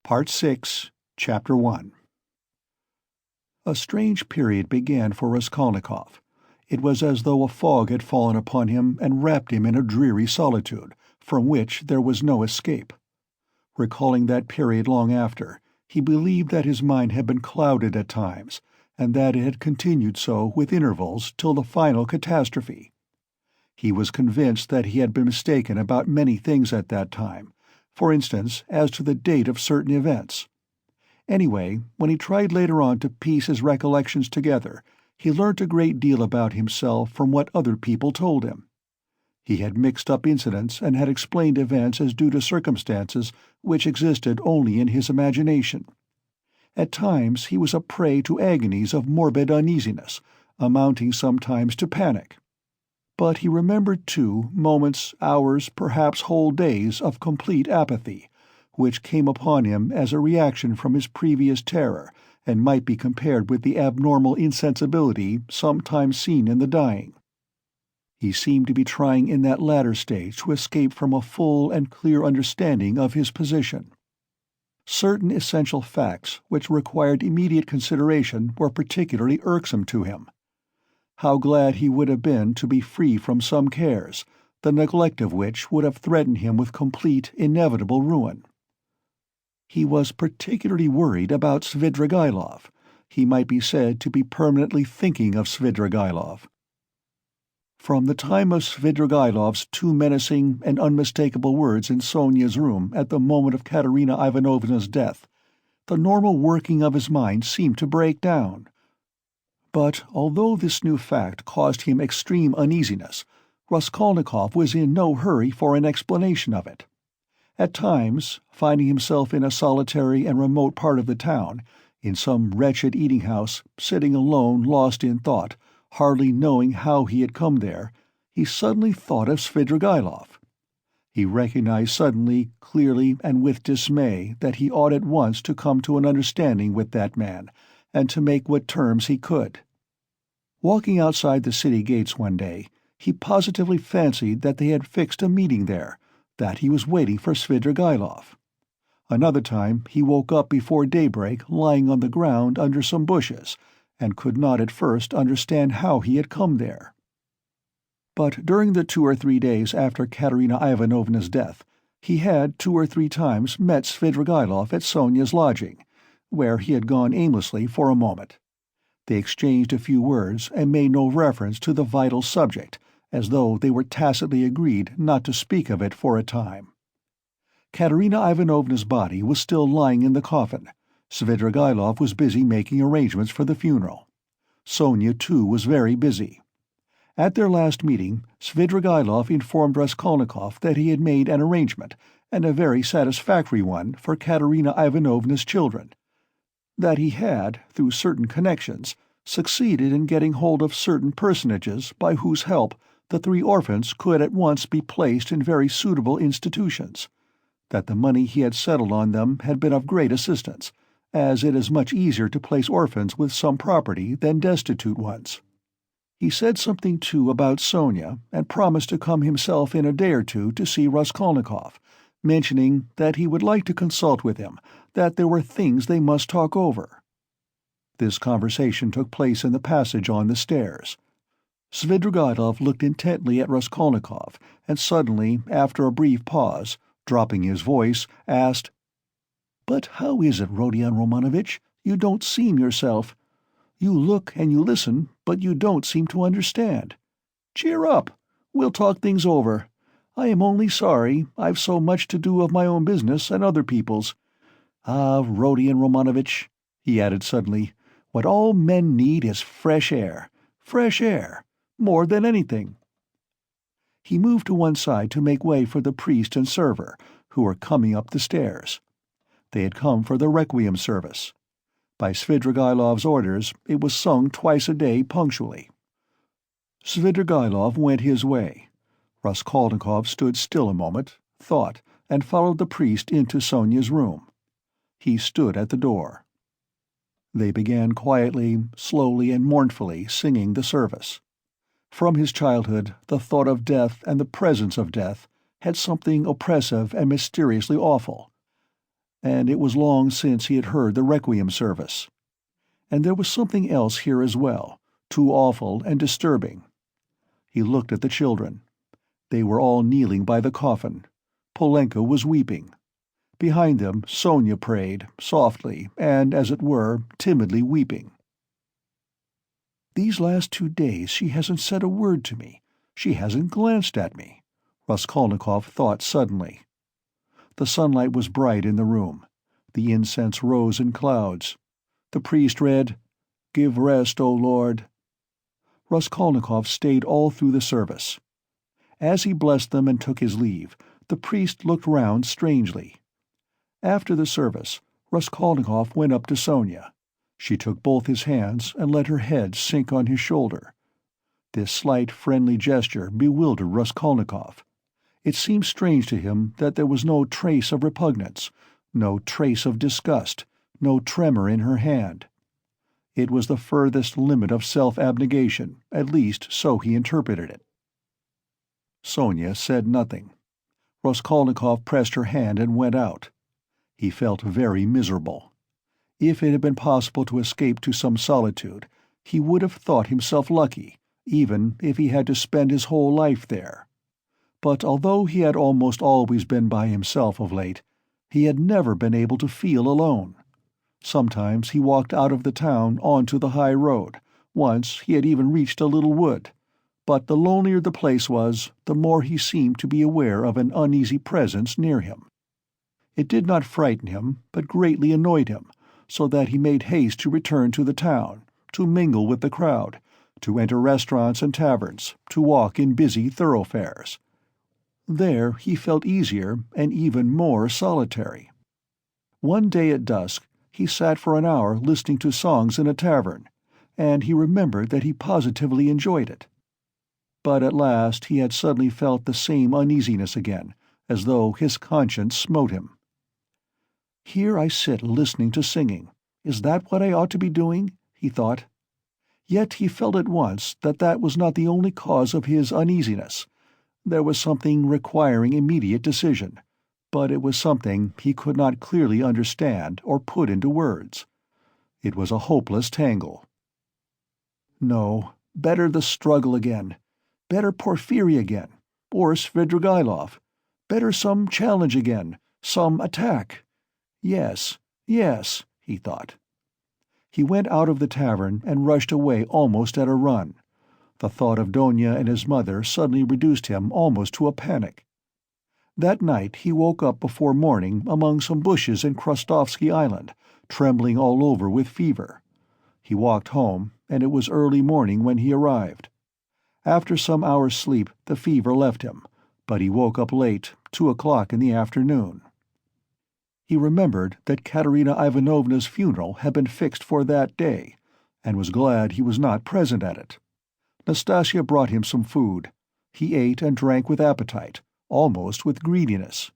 Part 6, Chapter 1. A strange period began for Raskolnikov. It was as though a fog had fallen upon him and wrapped him in a dreary solitude, from which there was no escape. Recalling that period long after, he believed that his mind had been clouded at times, and that it had continued so with intervals till the final catastrophe. He was convinced that he had been mistaken about many things at that time, for instance, as to the date of certain events. Anyway, when he tried later on to piece his recollections together, he learnt a great deal about himself from what other people told him. He had mixed up incidents and had explained events as due to circumstances which existed only in his imagination. At times he was a prey to agonies of morbid uneasiness, amounting sometimes to panic. But he remembered, too, moments, hours, perhaps whole days of complete apathy, which came upon him as a reaction from his previous terror, and might be compared with the abnormal insensibility sometimes seen in the dying. He seemed to be trying in that latter stage to escape from a full and clear understanding of his position. Certain essential facts which required immediate consideration were particularly irksome to him. How glad he would have been to be free from some cares, the neglect of which would have threatened him with complete, inevitable ruin. He was particularly worried about Svidrigaïlov. He might be said to be permanently thinking of Svidrigaïlov. From the time of Svidrigaïlov's two menacing and unmistakable words in Sonya's room at the moment of Katerina Ivanovna's death, the normal working of his mind seemed to break down. But although this new fact caused him extreme uneasiness, Raskolnikov was in no hurry for an explanation of it. At times, finding himself in a solitary and remote part of the town, in some wretched eating-house, sitting alone lost in thought, hardly knowing how he had come there, he suddenly thought of Svidrigaïlov. He recognized suddenly, clearly, and with dismay that he ought at once to come to an understanding with that man, and to make what terms he could. Walking outside the city gates one day, he positively fancied that they had fixed a meeting there, that he was waiting for Svidrigaïlov. Another time he woke up before daybreak lying on the ground under some bushes, and could not at first understand how he had come there. But during the 2 or 3 days after Katerina Ivanovna's death, he had 2 or 3 times met Svidrigaïlov at Sonya's lodging, where he had gone aimlessly for a moment. They exchanged a few words and made no reference to the vital subject, as though they were tacitly agreed not to speak of it for a time. Katerina Ivanovna's body was still lying in the coffin. Svidrigaïlov was busy making arrangements for the funeral. Sonya, too, was very busy. At their last meeting, Svidrigaïlov informed Raskolnikov that he had made an arrangement, and a very satisfactory one, for Katerina Ivanovna's children. That he had, through certain connections, succeeded in getting hold of certain personages by whose help the 3 orphans could at once be placed in very suitable institutions. That the money he had settled on them had been of great assistance, as it is much easier to place orphans with some property than destitute ones. He said something, too, about Sonya, and promised to come himself in a day or two to see Raskolnikov, mentioning that he would like to consult with him, that there were things they must talk over. This conversation took place in the passage on the stairs. Svidrigaïlov looked intently at Raskolnikov, and suddenly, after a brief pause, dropping his voice, asked, "But how is it, Rodion Romanovitch, you don't seem yourself? You look and you listen, but you don't seem to understand. Cheer up! We'll talk things over. I am only sorry I've so much to do of my own business and other people's. Ah, Rodion Romanovitch," he added suddenly, "what all men need is fresh air. Fresh air. More than anything." He moved to one side to make way for the priest and server, who were coming up the stairs. They had come for the requiem service. By Svidrigaïlov's orders, it was sung twice a day punctually. Svidrigaïlov went his way. Raskolnikov stood still a moment, thought, and followed the priest into Sonya's room. He stood at the door. They began quietly, slowly and mournfully singing the service. From his childhood, the thought of death and the presence of death had something oppressive and mysteriously awful. and it was long since he had heard the requiem service. And there was something else here as well, too awful and disturbing. He looked at the children. They were all kneeling by the coffin. Polenka was weeping. Behind them Sonya prayed, softly and, as it were, timidly weeping. "These last 2 days she hasn't said a word to me. She hasn't glanced at me," Raskolnikov thought suddenly. The sunlight was bright in the room. The incense rose in clouds. The priest read, "Give rest, O Lord." Raskolnikov stayed all through the service. As he blessed them and took his leave, the priest looked round strangely. After the service, Raskolnikov went up to Sonya. She took both his hands and let her head sink on his shoulder. This slight, friendly gesture bewildered Raskolnikov. It seemed strange to him that there was no trace of repugnance, no trace of disgust, no tremor in her hand. It was the furthest limit of self-abnegation, at least so he interpreted it. Sonya said nothing. Raskolnikov pressed her hand and went out. He felt very miserable. If it had been possible to escape to some solitude, he would have thought himself lucky, even if he had to spend his whole life there. But although he had almost always been by himself of late, he had never been able to feel alone. Sometimes he walked out of the town onto the high road. Once he had even reached a little wood. But the lonelier the place was, the more he seemed to be aware of an uneasy presence near him. It did not frighten him, but greatly annoyed him, so that he made haste to return to the town, to mingle with the crowd, to enter restaurants and taverns, to walk in busy thoroughfares. There he felt easier and even more solitary. One day at dusk he sat for an hour listening to songs in a tavern, and he remembered that he positively enjoyed it. But at last he had suddenly felt the same uneasiness again, as though his conscience smote him. "Here I sit listening to singing. Is that what I ought to be doing?" he thought. Yet he felt at once that that was not the only cause of his uneasiness. There was something requiring immediate decision, but it was something he could not clearly understand or put into words. It was a hopeless tangle. No, better the struggle again. Better Porfiry again, or Svidrigailov. Better some challenge again, some attack. Yes, yes, he thought. He went out of the tavern and rushed away almost at a run. The thought of Donya and his mother suddenly reduced him almost to a panic. That night he woke up before morning among some bushes in Krostovsky Island, trembling all over with fever. He walked home, and it was early morning when he arrived. After some hours' sleep the fever left him, but he woke up late, 2 o'clock in the afternoon. He remembered that Katerina Ivanovna's funeral had been fixed for that day, and was glad he was not present at it. Nastasia brought him some food. He ate and drank with appetite, almost with greediness.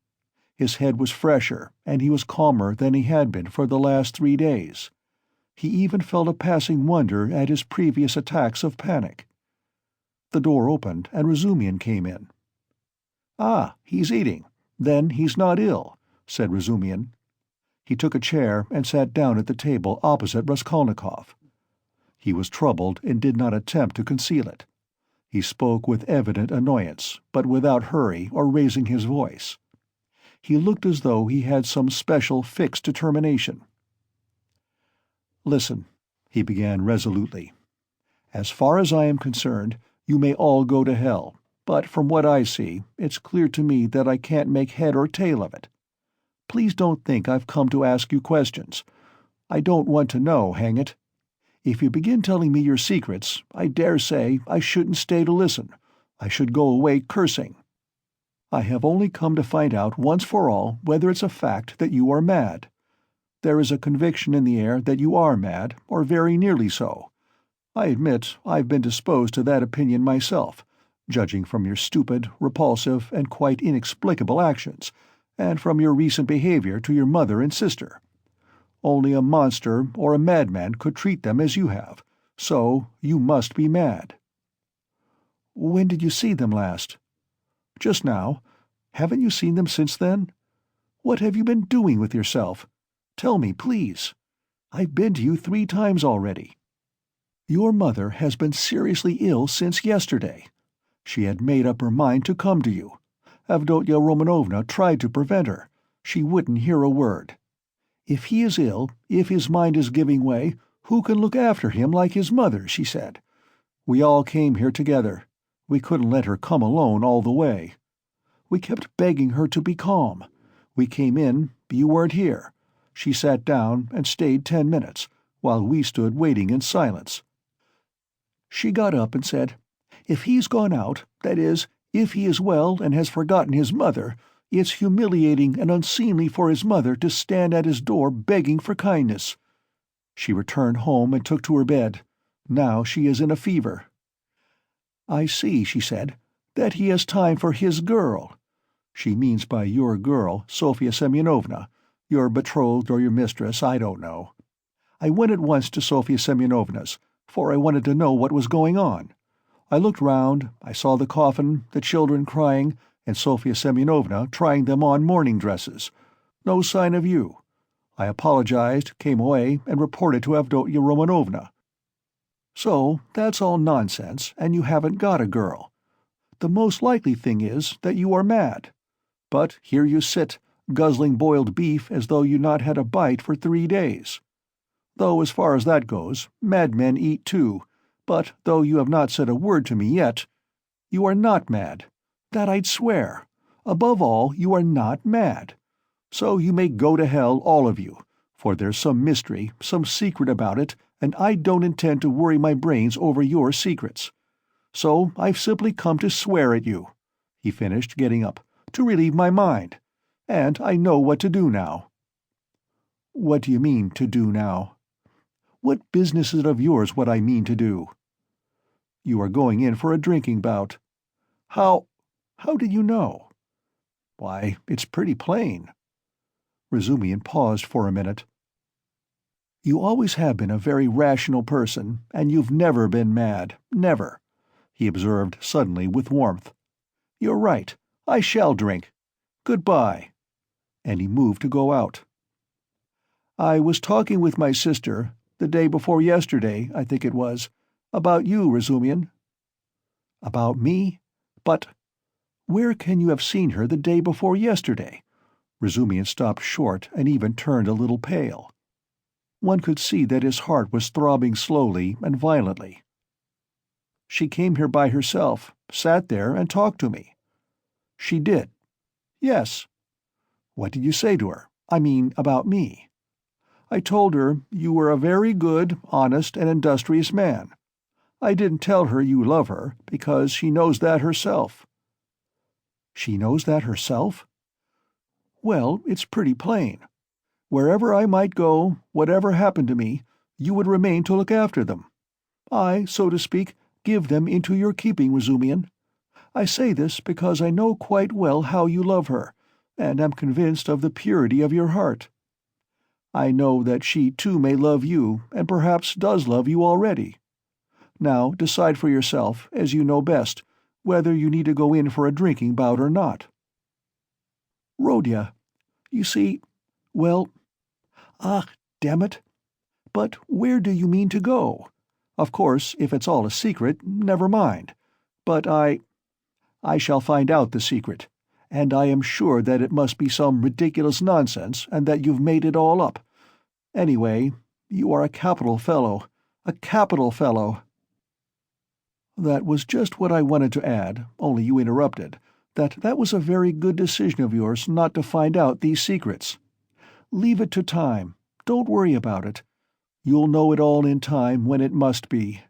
His head was fresher, and he was calmer than he had been for the last 3 days. He even felt a passing wonder at his previous attacks of panic. The door opened, and Razumikhin came in. "Ah, he's eating. Then he's not ill," said Razumikhin. He took a chair and sat down at the table opposite Raskolnikov. He was troubled and did not attempt to conceal it. He spoke with evident annoyance, but without hurry or raising his voice. He looked as though he had some special fixed determination. "Listen," he began resolutely. "As far as I am concerned, you may all go to hell, but from what I see, it's clear to me that I can't make head or tail of it. Please don't think I've come to ask you questions. I don't want to know, hang it. If you begin telling me your secrets, I dare say I shouldn't stay to listen. I should go away cursing. I have only come to find out once for all whether it's a fact that you are mad. There is a conviction in the air that you are mad, or very nearly so. I admit I've been disposed to that opinion myself, judging from your stupid, repulsive, and quite inexplicable actions, and from your recent behavior to your mother and sister. Only a monster or a madman could treat them as you have, so you must be mad." "When did you see them last?" "Just now. Haven't you seen them since then?" What have you been doing with yourself? Tell me, please. I've been to you 3 times already. Your mother has been seriously ill since yesterday. She had made up her mind to come to you. Avdotya Romanovna tried to prevent her. She wouldn't hear a word. If he is ill, if his mind is giving way, who can look after him like his mother, she said. We all came here together. We couldn't let her come alone all the way. We kept begging her to be calm. We came in, you weren't here. She sat down and stayed 10 minutes, while we stood waiting in silence. She got up and said, "If he's gone out, that is, if he is well and has forgotten his mother, it's humiliating and unseemly for his mother to stand at his door begging for kindness." She returned home and took to her bed. Now she is in a fever. "I see," she said, "that he has time for his girl." She means by your girl Sofya Semyonovna, your betrothed or your mistress, I don't know. I went at once to Sofya Semyonovna's, for I wanted to know what was going on. I looked round, I saw the coffin, the children crying, and Sofya Semyonovna trying them on mourning dresses. No sign of you. I apologized, came away, and reported to Avdotya Romanovna. So that's all nonsense, and you haven't got a girl. The most likely thing is that you are mad. But here you sit, guzzling boiled beef as though you'd not had a bite for 3 days. Though as far as that goes, madmen eat too, but though you have not said a word to me yet, you are not mad. That I'd swear. Above all, you are not mad. So you may go to hell, all of you, for there's some mystery, some secret about it, and I don't intend to worry my brains over your secrets. So I've simply come to swear at you," he finished, getting up, "to relieve my mind. And I know what to do now." "What do you mean, to do now?" "What business is it of yours what I mean to do?" "You are going in for a drinking bout." How did you know?" "Why, it's pretty plain." Razumikhin paused for a minute. "You always have been a very rational person, and you've never been mad, never," he observed suddenly with warmth. "You're right. I shall drink. Goodbye." And he moved to go out. "I was talking with my sister, the day before yesterday, I think it was, about you, Razumikhin." "About me? But where can you have seen her the day before yesterday?" Razumikhin stopped short and even turned a little pale. One could see that his heart was throbbing slowly and violently. "She came here by herself, sat there and talked to me." "She did?" "Yes." "What did you say to her? I mean, about me?" "I told her you were a very good, honest, and industrious man. I didn't tell her you love her, because she knows that herself." "She knows that herself?" "Well, it's pretty plain. Wherever I might go, whatever happened to me, you would remain to look after them. I, so to speak, give them into your keeping, Razumikhin. I say this because I know quite well how you love her, and am convinced of the purity of your heart. I know that she too may love you, and perhaps does love you already. Now decide for yourself, as you know best, whether you need to go in for a drinking bout or not." "Rodya, you see, well, damn it. But where do you mean to go? Of course, if it's all a secret, never mind. But I shall find out the secret, and I am sure that it must be some ridiculous nonsense and that you've made it all up. Anyway, you are a capital fellow, a capital fellow." "That was just what I wanted to add, only you interrupted, that was a very good decision of yours not to find out these secrets. Leave it to time. Don't worry about it. You'll know it all in time when it must be.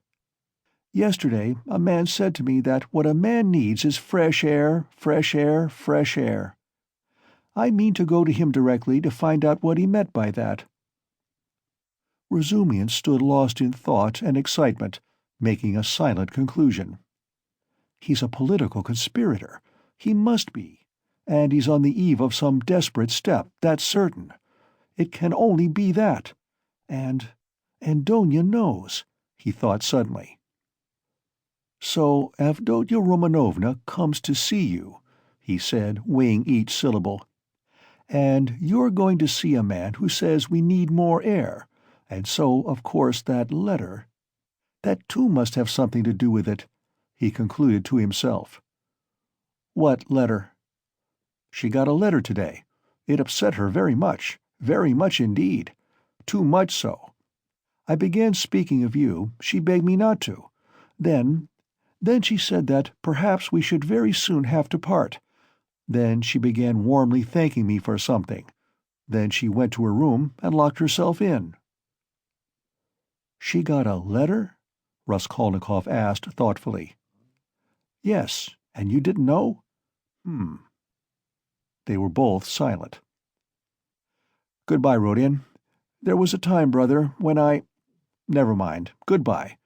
Yesterday a man said to me that what a man needs is fresh air, fresh air, fresh air. I mean to go to him directly to find out what he meant by that." Razumikhin stood lost in thought and excitement, making a silent conclusion. "He's a political conspirator. He must be. And he's on the eve of some desperate step, that's certain. It can only be that. And Donya knows," he thought suddenly. "So Avdotya Romanovna comes to see you," he said, weighing each syllable. And you're going to see a man who says we need more air, and so, of course, that letter— that too must have something to do with it," he concluded to himself. "What letter?" "She got a letter today. It upset her very much indeed. Too much so. I began speaking of you, she begged me not to. Then she said that perhaps we should very soon have to part. Then she began warmly thanking me for something. Then she went to her room and locked herself in." "She got a letter?" Raskolnikov asked thoughtfully. "Yes, and you didn't know?" They were both silent. "Goodbye, Rodin. There was a time, brother, when I— Never mind. Goodbye.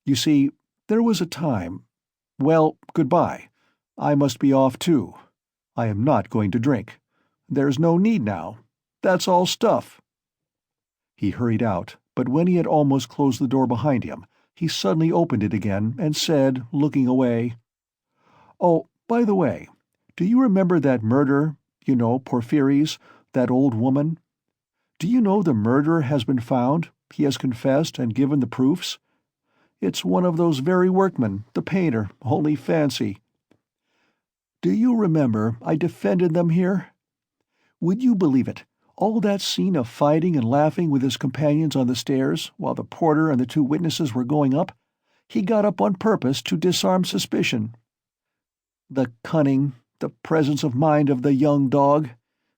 You see, there was a time— Well, goodbye. I must be off too. I am not going to drink. There's no need now. That's all stuff." He hurried out, but when he had almost closed the door behind him, he suddenly opened it again and said, looking away, "Oh, by the way, do you remember that murder, you know, Porfiry's, that old woman? Do you know the murderer has been found? He has confessed and given the proofs. It's one of those very workmen, the painter, only fancy. Do you remember I defended them here? Would you believe it, all that scene of fighting and laughing with his companions on the stairs while the porter and the two witnesses were going up, he got up on purpose to disarm suspicion. The cunning, the presence of mind of the young dog!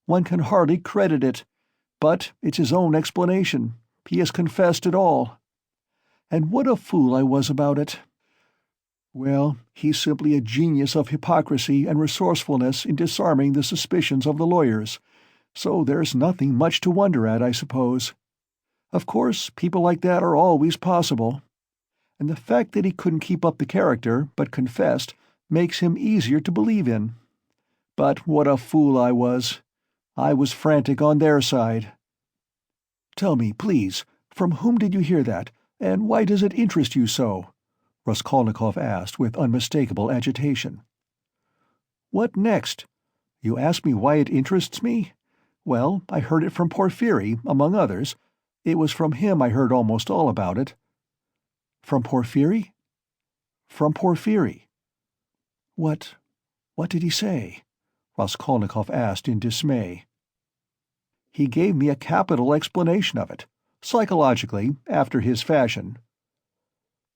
One can hardly credit it. But it's his own explanation. He has confessed it all. And what a fool I was about it. Well, he's simply a genius of hypocrisy and resourcefulness in disarming the suspicions of the lawyers, so there's nothing much to wonder at, I suppose. Of course, people like that are always possible. And the fact that he couldn't keep up the character, but confessed, makes him easier to believe in. But what a fool I was! I was frantic on their side." "Tell me, please, from whom did you hear that, and why does it interest you so?" Raskolnikov asked with unmistakable agitation. "What next? You ask me why it interests me? Well, I heard it from Porfiry, among others. It was from him I heard almost all about it." "From Porfiry?" "From Porfiry." What did he say?" Raskolnikov asked in dismay. "He gave me a capital explanation of it, psychologically, after his fashion."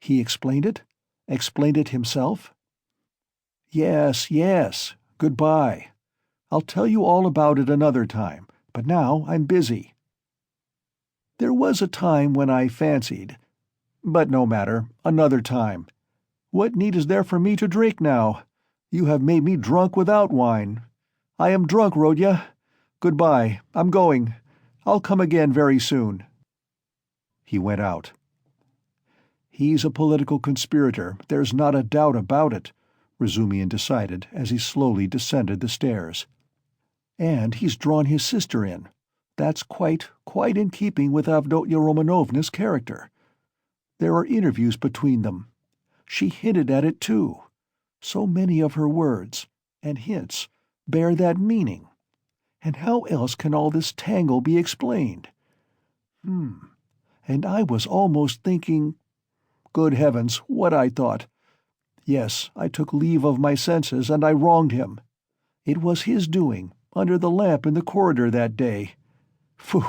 "He explained it? Explained it himself?" "Yes, yes. Goodbye. I'll tell you all about it another time, but now I'm busy. There was a time when I fancied— But no matter, another time. What need is there for me to drink now? You have made me drunk without wine. I am drunk, Rodya. Goodbye, I'm going. I'll come again very soon." He went out. "He's a political conspirator, there's not a doubt about it," Razumikhin decided as he slowly descended the stairs. "And he's drawn his sister in. That's quite in keeping with Avdotya Romanovna's character. There are interviews between them. She hinted at it too. So many of her words, and hints, bear that meaning. And how else can all this tangle be explained? And I was almost thinking— Good heavens, what I thought! Yes, I took leave of my senses, and I wronged him. It was his doing, under the lamp in the corridor that day. Phew!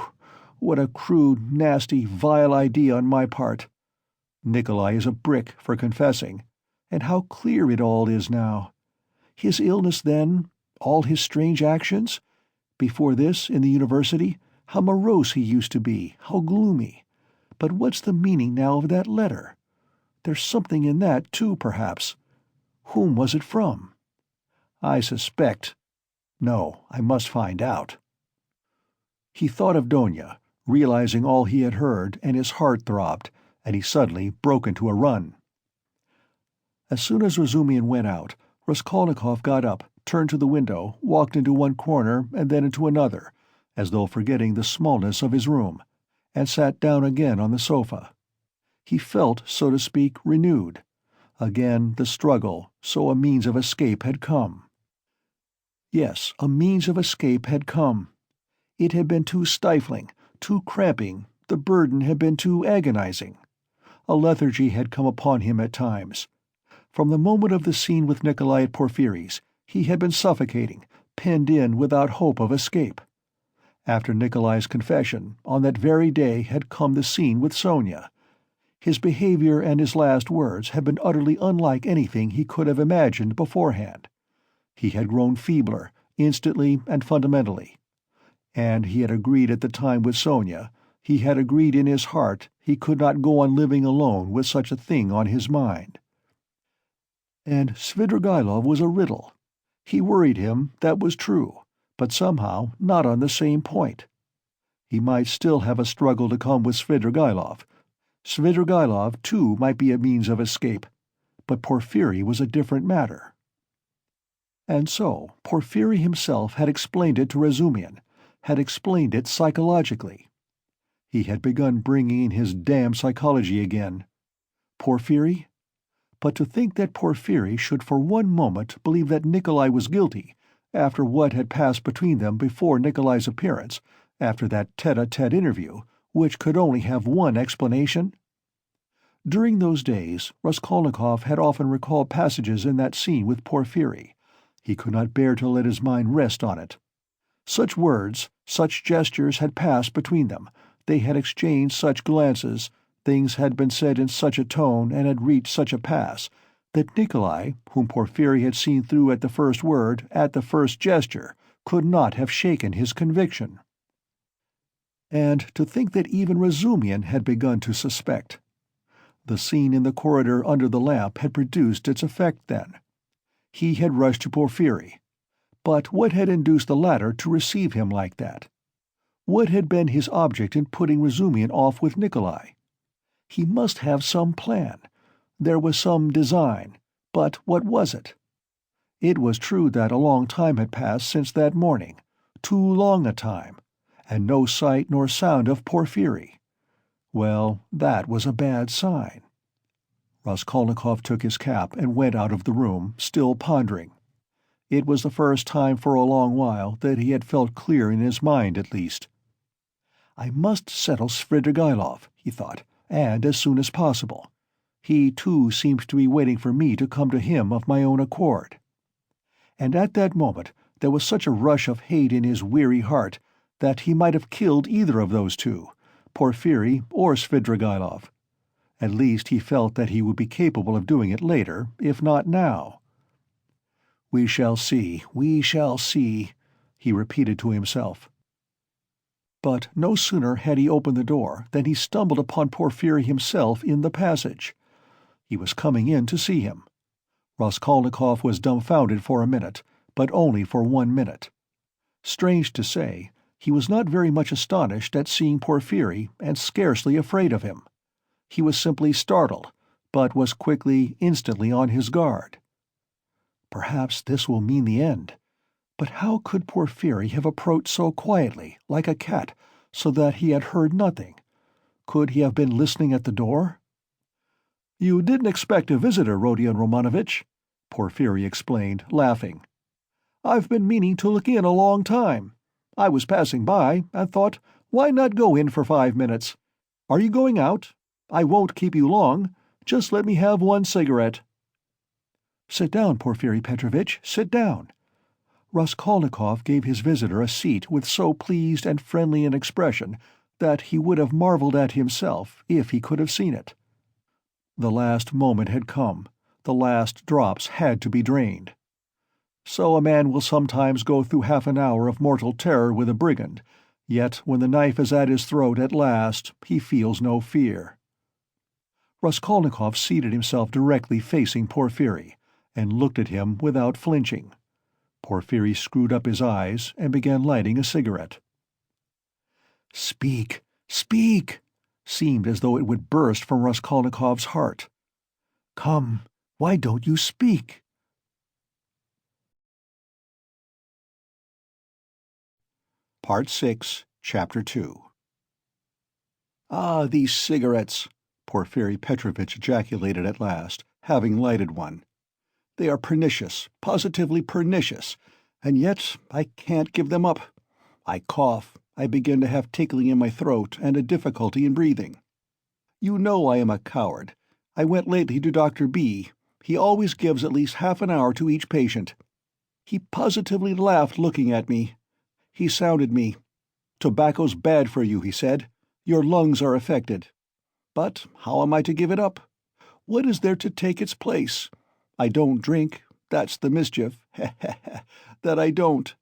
What a crude, nasty, vile idea on my part. Nikolai is a brick for confessing, and how clear it all is now. His illness then, all his strange actions. Before this, in the university, how morose he used to be, how gloomy. But what's the meaning now of that letter? There's something in that, too, perhaps. Whom was it from? I suspect— No, I must find out." He thought of Donya, realizing all he had heard, and his heart throbbed, and he suddenly broke into a run. As soon as Razumikhin went out, Raskolnikov got up, turned to the window, walked into one corner and then into another, as though forgetting the smallness of his room, and sat down again on the sofa. He felt, so to speak, renewed. Again the struggle, so a means of escape had come. Yes, a means of escape had come. It had been too stifling, too cramping, the burden had been too agonizing. A lethargy had come upon him at times. From the moment of the scene with Nikolai at Porfiry's, he had been suffocating, penned in without hope of escape. After Nikolai's confession, on that very day had come the scene with Sonya. His behavior and his last words had been utterly unlike anything he could have imagined beforehand. He had grown feebler, instantly and fundamentally. And he had agreed at the time with Sonya, he had agreed in his heart he could not go on living alone with such a thing on his mind. And Svidrigailov was a riddle. He worried him, that was true, but somehow not on the same point. He might still have a struggle to come with Svidrigailov. Svidrigailov, too, might be a means of escape, but Porfiry was a different matter. And so Porfiry himself had explained it to Razumikhin, had explained it psychologically. He had begun bringing in his damn psychology again. Porfiry? But to think that Porfiry should for one moment believe that Nikolai was guilty, after what had passed between them before Nikolai's appearance, after that tete-a-tete interview, which could only have one explanation? During those days, Raskolnikov had often recalled passages in that scene with Porfiry. He could not bear to let his mind rest on it. Such words, such gestures had passed between them, they had exchanged such glances, things had been said in such a tone and had reached such a pass, that Nikolai, whom Porfiry had seen through at the first word, at the first gesture, could not have shaken his conviction. And to think that even Razumikhin had begun to suspect. The scene in the corridor under the lamp had produced its effect then. He had rushed to Porfiry. But what had induced the latter to receive him like that? What had been his object in putting Razumikhin off with Nikolai? He must have some plan. There was some design. But what was it? It was true that a long time had passed since that morning, too long a time, and no sight nor sound of Porfiry. Well, that was a bad sign. Raskolnikov took his cap and went out of the room, still pondering. It was the first time for a long while that he had felt clear in his mind, at least. I must settle Svidrigailov, he thought, and as soon as possible. He, too, seemed to be waiting for me to come to him of my own accord. And at that moment there was such a rush of hate in his weary heart that he might have killed either of those two, Porfiry or Svidrigailov. At least he felt that he would be capable of doing it later, if not now. We shall see, he repeated to himself. But no sooner had he opened the door than he stumbled upon Porfiry himself in the passage. He was coming in to see him. Raskolnikov was dumbfounded for a minute, but only for 1 minute. Strange to say, he was not very much astonished at seeing Porfiry, and scarcely afraid of him. He was simply startled, but was quickly, instantly on his guard. Perhaps this will mean the end. But how could Porfiry have approached so quietly, like a cat, so that he had heard nothing? Could he have been listening at the door? "You didn't expect a visitor, Rodion Romanovitch," Porfiry explained, laughing. "I've been meaning to look in a long time. I was passing by, and thought, why not go in for 5 minutes? Are you going out? I won't keep you long. Just let me have one cigarette." "Sit down, Porfiry Petrovich, sit down." Raskolnikov gave his visitor a seat with so pleased and friendly an expression that he would have marveled at himself if he could have seen it. The last moment had come. The last drops had to be drained. So a man will sometimes go through half an hour of mortal terror with a brigand, yet when the knife is at his throat at last, he feels no fear. Raskolnikov seated himself directly facing Porfiry, and looked at him without flinching. Porfiry screwed up his eyes and began lighting a cigarette. "Speak, speak!" seemed as though it would burst from Raskolnikov's heart. "Come, why don't you speak?" Part 6, Chapter 2. "Ah, these cigarettes!" Porfiry Petrovich ejaculated at last, having lighted one. "They are pernicious, positively pernicious, and yet I can't give them up. I cough, I begin to have tickling in my throat and a difficulty in breathing. You know I am a coward. I went lately to Dr. B. He always gives at least half an hour to each patient. He positively laughed looking at me. He sounded me. Tobacco's bad for you, he said. Your lungs are affected. But how am I to give it up? What is there to take its place? I don't drink. That's the mischief. That I don't.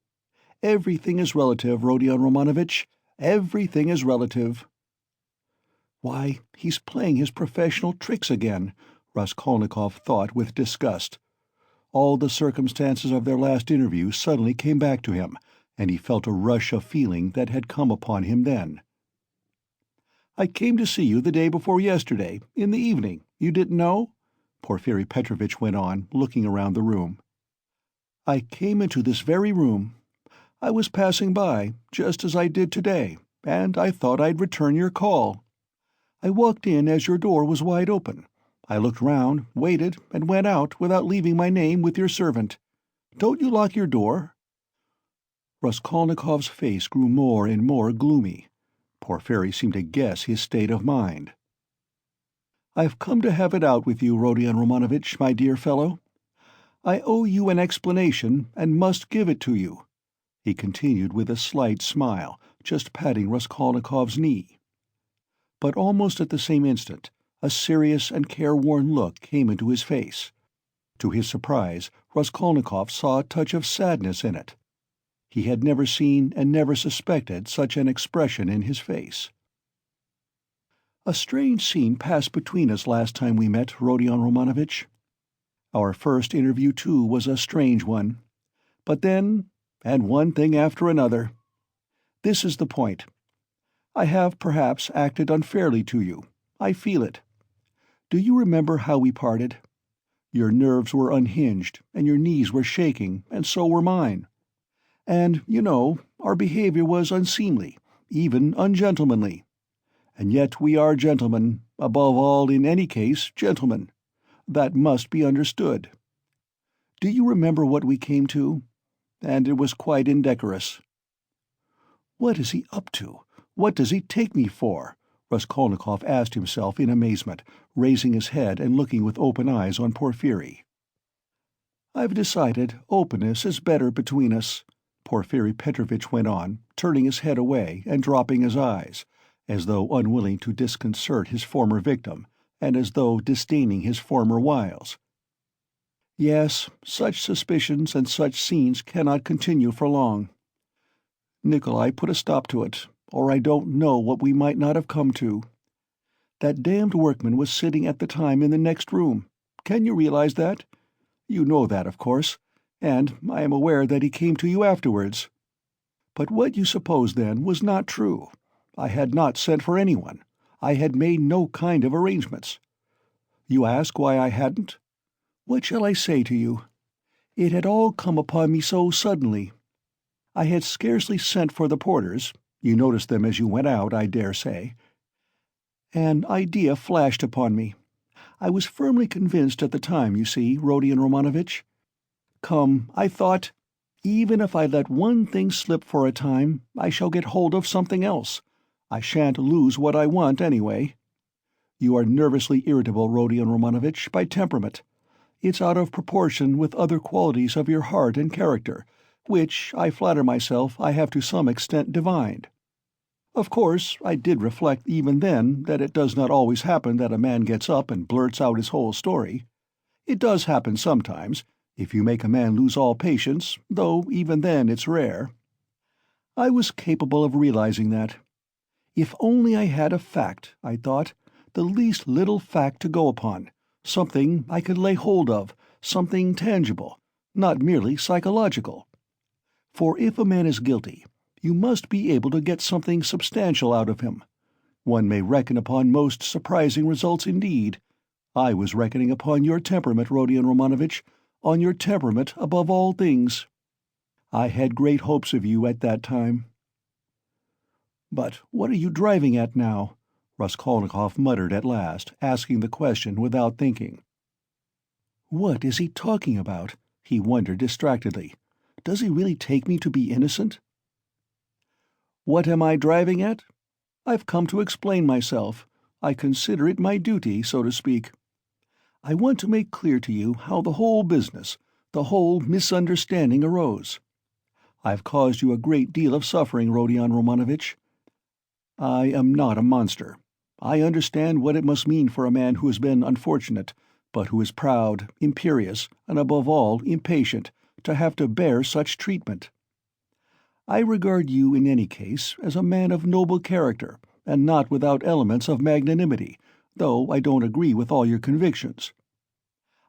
Everything is relative, Rodion Romanovitch. Everything is relative. Why, he's playing his professional tricks again, Raskolnikov thought with disgust. All the circumstances of their last interview suddenly came back to him, and he felt a rush of feeling that had come upon him then. "I came to see you the day before yesterday, in the evening. You didn't know?" Porfiry Petrovich went on, looking around the room. "I came into this very room. I was passing by, just as I did today, and I thought I'd return your call. I walked in as your door was wide open. I looked round, waited, and went out without leaving my name with your servant. Don't you lock your door?" Raskolnikov's face grew more and more gloomy. Porfiry seemed to guess his state of mind. "I've come to have it out with you, Rodion Romanovitch, my dear fellow. I owe you an explanation and must give it to you," he continued with a slight smile, just patting Raskolnikov's knee. But almost at the same instant a serious and careworn look came into his face. To his surprise, Raskolnikov saw a touch of sadness in it. He had never seen and never suspected such an expression in his face. "A strange scene passed between us last time we met, Rodion Romanovitch. Our first interview, too, was a strange one. But then, and one thing after another. This is the point. I have, perhaps, acted unfairly to you. I feel it. Do you remember how we parted? Your nerves were unhinged, and your knees were shaking, and so were mine. And, you know, our behavior was unseemly, even ungentlemanly. And yet we are gentlemen, above all, in any case, gentlemen. That must be understood. Do you remember what we came to? And it was quite indecorous." "What is he up to? What does he take me for?" Raskolnikov asked himself in amazement, raising his head and looking with open eyes on Porfiry. "I've decided openness is better between us," Porfiry Petrovich went on, turning his head away and dropping his eyes, as though unwilling to disconcert his former victim, and as though disdaining his former wiles. "Yes, such suspicions and such scenes cannot continue for long. Nikolai put a stop to it, or I don't know what we might not have come to. That damned workman was sitting at the time in the next room. Can you realize that? You know that, of course, and I am aware that he came to you afterwards. But what you supposed then was not true. I had not sent for anyone. I had made no kind of arrangements. You ask why I hadn't? What shall I say to you? It had all come upon me so suddenly. I had scarcely sent for the porters. You noticed them as you went out, I dare say. An idea flashed upon me. I was firmly convinced at the time, you see, Rodion Romanovitch. Come, I thought, even if I let one thing slip for a time, I shall get hold of something else. I shan't lose what I want, anyway. You are nervously irritable, Rodion Romanovitch, by temperament. It's out of proportion with other qualities of your heart and character, which, I flatter myself, I have to some extent divined. Of course, I did reflect even then that it does not always happen that a man gets up and blurts out his whole story. It does happen sometimes, if you make a man lose all patience, though even then it's rare. I was capable of realizing that. If only I had a fact, I thought, the least little fact to go upon, something I could lay hold of, something tangible, not merely psychological. For if a man is guilty, you must be able to get something substantial out of him. One may reckon upon most surprising results indeed. I was reckoning upon your temperament, Rodion Romanovitch, on your temperament above all things. I had great hopes of you at that time." "But what are you driving at now?" Raskolnikov muttered at last, asking the question without thinking. "What is he talking about?" he wondered distractedly. "Does he really take me to be innocent?" What am I driving at? I've come to explain myself. I consider it my duty, so to speak. I want to make clear to you how the whole business, the whole misunderstanding arose. I've caused you a great deal of suffering, Rodion Romanovitch. I am not a monster. I understand what it must mean for a man who has been unfortunate, but who is proud, imperious, and above all impatient, to have to bear such treatment. I regard you in any case as a man of noble character, and not without elements of magnanimity, though I don't agree with all your convictions.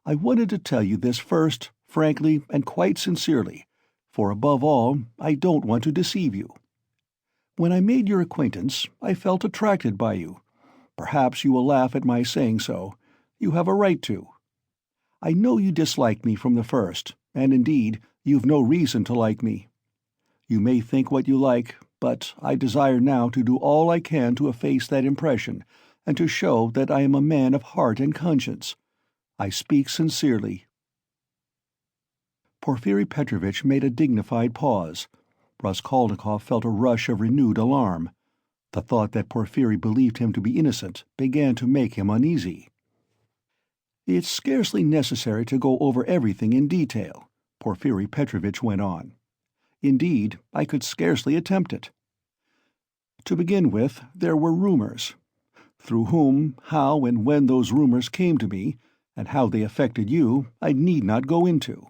I wanted to tell you this first, frankly and quite sincerely, for above all, I don't want to deceive you. When I made your acquaintance, I felt attracted by you. Perhaps you will laugh at my saying so. You have a right to. I know you disliked me from the first, and indeed, you've no reason to like me. You may think what you like, but I desire now to do all I can to efface that impression, and to show that I am a man of heart and conscience. I speak sincerely." Porfiry Petrovich made a dignified pause. Raskolnikov felt a rush of renewed alarm. The thought that Porfiry believed him to be innocent began to make him uneasy. "It's scarcely necessary to go over everything in detail," Porfiry Petrovich went on. "Indeed, I could scarcely attempt it. To begin with, there were rumors. Through whom, how, and when those rumors came to me, and how they affected you, I need not go into.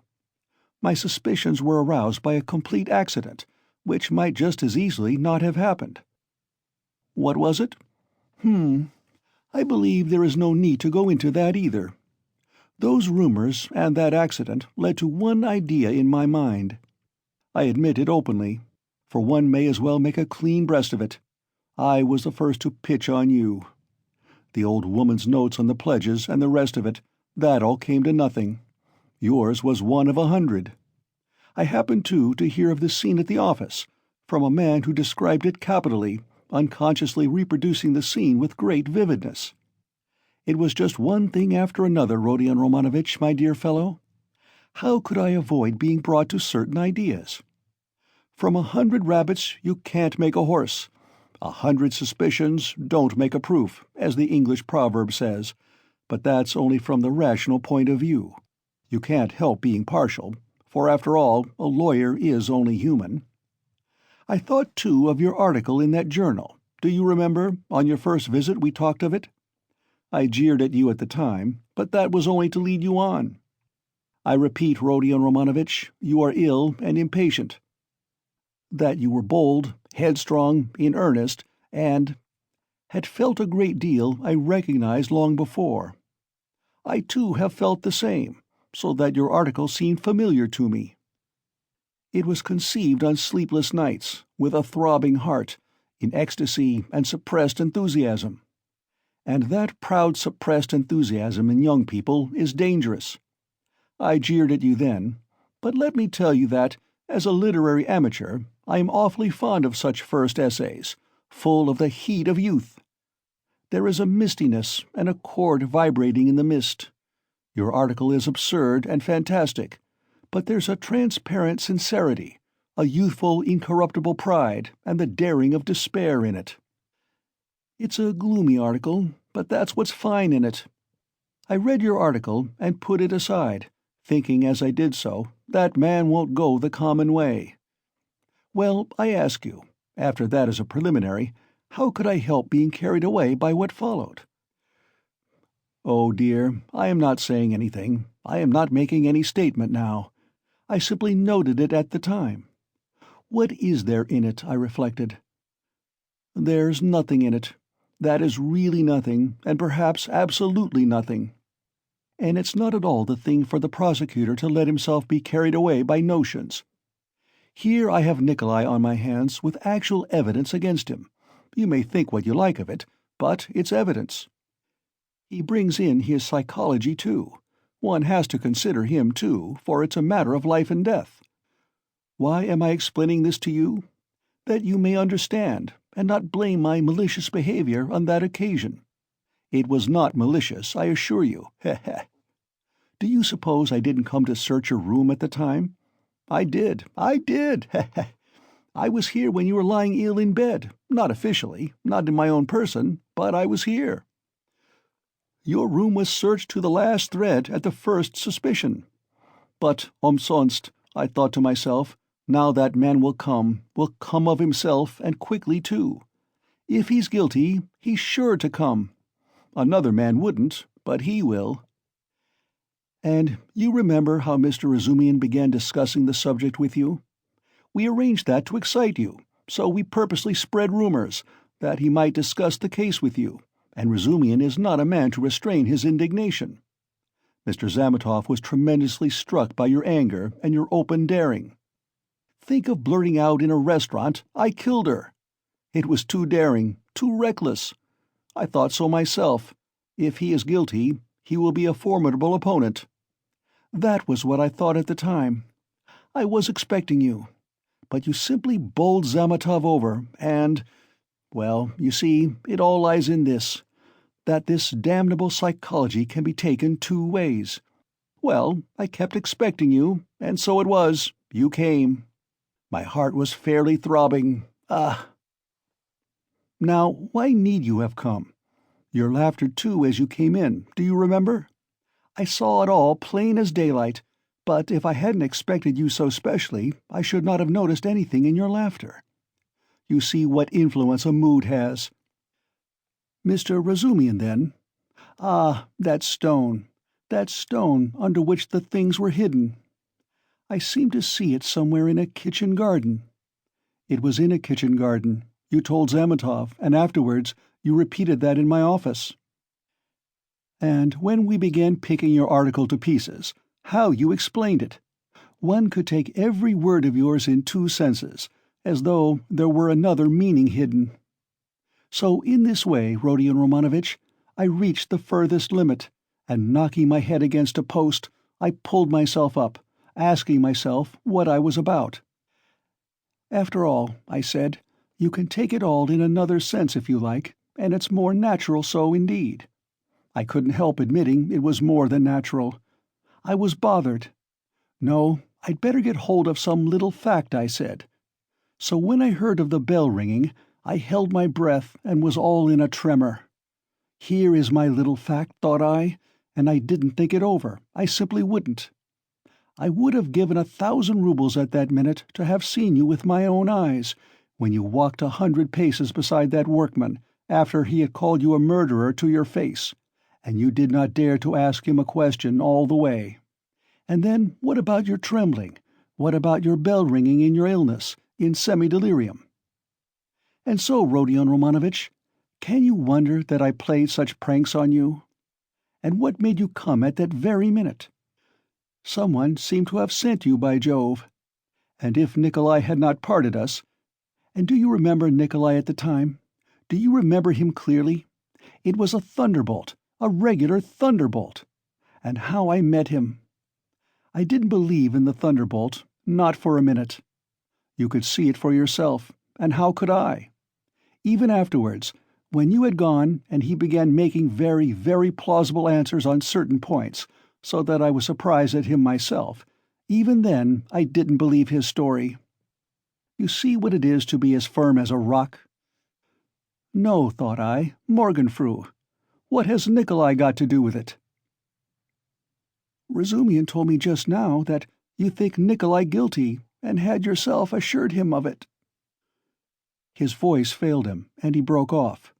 My suspicions were aroused by a complete accident, which might just as easily not have happened. What was it? I believe there is no need to go into that either. Those rumors and that accident led to one idea in my mind. I admit it openly, for one may as well make a clean breast of it. I was the first to pitch on you. The old woman's notes on the pledges and the rest of it, that all came to nothing. Yours was one of 100. I happened, too, to hear of the scene at the office, from a man who described it capitally, unconsciously reproducing the scene with great vividness. It was just one thing after another, Rodion Romanovitch, my dear fellow. How could I avoid being brought to certain ideas? From 100 rabbits you can't make a horse. 100 suspicions don't make a proof, as the English proverb says, but that's only from the rational point of view. You can't help being partial, for after all, a lawyer is only human. I thought, too, of your article in that journal. Do you remember, on your first visit we talked of it? I jeered at you at the time, but that was only to lead you on. I repeat, Rodion Romanovitch, you are ill and impatient. That you were bold, headstrong, in earnest, and had felt a great deal I recognized long before. I, too, have felt the same, so that your article seemed familiar to me. It was conceived on sleepless nights, with a throbbing heart, in ecstasy and suppressed enthusiasm. And that proud suppressed enthusiasm in young people is dangerous. I jeered at you then, but let me tell you that, as a literary amateur, I am awfully fond of such first essays, full of the heat of youth. There is a mistiness and a chord vibrating in the mist. Your article is absurd and fantastic, but there's a transparent sincerity, a youthful incorruptible pride, and the daring of despair in it. It's a gloomy article, but that's what's fine in it. I read your article and put it aside, thinking as I did so, that man won't go the common way. Well, I ask you, after that as a preliminary, how could I help being carried away by what followed? Oh, dear, I am not saying anything. I am not making any statement now. I simply noted it at the time. What is there in it, I reflected. There's nothing in it. That is really nothing, and perhaps absolutely nothing. And it's not at all the thing for the prosecutor to let himself be carried away by notions. Here I have Nikolai on my hands with actual evidence against him. You may think what you like of it, but it's evidence. He brings in his psychology, too. One has to consider him, too, for it's a matter of life and death. Why am I explaining this to you? That you may understand, and not blame my malicious behavior on that occasion. It was not malicious, I assure you. Do you suppose I didn't come to search your room at the time? I did. I was here when you were lying ill in bed, not officially, not in my own person, but I was here. Your room was searched to the last thread at the first suspicion. But, umsonst, I thought to myself, now that man will come of himself, and quickly too. If he's guilty, he's sure to come. Another man wouldn't, but he will. And you remember how Mr. Razumikhin began discussing the subject with you? We arranged that to excite you, so we purposely spread rumors, that he might discuss the case with you, and Razumikhin is not a man to restrain his indignation. Mr. Zametov was tremendously struck by your anger and your open daring. Think of blurting out in a restaurant, "I killed her." It was too daring, too reckless. I thought so myself. If he is guilty, he will be a formidable opponent. That was what I thought at the time. I was expecting you. But you simply bowled Zametov over, and, well, you see, it all lies in this, that this damnable psychology can be taken two ways. Well, I kept expecting you, and so it was. You came. My heart was fairly throbbing. Ah! Now, why need you have come? Your laughter, too, as you came in, do you remember? I saw it all plain as daylight, but if I hadn't expected you so specially, I should not have noticed anything in your laughter. You see what influence a mood has. Mr. Razumikhin, then? Ah, that stone under which the things were hidden. I seem to see it somewhere in a kitchen garden. It was in a kitchen garden. You told Zametov, and afterwards you repeated that in my office. And when we began picking your article to pieces, how you explained it! One could take every word of yours in two senses, as though there were another meaning hidden. So in this way, Rodion Romanovitch, I reached the furthest limit, and knocking my head against a post, I pulled myself up, asking myself what I was about. After all, I said, you can take it all in another sense if you like, and it's more natural so indeed. I couldn't help admitting it was more than natural. I was bothered. No, I'd better get hold of some little fact, I said. So when I heard of the bell ringing, I held my breath and was all in a tremor. Here is my little fact, thought I, and I didn't think it over. I simply wouldn't. I would have given 1,000 rubles at that minute to have seen you with my own eyes, when you walked 100 paces beside that workman, after he had called you a murderer to your face, and you did not dare to ask him a question all the way. And then what about your trembling? What about your bell ringing in your illness, in semi-delirium? And so, Rodion Romanovitch, can you wonder that I played such pranks on you? And what made you come at that very minute? Someone seemed to have sent you, by Jove. And if Nikolai had not parted us— and do you remember Nikolai at the time? Do you remember him clearly? It was a thunderbolt, a regular thunderbolt. And how I met him! I didn't believe in the thunderbolt, not for a minute. You could see it for yourself, and how could I? Even afterwards, when you had gone and he began making very, very plausible answers on certain points, so that I was surprised at him myself, even then I didn't believe his story. You see what it is to be as firm as a rock? No, thought I, Morgenfrau. What has Nikolai got to do with it? Razumikhin told me just now that you think Nikolai guilty, and had yourself assured him of it. His voice failed him, and he broke off.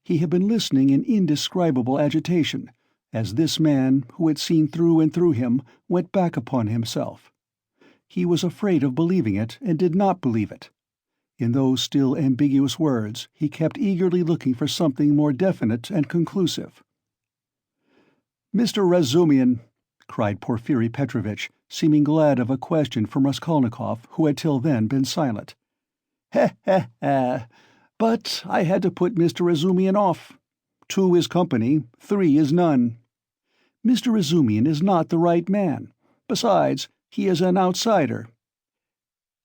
He had been listening in indescribable agitation, as this man, who had seen through and through him, went back upon himself. He was afraid of believing it, and did not believe it. In those still ambiguous words he kept eagerly looking for something more definite and conclusive. "Mr. Razumikhin," cried Porfiry Petrovich, seeming glad of a question from Raskolnikov, who had till then been silent. "Ha! But I had to put Mr. Razumikhin off. 2 is company, 3 is none. Mr. Razumikhin is not the right man. Besides, he is an outsider.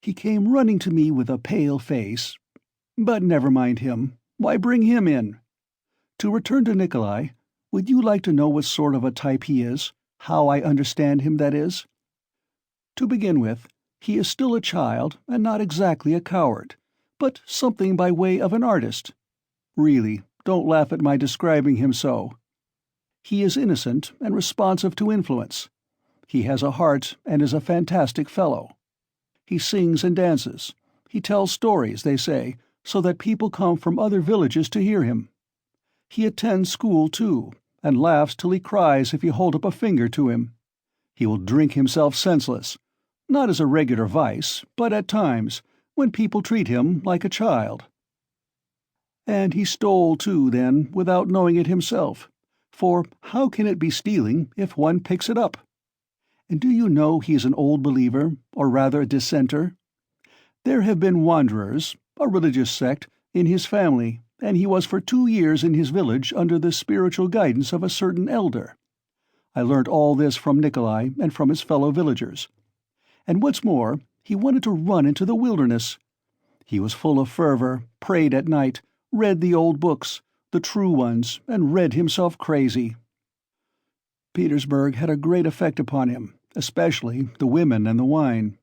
He came running to me with a pale face. But never mind him. Why bring him in? To return to Nikolai, would you like to know what sort of a type he is? How I understand him, that is? To begin with, He is still a child, and not exactly a coward, but something by way of an artist. Really, don't laugh at my describing him so. He is innocent and responsive to influence. He has a heart and is a fantastic fellow. He sings and dances. He tells stories, they say, so that people come from other villages to hear him. He attends school, too, and laughs till he cries if you hold up a finger to him. He will drink himself senseless, not as a regular vice, but at times, when people treat him like a child. And he stole, too, then, without knowing it himself, for how can it be stealing if one picks it up? And do you know he is an old believer, or rather a dissenter? There have been wanderers, a religious sect, in his family, and he was for 2 years in his village under the spiritual guidance of a certain elder. I learnt all this from Nikolai and from his fellow villagers. And what's more, he wanted to run into the wilderness. He was full of fervor, prayed at night, read the old books, the true ones, and read himself crazy. Petersburg had a great effect upon him, especially the women and the wine.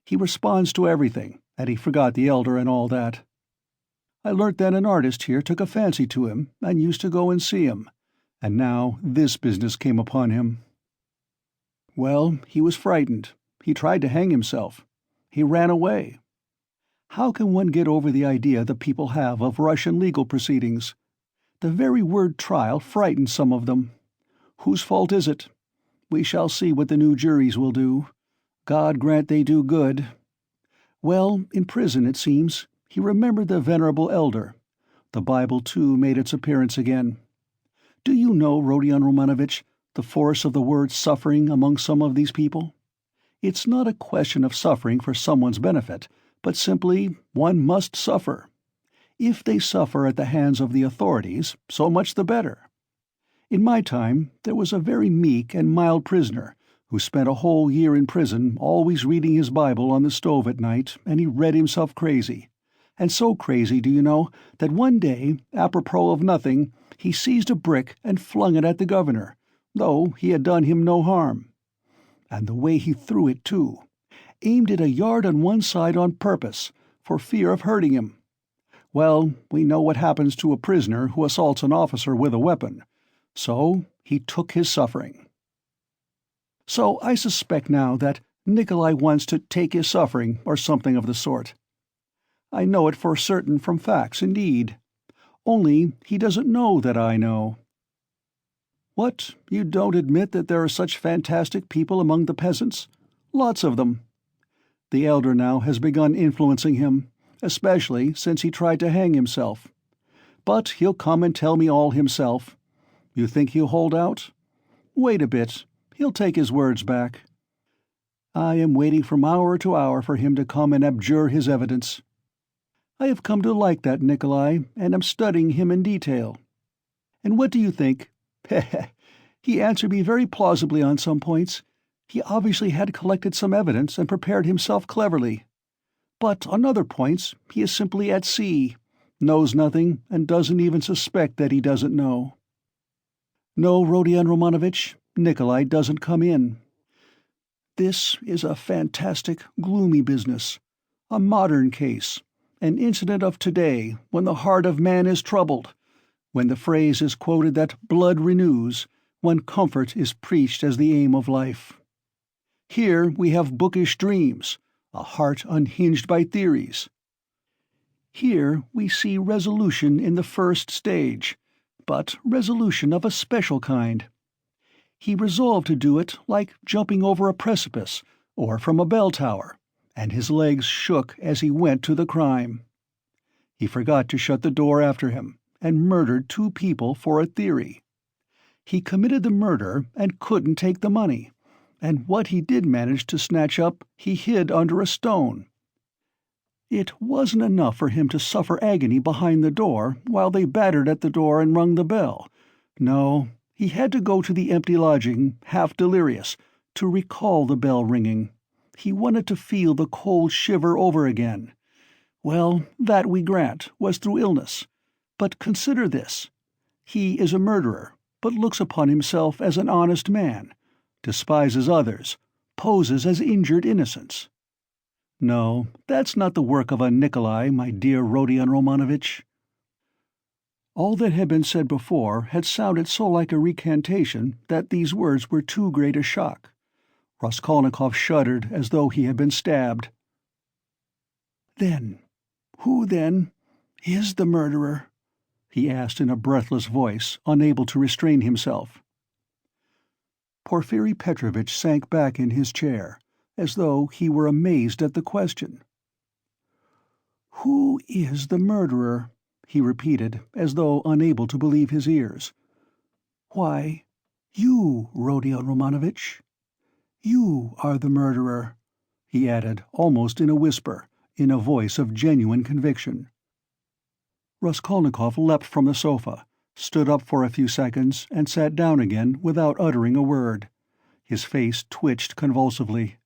He responds to everything, and he forgot the elder and all that. I learnt that an artist here took a fancy to him and used to go and see him, and now this business came upon him. Well, he was frightened. He tried to hang himself. He ran away. How can one get over the idea the people have of Russian legal proceedings? The very word trial frightens some of them. Whose fault is it? We shall see what the new juries will do. God grant they do good. Well, in prison, it seems, he remembered the venerable elder. The Bible, too, made its appearance again. Do you know, Rodion Romanovitch, the force of the word suffering among some of these people? It's not a question of suffering for someone's benefit, but simply one must suffer. If they suffer at the hands of the authorities, so much the better. In my time there was a very meek and mild prisoner who spent a whole year in prison always reading his Bible on the stove at night, and he read himself crazy. And so crazy, do you know, that one day, apropos of nothing, he seized a brick and flung it at the governor, though he had done him no harm. And the way he threw it, too, aimed it a yard on one side on purpose, for fear of hurting him. Well, we know what happens to a prisoner who assaults an officer with a weapon. So he took his suffering. So I suspect now that Nikolai wants to take his suffering, or something of the sort. I know it for certain from facts, indeed. Only he doesn't know that I know. What, you don't admit that there are such fantastic people among the peasants? Lots of them. The elder now has begun influencing him, especially since he tried to hang himself. But he'll come and tell me all himself. You think he'll hold out? Wait a bit. He'll take his words back. I am waiting from hour to hour for him to come and abjure his evidence. I have come to like that Nikolai, and am studying him in detail. And what do you think? He answered me very plausibly on some points. He obviously had collected some evidence and prepared himself cleverly. But on other points he is simply at sea, knows nothing, and doesn't even suspect that he doesn't know. No, Rodion Romanovitch, Nikolai doesn't come in. This is a fantastic, gloomy business, a modern case, an incident of today when the heart of man is troubled, when the phrase is quoted that blood renews, when comfort is preached as the aim of life. Here we have bookish dreams, a heart unhinged by theories. Here we see resolution in the first stage, but resolution of a special kind. He resolved to do it like jumping over a precipice or from a bell tower, and his legs shook as he went to the crime. He forgot to shut the door after him, and murdered 2 people for a theory. He committed the murder and couldn't take the money, and what he did manage to snatch up he hid under a stone. It wasn't enough for him to suffer agony behind the door while they battered at the door and rung the bell. No, he had to go to the empty lodging, half delirious, to recall the bell ringing. He wanted to feel the cold shiver over again. Well, that, we grant, was through illness. But consider this. He is a murderer, but looks upon himself as an honest man, despises others, poses as injured innocence. No, that's not the work of a Nikolai, my dear Rodion Romanovich." All that had been said before had sounded so like a recantation that these words were too great a shock. Raskolnikov shuddered as though he had been stabbed. "Then, who, then, is the murderer?" he asked in a breathless voice, unable to restrain himself. Porfiry Petrovich sank back in his chair, as though he were amazed at the question. "Who is the murderer?" he repeated, as though unable to believe his ears. "Why, you, Rodion Romanovich. You are the murderer," he added, almost in a whisper, in a voice of genuine conviction. Raskolnikov leapt from the sofa, stood up for a few seconds, and sat down again without uttering a word. His face twitched convulsively.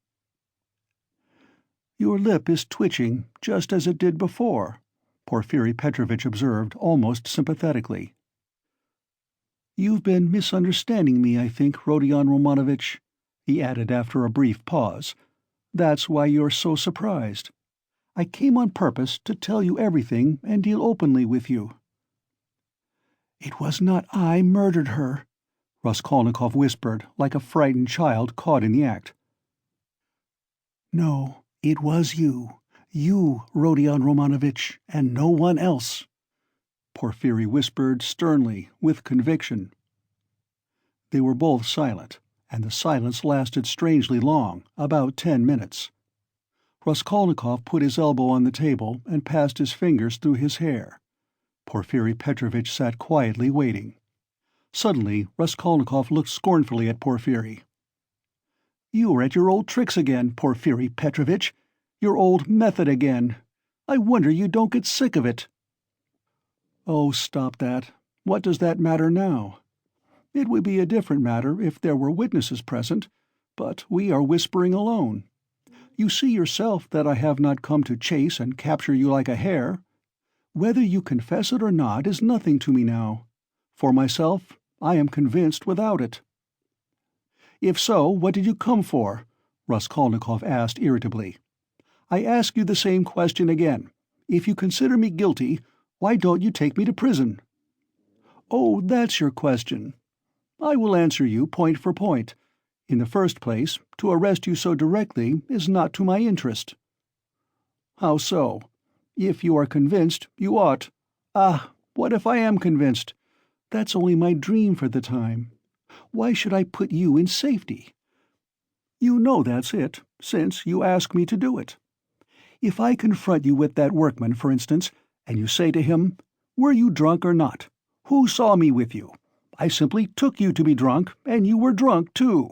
"Your lip is twitching, just as it did before," Porfiry Petrovich observed, almost sympathetically. "You've been misunderstanding me, I think, Rodion Romanovich," he added after a brief pause. "That's why you're so surprised. I came on purpose to tell you everything and deal openly with you." "It was not I murdered her," Raskolnikov whispered, like a frightened child caught in the act. "No, it was you. You, Rodion Romanovich, and no one else," Porfiry whispered sternly, with conviction. They were both silent, and the silence lasted strangely long, about 10 minutes. Raskolnikov put his elbow on the table and passed his fingers through his hair. Porfiry Petrovich sat quietly waiting. Suddenly Raskolnikov looked scornfully at Porfiry. "You are at your old tricks again, Porfiry Petrovich. Your old method again. I wonder you don't get sick of it." "Oh, stop that. What does that matter now? It would be a different matter if there were witnesses present, but we are whispering alone. You see yourself that I have not come to chase and capture you like a hare. Whether you confess it or not is nothing to me now. For myself, I am convinced without it." "If so, what did you come for?" Raskolnikov asked irritably. "I ask you the same question again. If you consider me guilty, why don't you take me to prison?" "Oh, that's your question. I will answer you point for point. In the first place, to arrest you so directly is not to my interest." "How so? If you are convinced, you ought—" "Ah, what if I am convinced? That's only my dream for the time. Why should I put you in safety? You know that's it, since you ask me to do it. If I confront you with that workman, for instance, and you say to him, 'Were you drunk or not? Who saw me with you?' I simply took you to be drunk, and you were drunk too.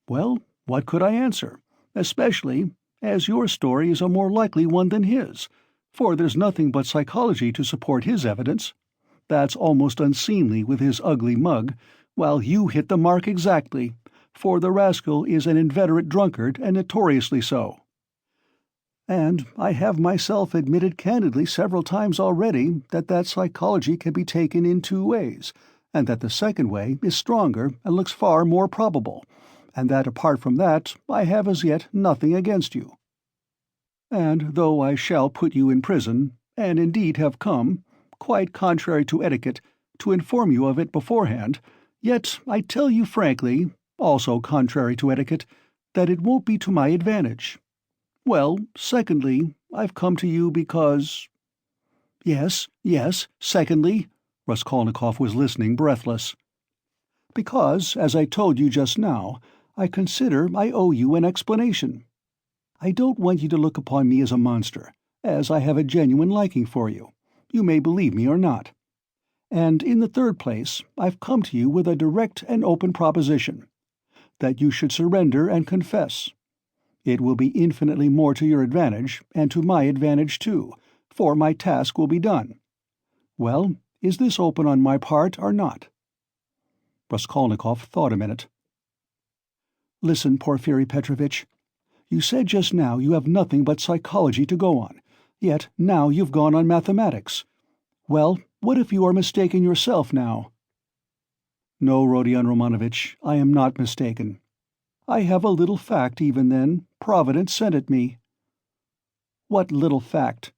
Well, what could I answer? Especially as your story is a more likely one than his, for there's nothing but psychology to support his evidence. That's almost unseemly with his ugly mug, while you hit the mark exactly, for the rascal is an inveterate drunkard and notoriously so. And I have myself admitted candidly several times already that psychology can be taken in 2 ways, and that the second way is stronger and looks far more probable, and that apart from that I have as yet nothing against you. And though I shall put you in prison, and indeed have come, quite contrary to etiquette, to inform you of it beforehand, yet I tell you frankly, also contrary to etiquette, that it won't be to my advantage. Well, secondly, I've come to you because—" "Yes, yes, secondly?" Raskolnikov was listening, breathless. "Because, as I told you just now, I consider I owe you an explanation. I don't want you to look upon me as a monster, as I have a genuine liking for you. You may believe me or not. And in the third place, I've come to you with a direct and open proposition, that you should surrender and confess. It will be infinitely more to your advantage, and to my advantage too, for my task will be done. Well, is this open on my part or not?" Raskolnikov thought a minute. "Listen, Porfiry Petrovich. You said just now you have nothing but psychology to go on, yet now you've gone on mathematics. Well, what if you are mistaken yourself now?" "No, Rodion Romanovich, I am not mistaken. I have a little fact even then, Providence sent it me." What little fact?"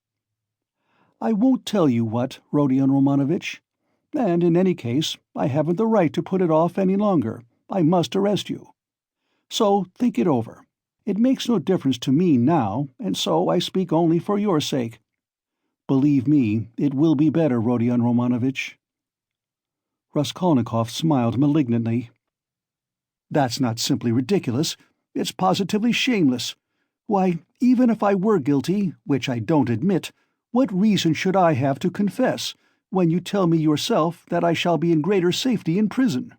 "I won't tell you what, Rodion Romanovich. And in any case, I haven't the right to put it off any longer. I must arrest you. So think it over. It makes no difference to me now, and so I speak only for your sake. Believe me, it will be better, Rodion Romanovich." Raskolnikov smiled malignantly. "That's not simply ridiculous, it's positively shameless. Why, even if I were guilty, which I don't admit, what reason should I have to confess, when you tell me yourself that I shall be in greater safety in prison?"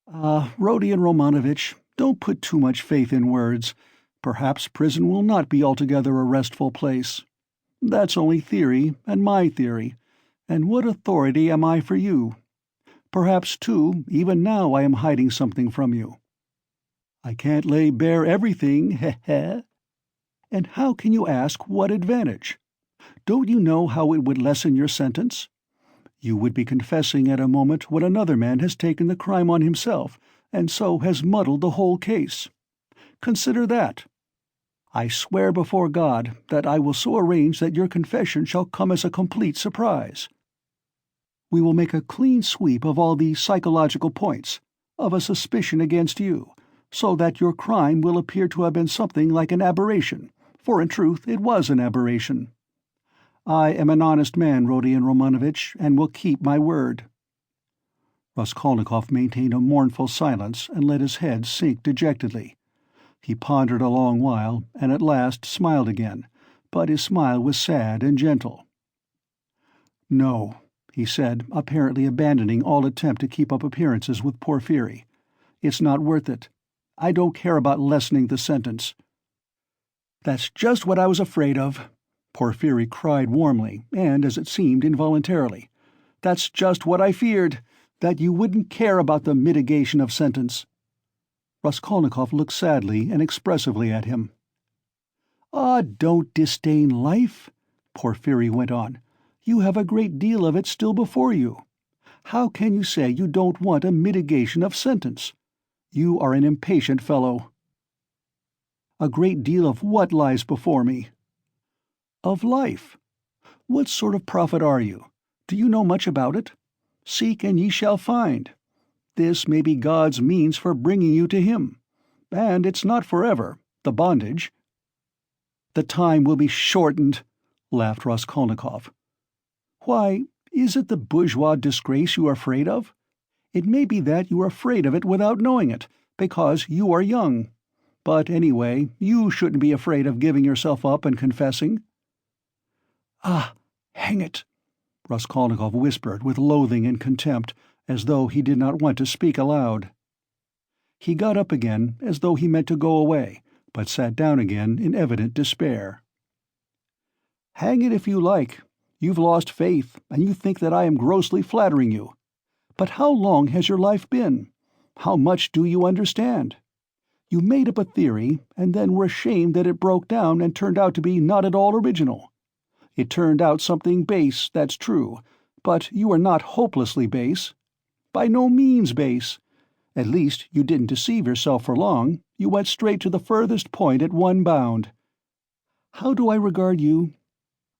Rodion Romanovich, don't put too much faith in words. Perhaps prison will not be altogether a restful place. That's only theory, and my theory, and what authority am I for you? Perhaps, too, even now I am hiding something from you. I can't lay bare everything, heh. And how can you ask what advantage? Don't you know how it would lessen your sentence? You would be confessing at a moment when another man has taken the crime on himself, and so has muddled the whole case. Consider that. I swear before God that I will so arrange that your confession shall come as a complete surprise. We will make a clean sweep of all the psychological points, of a suspicion against you, so that your crime will appear to have been something like an aberration, for in truth it was an aberration. I am an honest man, Rodion Romanovich, and will keep my word." Raskolnikov maintained a mournful silence and let his head sink dejectedly. He pondered a long while, and at last smiled again, but his smile was sad and gentle. "No," he said, apparently abandoning all attempt to keep up appearances with Porfiry. "It's not worth it. I don't care about lessening the sentence." "That's just what I was afraid of," Porfiry cried warmly, and, as it seemed, involuntarily. "That's just what I feared, that you wouldn't care about the mitigation of sentence." Raskolnikov looked sadly and expressively at him. Don't disdain life," Porfiry went on. "You have a great deal of it still before you. How can you say you don't want a mitigation of sentence? You are an impatient fellow." "A great deal of what lies before me?" "Of life. What sort of prophet are you? Do you know much about it? Seek and ye shall find. This may be God's means for bringing you to him. And it's not forever, the bondage." "The time will be shortened," laughed Raskolnikov. "Why, is it the bourgeois disgrace you are afraid of? It may be that you are afraid of it without knowing it, because you are young. But anyway, you shouldn't be afraid of giving yourself up and confessing." Hang it," Raskolnikov whispered with loathing and contempt, as though he did not want to speak aloud. He got up again, as though he meant to go away, but sat down again in evident despair. "Hang it if you like. You've lost faith, and you think that I am grossly flattering you. But how long has your life been? How much do you understand? You made up a theory, and then were ashamed that it broke down and turned out to be not at all original. It turned out something base, that's true, but you are not hopelessly base. By no means base. At least you didn't deceive yourself for long, you went straight to the furthest point at one bound. How do I regard you?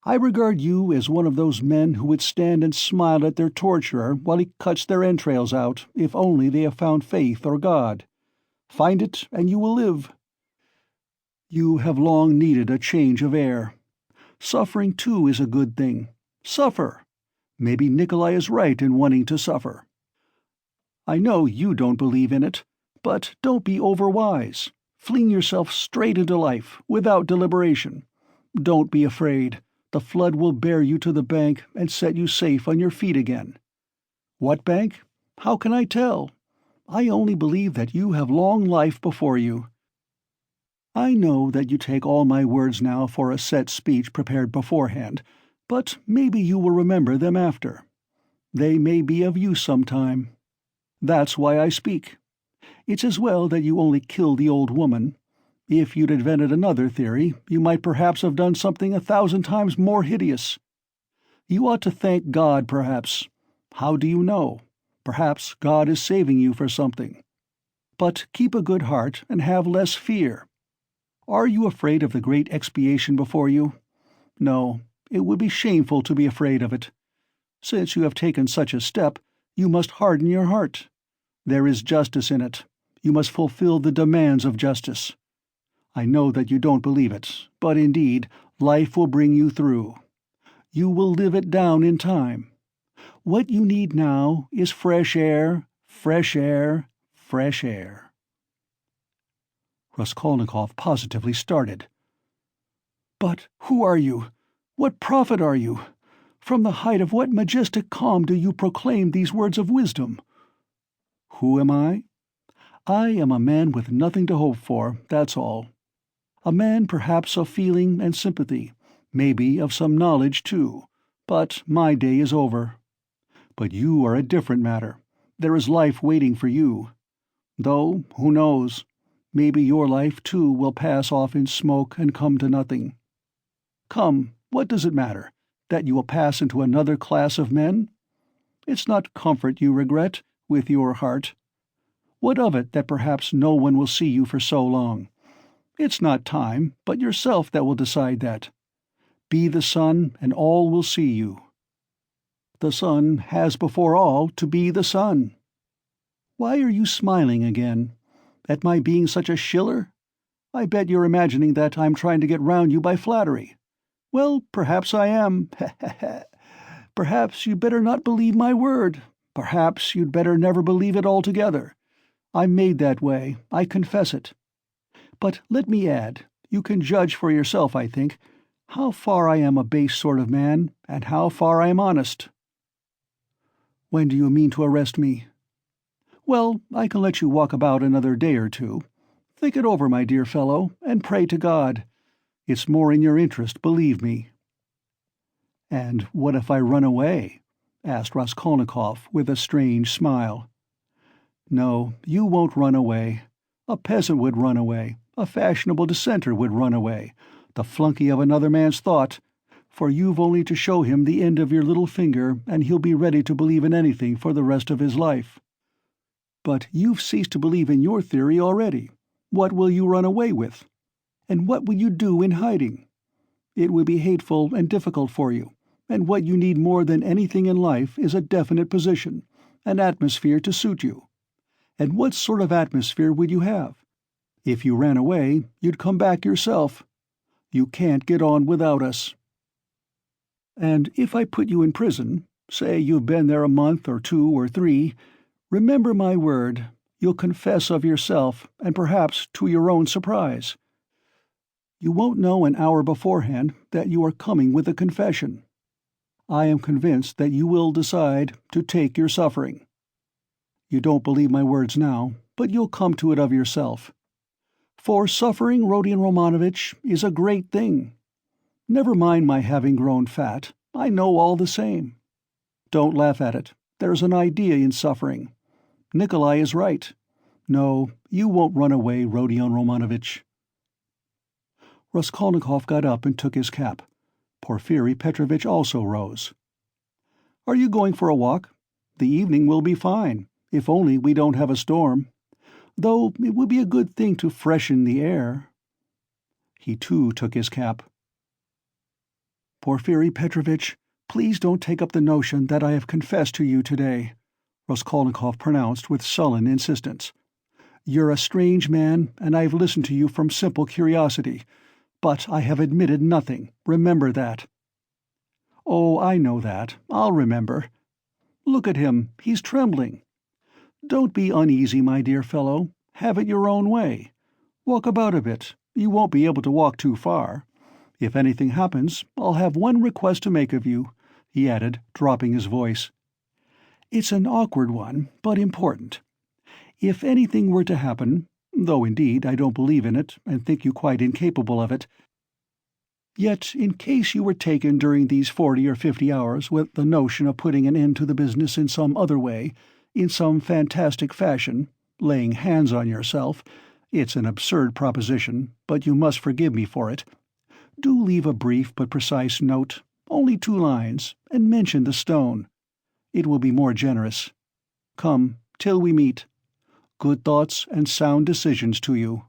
I regard you as one of those men who would stand and smile at their torturer while he cuts their entrails out, if only they have found faith or God. Find it, and you will live. You have long needed a change of air. Suffering, too, is a good thing. Suffer. Maybe Nikolai is right in wanting to suffer. I know you don't believe in it, but don't be overwise. Fling yourself straight into life, without deliberation. Don't be afraid. The flood will bear you to the bank and set you safe on your feet again. What bank? How can I tell? I only believe that you have long life before you. I know that you take all my words now for a set speech prepared beforehand, but maybe you will remember them after. They may be of use sometime. That's why I speak. It's as well that you only killed the old woman. If you'd invented another theory, you might perhaps have done something 1,000 times more hideous. You ought to thank God, perhaps. How do you know? Perhaps God is saving you for something. But keep a good heart and have less fear. Are you afraid of the great expiation before you? No, it would be shameful to be afraid of it. Since you have taken such a step, you must harden your heart. There is justice in it. You must fulfill the demands of justice. I know that you don't believe it, but indeed, life will bring you through. You will live it down in time. What you need now is fresh air, fresh air, fresh air." Raskolnikov positively started. "But who are you? What prophet are you? From the height of what majestic calm do you proclaim these words of wisdom?" "Who am I? I am a man with nothing to hope for, that's all. A man perhaps of feeling and sympathy, maybe of some knowledge too, but my day is over. But you are a different matter. There is life waiting for you. Though, who knows, maybe your life too will pass off in smoke and come to nothing. Come, what does it matter, that you will pass into another class of men? It's not comfort you regret, with your heart. What of it that perhaps no one will see you for so long? It's not time, but yourself that will decide that. Be the sun, and all will see you. The sun has before all to be the sun. Why are you smiling again? At my being such a shiller? I bet you're imagining that I'm trying to get round you by flattery. Well, perhaps I am. Perhaps you'd better not believe my word. Perhaps you'd better never believe it altogether. I'm made that way, I confess it. But let me add, you can judge for yourself, I think, how far I am a base sort of man, and how far I am honest." "When do you mean to arrest me?" "Well, I can let you walk about another day or two. Think it over, my dear fellow, and pray to God. It's more in your interest, believe me." "And what if I run away?" asked Raskolnikov with a strange smile. "No, you won't run away. A peasant would run away, a fashionable dissenter would run away, the flunkey of another man's thought, for you've only to show him the end of your little finger and he'll be ready to believe in anything for the rest of his life. But you've ceased to believe in your theory already. What will you run away with? And what will you do in hiding? It will be hateful and difficult for you, and what you need more than anything in life is a definite position, an atmosphere to suit you. And what sort of atmosphere would you have? If you ran away, you'd come back yourself. You can't get on without us. And if I put you in prison, say you've been there a month or 2 or 3, remember my word, you'll confess of yourself, and perhaps to your own surprise. You won't know an hour beforehand that you are coming with a confession. I am convinced that you will decide to take your suffering. You don't believe my words now, but you'll come to it of yourself. For suffering, Rodion Romanovitch, is a great thing. Never mind my having grown fat, I know all the same. Don't laugh at it. There's an idea in suffering. Nikolai is right. No, you won't run away, Rodion Romanovitch." Raskolnikov got up and took his cap. Porfiry Petrovich also rose. "Are you going for a walk? The evening will be fine, if only we don't have a storm. Though it would be a good thing to freshen the air." He too took his cap. "Porfiry Petrovich, please don't take up the notion that I have confessed to you today," Raskolnikov pronounced with sullen insistence. "You're a strange man, and I've listened to you from simple curiosity. But I have admitted nothing, remember that." "Oh, I know that. I'll remember. Look at him, he's trembling. Don't be uneasy, my dear fellow. Have it your own way. Walk about a bit. You won't be able to walk too far. If anything happens, I'll have one request to make of you," he added, dropping his voice. "It's an awkward one, but important. If anything were to happen, though indeed I don't believe in it and think you quite incapable of it, yet in case you were taken during these 40 or 50 hours with the notion of putting an end to the business in some other way, in some fantastic fashion, laying hands on yourself, it's an absurd proposition, but you must forgive me for it. Do leave a brief but precise note, only 2 lines, and mention the stone. It will be more generous. Come, till we meet. Good thoughts and sound decisions to you."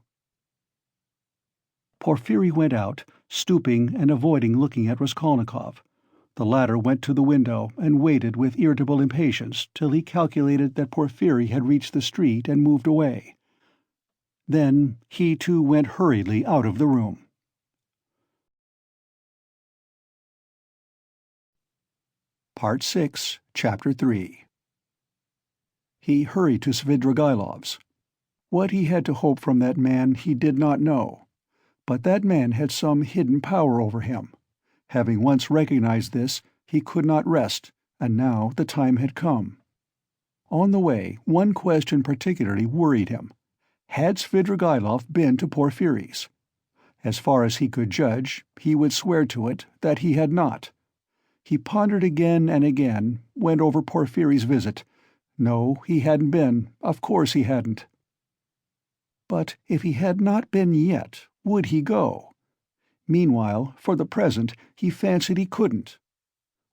Porfiry went out, stooping and avoiding looking at Raskolnikov. The latter went to the window and waited with irritable impatience till he calculated that Porfiry had reached the street and moved away. Then he too went hurriedly out of the room. Part 6, Chapter 3. He hurried to Svidrigaïlov's. What he had to hope from that man he did not know, but that man had some hidden power over him. Having once recognized this, he could not rest, and now the time had come. On the way, one question particularly worried him. Had Svidrigaïlov been to Porfiry's? As far as he could judge, he would swear to it that he had not. He pondered again and again, went over Porfiry's visit. No, he hadn't been. Of course he hadn't. But if he had not been yet, would he go? Meanwhile, for the present, he fancied he couldn't.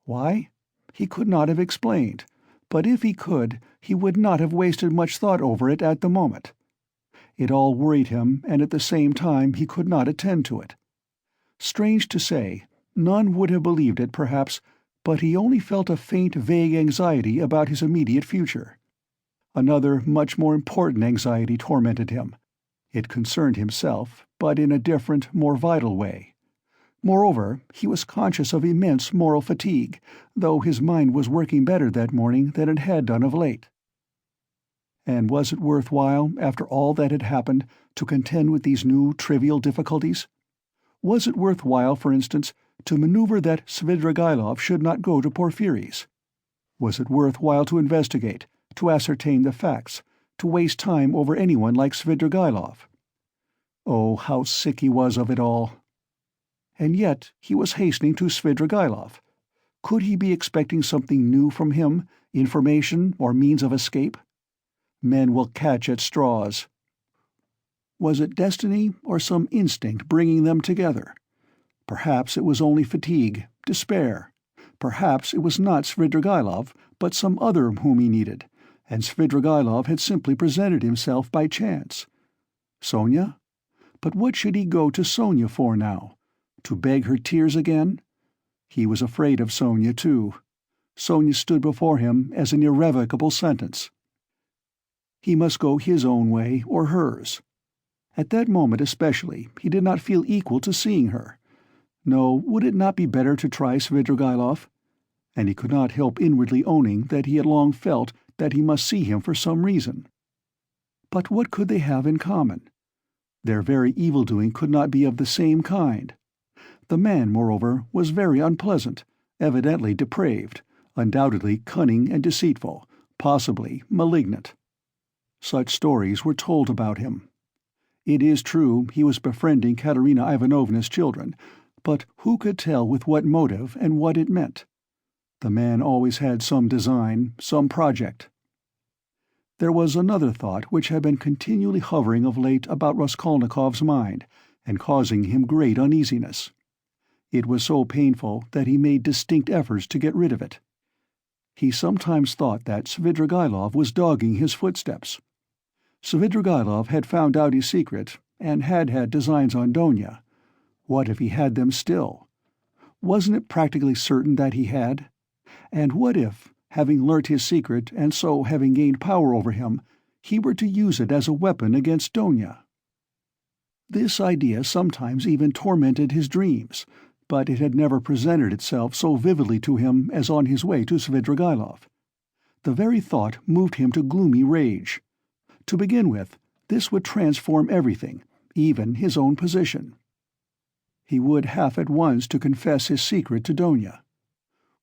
Why? He could not have explained, but if he could, he would not have wasted much thought over it at the moment. It all worried him, and at the same time he could not attend to it. Strange to say, none would have believed it, perhaps, but he only felt a faint, vague anxiety about his immediate future. Another, much more important anxiety tormented him. It concerned himself, but in a different, more vital way. Moreover, he was conscious of immense moral fatigue, though his mind was working better that morning than it had done of late. And was it worth while, after all that had happened, to contend with these new, trivial difficulties? Was it worth while, for instance, to maneuver that Svidrigaïlov should not go to Porfiry's? Was it worth while to investigate, to ascertain the facts, to waste time over anyone like Svidrigaïlov? Oh, how sick he was of it all! And yet he was hastening to Svidrigaïlov. Could he be expecting something new from him, information or means of escape? Men will catch at straws. Was it destiny or some instinct bringing them together? Perhaps it was only fatigue, despair. Perhaps it was not Svidrigaïlov, but some other whom he needed, and Svidrigaïlov had simply presented himself by chance. Sonya? But what should he go to Sonya for now? To beg her tears again? He was afraid of Sonya, too. Sonya stood before him as an irrevocable sentence. He must go his own way or hers. At that moment especially, he did not feel equal to seeing her. No, would it not be better to try Svidrigaïlov? And he could not help inwardly owning that he had long felt that he must see him for some reason. But what could they have in common? Their very evil-doing could not be of the same kind. The man, moreover, was very unpleasant, evidently depraved, undoubtedly cunning and deceitful, possibly malignant. Such stories were told about him. It is true he was befriending Katerina Ivanovna's children, but who could tell with what motive and what it meant? The man always had some design, some project. There was another thought which had been continually hovering of late about Raskolnikov's mind, and causing him great uneasiness. It was so painful that he made distinct efforts to get rid of it. He sometimes thought that Svidrigaïlov was dogging his footsteps. Svidrigaïlov had found out his secret, and had designs on Donya. What if he had them still? Wasn't it practically certain that he had? And what if, having learnt his secret and so having gained power over him, he were to use it as a weapon against Donya? This idea sometimes even tormented his dreams, but it had never presented itself so vividly to him as on his way to Svidrigaïlov. The very thought moved him to gloomy rage. To begin with, this would transform everything, even his own position. He would have at once to confess his secret to Donya.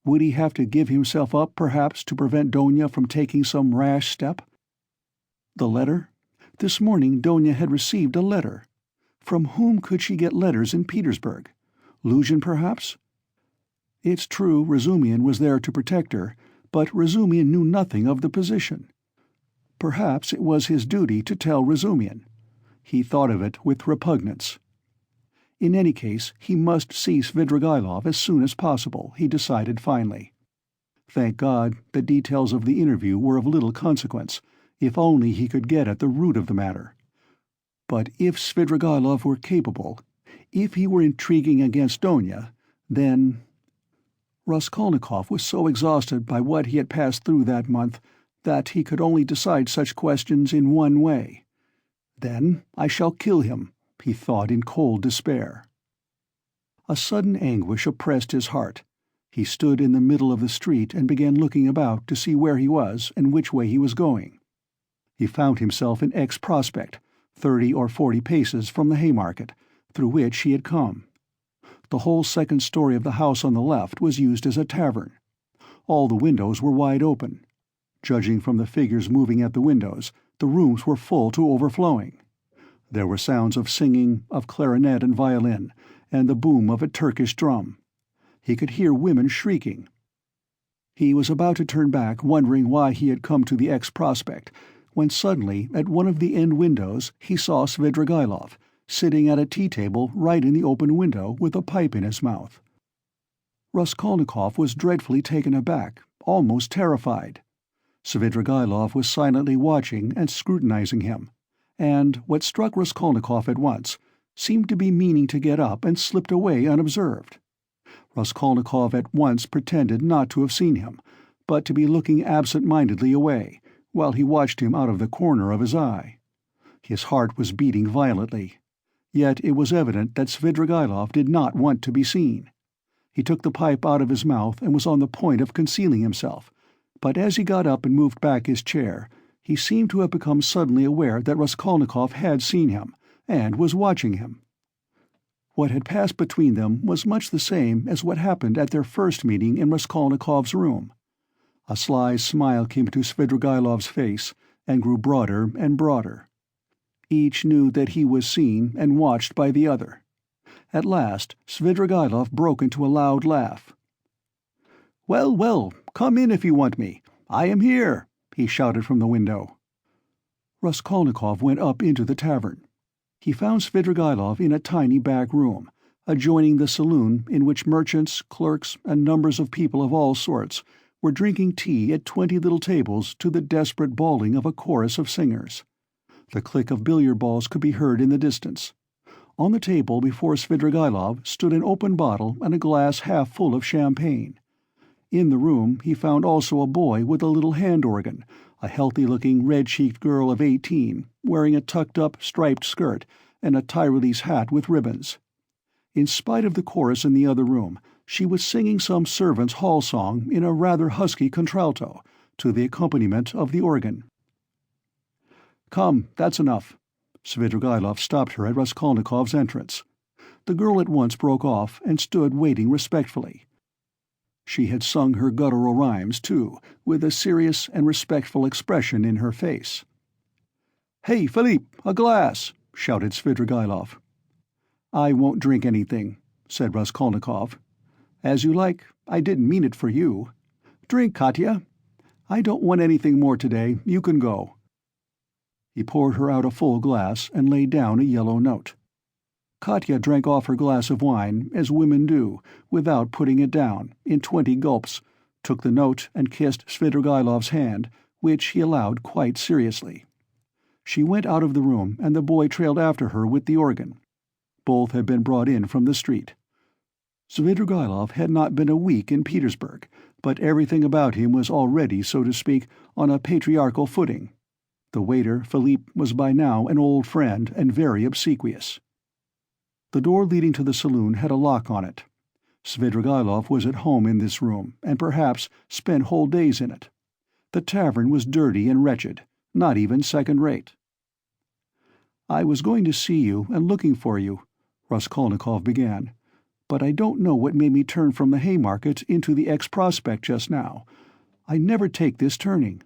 Would he have to give himself up, perhaps, to prevent Donya from taking some rash step? The letter? This morning Donya had received a letter. From whom could she get letters in Petersburg? Luzhin, perhaps? It's true Razumikhin was there to protect her, but Razumikhin knew nothing of the position. Perhaps it was his duty to tell Razumikhin. He thought of it with repugnance. In any case, he must see Svidrigaïlov as soon as possible, he decided finally. Thank God, the details of the interview were of little consequence, if only he could get at the root of the matter. But if Svidrigaïlov were capable, If he were intriguing against Sonya, then— Raskolnikov was so exhausted by what he had passed through that month that he could only decide such questions in one way. "Then I shall kill him," he thought in cold despair. A sudden anguish oppressed his heart. He stood in the middle of the street and began looking about to see where he was and which way he was going. He found himself in X Prospect, 30 or 40 paces from the Haymarket, through which he had come. The whole second story of the house on the left was used as a tavern. All the windows were wide open. Judging from the figures moving at the windows, the rooms were full to overflowing. There were sounds of singing, of clarinet and violin, and the boom of a Turkish drum. He could hear women shrieking. He was about to turn back, wondering why he had come to the X Prospect, when suddenly, at one of the end windows, he saw Svidrigaïlov, sitting at a tea-table right in the open window with a pipe in his mouth. Raskolnikov was dreadfully taken aback, almost terrified. Svidrigaïlov was silently watching and scrutinizing him, and, what struck Raskolnikov at once, seemed to be meaning to get up and slipped away unobserved. Raskolnikov at once pretended not to have seen him, but to be looking absent-mindedly away, while he watched him out of the corner of his eye. His heart was beating violently. Yet it was evident that Svidrigaïlov did not want to be seen. He took the pipe out of his mouth and was on the point of concealing himself, but as he got up and moved back his chair, he seemed to have become suddenly aware that Raskolnikov had seen him, and was watching him. What had passed between them was much the same as what happened at their first meeting in Raskolnikov's room. A sly smile came to Svidrigaïlov's face, and grew broader and broader. Each knew that he was seen and watched by the other. At last Svidrigaïlov broke into a loud laugh. "Well, well, come in if you want me. I am here," he shouted from the window. Raskolnikov went up into the tavern. He found Svidrigaïlov in a tiny back room, adjoining the saloon in which merchants, clerks, and numbers of people of all sorts were drinking tea at 20 little tables to the desperate bawling of a chorus of singers. The click of billiard balls could be heard in the distance. On the table before Svidrigaïlov stood an open bottle and a glass half full of champagne. In the room he found also a boy with a little hand-organ, a healthy-looking, red-cheeked girl of 18, wearing a tucked-up, striped skirt and a Tyrolese hat with ribbons. In spite of the chorus in the other room, she was singing some servants' hall song in a rather husky contralto, to the accompaniment of the organ. "Come, that's enough." Svidrigaïlov stopped her at Raskolnikov's entrance. The girl at once broke off and stood waiting respectfully. She had sung her guttural rhymes, too, with a serious and respectful expression in her face. "Hey, Philippe, a glass!" shouted Svidrigaïlov. "I won't drink anything," said Raskolnikov. "As you like. I didn't mean it for you. Drink, Katya." "I don't want anything more today. You can go." He poured her out a full glass and laid down a yellow note. Katya drank off her glass of wine, as women do, without putting it down, in 20 gulps, took the note and kissed Svidrigaïlov's hand, which he allowed quite seriously. She went out of the room, and the boy trailed after her with the organ. Both had been brought in from the street. Svidrigaïlov had not been a week in Petersburg, but everything about him was already, so to speak, on a patriarchal footing. The waiter, Philippe, was by now an old friend and very obsequious. The door leading to the saloon had a lock on it. Svidrigaïlov was at home in this room, and perhaps spent whole days in it. The tavern was dirty and wretched, not even second-rate. "I was going to see you and looking for you," Raskolnikov began, "but I don't know what made me turn from the Haymarket into the X Prospect just now. I never take this turning.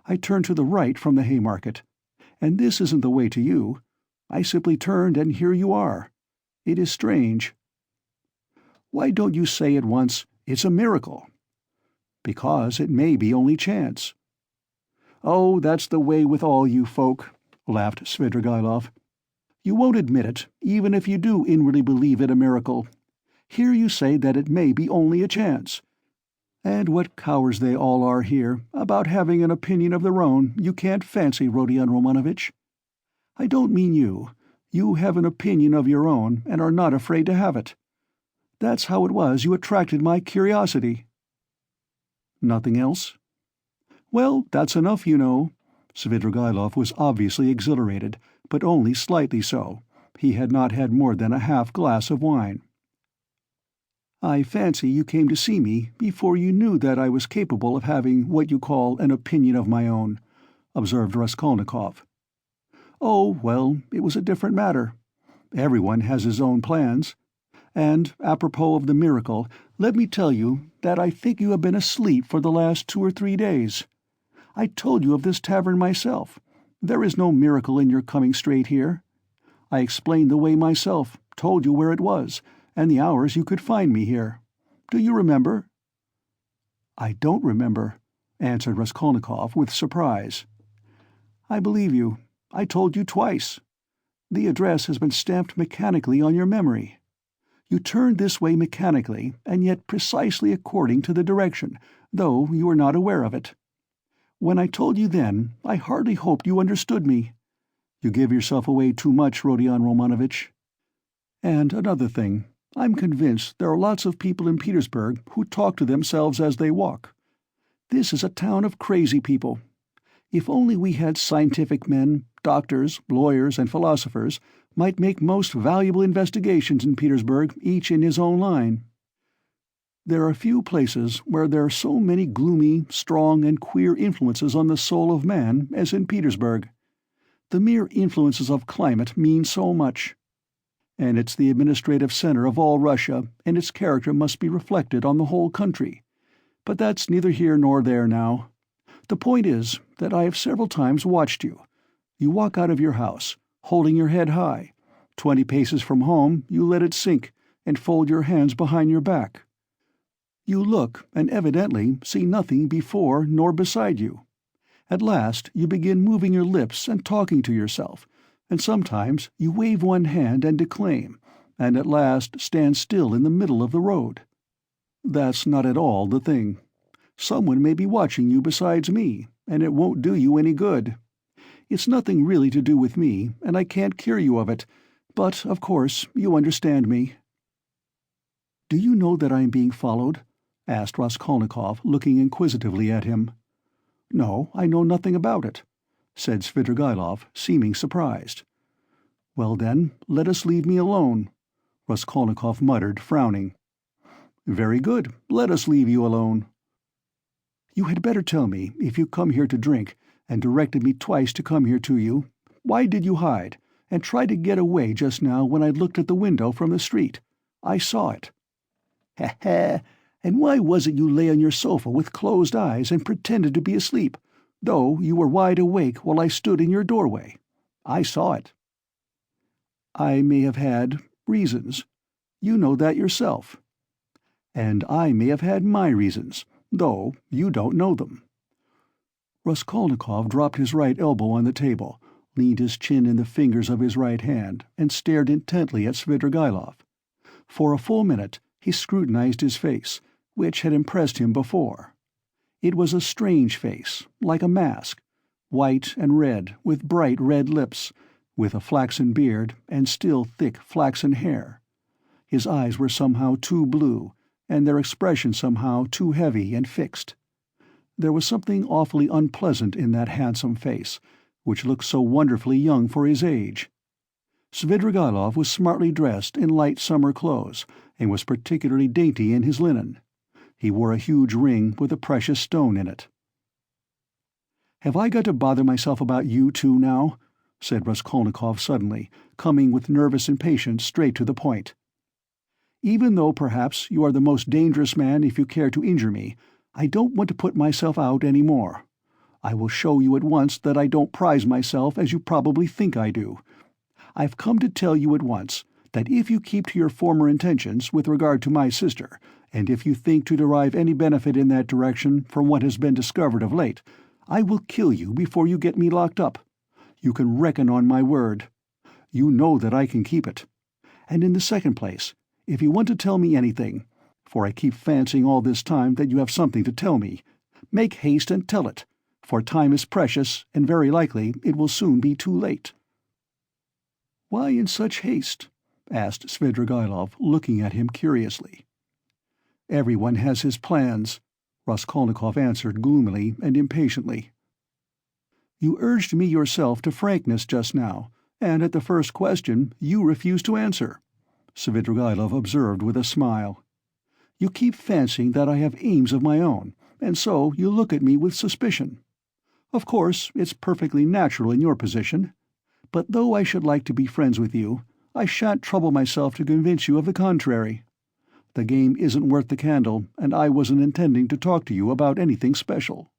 I turned to the right from the Haymarket. And this isn't the way to you. I simply turned, and here you are. It is strange." "Why don't you say at once, 'It's a miracle'?" "Because it may be only chance." "Oh, that's the way with all you folk," laughed Svidrigaïlov. "You won't admit it, even if you do inwardly believe it a miracle. Here you say that it may be only a chance. And what cowards they all are here, about having an opinion of their own you can't fancy, Rodion Romanovitch. I don't mean you. You have an opinion of your own, and are not afraid to have it. That's how it was you attracted my curiosity." "Nothing else?" "Well, that's enough, you know." Svidrigaïlov was obviously exhilarated, but only slightly so. He had not had more than a half-glass of wine. "I fancy you came to see me before you knew that I was capable of having what you call an opinion of my own," observed Raskolnikov. "Oh, well, it was a different matter. Everyone has his own plans. And, apropos of the miracle, let me tell you that I think you have been asleep for the last 2 or 3 days. I told you of this tavern myself. There is no miracle in your coming straight here. I explained the way myself, told you where it was, and the hours you could find me here. Do you remember?" "I don't remember," answered Raskolnikov with surprise. "I believe you. I told you twice. The address has been stamped mechanically on your memory. You turned this way mechanically, and yet precisely according to the direction, though you were not aware of it. When I told you then, I hardly hoped you understood me. You give yourself away too much, Rodion Romanovitch. And another thing, I'm convinced there are lots of people in Petersburg who talk to themselves as they walk. This is a town of crazy people. If only we had scientific men, doctors, lawyers, and philosophers, might make most valuable investigations in Petersburg, each in his own line. There are few places where there are so many gloomy, strong, and queer influences on the soul of man as in Petersburg. The mere influences of climate mean so much. And it's the administrative center of all Russia, and its character must be reflected on the whole country. But that's neither here nor there now. The point is that I have several times watched you. You walk out of your house, holding your head high. 20 paces from home, you let it sink, and fold your hands behind your back. You look, and evidently see nothing before nor beside you. At last you begin moving your lips and talking to yourself, and sometimes you wave one hand and declaim, and at last stand still in the middle of the road. That's not at all the thing. Someone may be watching you besides me, and it won't do you any good. It's nothing really to do with me, and I can't cure you of it, but, of course, you understand me." "Do you know that I am being followed?" asked Raskolnikov, looking inquisitively at him. "No, I know nothing about it," said Svidrigaïlov, seeming surprised. "Well then, let us leave me alone," Raskolnikov muttered, frowning. "Very good, let us leave you alone." "You had better tell me, if you come here to drink, and directed me twice to come here to you, why did you hide, and try to get away just now when I looked at the window from the street? I saw it." "Ha ha! And why was it you lay on your sofa with closed eyes and pretended to be asleep, though you were wide awake while I stood in your doorway? I saw it." "I may have had reasons. You know that yourself. And I may have had my reasons, though you don't know them." Raskolnikov dropped his right elbow on the table, leaned his chin in the fingers of his right hand, and stared intently at Svidrigaïlov. For a full minute he scrutinized his face, which had impressed him before. It was a strange face, like a mask, white and red, with bright red lips, with a flaxen beard and still thick flaxen hair. His eyes were somehow too blue, and their expression somehow too heavy and fixed. There was something awfully unpleasant in that handsome face, which looked so wonderfully young for his age. Svidrigaïlov was smartly dressed in light summer clothes, and was particularly dainty in his linen. He wore a huge ring with a precious stone in it. "Have I got to bother myself about you two now?" said Raskolnikov suddenly, coming with nervous impatience straight to the point. "Even though perhaps you are the most dangerous man if you care to injure me, I don't want to put myself out any more. I will show you at once that I don't prize myself as you probably think I do. I've come to tell you at once that if you keep to your former intentions with regard to my sister, and if you think to derive any benefit in that direction from what has been discovered of late, I will kill you before you get me locked up. You can reckon on my word. You know that I can keep it. And in the second place, if you want to tell me anything, for I keep fancying all this time that you have something to tell me, make haste and tell it, for time is precious, and very likely it will soon be too late." "Why in such haste?" asked Svidrigaïlov, looking at him curiously. "Everyone has his plans," Raskolnikov answered gloomily and impatiently. "You urged me yourself to frankness just now, and at the first question you refused to answer," Svidrigaïlov observed with a smile. "You keep fancying that I have aims of my own, and so you look at me with suspicion. Of course, it's perfectly natural in your position. But though I should like to be friends with you, I shan't trouble myself to convince you of the contrary. The game isn't worth the candle, and I wasn't intending to talk to you about anything special."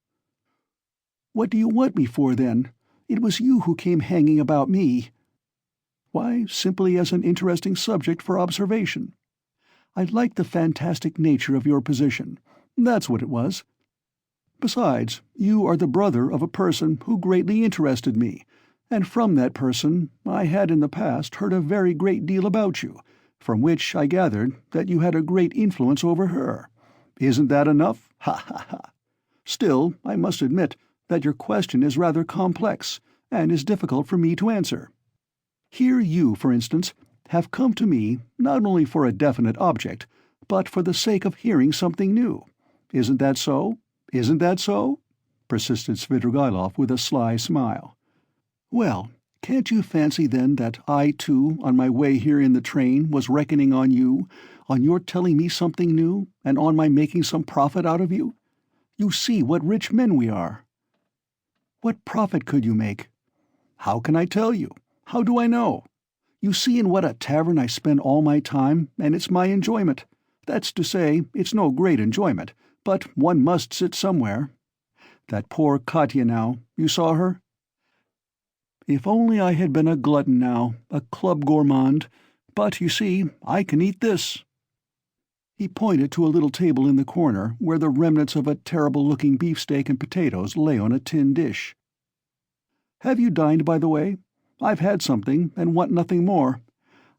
"What do you want me for, then? It was you who came hanging about me." "Why, simply as an interesting subject for observation. I liked the fantastic nature of your position. That's what it was. Besides, you are the brother of a person who greatly interested me, and from that person I had in the past heard a very great deal about you, from which I gathered that you had a great influence over her. Isn't that enough? Ha ha ha! Still, I must admit that your question is rather complex, and is difficult for me to answer. Here you, for instance, have come to me not only for a definite object, but for the sake of hearing something new. Isn't that so? Isn't that so?" persisted Svidrigaïlov with a sly smile. "Well, can't you fancy then that I too, on my way here in the train, was reckoning on you, on your telling me something new, and on my making some profit out of you? You see what rich men we are." "What profit could you make?" "How can I tell you? How do I know? You see in what a tavern I spend all my time, and it's my enjoyment. That's to say, it's no great enjoyment, but one must sit somewhere. That poor Katya now, you saw her? If only I had been a glutton now, a club gourmand, but, you see, I can eat this." He pointed to a little table in the corner where the remnants of a terrible-looking beefsteak and potatoes lay on a tin dish. "Have you dined, by the way? I've had something, and want nothing more.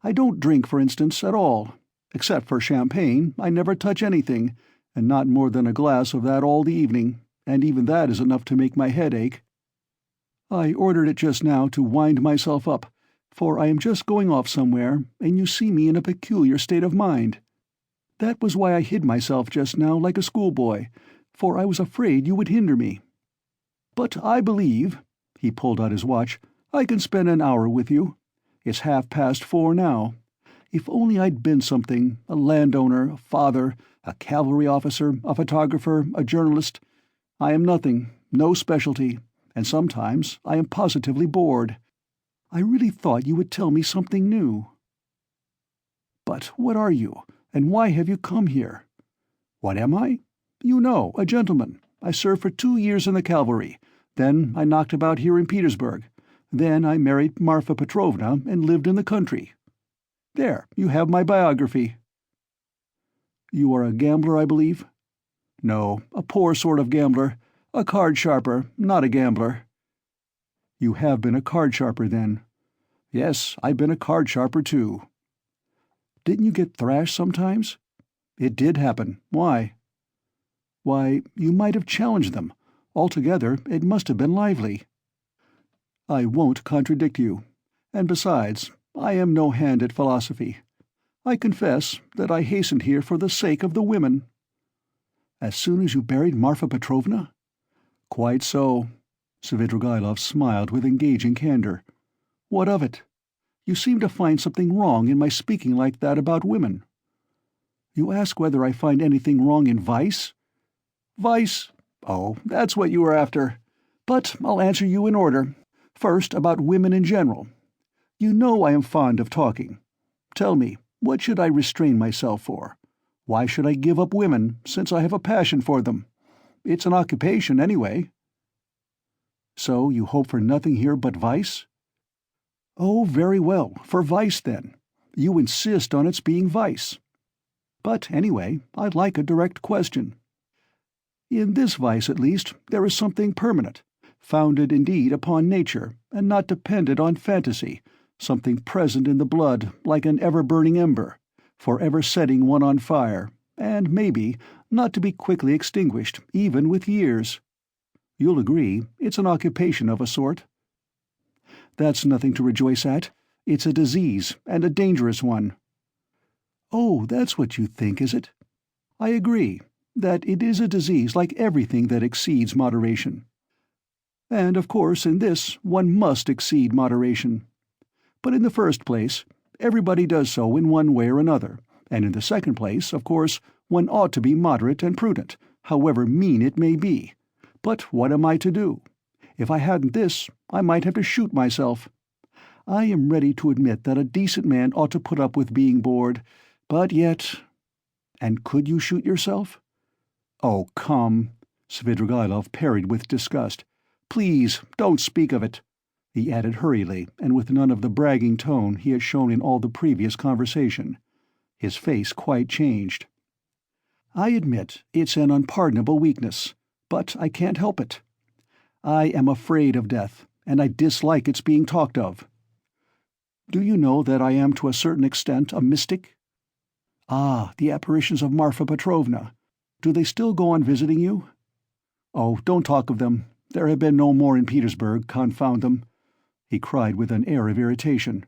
I don't drink, for instance, at all. Except for champagne, I never touch anything, and not more than a glass of that all the evening, and even that is enough to make my head ache. I ordered it just now to wind myself up, for I am just going off somewhere, and you see me in a peculiar state of mind. That was why I hid myself just now like a schoolboy, for I was afraid you would hinder me. But I believe," he pulled out his watch, "I can spend an hour with you. It's 4:30 now. If only I'd been something, a landowner, a father, a cavalry officer, a photographer, a journalist. I am nothing, no specialty, and sometimes I am positively bored. I really thought you would tell me something new." "But what are you, and why have you come here?" "What am I? You know, a gentleman. I served for 2 years in the cavalry. Then I knocked about here in Petersburg. Then I married Marfa Petrovna and lived in the country. There, you have my biography." "You are a gambler, I believe?" "No, a poor sort of gambler. A card-sharper, not a gambler." "You have been a card-sharper, then?" "Yes, I've been a card-sharper, too." "Didn't you get thrashed sometimes?" "It did happen. Why?" "Why, you might have challenged them. Altogether, it must have been lively." "I won't contradict you. And besides, I am no hand at philosophy. I confess that I hastened here for the sake of the women." "As soon as you buried Marfa Petrovna?" "Quite so." Svidrigaïlov smiled with engaging candor. "What of it? You seem to find something wrong in my speaking like that about women." "You ask whether I find anything wrong in vice?" "Vice? Oh, that's what you are after. But I'll answer you in order. First, about women in general. You know I am fond of talking. Tell me, what should I restrain myself for? Why should I give up women, since I have a passion for them? It's an occupation, anyway." "So you hope for nothing here but vice?" "Oh, very well, for vice, then. You insist on its being vice. But anyway, I'd like a direct question. In this vice, at least, there is something permanent, founded indeed upon nature, and not dependent on fantasy, something present in the blood, like an ever-burning ember, for ever setting one on fire, and, maybe, not to be quickly extinguished, even with years. You'll agree, it's an occupation of a sort." "That's nothing to rejoice at. It's a disease, and a dangerous one." "Oh, that's what you think, is it? I agree that it is a disease like everything that exceeds moderation. And of course in this one must exceed moderation. But in the first place, everybody does so in one way or another, and in the second place, of course, one ought to be moderate and prudent, however mean it may be. But what am I to do? If I hadn't this, I might have to shoot myself. I am ready to admit that a decent man ought to put up with being bored, but yet— And could you shoot yourself?" "Oh, come," Svidrigaïlov parried with disgust. "Please, don't speak of it," he added hurriedly, and with none of the bragging tone he had shown in all the previous conversation. His face quite changed. "I admit it's an unpardonable weakness, but I can't help it. I am afraid of death, and I dislike its being talked of. Do you know that I am to a certain extent a mystic?" "Ah, the apparitions of Marfa Petrovna. Do they still go on visiting you?" "Oh, don't talk of them. There have been no more in Petersburg, confound them," he cried with an air of irritation.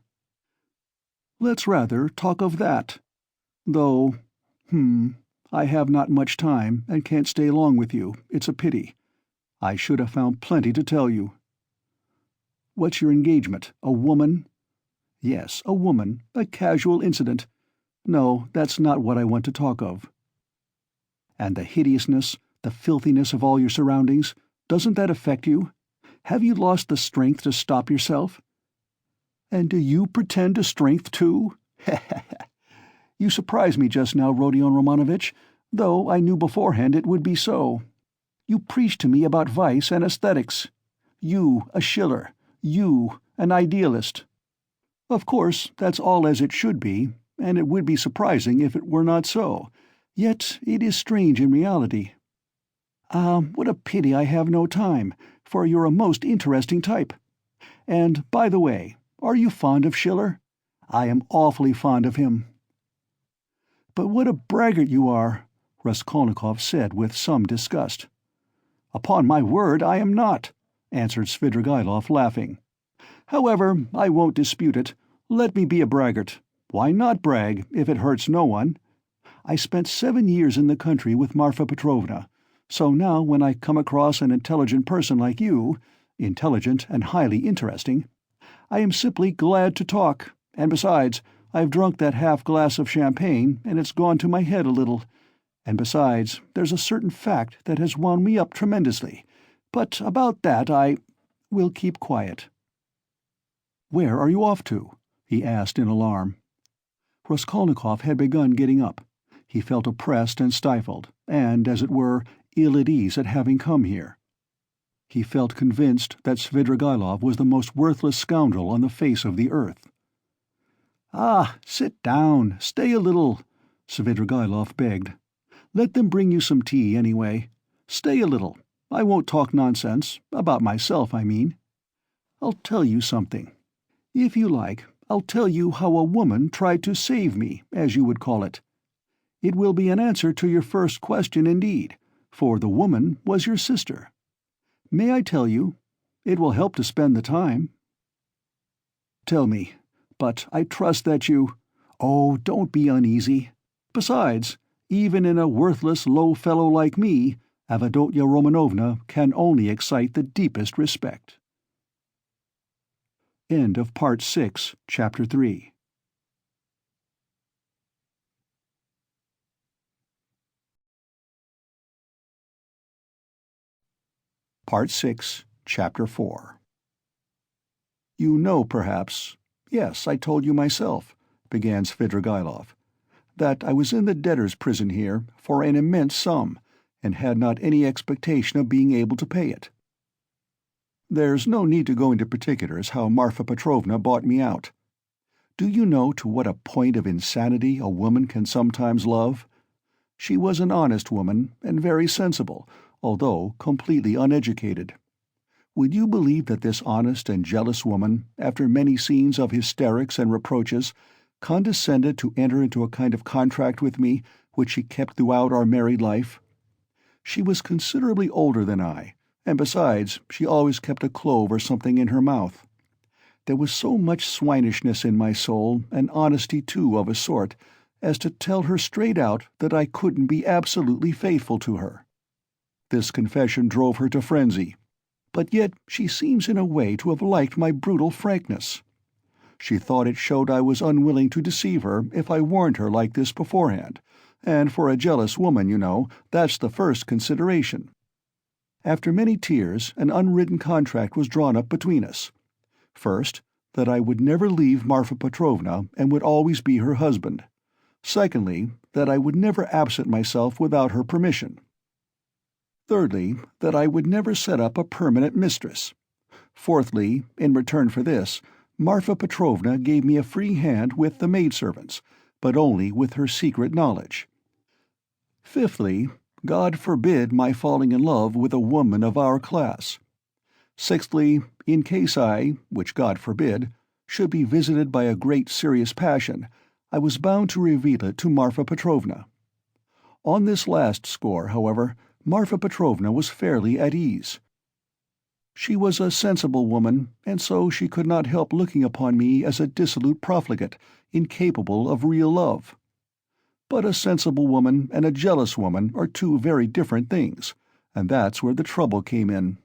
"Let's rather talk of that. Though, I have not much time, and can't stay long with you. It's a pity. I should have found plenty to tell you." "What's your engagement? A woman?" "Yes, a woman. A casual incident. No, that's not what I want to talk of." "And the hideousness, the filthiness of all your surroundings, doesn't that affect you? Have you lost the strength to stop yourself?" "And do you pretend to strength too? You surprised me just now, Rodion Romanovitch, though I knew beforehand it would be so. You preached to me about vice and aesthetics. You, a Schiller. You, an idealist. Of course, that's all as it should be, and it would be surprising if it were not so. Yet it is strange in reality. Ah, what a pity I have no time, for you're a most interesting type. And, by the way, are you fond of Schiller? I am awfully fond of him." "But what a braggart you are," Raskolnikov said with some disgust. "Upon my word, I am not," answered Svidrigaïlov, laughing. "However, I won't dispute it. Let me be a braggart. Why not brag, if it hurts no one? I spent 7 years in the country with Marfa Petrovna, so now when I come across an intelligent person like you, intelligent and highly interesting, I am simply glad to talk, and besides, I've drunk that half-glass of champagne, and it's gone to my head a little. And besides, there's a certain fact that has wound me up tremendously, but about that will keep quiet." "Where are you off to?" he asked in alarm. Raskolnikov had begun getting up. He felt oppressed and stifled, and, as it were, ill at ease at having come here. He felt convinced that Svidrigaïlov was the most worthless scoundrel on the face of the earth. "Ah, sit down, stay a little," Svidrigaïlov begged. "Let them bring you some tea, anyway. Stay a little. I won't talk nonsense, about myself, I mean. I'll tell you something. If you like, I'll tell you how a woman tried to save me, as you would call it. It will be an answer to your first question indeed, for the woman was your sister. May I tell you? It will help to spend the time." "Tell me, but I trust that you—" "Oh, don't be uneasy. Besides, even in a worthless low fellow like me, Avdotya Romanovna can only excite the deepest respect." End of Part 6, Chapter 3. Part 6, Chapter 4. "You know, perhaps— yes, I told you myself," began Svidrigaïlov, "that I was in the debtor's prison here for an immense sum, and had not any expectation of being able to pay it. There's no need to go into particulars how Marfa Petrovna bought me out. Do you know to what a point of insanity a woman can sometimes love? She was an honest woman, and very sensible, although completely uneducated. Would you believe that this honest and jealous woman, after many scenes of hysterics and reproaches, condescended to enter into a kind of contract with me, which she kept throughout our married life? She was considerably older than I, and besides, she always kept a clove or something in her mouth. there was so much swinishness in my soul, and honesty too of a sort, as to tell her straight out that I couldn't be absolutely faithful to her. This confession drove her to frenzy, but yet she seems in a way to have liked my brutal frankness. She thought it showed I was unwilling to deceive her if I warned her like this beforehand, and for a jealous woman, you know, that's the first consideration. After many tears, an unwritten contract was drawn up between us. First, that I would never leave Marfa Petrovna and would always be her husband. Secondly, that I would never absent myself without her permission. Thirdly, that I would never set up a permanent mistress. Fourthly, in return for this, Marfa Petrovna gave me a free hand with the maidservants, but only with her secret knowledge. Fifthly, God forbid my falling in love with a woman of our class. Sixthly, in case I, which God forbid, should be visited by a great serious passion, I was bound to reveal it to Marfa Petrovna. On this last score, however, Marfa Petrovna was fairly at ease. She was a sensible woman, and so she could not help looking upon me as a dissolute profligate, incapable of real love. But a sensible woman and a jealous woman are two very different things, and that's where the trouble came in.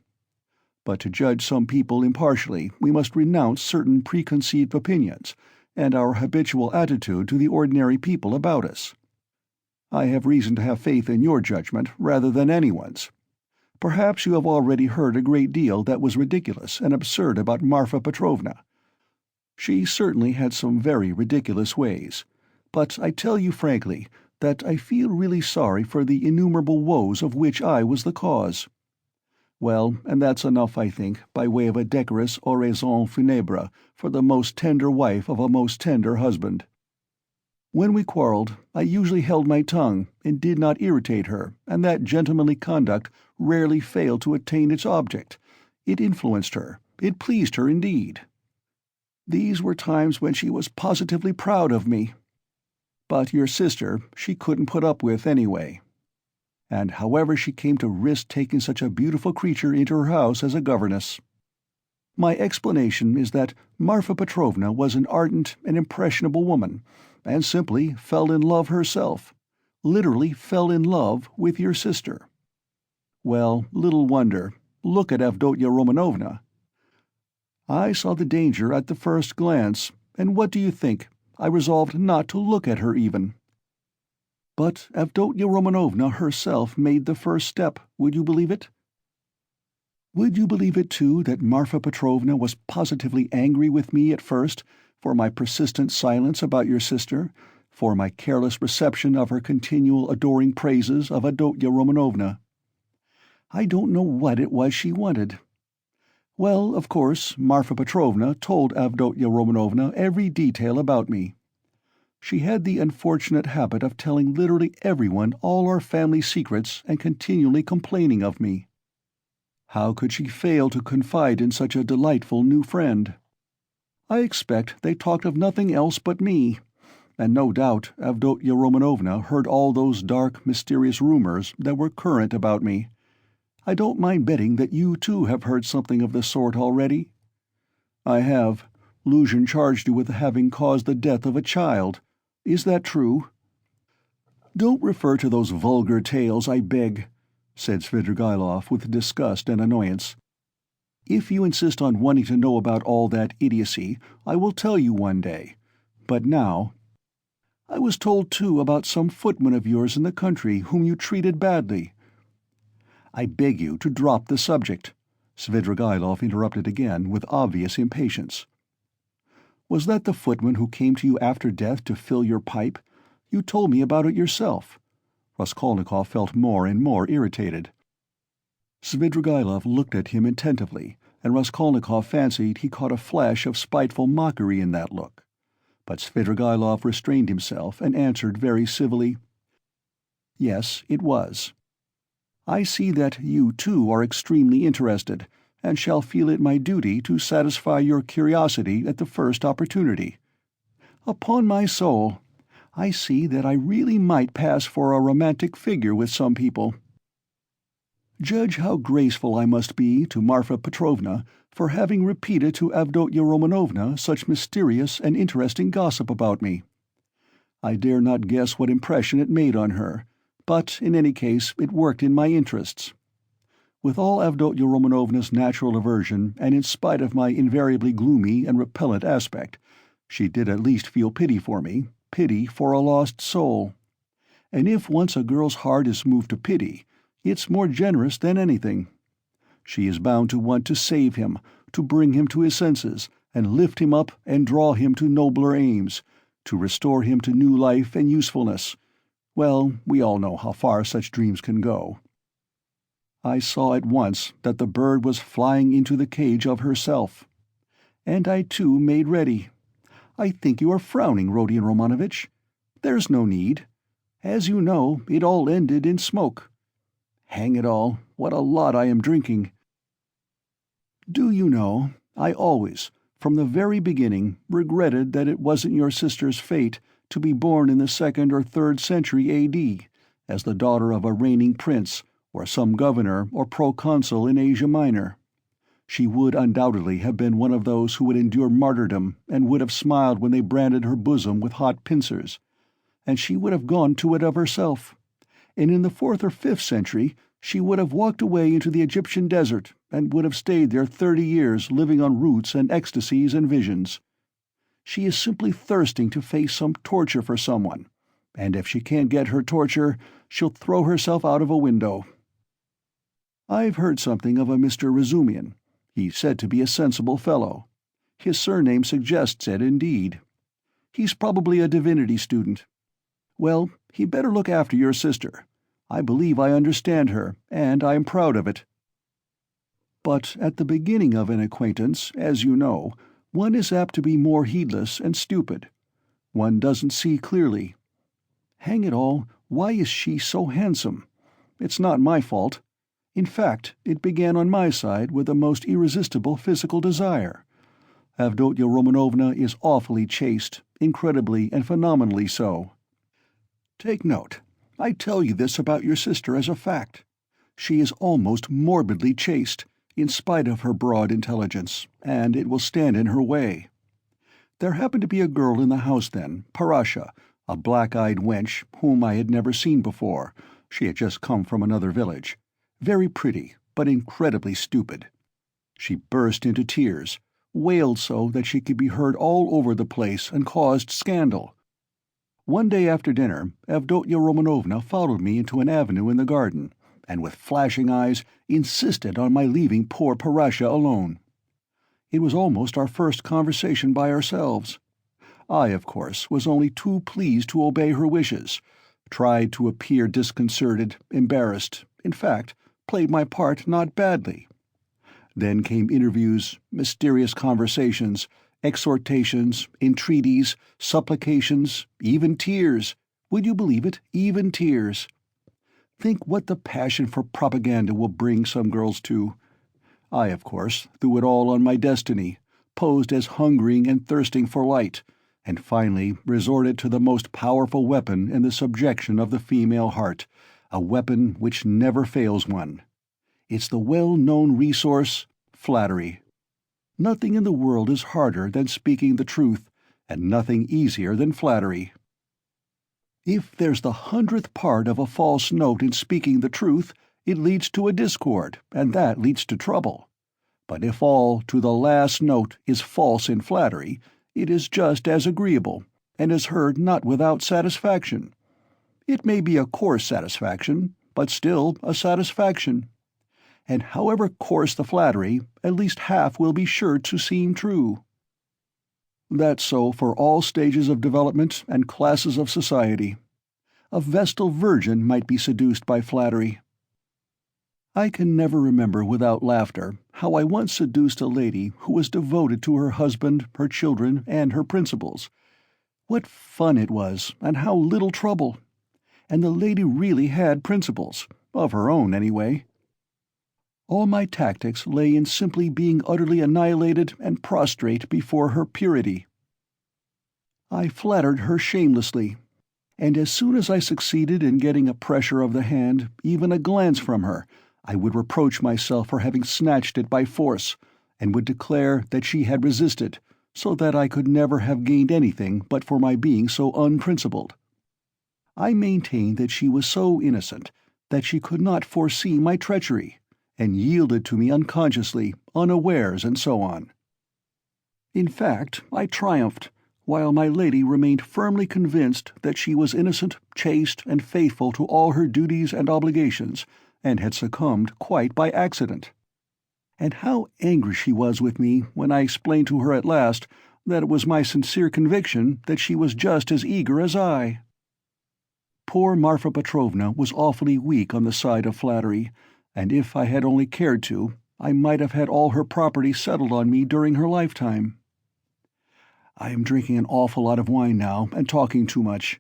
But to judge some people impartially, we must renounce certain preconceived opinions, and our habitual attitude to the ordinary people about us. I have reason to have faith in your judgment rather than anyone's. Perhaps you have already heard a great deal that was ridiculous and absurd about Marfa Petrovna. She certainly had some very ridiculous ways, but I tell you frankly that I feel really sorry for the innumerable woes of which I was the cause. Well, and that's enough, I think, by way of a decorous oraison funèbre for the most tender wife of a most tender husband. When we quarrelled, I usually held my tongue and did not irritate her, and that gentlemanly conduct rarely failed to attain its object. It influenced her. It pleased her indeed. These were times when she was positively proud of me. But your sister she couldn't put up with anyway. And however she came to risk taking such a beautiful creature into her house as a governess. My explanation is that Marfa Petrovna was an ardent and impressionable woman, and simply fell in love herself, literally fell in love with your sister. Well, little wonder. Look at Avdotya Romanovna. I saw the danger at the first glance, and what do you think? I resolved not to look at her even. But Avdotya Romanovna herself made the first step, would you believe it? Would you believe it, too, that Marfa Petrovna was positively angry with me at first for my persistent silence about your sister, for my careless reception of her continual adoring praises of Avdotya Romanovna? I don't know what it was she wanted. Well, of course, Marfa Petrovna told Avdotya Romanovna every detail about me. She had the unfortunate habit of telling literally everyone all our family secrets and continually complaining of me. How could she fail to confide in such a delightful new friend? I expect they talked of nothing else but me, and no doubt Avdotya Romanovna heard all those dark, mysterious rumors that were current about me. I don't mind betting that you too have heard something of the sort already. I have. Luzhin charged you with having caused the death of a child. Is that true? Don't refer to those vulgar tales, I beg, said Svidrigaïlov with disgust and annoyance. If you insist on wanting to know about all that idiocy, I will tell you one day. But now... I was told, too, about some footman of yours in the country whom you treated badly. I beg you to drop the subject, Svidrigaïlov interrupted again with obvious impatience. Was that the footman who came to you after death to fill your pipe? You told me about it yourself. Raskolnikov felt more and more irritated. Svidrigaïlov looked at him attentively, and Raskolnikov fancied he caught a flash of spiteful mockery in that look. But Svidrigaïlov restrained himself and answered very civilly, "Yes, it was. I see that you, too, are extremely interested, and shall feel it my duty to satisfy your curiosity at the first opportunity. Upon my soul, I see that I really might pass for a romantic figure with some people. Judge how graceful I must be to Marfa Petrovna for having repeated to Avdotya Romanovna such mysterious and interesting gossip about me. I dare not guess what impression it made on her, but in any case it worked in my interests. With all Avdotya Romanovna's natural aversion, and in spite of my invariably gloomy and repellent aspect, she did at least feel pity for me, pity for a lost soul. And if once a girl's heart is moved to pity, it's more generous than anything. She is bound to want to save him, to bring him to his senses, and lift him up and draw him to nobler aims, to restore him to new life and usefulness. Well, we all know how far such dreams can go. I saw at once that the bird was flying into the cage of herself. And I too made ready. I think you are frowning, Rodion Romanovitch. There's no need. As you know, it all ended in smoke. Hang it all, what a lot I am drinking. Do you know, I always, from the very beginning, regretted that it wasn't your sister's fate to be born in the 2nd or 3rd century A.D., as the daughter of a reigning prince, or some governor or proconsul in Asia Minor. She would undoubtedly have been one of those who would endure martyrdom and would have smiled when they branded her bosom with hot pincers. And she would have gone to it of herself. And in the 4th or 5th century she would have walked away into the Egyptian desert and would have stayed there 30 years living on roots and ecstasies and visions. She is simply thirsting to face some torture for someone, and if she can't get her torture, she'll throw herself out of a window. I've heard something of a Mr. Razumikhin. He's said to be a sensible fellow. His surname suggests it, indeed. He's probably a divinity student. Well, he'd better look after your sister. I believe I understand her, and I am proud of it. But at the beginning of an acquaintance, as you know, one is apt to be more heedless and stupid. One doesn't see clearly. Hang it all, why is she so handsome? It's not my fault. In fact, it began on my side with a most irresistible physical desire. Avdotya Romanovna is awfully chaste, incredibly and phenomenally so. Take note. I tell you this about your sister as a fact. She is almost morbidly chaste, in spite of her broad intelligence, and it will stand in her way. There happened to be a girl in the house then, Parasha, a black-eyed wench whom I had never seen before. She had just come from another village. Very pretty, but incredibly stupid. She burst into tears, wailed so that she could be heard all over the place and caused scandal. One day after dinner, Avdotya Romanovna followed me into an avenue in the garden, and with flashing eyes insisted on my leaving poor Parasha alone. It was almost our first conversation by ourselves. I, of course, was only too pleased to obey her wishes, tried to appear disconcerted, embarrassed, in fact, played my part not badly. Then came interviews, mysterious conversations, exhortations, entreaties, supplications, even tears. Would you believe it? Even tears. Think what the passion for propaganda will bring some girls to. I, of course, threw it all on my destiny, posed as hungering and thirsting for light, and finally resorted to the most powerful weapon in the subjection of the female heart, a weapon which never fails one. It's the well-known resource, flattery. Nothing in the world is harder than speaking the truth, and nothing easier than flattery. If there's the 100th part of a false note in speaking the truth, it leads to a discord, and that leads to trouble. But if all to the last note is false in flattery, it is just as agreeable, and is heard not without satisfaction. It may be a coarse satisfaction, but still a satisfaction. And however coarse the flattery, at least half will be sure to seem true. That's so for all stages of development and classes of society. A Vestal virgin might be seduced by flattery. I can never remember without laughter how I once seduced a lady who was devoted to her husband, her children, and her principles. What fun it was, and how little trouble! And the lady really had principles, of her own anyway. All my tactics lay in simply being utterly annihilated and prostrate before her purity. I flattered her shamelessly, and as soon as I succeeded in getting a pressure of the hand, even a glance from her, I would reproach myself for having snatched it by force, and would declare that she had resisted, so that I could never have gained anything but for my being so unprincipled. I maintained that she was so innocent that she could not foresee my treachery, and yielded to me unconsciously, unawares, and so on. In fact, I triumphed, while my lady remained firmly convinced that she was innocent, chaste, and faithful to all her duties and obligations, and had succumbed quite by accident. And how angry she was with me when I explained to her at last that it was my sincere conviction that she was just as eager as I. Poor Marfa Petrovna was awfully weak on the side of flattery, and if I had only cared to, I might have had all her property settled on me during her lifetime. I am drinking an awful lot of wine now, and talking too much.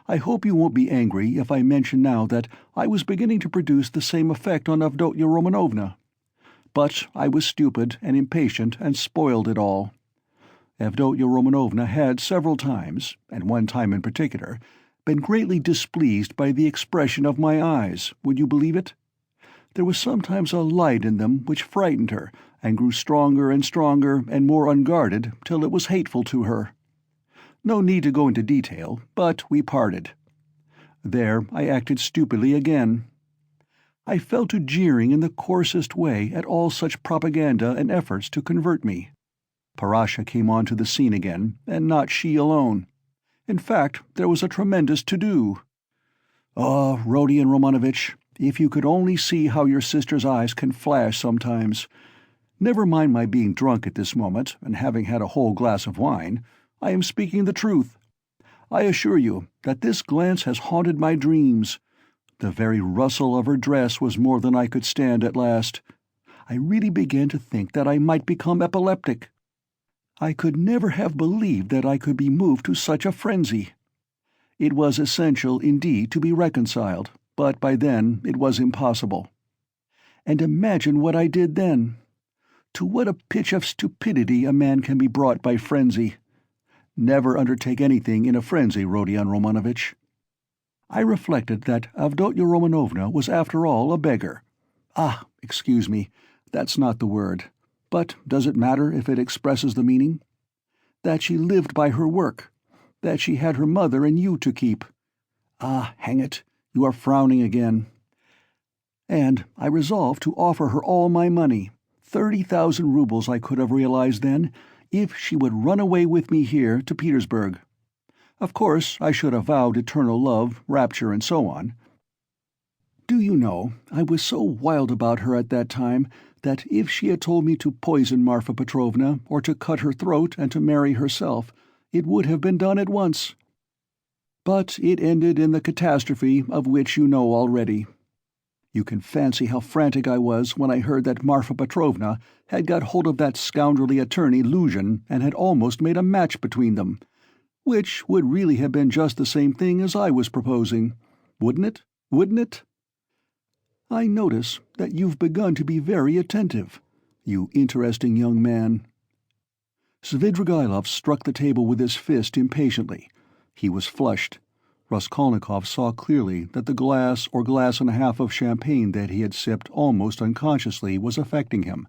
I hope you won't be angry if I mention now that I was beginning to produce the same effect on Avdotya Romanovna. But I was stupid and impatient and spoiled it all. Avdotya Romanovna had several times, and one time in particular, been greatly displeased by the expression of my eyes, would you believe it? There was sometimes a light in them which frightened her, and grew stronger and more unguarded till it was hateful to her. No need to go into detail, but we parted. There I acted stupidly again. I fell to jeering in the coarsest way at all such propaganda and efforts to convert me. Parasha came on to the scene again, and not she alone. In fact, there was a tremendous to-do. Oh, Rodion Romanovitch, if you could only see how your sister's eyes can flash sometimes. Never mind my being drunk at this moment, and having had a whole glass of wine. I am speaking the truth. I assure you that this glance has haunted my dreams. The very rustle of her dress was more than I could stand at last. I really began to think that I might become epileptic. I could never have believed that I could be moved to such a frenzy. It was essential, indeed, to be reconciled, but by then it was impossible. And imagine what I did then. To what a pitch of stupidity a man can be brought by frenzy. Never undertake anything in a frenzy, Rodion Romanovitch. I reflected that Avdotya Romanovna was after all a beggar. Excuse me, that's not the word. But does it matter if it expresses the meaning? That she lived by her work. That she had her mother and you to keep. Hang it, you are frowning again. And I resolved to offer her all my money, 30,000 rubles I could have realized then, if she would run away with me here to Petersburg. Of course, I should have vowed eternal love, rapture, and so on. Do you know, I was so wild about her at that time that if she had told me to poison Marfa Petrovna, or to cut her throat and to marry herself, it would have been done at once. But it ended in the catastrophe of which you know already. You can fancy how frantic I was when I heard that Marfa Petrovna had got hold of that scoundrelly attorney Luzhin and had almost made a match between them, which would really have been just the same thing as I was proposing. Wouldn't it? Wouldn't it? I notice that you've begun to be very attentive, you interesting young man. Svidrigaïlov struck the table with his fist impatiently. He was flushed. Raskolnikov saw clearly that the glass or glass and a half of champagne that he had sipped almost unconsciously was affecting him,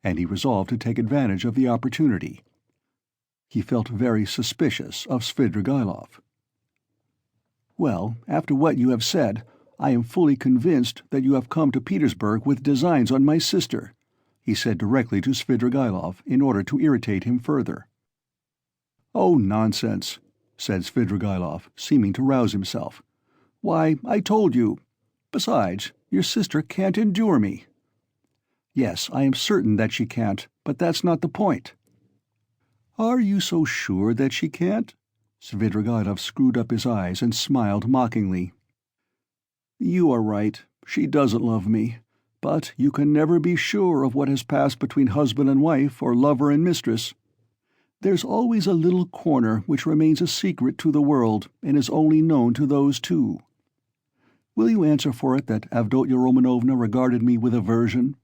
and he resolved to take advantage of the opportunity. He felt very suspicious of Svidrigaïlov. "Well, after what you have said, I am fully convinced that you have come to Petersburg with designs on my sister," he said directly to Svidrigaïlov in order to irritate him further. "Oh, nonsense," said Svidrigaïlov, seeming to rouse himself. "Why, I told you. Besides, your sister can't endure me." "Yes, I am certain that she can't, but that's not the point." "Are you so sure that she can't?" Svidrigaïlov screwed up his eyes and smiled mockingly. "You are right. She doesn't love me. But you can never be sure of what has passed between husband and wife or lover and mistress. There's always a little corner which remains a secret to the world and is only known to those two. Will you answer for it that Avdotya Romanovna regarded me with aversion?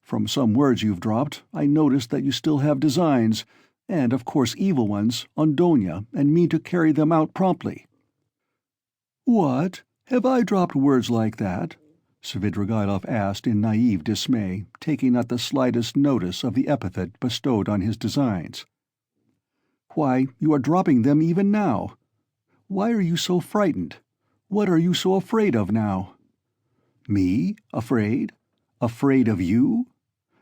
From some words you've dropped, I noticed that you still have designs, and of course evil ones, on Donya, and mean to carry them out promptly." "What? Have I dropped words like that?" Svidrigailov asked in naive dismay, taking not the slightest notice of the epithet bestowed on his designs. "Why, you are dropping them even now. Why are you so frightened? What are you so afraid of now?" "Me? Afraid? Afraid of you?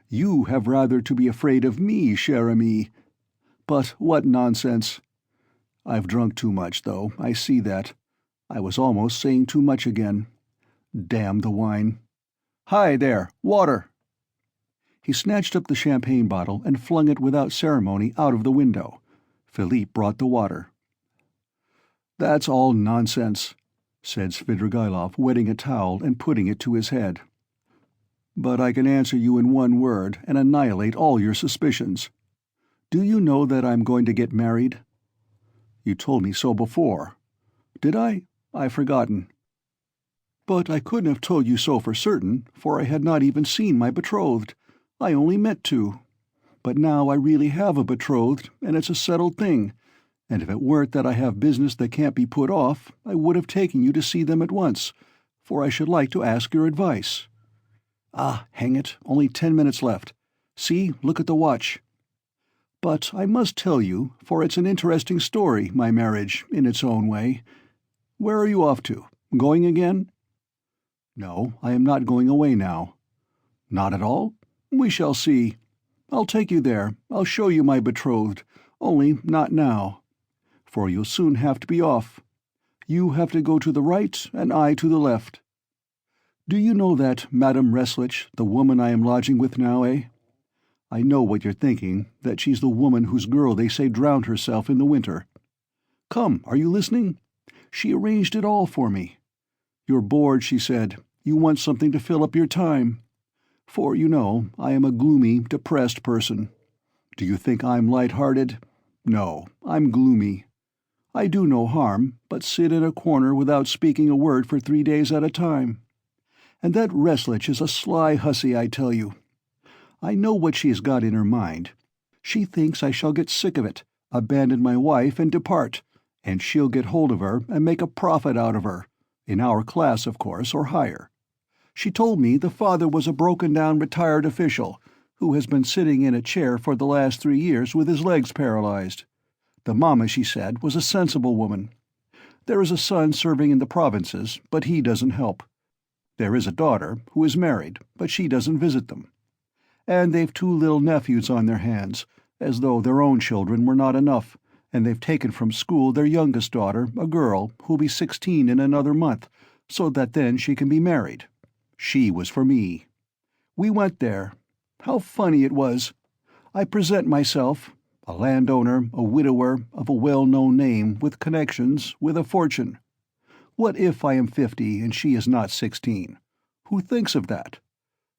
You have rather to be afraid of me, cher ami. But what nonsense! I've drunk too much, though, I see that. I was almost saying too much again. Damn the wine. Hi there, water!" He snatched up the champagne bottle and flung it without ceremony out of the window. Philippe brought the water. "That's all nonsense," said Svidrigailov, wetting a towel and putting it to his head. "But I can answer you in one word and annihilate all your suspicions. Do you know that I'm going to get married?" "You told me so before." "Did I? I've forgotten." "But I couldn't have told you so for certain, for I had not even seen my betrothed. I only meant to. But now I really have a betrothed, and it's a settled thing, and if it weren't that I have business that can't be put off, I would have taken you to see them at once, for I should like to ask your advice. Ah, hang it, only 10 minutes left. See, look at the watch. But I must tell you, for it's an interesting story, my marriage, in its own way. Where are you off to? Going again?" "No, I am not going away now." "Not at all? We shall see. I'll take you there, I'll show you my betrothed, only not now. For you'll soon have to be off. You have to go to the right, and I to the left. Do you know that Madame Reslich, the woman I am lodging with now, eh? I know what you're thinking, that she's the woman whose girl they say drowned herself in the winter. Come, are you listening? She arranged it all for me. You're bored, she said. You want something to fill up your time. For, you know, I am a gloomy, depressed person. Do you think I'm light-hearted? No, I'm gloomy. I do no harm, but sit in a corner without speaking a word for 3 days at a time. And that Reslich is a sly hussy, I tell you. I know what she has got in her mind. She thinks I shall get sick of it, abandon my wife and depart, and she'll get hold of her and make a profit out of her, in our class, of course, or higher. She told me the father was a broken-down retired official, who has been sitting in a chair for the last 3 years with his legs paralyzed. The mamma, she said, was a sensible woman. There is a son serving in the provinces, but he doesn't help. There is a daughter, who is married, but she doesn't visit them. And they've 2 little nephews on their hands, as though their own children were not enough, and they've taken from school their youngest daughter, a girl, who'll be 16 in another month, so that then she can be married. She was for me. We went there. How funny it was. I present myself, a landowner, a widower, of a well-known name, with connections, with a fortune. What if I am 50 and she is not 16? Who thinks of that?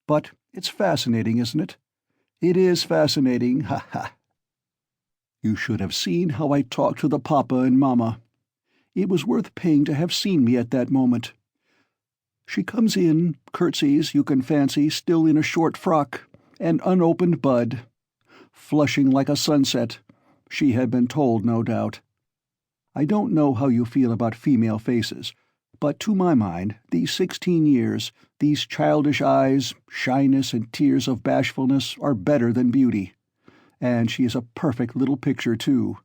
But it's fascinating, isn't it? It is fascinating, ha ha. You should have seen how I talked to the papa and mamma. It was worth paying to have seen me at that moment. She comes in, curtsies, you can fancy, still in a short frock, an unopened bud, flushing like a sunset. She had been told, no doubt. I don't know how you feel about female faces, but to my mind, these 16 years, these childish eyes, shyness and tears of bashfulness are better than beauty. And she is a perfect little picture, too.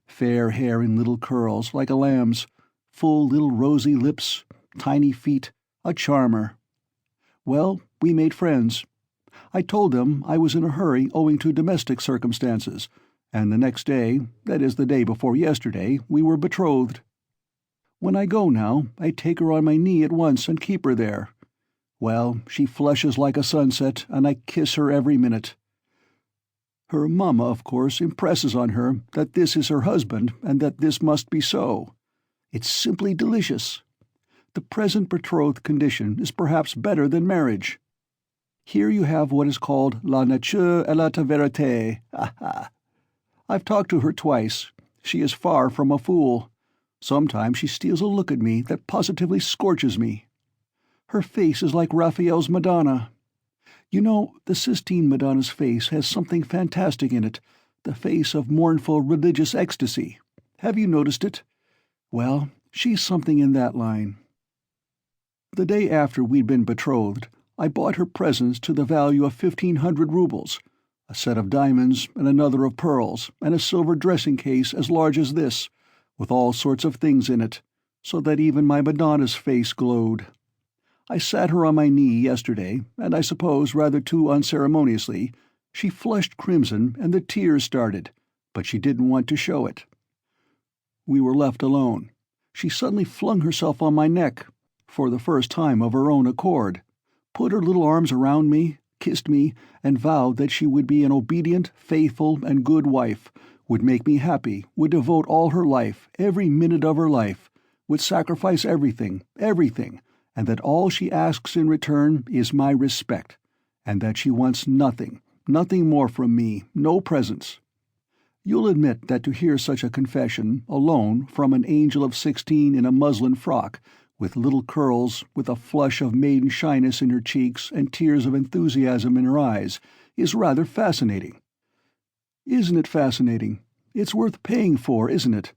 Fair hair in little curls, like a lamb's, full little rosy lips, tiny feet, a charmer. Well, we made friends. I told them I was in a hurry owing to domestic circumstances, and the next day, that is the day before yesterday, we were betrothed. When I go now, I take her on my knee at once and keep her there. Well, she flushes like a sunset, and I kiss her every minute. Her mamma, of course, impresses on her that this is her husband and that this must be so. It's simply delicious. The present betrothed condition is perhaps better than marriage. Here you have what is called la nature et la vérité. Ha ha. I've talked to her twice. She is far from a fool. Sometimes she steals a look at me that positively scorches me. Her face is like Raphael's Madonna. You know, the Sistine Madonna's face has something fantastic in it, the face of mournful religious ecstasy. Have you noticed it? Well, she's something in that line. The day after we'd been betrothed, I bought her presents to the value of 1,500 rubles, a set of diamonds and another of pearls, and a silver dressing case as large as this, with all sorts of things in it, so that even my Madonna's face glowed. I sat her on my knee yesterday, and I suppose rather too unceremoniously, she flushed crimson and the tears started, but she didn't want to show it. We were left alone. She suddenly flung herself on my neck, for the first time of her own accord, put her little arms around me, kissed me, and vowed that she would be an obedient, faithful, and good wife, would make me happy, would devote all her life, every minute of her life, would sacrifice everything, everything, and that all she asks in return is my respect, and that she wants nothing, nothing more from me, no presents. You'll admit that to hear such a confession, alone, from an angel of 16 in a muslin frock, with little curls, with a flush of maiden shyness in her cheeks and tears of enthusiasm in her eyes, is rather fascinating. Isn't it fascinating? It's worth paying for, isn't it?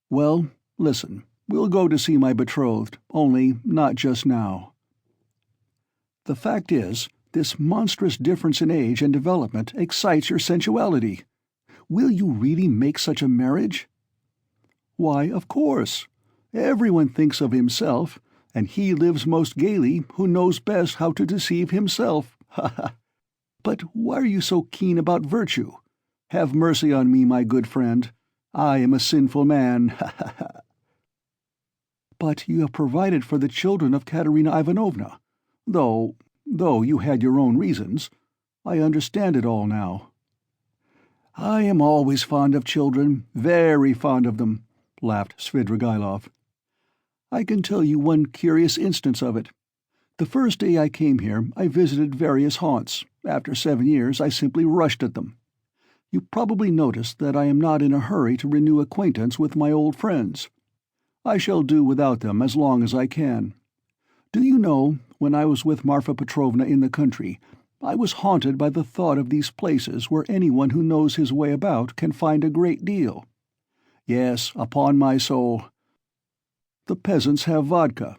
Well, listen, we'll go to see my betrothed, only not just now. The fact is, this monstrous difference in age and development excites your sensuality. Will you really make such a marriage? Why, of course. Everyone thinks of himself, and he lives most gaily who knows best how to deceive himself. Ha ha! But why are you so keen about virtue? Have mercy on me, my good friend. I am a sinful man. Ha ha ha! But you have provided for the children of Katerina Ivanovna, though you had your own reasons. I understand it all now. I am always fond of children, very fond of them, laughed Svidrigailov. I can tell you one curious instance of it. The first day I came here, I visited various haunts. After 7 years, I simply rushed at them. You probably noticed that I am not in a hurry to renew acquaintance with my old friends. I shall do without them as long as I can. Do you know, when I was with Marfa Petrovna in the country, I was haunted by the thought of these places where anyone who knows his way about can find a great deal. Yes, upon my soul. The peasants have vodka.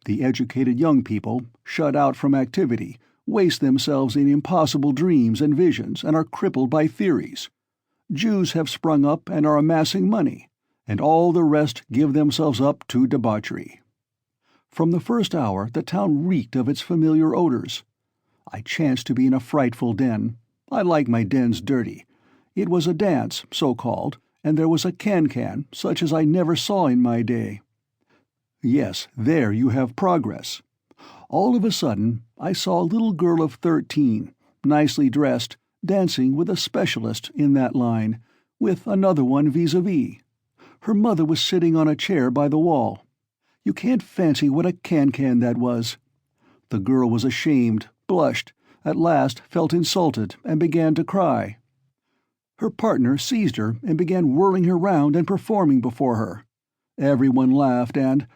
The educated young people, shut out from activity, waste themselves in impossible dreams and visions and are crippled by theories. Jews have sprung up and are amassing money, and all the rest give themselves up to debauchery. From the first hour the town reeked of its familiar odors. I chanced to be in a frightful den. I like my dens dirty. It was a dance, so-called, and there was a can-can, such as I never saw in my day. Yes, there you have progress. All of a sudden, I saw a little girl of 13, nicely dressed, dancing with a specialist in that line, with another one vis-a-vis. Her mother was sitting on a chair by the wall. You can't fancy what a can-can that was. The girl was ashamed, blushed, at last felt insulted, and began to cry. Her partner seized her and began whirling her round and performing before her. Everyone laughed, and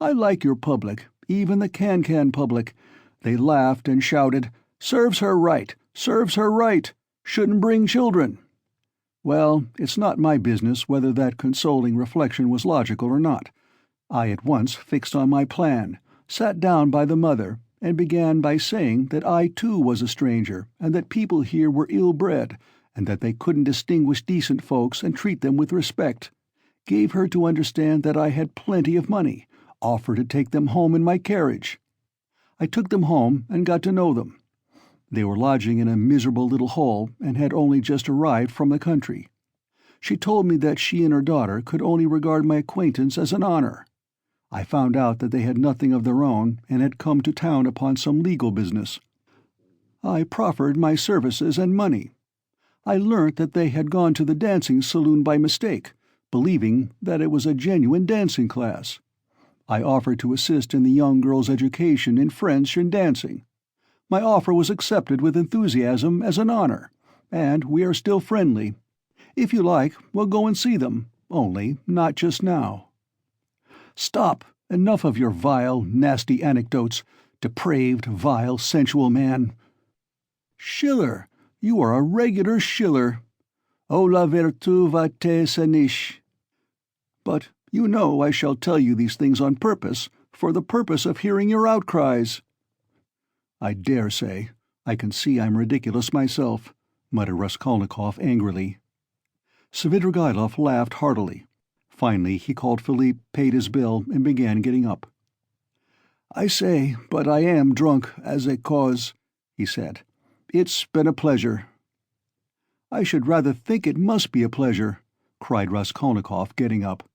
I like your public, even the can-can public. They laughed and shouted, "Serves her right! Serves her right! Shouldn't bring children!" Well, it's not my business whether that consoling reflection was logical or not. I at once fixed on my plan, sat down by the mother, and began by saying that I too was a stranger, and that people here were ill-bred, and that they couldn't distinguish decent folks and treat them with respect. Gave her to understand that I had plenty of money, offered to take them home in my carriage. I took them home and got to know them. They were lodging in a miserable little hole and had only just arrived from the country. She told me that she and her daughter could only regard my acquaintance as an honor. I found out that they had nothing of their own and had come to town upon some legal business. I proffered my services and money. I learnt that they had gone to the dancing saloon by mistake, believing that it was a genuine dancing class. I offered to assist in the young girl's education in French and dancing. My offer was accepted with enthusiasm as an honor, and we are still friendly. If you like, we'll go and see them, only not just now. Stop! Enough of your vile, nasty anecdotes, depraved, vile, sensual man. Schiller! You are a regular Schiller. Oh, la vertu va te sanish. But you know I shall tell you these things on purpose, for the purpose of hearing your outcries." "I dare say. I can see I'm ridiculous myself," muttered Raskolnikov angrily. Svidrigaïlov laughed heartily. Finally he called Philippe, paid his bill, and began getting up. "I say, but I am drunk as a cause," he said. "It's been a pleasure." "I should rather think it must be a pleasure," cried Raskolnikov, getting up.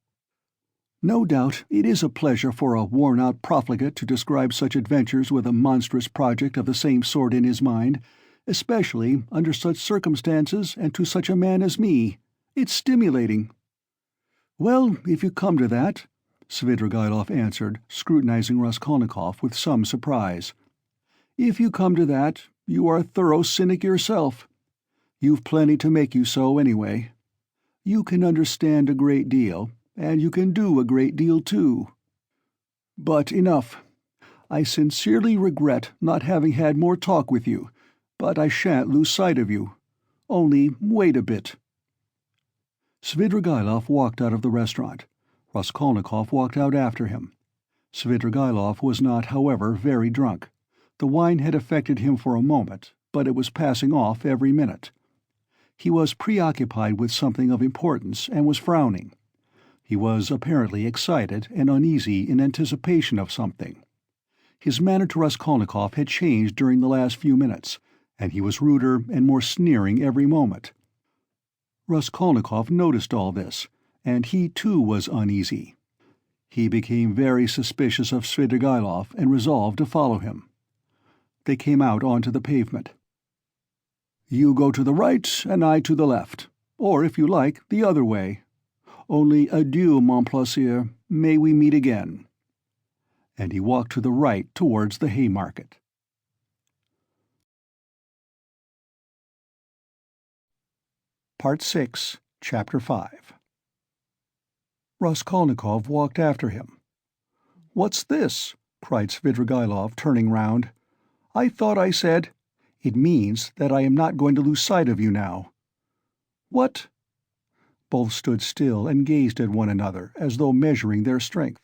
"No doubt it is a pleasure for a worn-out profligate to describe such adventures with a monstrous project of the same sort in his mind, especially under such circumstances and to such a man as me. It's stimulating." "Well, if you come to that," Svidrigaïlov answered, scrutinizing Raskolnikov with some surprise. "If you come to that, you are a thorough cynic yourself. You've plenty to make you so, anyway. You can understand a great deal, and you can do a great deal too. But enough. I sincerely regret not having had more talk with you, but I shan't lose sight of you. Only wait a bit." Svidrigaïlov walked out of the restaurant. Raskolnikov walked out after him. Svidrigaïlov was not, however, very drunk. The wine had affected him for a moment, but it was passing off every minute. He was preoccupied with something of importance and was frowning. He was apparently excited and uneasy in anticipation of something. His manner to Raskolnikov had changed during the last few minutes, and he was ruder and more sneering every moment. Raskolnikov noticed all this, and he too was uneasy. He became very suspicious of Svidrigaïlov and resolved to follow him. They came out onto the pavement. "You go to the right and I to the left, or if you like, the other way. Only adieu, mon plaisir, may we meet again." And he walked to the right towards the Haymarket. Part 6, Chapter 5. Raskolnikov walked after him. "What's this?" cried Svidrigaïlov, turning round. "I thought I said—" "It means that I am not going to lose sight of you now." "What?" Both stood still and gazed at one another, as though measuring their strength.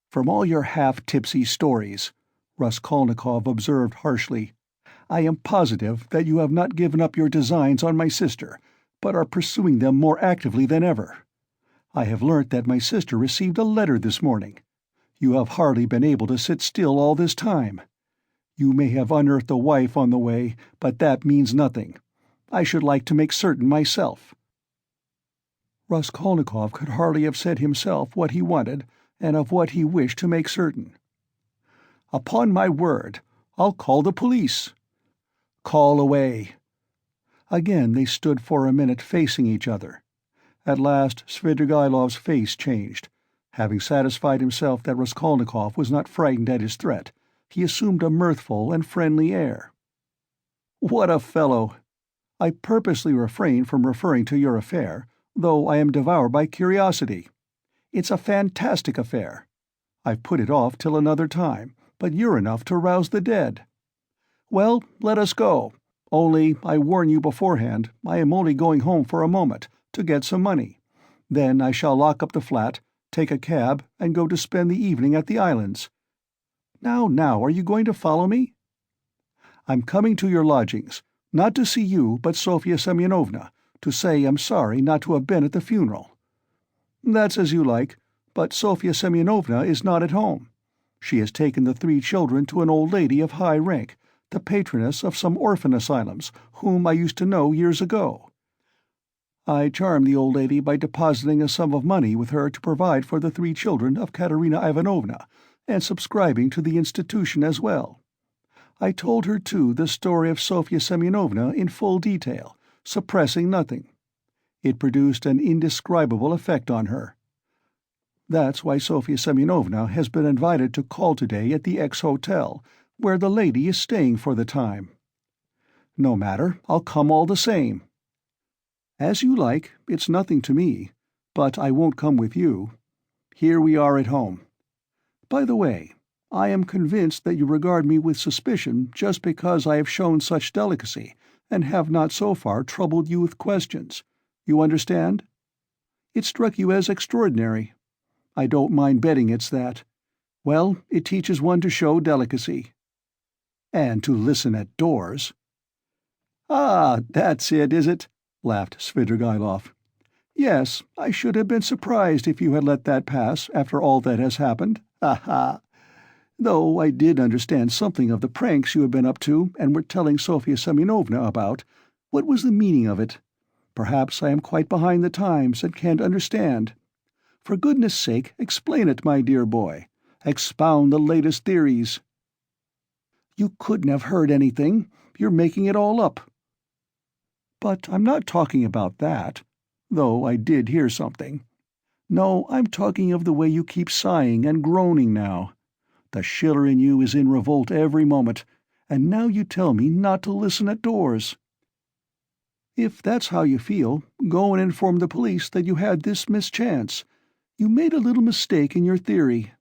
"From all your half-tipsy stories," Raskolnikov observed harshly, "I am positive that you have not given up your designs on my sister, but are pursuing them more actively than ever. I have learnt that my sister received a letter this morning. You have hardly been able to sit still all this time. You may have unearthed a wife on the way, but that means nothing. I should like to make certain myself." Raskolnikov could hardly have said himself what he wanted, and of what he wished to make certain. "Upon my word, I'll call the police." "Call away." Again they stood for a minute facing each other. At last Svidrigaïlov's face changed. Having satisfied himself that Raskolnikov was not frightened at his threat, he assumed a mirthful and friendly air. "What a fellow! I purposely refrain from referring to your affair, though I am devoured by curiosity. It's a fantastic affair. I've put it off till another time, but you're enough to rouse the dead. Well, let us go. Only, I warn you beforehand, I am only going home for a moment, to get some money. Then I shall lock up the flat, take a cab, and go to spend the evening at the islands. Now, are you going to follow me? I'm coming to your lodgings, not to see you, but Sofya Semyonovna, to say I'm sorry not to have been at the funeral." "That's as you like, but Sofya Semyonovna is not at home. She has taken the 3 children to an old lady of high rank, the patroness of some orphan asylums, whom I used to know years ago. I charmed the old lady by depositing a sum of money with her to provide for the 3 children of Katerina Ivanovna, and subscribing to the institution as well. I told her, too, the story of Sofya Semyonovna in full detail, suppressing nothing. It produced an indescribable effect on her. That's why Sofya Semyonovna has been invited to call today at the X Hotel, where the lady is staying for the time. No matter, I'll come all the same." "As you like, it's nothing to me, but I won't come with you. Here we are at home. By the way, I am convinced that you regard me with suspicion just because I have shown such delicacy, and have not so far troubled you with questions. You understand? It struck you as extraordinary. I don't mind betting it's that. Well, it teaches one to show delicacy. And to listen at doors. Ah, that's it, is it? Laughed Svidrigaïlov. Yes, I should have been surprised if you had let that pass after all that has happened. Ha ha! Though I did understand something of the pranks you had been up to and were telling Sofya Semyonovna about. What was the meaning of it? Perhaps I am quite behind the times and can't understand. For goodness sake, explain it, my dear boy. Expound the latest theories. You couldn't have heard anything. You're making it all up. But I'm not talking about that, though I did hear something. No, I'm talking of the way you keep sighing and groaning now. The Schiller in you is in revolt every moment, and now you tell me not to listen at doors. If that's how you feel, go and inform the police that you had this mischance. You made a little mistake in your theory.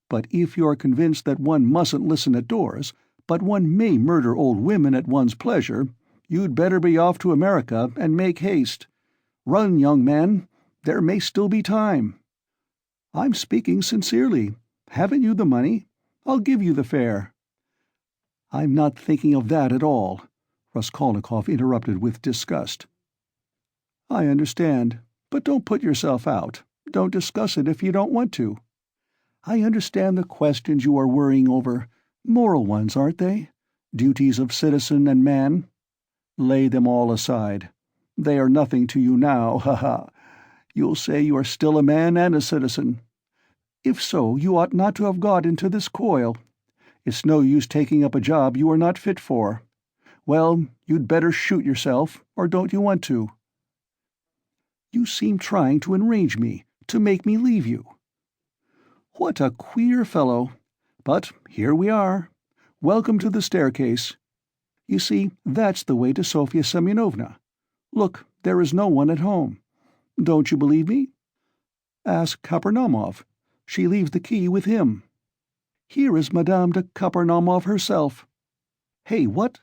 But if you are convinced that one mustn't listen at doors, but one may murder old women at one's pleasure, you'd better be off to America and make haste. Run, young man. There may still be time. I'm speaking sincerely. Haven't you the money? I'll give you the fare. I'm not thinking of that at all, Raskolnikov interrupted with disgust. I understand, but don't put yourself out. Don't discuss it if you don't want to. I understand the questions you are worrying over. Moral ones, aren't they? Duties of citizen and man. Lay them all aside. They are nothing to you now, ha-ha. You'll say you are still a man and a citizen. If so, you ought not to have got into this coil. It's no use taking up a job you are not fit for. Well, you'd better shoot yourself, or don't you want to? You seem trying to enrage me, to make me leave you. What a queer fellow. But here we are. Welcome to the staircase. You see, that's the way to Sofya Semyonovna. Look, there is no one at home. Don't you believe me? Ask Kapernaumov. She leaves the key with him. Here is Madame de Kapernaumov herself. Hey, what?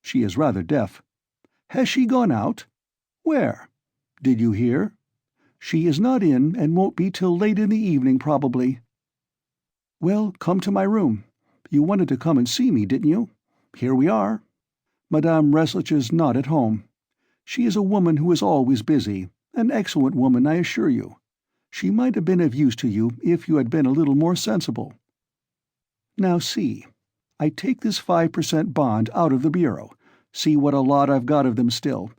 She is rather deaf. Has she gone out? Where? Did you hear? She is not in and won't be till late in the evening, probably. Well, come to my room. You wanted to come and see me, didn't you? Here we are. Madame Reslich is not at home. She is a woman who is always busy, an excellent woman, I assure you. She might have been of use to you if you had been a little more sensible. Now see, I take this 5% bond out of the bureau. See what a lot I've got of them still.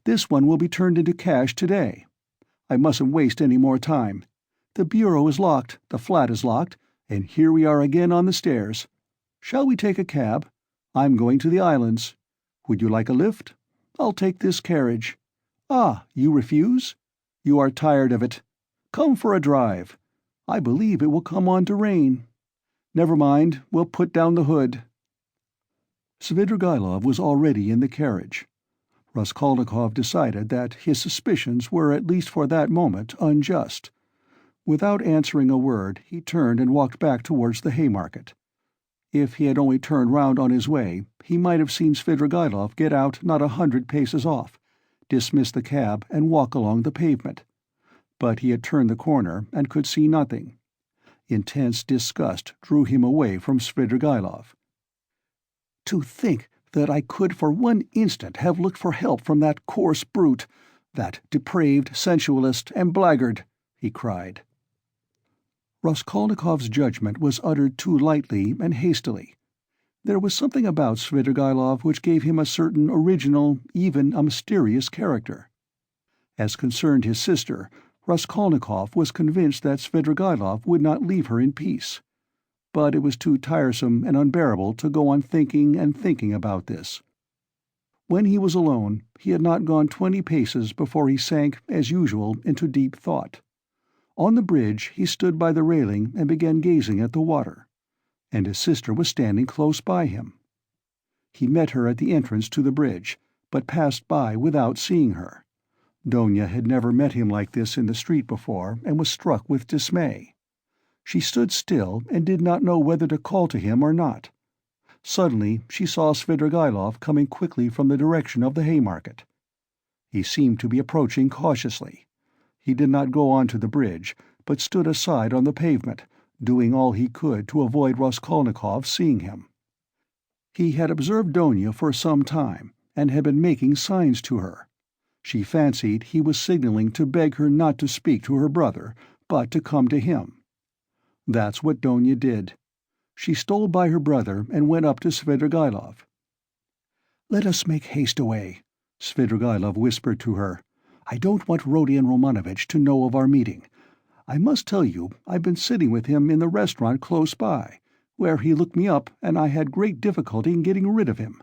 This one will be turned into cash today. I mustn't waste any more time. The bureau is locked, the flat is locked, and here we are again on the stairs. Shall we take a cab? I'm going to the islands. Would you like a lift? I'll take this carriage. Ah, you refuse? You are tired of it. Come for a drive. I believe it will come on to rain. Never mind, we'll put down the hood. Svidrigaïlov was already in the carriage. Raskolnikov decided that his suspicions were at least for that moment unjust. Without answering a word, he turned and walked back towards the Haymarket. If he had only turned round on his way, he might have seen Svidrigaïlov get out not 100 paces off, dismiss the cab and walk along the pavement. But he had turned the corner and could see nothing. Intense disgust drew him away from Svidrigaïlov. To think that I could for one instant have looked for help from that coarse brute, that depraved sensualist and blackguard, he cried. Raskolnikov's judgment was uttered too lightly and hastily. There was something about Svidrigaïlov which gave him a certain original, even a mysterious character. As concerned his sister, Raskolnikov was convinced that Svidrigaïlov would not leave her in peace. But it was too tiresome and unbearable to go on thinking and thinking about this. When he was alone, he had not gone 20 paces before he sank, as usual, into deep thought. On the bridge he stood by the railing and began gazing at the water, and his sister was standing close by him. He met her at the entrance to the bridge, but passed by without seeing her. Donya had never met him like this in the street before, and was struck with dismay. She stood still and did not know whether to call to him or not. Suddenly she saw Svidrigaïlov coming quickly from the direction of the Haymarket. He seemed to be approaching cautiously. He did not go on to the bridge, but stood aside on the pavement, doing all he could to avoid Raskolnikov seeing him. He had observed Donya for some time, and had been making signs to her. She fancied he was signaling to beg her not to speak to her brother, but to come to him. That's what Donya did. She stole by her brother and went up to Svidrigaïlov. "Let us make haste away," Svidrigaïlov whispered to her. "I don't want Rodion Romanovitch to know of our meeting. I must tell you, I've been sitting with him in the restaurant close by, where he looked me up and I had great difficulty in getting rid of him.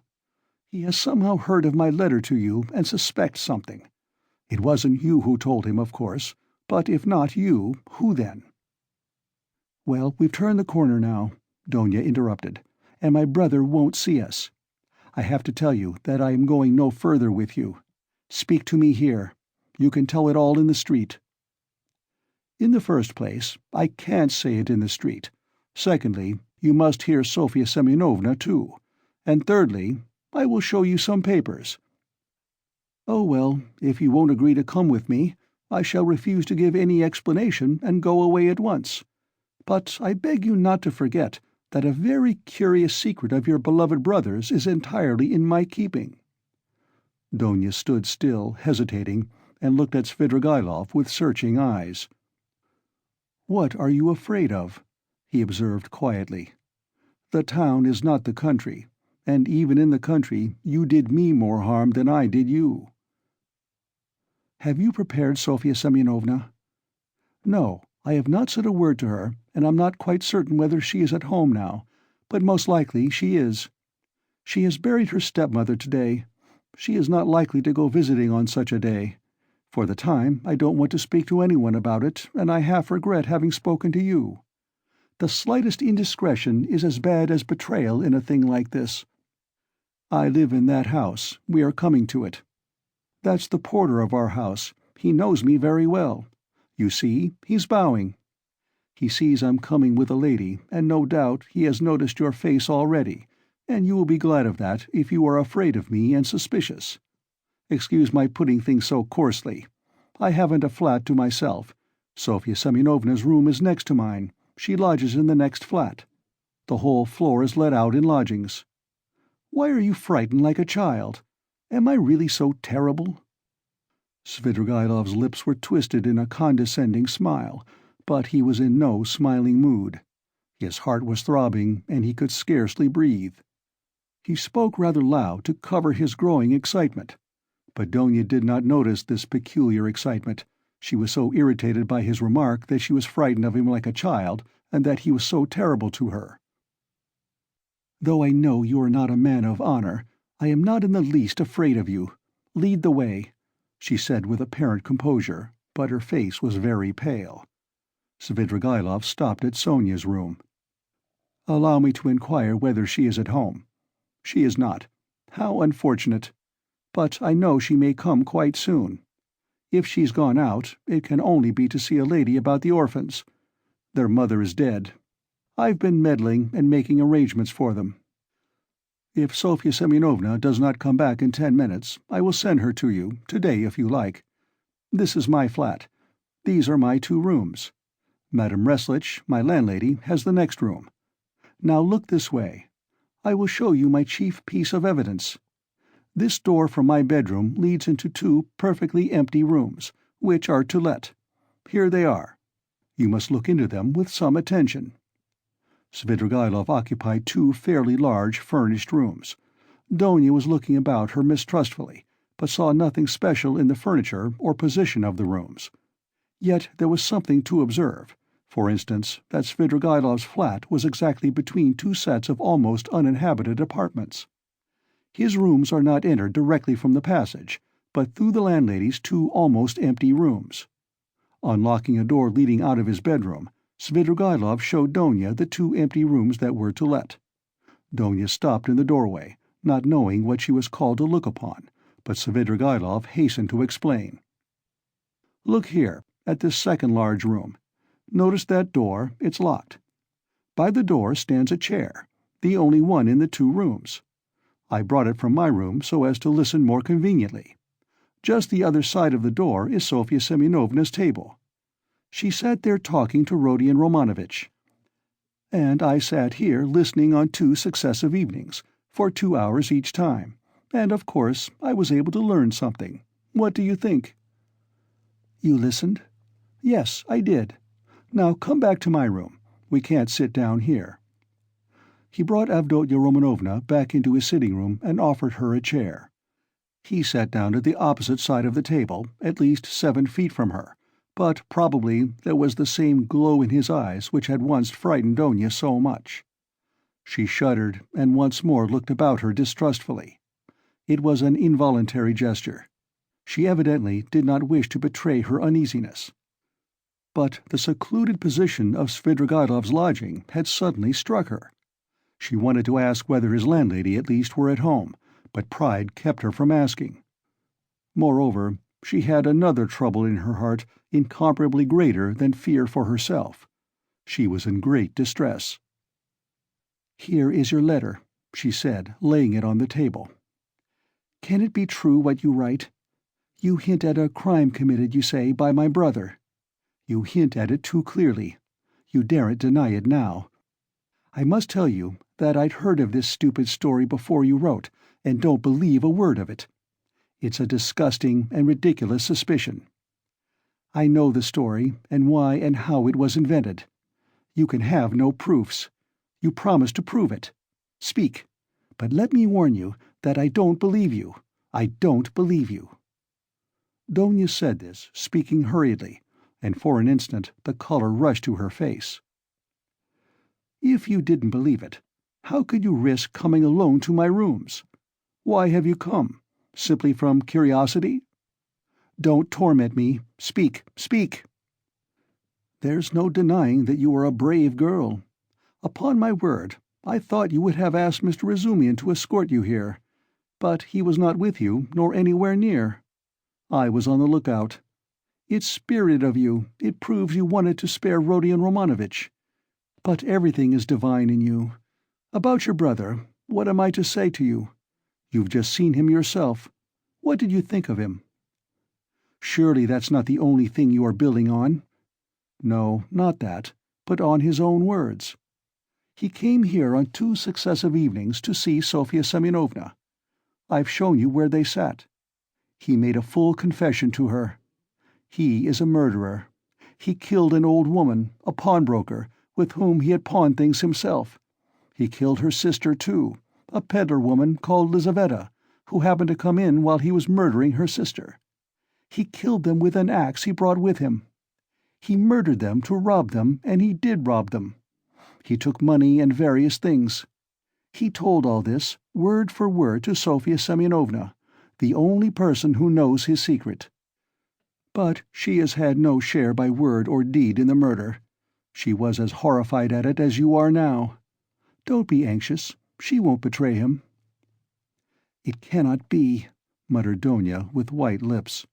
He has somehow heard of my letter to you and suspects something. It wasn't you who told him, of course, but if not you, who then?" "Well, we've turned the corner now," Donya interrupted, "and my brother won't see us. I have to tell you that I am going no further with you. Speak to me here. You can tell it all in the street." "In the first place, I can't say it in the street. Secondly, you must hear Sofya Semyonovna too. And thirdly, I will show you some papers." "Oh well, if you won't agree to come with me, I shall refuse to give any explanation and go away at once. But I beg you not to forget that a very curious secret of your beloved brother's is entirely in my keeping." Donya stood still, hesitating, and looked at Svidrigaïlov with searching eyes. "What are you afraid of?" he observed quietly. "The town is not the country, and even in the country you did me more harm than I did you." "Have you prepared Sofya Semyonovna?" "No, I have not said a word to her, and I'm not quite certain whether she is at home now, but most likely she is. She has buried her stepmother today. She is not likely to go visiting on such a day. For the time, I don't want to speak to anyone about it, and I half regret having spoken to you. The slightest indiscretion is as bad as betrayal in a thing like this. I live in that house. We are coming to it. That's the porter of our house. He knows me very well. You see, he's bowing. He sees I'm coming with a lady, and no doubt he has noticed your face already, and you will be glad of that if you are afraid of me and suspicious. Excuse my putting things so coarsely. I haven't a flat to myself. Sofya Semyonovna's room is next to mine. She lodges in the next flat. The whole floor is let out in lodgings. Why are you frightened like a child? Am I really so terrible?" Svidrigaïlov's lips were twisted in a condescending smile, but he was in no smiling mood. His heart was throbbing, and he could scarcely breathe. He spoke rather loud to cover his growing excitement. But Donya did not notice this peculiar excitement. She was so irritated by his remark that she was frightened of him like a child, and that he was so terrible to her. "Though I know you are not a man of honor, I am not in the least afraid of you. Lead the way," she said with apparent composure, but her face was very pale. Svidrigaïlov stopped at Sonya's room. "Allow me to inquire whether she is at home. She is not. How unfortunate. But I know she may come quite soon. If she's gone out, it can only be to see a lady about the orphans. Their mother is dead. I've been meddling and making arrangements for them. If Sofya Semyonovna does not come back in 10 minutes, I will send her to you, today if you like. This is my flat. These are my 2 rooms. Madame Reslich, my landlady, has the next room. Now look this way. I will show you my chief piece of evidence. This door from my bedroom leads into 2 perfectly empty rooms, which are to let. Here they are. You must look into them with some attention." Svidrigaïlov occupied 2 fairly large furnished rooms. Donya was looking about her mistrustfully, but saw nothing special in the furniture or position of the rooms. Yet there was something to observe. For instance, that Svidrigaïlov's flat was exactly between 2 sets of almost uninhabited apartments. His rooms are not entered directly from the passage, but through the landlady's 2 almost empty rooms. Unlocking a door leading out of his bedroom, Svidrigaïlov showed Donya the 2 empty rooms that were to let. Donya stopped in the doorway, not knowing what she was called to look upon, but Svidrigaïlov hastened to explain. "Look here, at this second large room. Notice that door, it's locked. By the door stands a chair, the only one in the 2 rooms. I brought it from my room so as to listen more conveniently. Just the other side of the door is Sofya Semyonovna's table. She sat there talking to Rodion Romanovitch. And I sat here listening on 2 successive evenings, for 2 hours each time, and of course I was able to learn something. What do you think?" "You listened?" "Yes, I did. Now come back to my room. We can't sit down here." He brought Avdotya Romanovna back into his sitting room and offered her a chair. He sat down at the opposite side of the table, at least 7 feet from her, but probably there was the same glow in his eyes which had once frightened Donya so much. She shuddered and once more looked about her distrustfully. It was an involuntary gesture. She evidently did not wish to betray her uneasiness. But the secluded position of Svidrigaïlov's lodging had suddenly struck her. She wanted to ask whether his landlady at least were at home, but pride kept her from asking. Moreover, she had another trouble in her heart incomparably greater than fear for herself. She was in great distress. "Here is your letter," she said, laying it on the table. "Can it be true what you write? You hint at a crime committed, you say, by my brother. You hint at it too clearly. You daren't deny it now. I must tell you that I'd heard of this stupid story before you wrote, and don't believe a word of it. It's a disgusting and ridiculous suspicion. I know the story, and why and how it was invented. You can have no proofs. You promised to prove it. Speak. But let me warn you that I don't believe you. I don't believe you." Donya said this, speaking hurriedly, and for an instant the color rushed to her face. "If you didn't believe it, how could you risk coming alone to my rooms? Why have you come? Simply from curiosity? Don't torment me. Speak, speak." "There's no denying that you are a brave girl. Upon my word, I thought you would have asked Mr. Razumikhin to escort you here. But he was not with you, nor anywhere near. I was on the lookout. It's spirited of you, it proves you wanted to spare Rodion Romanovitch. But everything is divine in you. About your brother, what am I to say to you? You've just seen him yourself. What did you think of him? Surely that's not the only thing you are building on. No, not that, but on his own words. He came here on 2 successive evenings to see Sofya Semyonovna. I've shown you where they sat. He made a full confession to her. He is a murderer. He killed an old woman, a pawnbroker, with whom he had pawned things himself. He killed her sister, too, a peddler woman called Lizaveta, who happened to come in while he was murdering her sister. He killed them with an axe he brought with him. He murdered them to rob them, and he did rob them. He took money and various things. He told all this, word for word, to Sofya Semyonovna, the only person who knows his secret. But she has had no share by word or deed in the murder. She was as horrified at it as you are now. Don't be anxious. She won't betray him." "It cannot be," muttered Donya with white lips.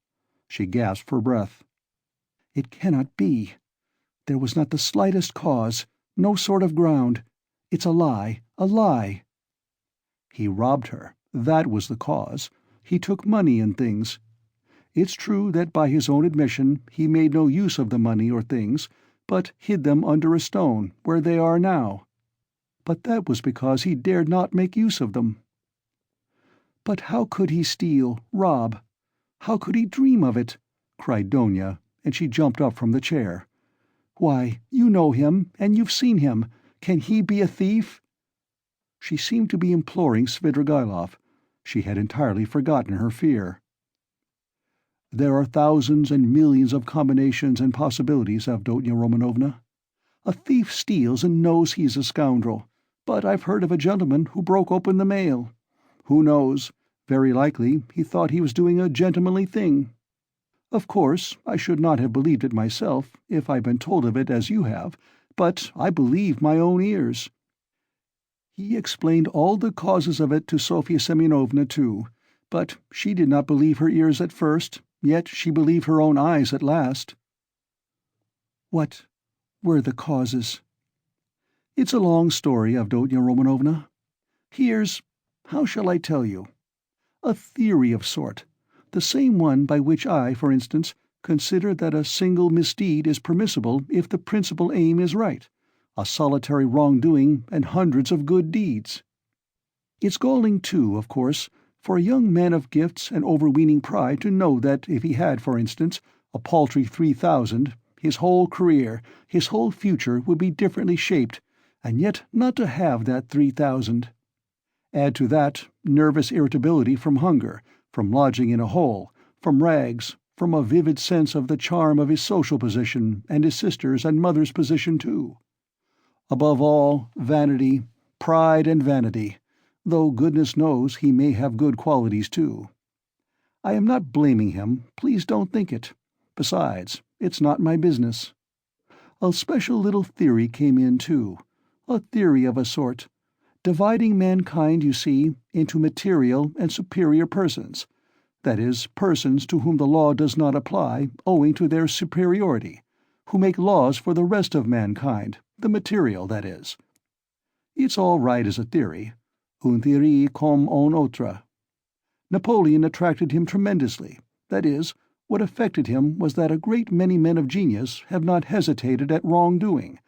She gasped for breath. "It cannot be. There was not the slightest cause, no sort of ground. It's a lie, a lie." "He robbed her. That was the cause. He took money and things. It's true that by his own admission he made no use of the money or things, but hid them under a stone, where they are now. But that was because he dared not make use of them." "But how could he steal, rob? How could he dream of it?" cried Donya, and she jumped up from the chair. "Why, you know him, and you've seen him. Can he be a thief?" She seemed to be imploring Svidrigaïlov. She had entirely forgotten her fear. "There are thousands and millions of combinations and possibilities, Avdotya Romanovna. A thief steals and knows he's a scoundrel, but I've heard of a gentleman who broke open the mail. Who knows? Very likely he thought he was doing a gentlemanly thing. Of course, I should not have believed it myself, if I'd been told of it as you have, but I believed my own ears. He explained all the causes of it to Sofya Semyonovna, too, but she did not believe her ears at first, yet she believed her own eyes at last." "What were the causes?" "It's a long story, Avdotya Romanovna. How shall I tell you? A theory of sort, the same one by which I, for instance, consider that a single misdeed is permissible if the principal aim is right, a solitary wrongdoing and hundreds of good deeds. It's galling, too, of course, for a young man of gifts and overweening pride to know that if he had, for instance, a paltry 3,000, his whole career, his whole future would be differently shaped, and yet not to have that 3,000. Add to that nervous irritability from hunger, from lodging in a hole, from rags, from a vivid sense of the charm of his social position and his sister's and mother's position too. Above all, vanity, pride and vanity, though goodness knows he may have good qualities too. I am not blaming him, please don't think it. Besides, it's not my business. A special little theory came in too, a theory of a sort, dividing mankind, you see, into material and superior persons, that is, persons to whom the law does not apply owing to their superiority, who make laws for the rest of mankind, the material, that is. It's all right as a theory, une théorie comme une autre. Napoleon attracted him tremendously, that is, what affected him was that a great many men of genius have not hesitated at wrong-doing,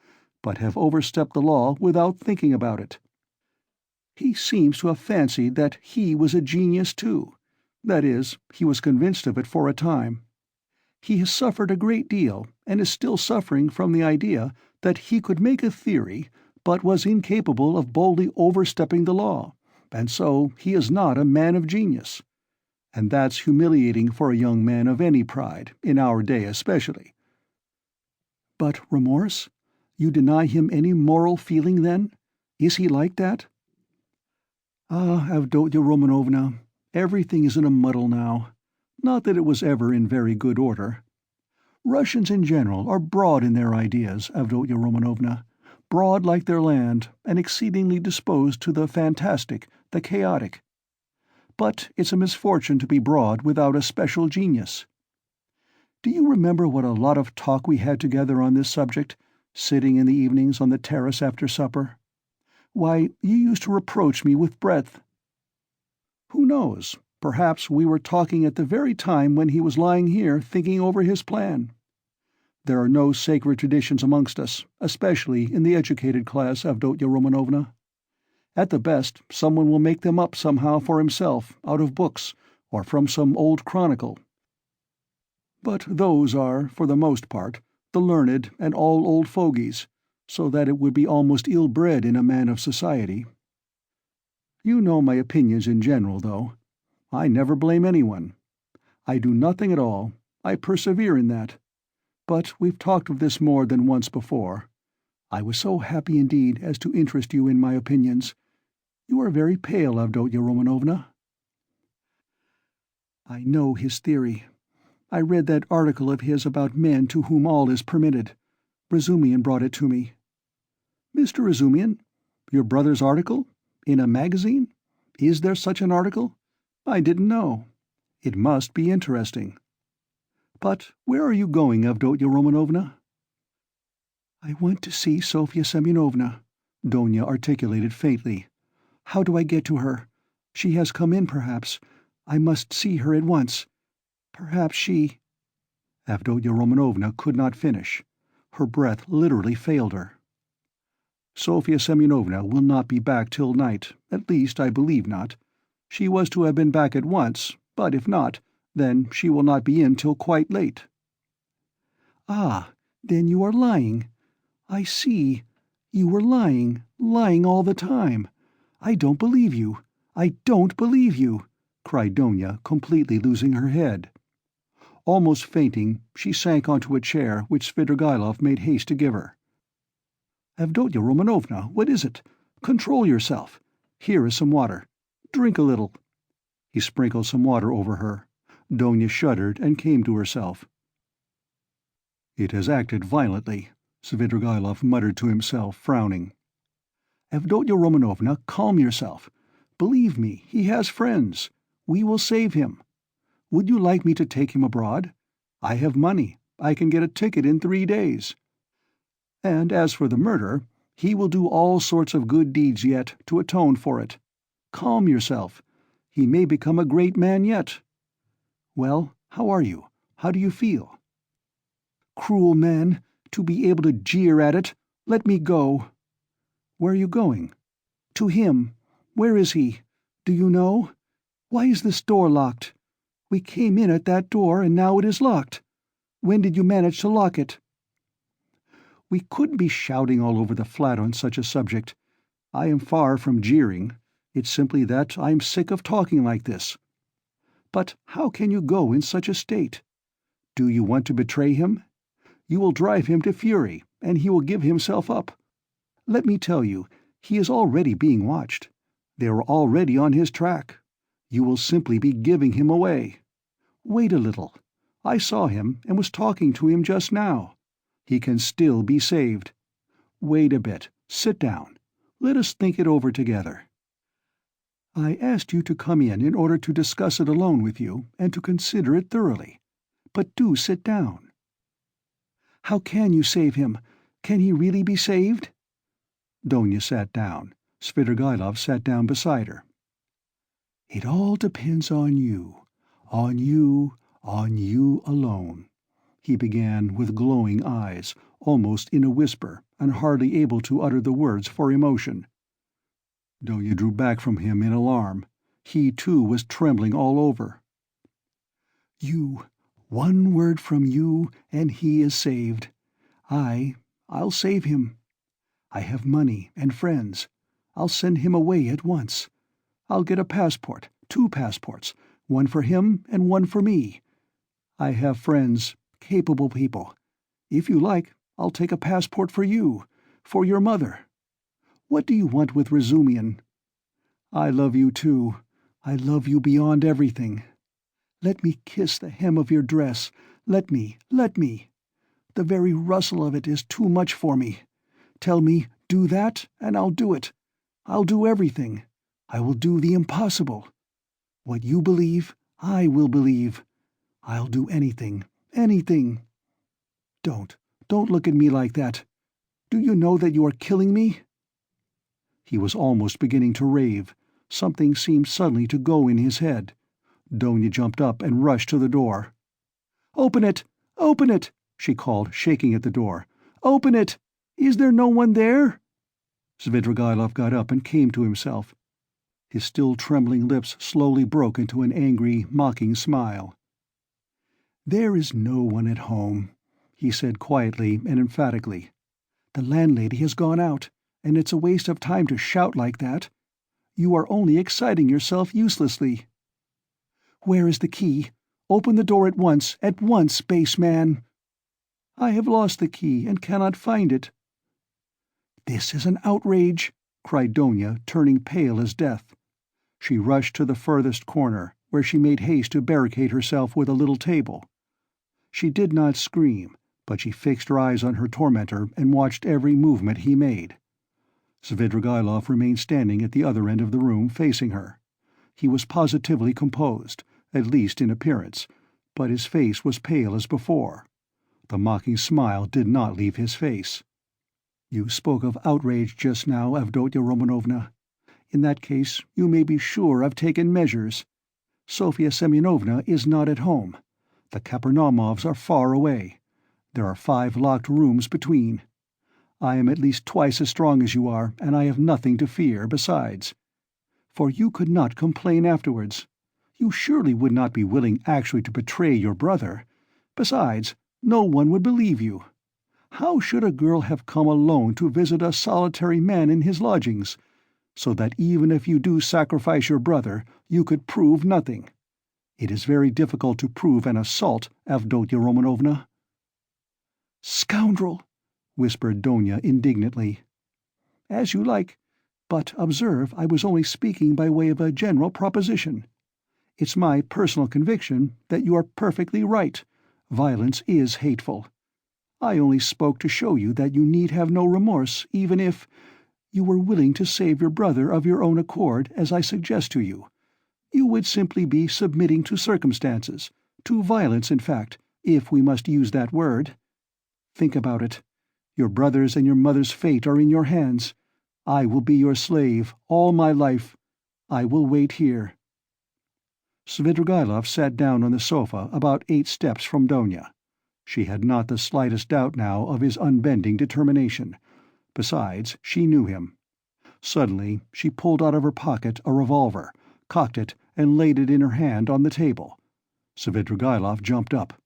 but have overstepped the law without thinking about it. He seems to have fancied that he was a genius too. That is, he was convinced of it for a time. He has suffered a great deal, and is still suffering from the idea that he could make a theory, but was incapable of boldly overstepping the law, and so he is not a man of genius. And that's humiliating for a young man of any pride, in our day especially. But remorse? You deny him any moral feeling, then? Is he like that? Ah, Avdotya Romanovna, everything is in a muddle now. Not that it was ever in very good order. Russians in general are broad in their ideas, Avdotya Romanovna, broad like their land, and exceedingly disposed to the fantastic, the chaotic. But it's a misfortune to be broad without a special genius. Do you remember what a lot of talk we had together on this subject, sitting in the evenings on the terrace after supper? Why, you used to reproach me with breadth. Who knows? Perhaps we were talking at the very time when he was lying here thinking over his plan. There are no sacred traditions amongst us, especially in the educated class, Avdotya Romanovna. At the best, someone will make them up somehow for himself, out of books, or from some old chronicle. But those are, for the most part, the learned and all old fogies, so that it would be almost ill-bred in a man of society. You know my opinions in general, though. I never blame anyone. I do nothing at all. I persevere in that. But we've talked of this more than once before. I was so happy indeed as to interest you in my opinions. You are very pale, Avdotya Romanovna. I know his theory. I read that article of his about men to whom all is permitted. Razumikhin brought it to me. Mr. Razumikhin? Your brother's article? In a magazine? Is there such an article? I didn't know. It must be interesting. But where are you going, Avdotya Romanovna? I want to see Sofya Semyonovna, Donya articulated faintly. How do I get to her? She has come in, perhaps. I must see her at once. Perhaps she— Avdotya Romanovna could not finish. Her breath literally failed her. Sofya Semyonovna will not be back till night, at least I believe not. She was to have been back at once, but if not, then she will not be in till quite late. Ah, then you are lying. I see. You were lying all the time. I don't believe you. I don't believe you, cried Donya, completely losing her head. Almost fainting, she sank onto a chair which Svidrigaïlov made haste to give her. Avdotya Romanovna, what is it? Control yourself. Here is some water. Drink a little. He sprinkled some water over her. Donya shuddered and came to herself. It has acted violently, Svidrigaïlov muttered to himself, frowning. Avdotya Romanovna, calm yourself. Believe me, he has friends. We will save him. Would you like me to take him abroad? I have money. I can get a ticket in 3 days. And as for the murder, he will do all sorts of good deeds yet to atone for it. Calm yourself. He may become a great man yet. Well, how are you? How do you feel? Cruel man, to be able to jeer at it, Let me go." "Where are you going?" "To him. Where is he? Do you know? Why is this door locked? We came in at that door, and now it is locked. When did you manage to lock it?" We couldn't be shouting all over the flat on such a subject. I am far from jeering. It's simply that I am sick of talking like this. But how can you go in such a state? Do you want to betray him? You will drive him to fury, and he will give himself up. Let me tell you, he is already being watched. They are already on his track. You will simply be giving him away. Wait a little. I saw him and was talking to him just now. He can still be saved. Wait a bit. Sit down. Let us think it over together. I asked you to come in order to discuss it alone with you and to consider it thoroughly. But do sit down. How can you save him? Can he really be saved?" Donya sat down. Svidrigailov sat down beside her. "It all depends on you. On you alone," he began with glowing eyes, almost in a whisper, and hardly able to utter the words for emotion. Donya drew back from him in alarm. He, too, was trembling all over. "You, one word from you, and he is saved. I'll save him. I have money and friends. I'll send him away at once. I'll get a passport, 2 passports, one for him and one for me. I have friends, capable people. If you like, I'll take a passport for you, for your mother. What do you want with Razumikhin? I love you too. I love you beyond everything. Let me kiss the hem of your dress. Let me. The very rustle of it is too much for me. Tell me, do that, and I'll do it. I'll do everything. I will do the impossible. What you believe, I will believe. I'll do anything. Don't look at me like that. Do you know that you are killing me?" He was almost beginning to rave. Something seemed suddenly to go in his head. Donya jumped up and rushed to the door. "Open it! Open it!" she called, shaking at the door. "Open it! Is there no one there?" Svidrigailov got up and came to himself. His still trembling lips slowly broke into an angry, mocking smile. "There is no one at home," he said quietly and emphatically. "The landlady has gone out, and it's a waste of time to shout like that. You are only exciting yourself uselessly. Where is the key? Open the door at once, base man!" "I have lost the key and cannot find it." "This is an outrage!" cried Donya, turning pale as death. She rushed to the furthest corner, where she made haste to barricade herself with a little table. She did not scream, but she fixed her eyes on her tormentor and watched every movement he made. Svidrigailov remained standing at the other end of the room, facing her. He was positively composed, at least in appearance, but his face was pale as before. The mocking smile did not leave his face. "You spoke of outrage just now, Avdotya Romanovna. In that case, you may be sure I've taken measures. Sofya Semyonovna is not at home. The Kapernamovs are far away. There are 5 locked rooms between. I am at least twice as strong as you are, and I have nothing to fear, besides. For you could not complain afterwards. You surely would not be willing actually to betray your brother. Besides, no one would believe you. How should a girl have come alone to visit a solitary man in his lodgings, so that even if you do sacrifice your brother, you could prove nothing? It is very difficult to prove an assault, Avdotya Romanovna." "Scoundrel!" whispered Donya indignantly. "As you like, but observe I was only speaking by way of a general proposition. It's my personal conviction that you are perfectly right. Violence is hateful. I only spoke to show you that you need have no remorse, even if you were willing to save your brother of your own accord, as I suggest to you. You would simply be submitting to circumstances, to violence, in fact, if we must use that word. Think about it. Your brother's and your mother's fate are in your hands. I will be your slave, all my life. I will wait here." Svidrigailov sat down on the sofa about 8 steps from Donya. She had not the slightest doubt now of his unbending determination. Besides, she knew him. Suddenly, she pulled out of her pocket a revolver, cocked it, and laid it in her hand on the table. Svidrigaïlov jumped up.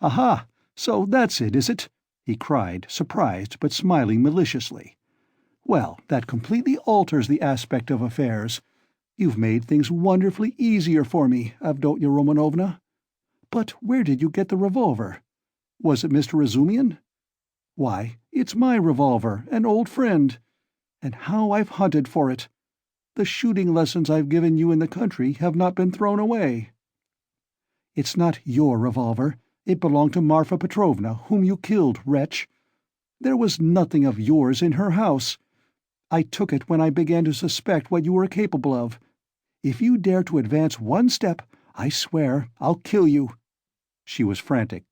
"Aha! So that's it, is it?" he cried, surprised but smiling maliciously. "Well, that completely alters the aspect of affairs. You've made things wonderfully easier for me, Avdotya Romanovna. But where did you get the revolver? Was it Mr. Razumikhin? Why, it's my revolver, an old friend. And how I've hunted for it! The shooting lessons I've given you in the country have not been thrown away." "It's not your revolver. It belonged to Marfa Petrovna, whom you killed, wretch. There was nothing of yours in her house. I took it when I began to suspect what you were capable of. If you dare to advance one step, I swear I'll kill you." She was frantic.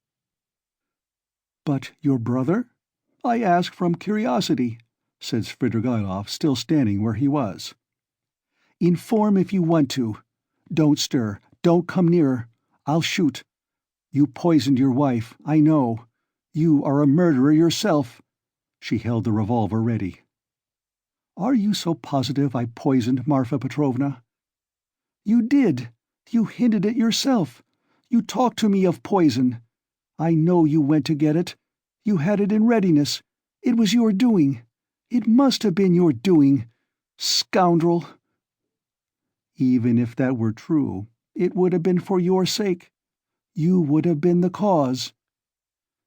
"But your brother?" "I ask from curiosity," said Svidrigaïlov, still standing where he was. "Inform if you want to. Don't stir, don't come nearer. I'll shoot. You poisoned your wife, I know. You are a murderer yourself." She held the revolver ready. "Are you so positive I poisoned Marfa Petrovna?" "You did. You hinted it yourself. You talked to me of poison. I know you went to get it. You had it in readiness. It was your doing. It must have been your doing. Scoundrel!" "Even if that were true, it would have been for your sake. You would have been the cause."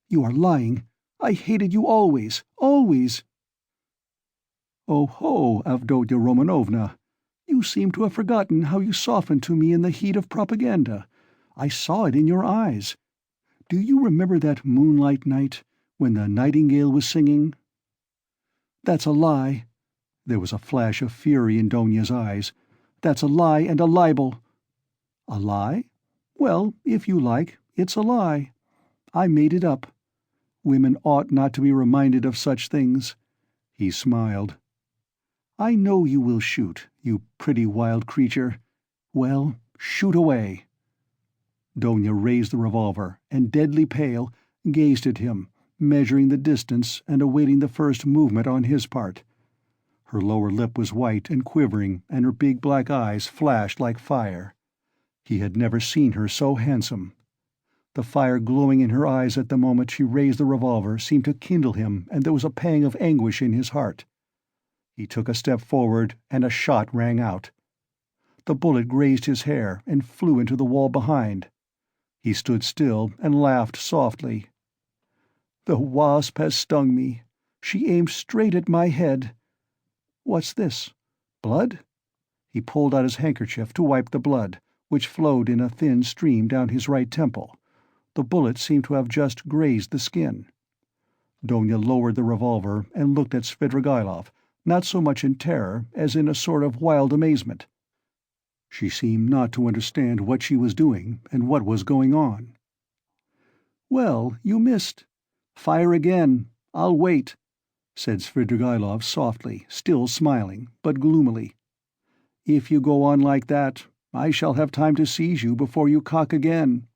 "You are lying. I hated you always, always." "Oh ho, Avdotya Romanovna! You seem to have forgotten how you softened to me in the heat of propaganda. I saw it in your eyes. Do you remember that moonlight night, when the nightingale was singing?" "That's a lie." There was a flash of fury in Donya's eyes. "That's a lie and a libel." "A lie? Well, if you like, it's a lie. I made it up. Women ought not to be reminded of such things." He smiled. "I know you will shoot, you pretty wild creature. Well, shoot away." Donya raised the revolver, and deadly pale, gazed at him, measuring the distance and awaiting the first movement on his part. Her lower lip was white and quivering, and her big black eyes flashed like fire. He had never seen her so handsome. The fire glowing in her eyes at the moment she raised the revolver seemed to kindle him, and there was a pang of anguish in his heart. He took a step forward, and a shot rang out. The bullet grazed his hair and flew into the wall behind. He stood still and laughed softly. "The wasp has stung me. She aimed straight at my head. What's this? Blood?" He pulled out his handkerchief to wipe the blood, which flowed in a thin stream down his right temple. The bullet seemed to have just grazed the skin. Donya lowered the revolver and looked at Svidrigaïlov, not so much in terror as in a sort of wild amazement. She seemed not to understand what she was doing and what was going on. "Well, you missed. Fire again. I'll wait," said Svidrigaïlov softly, still smiling, but gloomily. "If you go on like that, I shall have time to seize you before you cock again."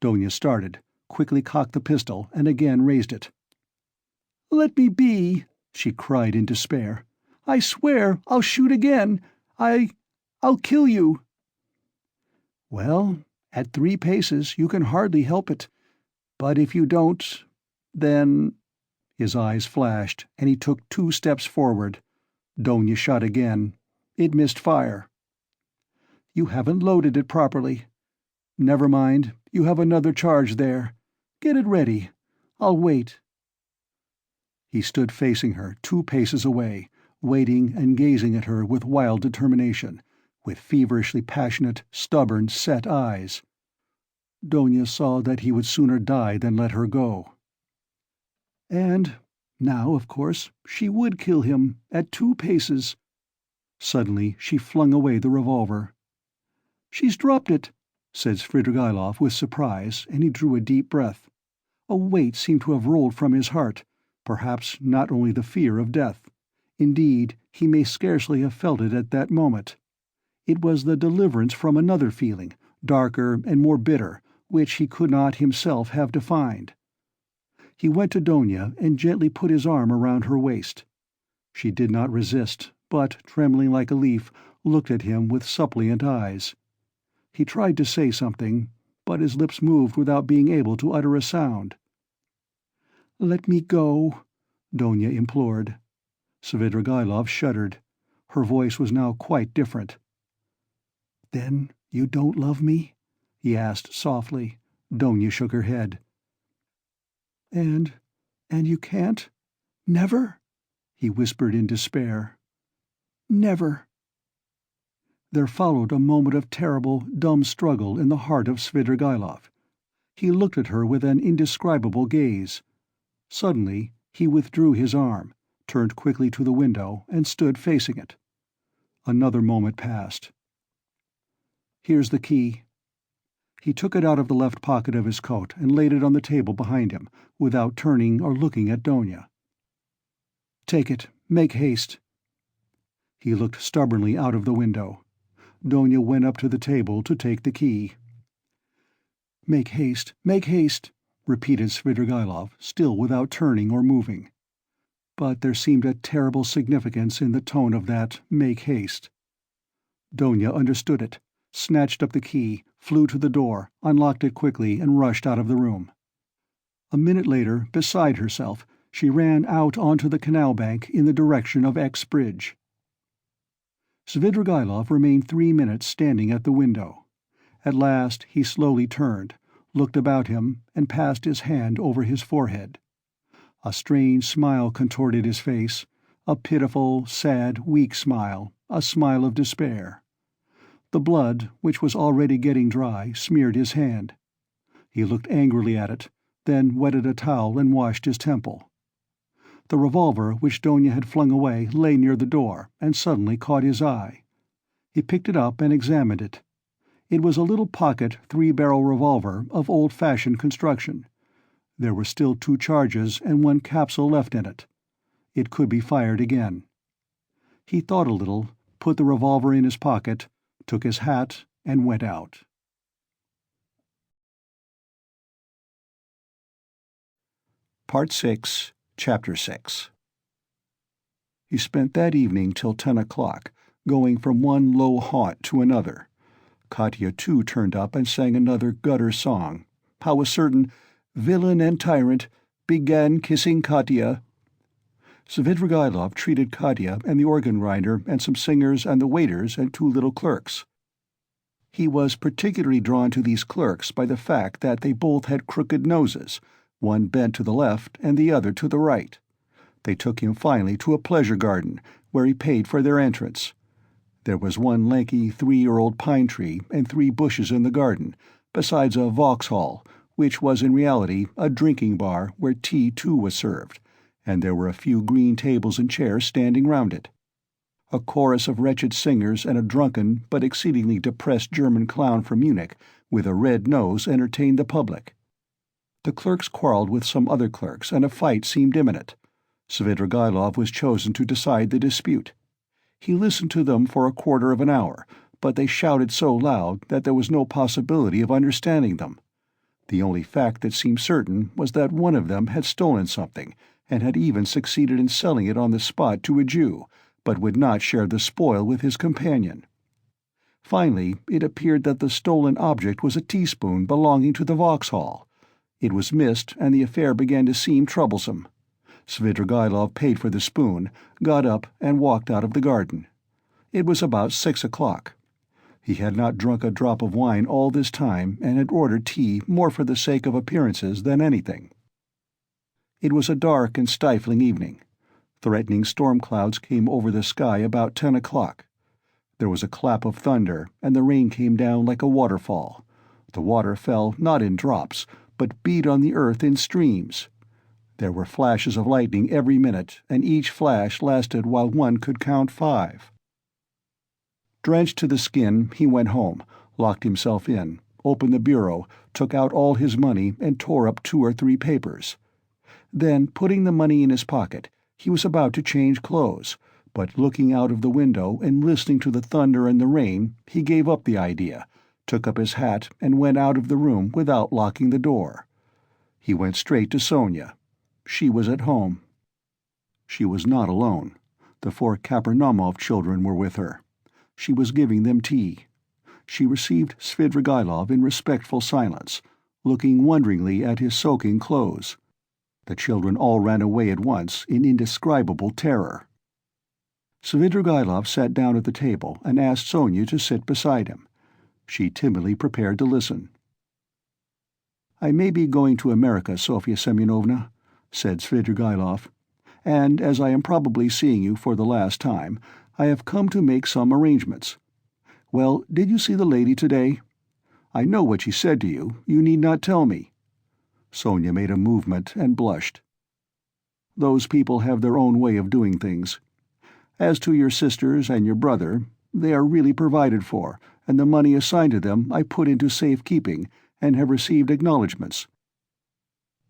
Donya started, quickly cocked the pistol, and again raised it. "Let me be!" she cried in despair. "I swear I'll shoot again. I'll kill you." "Well, at 3 paces you can hardly help it. But if you don't, then—" His eyes flashed, and he took 2 steps forward. Donya shot again. It missed fire. "You haven't loaded it properly. Never mind, you have another charge there. Get it ready. I'll wait." He stood facing her 2 paces away, waiting and gazing at her with wild determination, with feverishly passionate, stubborn, set eyes. Donya saw that he would sooner die than let her go. And now, of course, she would kill him, at 2 paces. Suddenly she flung away the revolver. "She's dropped it," said Svidrigaïlov with surprise, and he drew a deep breath. A weight seemed to have rolled from his heart, perhaps not only the fear of death. Indeed, he may scarcely have felt it at that moment. It was the deliverance from another feeling, darker and more bitter, which he could not himself have defined. He went to Donya and gently put his arm around her waist. She did not resist, but, trembling like a leaf, looked at him with suppliant eyes. He tried to say something, but his lips moved without being able to utter a sound. "Let me go," Donya implored. Svidrigaïlov shuddered. Her voice was now quite different. "Then you don't love me?" he asked softly. Donya shook her head. And you can't? Never?" he whispered in despair. "Never." There followed a moment of terrible, dumb struggle in the heart of Svidrigaïlov. He looked at her with an indescribable gaze. Suddenly he withdrew his arm, turned quickly to the window, and stood facing it. Another moment passed. "Here's the key." He took it out of the left pocket of his coat and laid it on the table behind him, without turning or looking at Donya. "Take it. Make haste." He looked stubbornly out of the window. Donya went up to the table to take the key. "Make haste, repeated Svidrigaïlov, still without turning or moving. But there seemed a terrible significance in the tone of that "make haste." Donya understood it, snatched up the key, flew to the door, unlocked it quickly, and rushed out of the room. A minute later, beside herself, she ran out onto the canal bank in the direction of X Bridge. Svidrigaïlov remained 3 minutes standing at the window. At last he slowly turned, looked about him, and passed his hand over his forehead. A strange smile contorted his face, a pitiful, sad, weak smile, a smile of despair. The blood, which was already getting dry, smeared his hand. He looked angrily at it, then wetted a towel and washed his temple. The revolver which Donya had flung away lay near the door, and suddenly caught his eye. He picked it up and examined it. It was a little pocket 3-barrel revolver of old-fashioned construction. There were still 2 charges and 1 capsule left in it. It could be fired again. He thought a little, put the revolver in his pocket, took his hat, and went out. Part 6, Chapter 6. He spent that evening till 10 o'clock, going from one low haunt to another. Katya too turned up and sang another gutter song, how a certain villain and tyrant began kissing Katya. Svidrigaïlov treated Katya and the organ grinder and some singers and the waiters and 2 little clerks. He was particularly drawn to these clerks by the fact that they both had crooked noses, one bent to the left and the other to the right. They took him finally to a pleasure garden, where he paid for their entrance. There was one lanky 3-year-old pine tree and 3 bushes in the garden, besides a Vauxhall, which was in reality a drinking bar where tea too was served, and there were a few green tables and chairs standing round it. A chorus of wretched singers and a drunken but exceedingly depressed German clown from Munich with a red nose entertained the public. The clerks quarreled with some other clerks, and a fight seemed imminent. Svidrigaïlov was chosen to decide the dispute. He listened to them for a quarter of an hour, but they shouted so loud that there was no possibility of understanding them. The only fact that seemed certain was that one of them had stolen something, and had even succeeded in selling it on the spot to a Jew, but would not share the spoil with his companion. Finally, it appeared that the stolen object was a teaspoon belonging to the Vauxhall. It was missed, and the affair began to seem troublesome. Svidrigaïlov paid for the spoon, got up, and walked out of the garden. It was about 6 o'clock. He had not drunk a drop of wine all this time, and had ordered tea more for the sake of appearances than anything. It was a dark and stifling evening. Threatening storm clouds came over the sky about 10 o'clock. There was a clap of thunder, and the rain came down like a waterfall. The water fell not in drops, but beat on the earth in streams. There were flashes of lightning every minute, and each flash lasted while one could count 5. Drenched to the skin, he went home, locked himself in, opened the bureau, took out all his money, and tore up 2 or 3 papers. Then, putting the money in his pocket, he was about to change clothes, but looking out of the window and listening to the thunder and the rain, he gave up the idea, took up his hat, and went out of the room without locking the door. He went straight to Sonya. She was at home. She was not alone. The 4 Kapernaumov children were with her. She was giving them tea. She received Svidrigailov in respectful silence, looking wonderingly at his soaking clothes. The children all ran away at once in indescribable terror. Svidrigailov sat down at the table and asked Sonya to sit beside him. She timidly prepared to listen. "I may be going to America, Sofya Semyonovna," said Svidrigailov, "and as I am probably seeing you for the last time, I have come to make some arrangements. Well, did you see the lady today? I know what she said to you. You need not tell me." Sonya made a movement and blushed. "Those people have their own way of doing things. As to your sisters and your brother, they are really provided for, and the money assigned to them I put into safekeeping, and have received acknowledgments.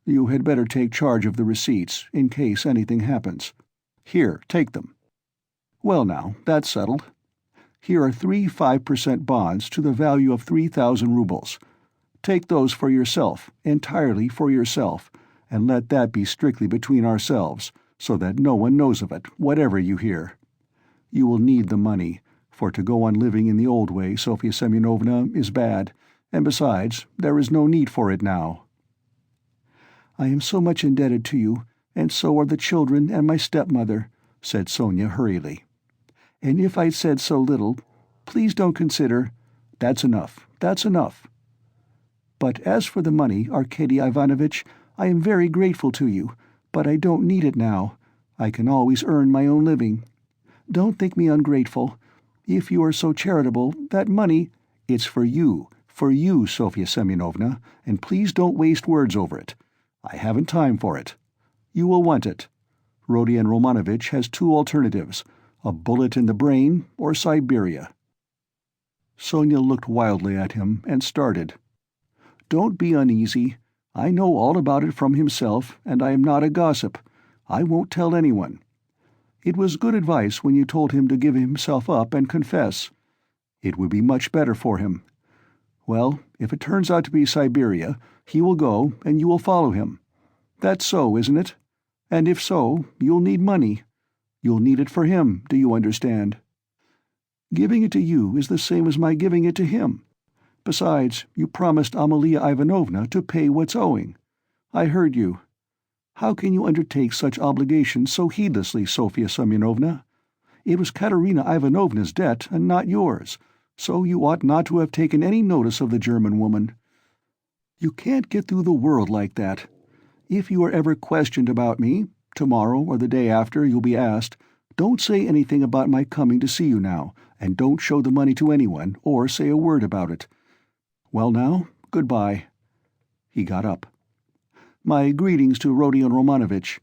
You had better take charge of the receipts, in case anything happens. Here, take them. Well now, that's settled. Here are 3 5% bonds to the value of 3,000 rubles. Take those for yourself, entirely for yourself, and let that be strictly between ourselves, so that no one knows of it, whatever you hear. You will need the money, for to go on living in the old way, Sofya Semyonovna, is bad, and besides, there is no need for it now." "I am so much indebted to you, and so are the children and my stepmother," said Sonya hurriedly. "And if I'd said so little, please don't consider—" "That's enough, that's enough." "But as for the money, Arkady Ivanovitch, I am very grateful to you, but I don't need it now. I can always earn my own living. Don't think me ungrateful. If you are so charitable, that money—" "It's for you, Sofya Semyonovna, and please don't waste words over it. I haven't time for it. You will want it. Rodion Romanovich has 2 alternatives, a bullet in the brain or Siberia." Sonya looked wildly at him and started. "Don't be uneasy. I know all about it from himself, and I am not a gossip. I won't tell anyone. It was good advice when you told him to give himself up and confess. It would be much better for him. Well, if it turns out to be Siberia, he will go, and you will follow him. That's so, isn't it? And if so, you'll need money. You'll need it for him, do you understand? Giving it to you is the same as my giving it to him. Besides, you promised Amalia Ivanovna to pay what's owing. I heard you. How can you undertake such obligations so heedlessly, Sofya Semyonovna? It was Katerina Ivanovna's debt, and not yours, so you ought not to have taken any notice of the German woman. You can't get through the world like that. If you are ever questioned about me, tomorrow or the day after you'll be asked, don't say anything about my coming to see you now, and don't show the money to anyone, or say a word about it. Well now, goodbye." He got up. "My greetings to Rodion Romanovich.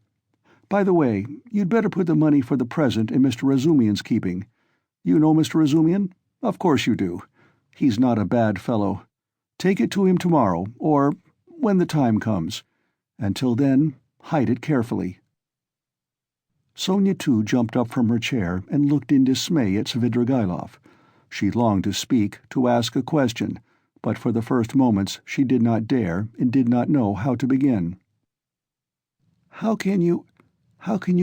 By the way, you'd better put the money for the present in Mr. Razumihin's keeping. You know Mr. Razumikhin? Of course you do. He's not a bad fellow. Take it to him tomorrow, or when the time comes. Until then, hide it carefully." Sonya too jumped up from her chair and looked in dismay at Svidrigailov. She longed to speak, to ask a question, but for the first moments she did not dare and did not know how to begin. How can you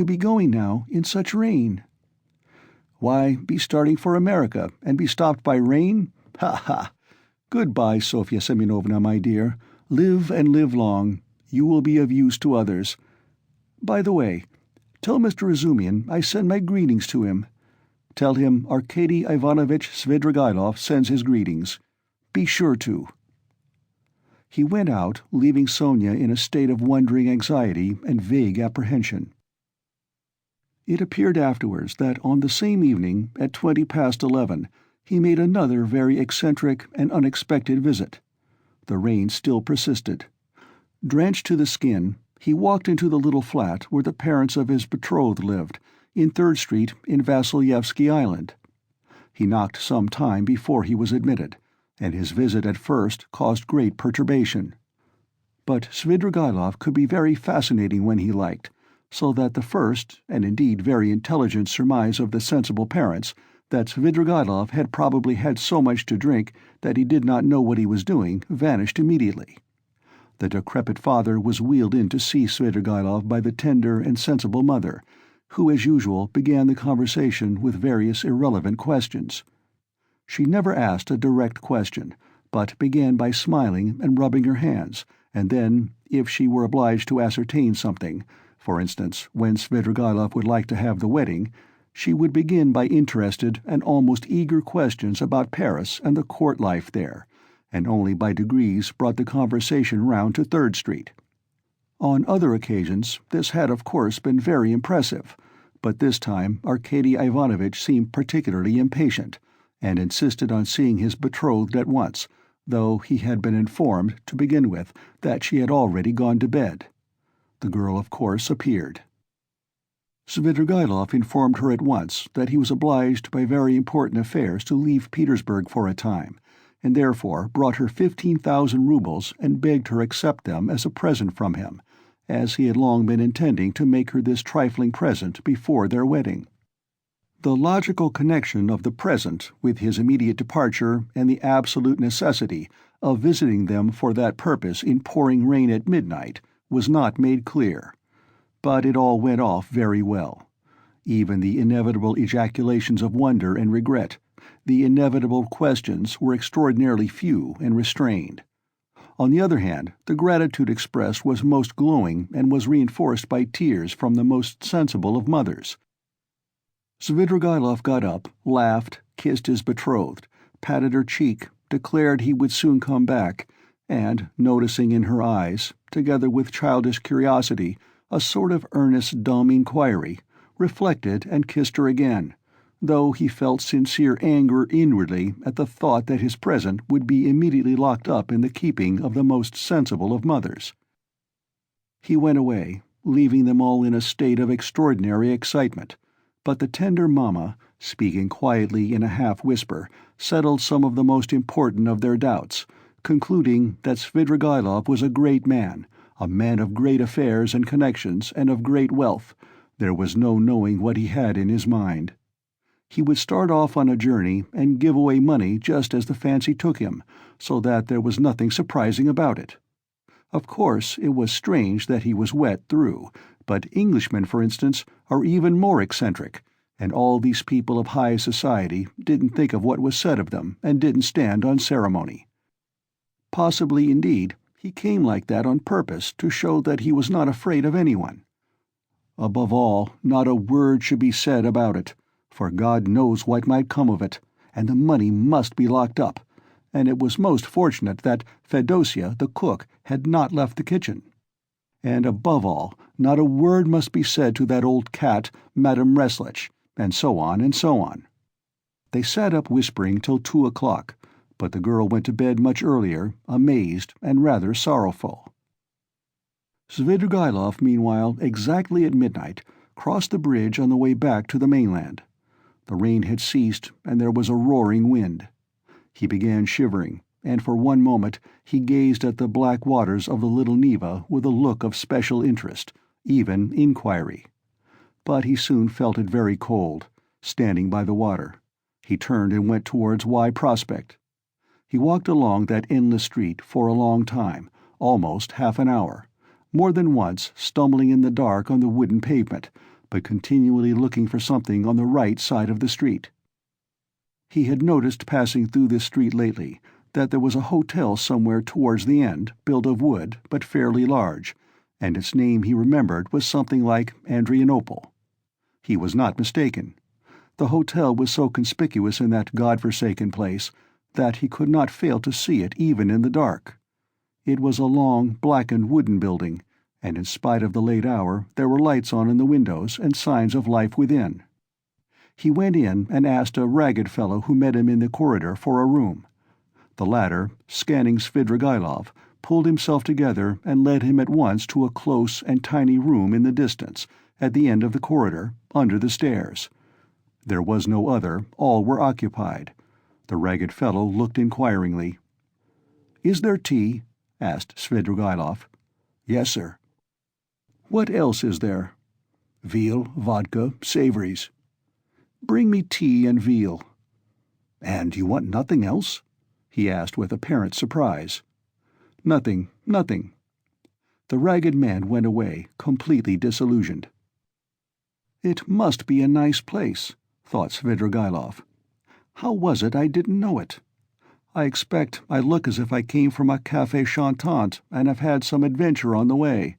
be going now, in such rain?" "Why, be starting for America, and be stopped by rain? Ha ha! Goodbye, Sofya Semyonovna, my dear. Live and live long. You will be of use to others. By the way, tell Mr. Razumikhin I send my greetings to him. Tell him Arkady Ivanovich Svidrigailov sends his greetings. Be sure to." He went out, leaving Sonya in a state of wondering anxiety and vague apprehension. It appeared afterwards that on the same evening, at 11:20, he made another very eccentric and unexpected visit. The rain still persisted. Drenched to the skin, he walked into the little flat where the parents of his betrothed lived, in 3rd Street in Vasilyevsky Island. He knocked some time before he was admitted, and his visit at first caused great perturbation. But Svidrigailov could be very fascinating when he liked, so that the first, and indeed very intelligent surmise of the sensible parents, that Svidrigailov had probably had so much to drink that he did not know what he was doing, vanished immediately. The decrepit father was wheeled in to see Svidrigaïlov by the tender and sensible mother, who as usual began the conversation with various irrelevant questions. She never asked a direct question, but began by smiling and rubbing her hands, and then, if she were obliged to ascertain something, for instance, when Svidrigaïlov would like to have the wedding, she would begin by interested and almost eager questions about Paris and the court life there, and only by degrees brought the conversation round to Third Street. On other occasions this had of course been very impressive, but this time Arkady Ivanovitch seemed particularly impatient, and insisted on seeing his betrothed at once, though he had been informed, to begin with, that she had already gone to bed. The girl, of course, appeared. Svidrigaïlov informed her at once that he was obliged by very important affairs to leave Petersburg for a time, and therefore brought her 15,000 roubles and begged her accept them as a present from him, as he had long been intending to make her this trifling present before their wedding. The logical connection of the present with his immediate departure and the absolute necessity of visiting them for that purpose in pouring rain at midnight was not made clear, but it all went off very well. Even the inevitable ejaculations of wonder and regret, the inevitable questions, were extraordinarily few and restrained. On the other hand, the gratitude expressed was most glowing and was reinforced by tears from the most sensible of mothers. Svidrigaïlov got up, laughed, kissed his betrothed, patted her cheek, declared he would soon come back, and, noticing in her eyes, together with childish curiosity, a sort of earnest dumb inquiry, reflected and kissed her again, though he felt sincere anger inwardly at the thought that his present would be immediately locked up in the keeping of the most sensible of mothers. He went away, leaving them all in a state of extraordinary excitement, but the tender mamma, speaking quietly in a half-whisper, settled some of the most important of their doubts, concluding that Svidrigaïlov was a great man, a man of great affairs and connections and of great wealth. There was no knowing what he had in his mind. He would start off on a journey and give away money just as the fancy took him, so that there was nothing surprising about it. Of course, it was strange that he was wet through, but Englishmen, for instance, are even more eccentric, and all these people of high society didn't think of what was said of them and didn't stand on ceremony. Possibly, indeed, he came like that on purpose to show that he was not afraid of anyone. Above all, not a word should be said about it, for God knows what might come of it, and the money must be locked up, and it was most fortunate that Fedosia, the cook, had not left the kitchen. And above all, not a word must be said to that old cat, Madame Reslich, and so on and so on. They sat up whispering till 2 o'clock, but the girl went to bed much earlier, amazed and rather sorrowful. Svidrigaïlov, meanwhile, exactly at midnight, crossed the bridge on the way back to the mainland. The rain had ceased, and there was a roaring wind. He began shivering, and for one moment he gazed at the black waters of the Little Neva with a look of special interest, even inquiry. But he soon felt it very cold, standing by the water. He turned and went towards Y Prospect. He walked along that endless street for a long time, almost half an hour, more than once stumbling in the dark on the wooden pavement, but continually looking for something on the right side of the street. He had noticed passing through this street lately that there was a hotel somewhere towards the end, built of wood, but fairly large, and its name he remembered was something like Adrianople. He was not mistaken. The hotel was so conspicuous in that God-forsaken place that he could not fail to see it even in the dark. It was a long, blackened wooden building, and in spite of the late hour there were lights on in the windows and signs of life within. He went in and asked a ragged fellow who met him in the corridor for a room. The latter, scanning Svidrigaïlov, pulled himself together and led him at once to a close and tiny room in the distance, at the end of the corridor, under the stairs. There was no other, all were occupied. The ragged fellow looked inquiringly. "Is there tea?" asked Svidrigaïlov. "Yes, sir." "What else is there?" "Veal, vodka, savories." "Bring me tea and veal." "And you want nothing else?" he asked with apparent surprise. "Nothing, nothing. The ragged man went away, completely disillusioned. "It must be a nice place," thought Svidrigaïlov. "How was it I didn't know it? I expect I look as if I came from a café chantant and have had some adventure on the way.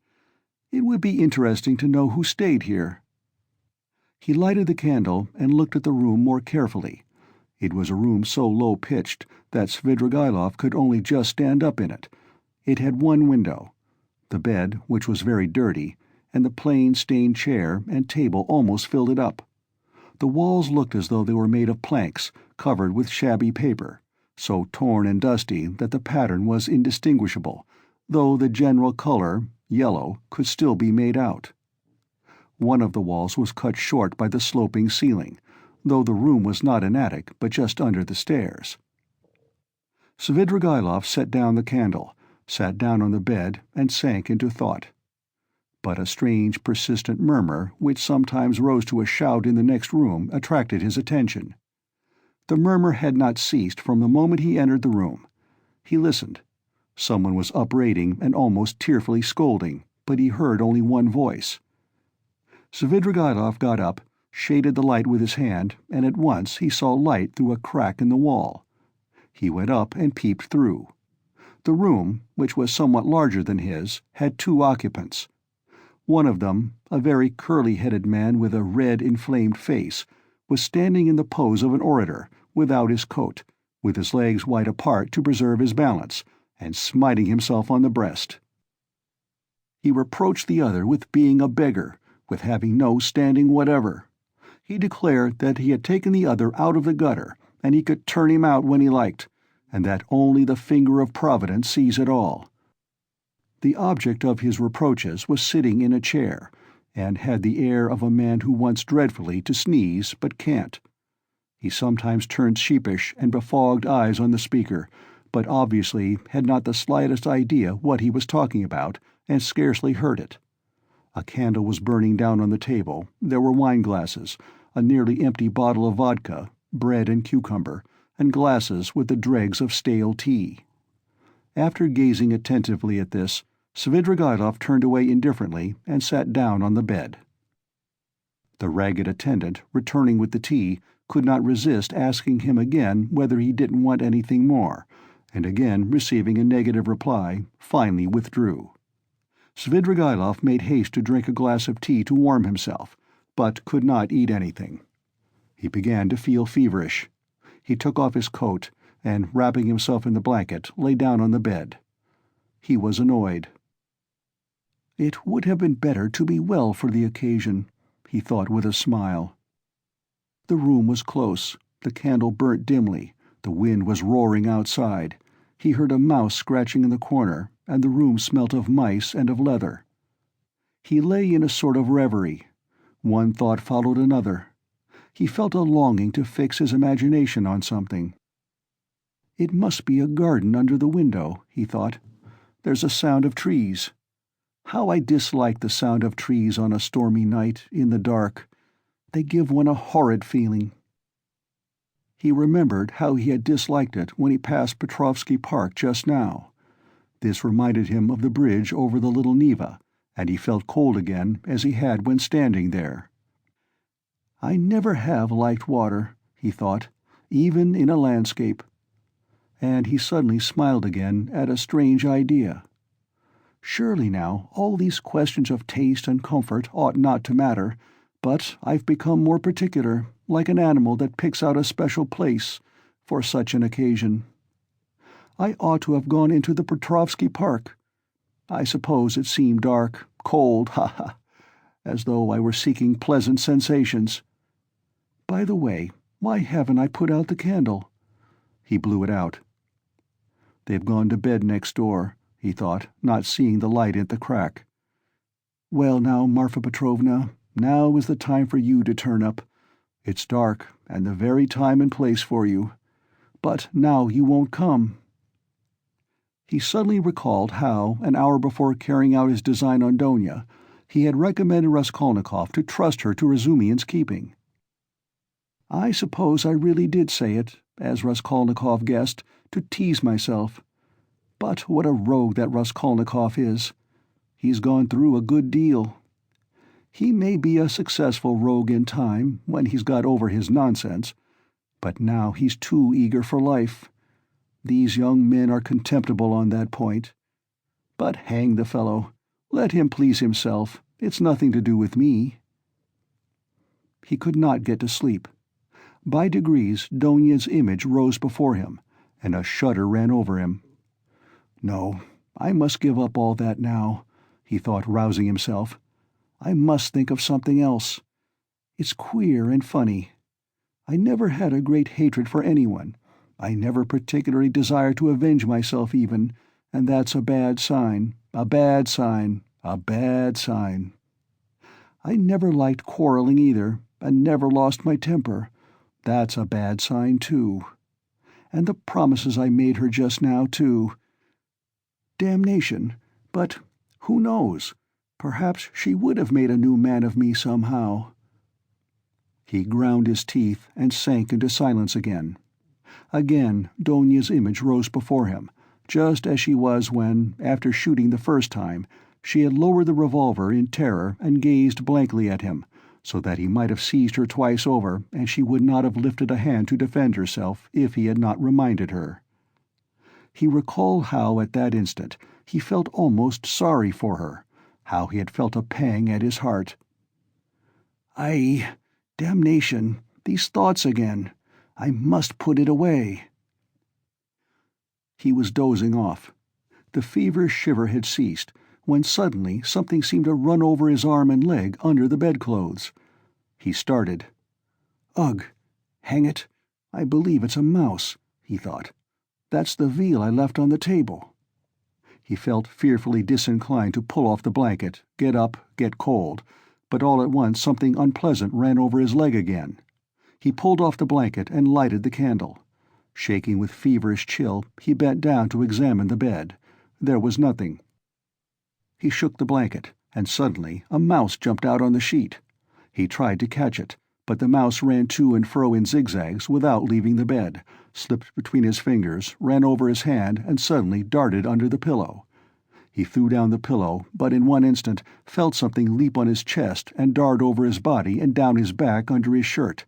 It would be interesting to know who stayed here." He lighted the candle and looked at the room more carefully. It was a room so low-pitched that Svidrigaïlov could only just stand up in it. It had one window. The bed, which was very dirty, and the plain stained chair and table almost filled it up. The walls looked as though they were made of planks, covered with shabby paper, so torn and dusty that the pattern was indistinguishable, though the general color, yellow, could still be made out. One of the walls was cut short by the sloping ceiling, though the room was not an attic but just under the stairs. Svidrigaïlov set down the candle, sat down on the bed, and sank into thought. But a strange, persistent murmur, which sometimes rose to a shout in the next room, attracted his attention. The murmur had not ceased from the moment he entered the room. He listened. Someone was upbraiding and almost tearfully scolding, but he heard only one voice. Svidrigaïlov got up, shaded the light with his hand, and at once he saw light through a crack in the wall. He went up and peeped through. The room, which was somewhat larger than his, had two occupants. One of them, a very curly-headed man with a red, inflamed face, was standing in the pose of an orator, without his coat, with his legs wide apart to preserve his balance, and smiting himself on the breast. He reproached the other with being a beggar, with having no standing whatever. He declared that he had taken the other out of the gutter, and he could turn him out when he liked, and that only the finger of Providence sees it all. The object of his reproaches was sitting in a chair, and had the air of a man who wants dreadfully to sneeze but can't. He sometimes turned sheepish and befogged eyes on the speaker, but obviously had not the slightest idea what he was talking about, and scarcely heard it. A candle was burning down on the table, there were wine-glasses, a nearly empty bottle of vodka, bread and cucumber, and glasses with the dregs of stale tea. After gazing attentively at this, Svidrigaïlov turned away indifferently and sat down on the bed. The ragged attendant, returning with the tea, could not resist asking him again whether he didn't want anything more, and again receiving a negative reply, finally withdrew. Svidrigaïlov made haste to drink a glass of tea to warm himself, but could not eat anything. He began to feel feverish. He took off his coat, and, wrapping himself in the blanket, lay down on the bed. He was annoyed. "It would have been better to be well for the occasion," he thought with a smile. The room was close, the candle burnt dimly, the wind was roaring outside, he heard a mouse scratching in the corner, and the room smelt of mice and of leather. He lay in a sort of reverie. One thought followed another. He felt a longing to fix his imagination on something. "It must be a garden under the window," he thought. "There's a sound of trees. How I dislike the sound of trees on a stormy night, in the dark. They give one a horrid feeling." He remembered how he had disliked it when he passed Petrovsky Park just now. This reminded him of the bridge over the Little Neva, and he felt cold again as he had when standing there. "I never have liked water," he thought, "even in a landscape." And he suddenly smiled again at a strange idea. Surely now all these questions of taste and comfort ought not to matter, but I've become more particular, like an animal that picks out a special place for such an occasion. I ought to have gone into the Petrovsky Park. I suppose it seemed dark, cold, ha, as though I were seeking pleasant sensations. By the way, why haven't I put out the candle?" He blew it out. "They've gone to bed next door," he thought, not seeing the light at the crack. "Well now, Marfa Petrovna, now is the time for you to turn up. It's dark, and the very time and place for you. But now you won't come." He suddenly recalled how, an hour before carrying out his design on Donya, he had recommended Raskolnikov to trust her to Razumikhin's keeping. "I suppose I really did say it, as Raskolnikov guessed, to tease myself. But what a rogue that Raskolnikov is! He's gone through a good deal. He may be a successful rogue in time, when he's got over his nonsense, but now he's too eager for life. These young men are contemptible on that point. But hang the fellow. Let him please himself. It's nothing to do with me. He could not get to sleep. By degrees Donya's image rose before him, and a shudder ran over him. No, I must give up all that now, he thought, rousing himself. I must think of something else. It's queer and funny. I never had a great hatred for anyone. I never particularly desired to avenge myself even, and that's a bad sign, a bad sign, a bad sign. I never liked quarreling either, and never lost my temper. That's a bad sign too. And the promises I made her just now too. Damnation, but who knows? Perhaps she would have made a new man of me somehow. He ground his teeth and sank into silence again. Again Donya's image rose before him, just as she was when, after shooting the first time, she had lowered the revolver in terror and gazed blankly at him, so that he might have seized her twice over and she would not have lifted a hand to defend herself if he had not reminded her. He recalled how at that instant he felt almost sorry for her, how he had felt a pang at his heart. Damnation, these thoughts again. I must put it away. He was dozing off. The feverish shiver had ceased, when suddenly something seemed to run over his arm and leg under the bedclothes. He started. Ugh! Hang it! I believe it's a mouse, he thought. That's the veal I left on the table. He felt fearfully disinclined to pull off the blanket, get up, get cold, but all at once something unpleasant ran over his leg again. He pulled off the blanket and lighted the candle. Shaking with feverish chill, he bent down to examine the bed. There was nothing. He shook the blanket, and suddenly a mouse jumped out on the sheet. He tried to catch it, but the mouse ran to and fro in zigzags without leaving the bed, slipped between his fingers, ran over his hand, and suddenly darted under the pillow. He threw down the pillow, but in one instant felt something leap on his chest and dart over his body and down his back under his shirt.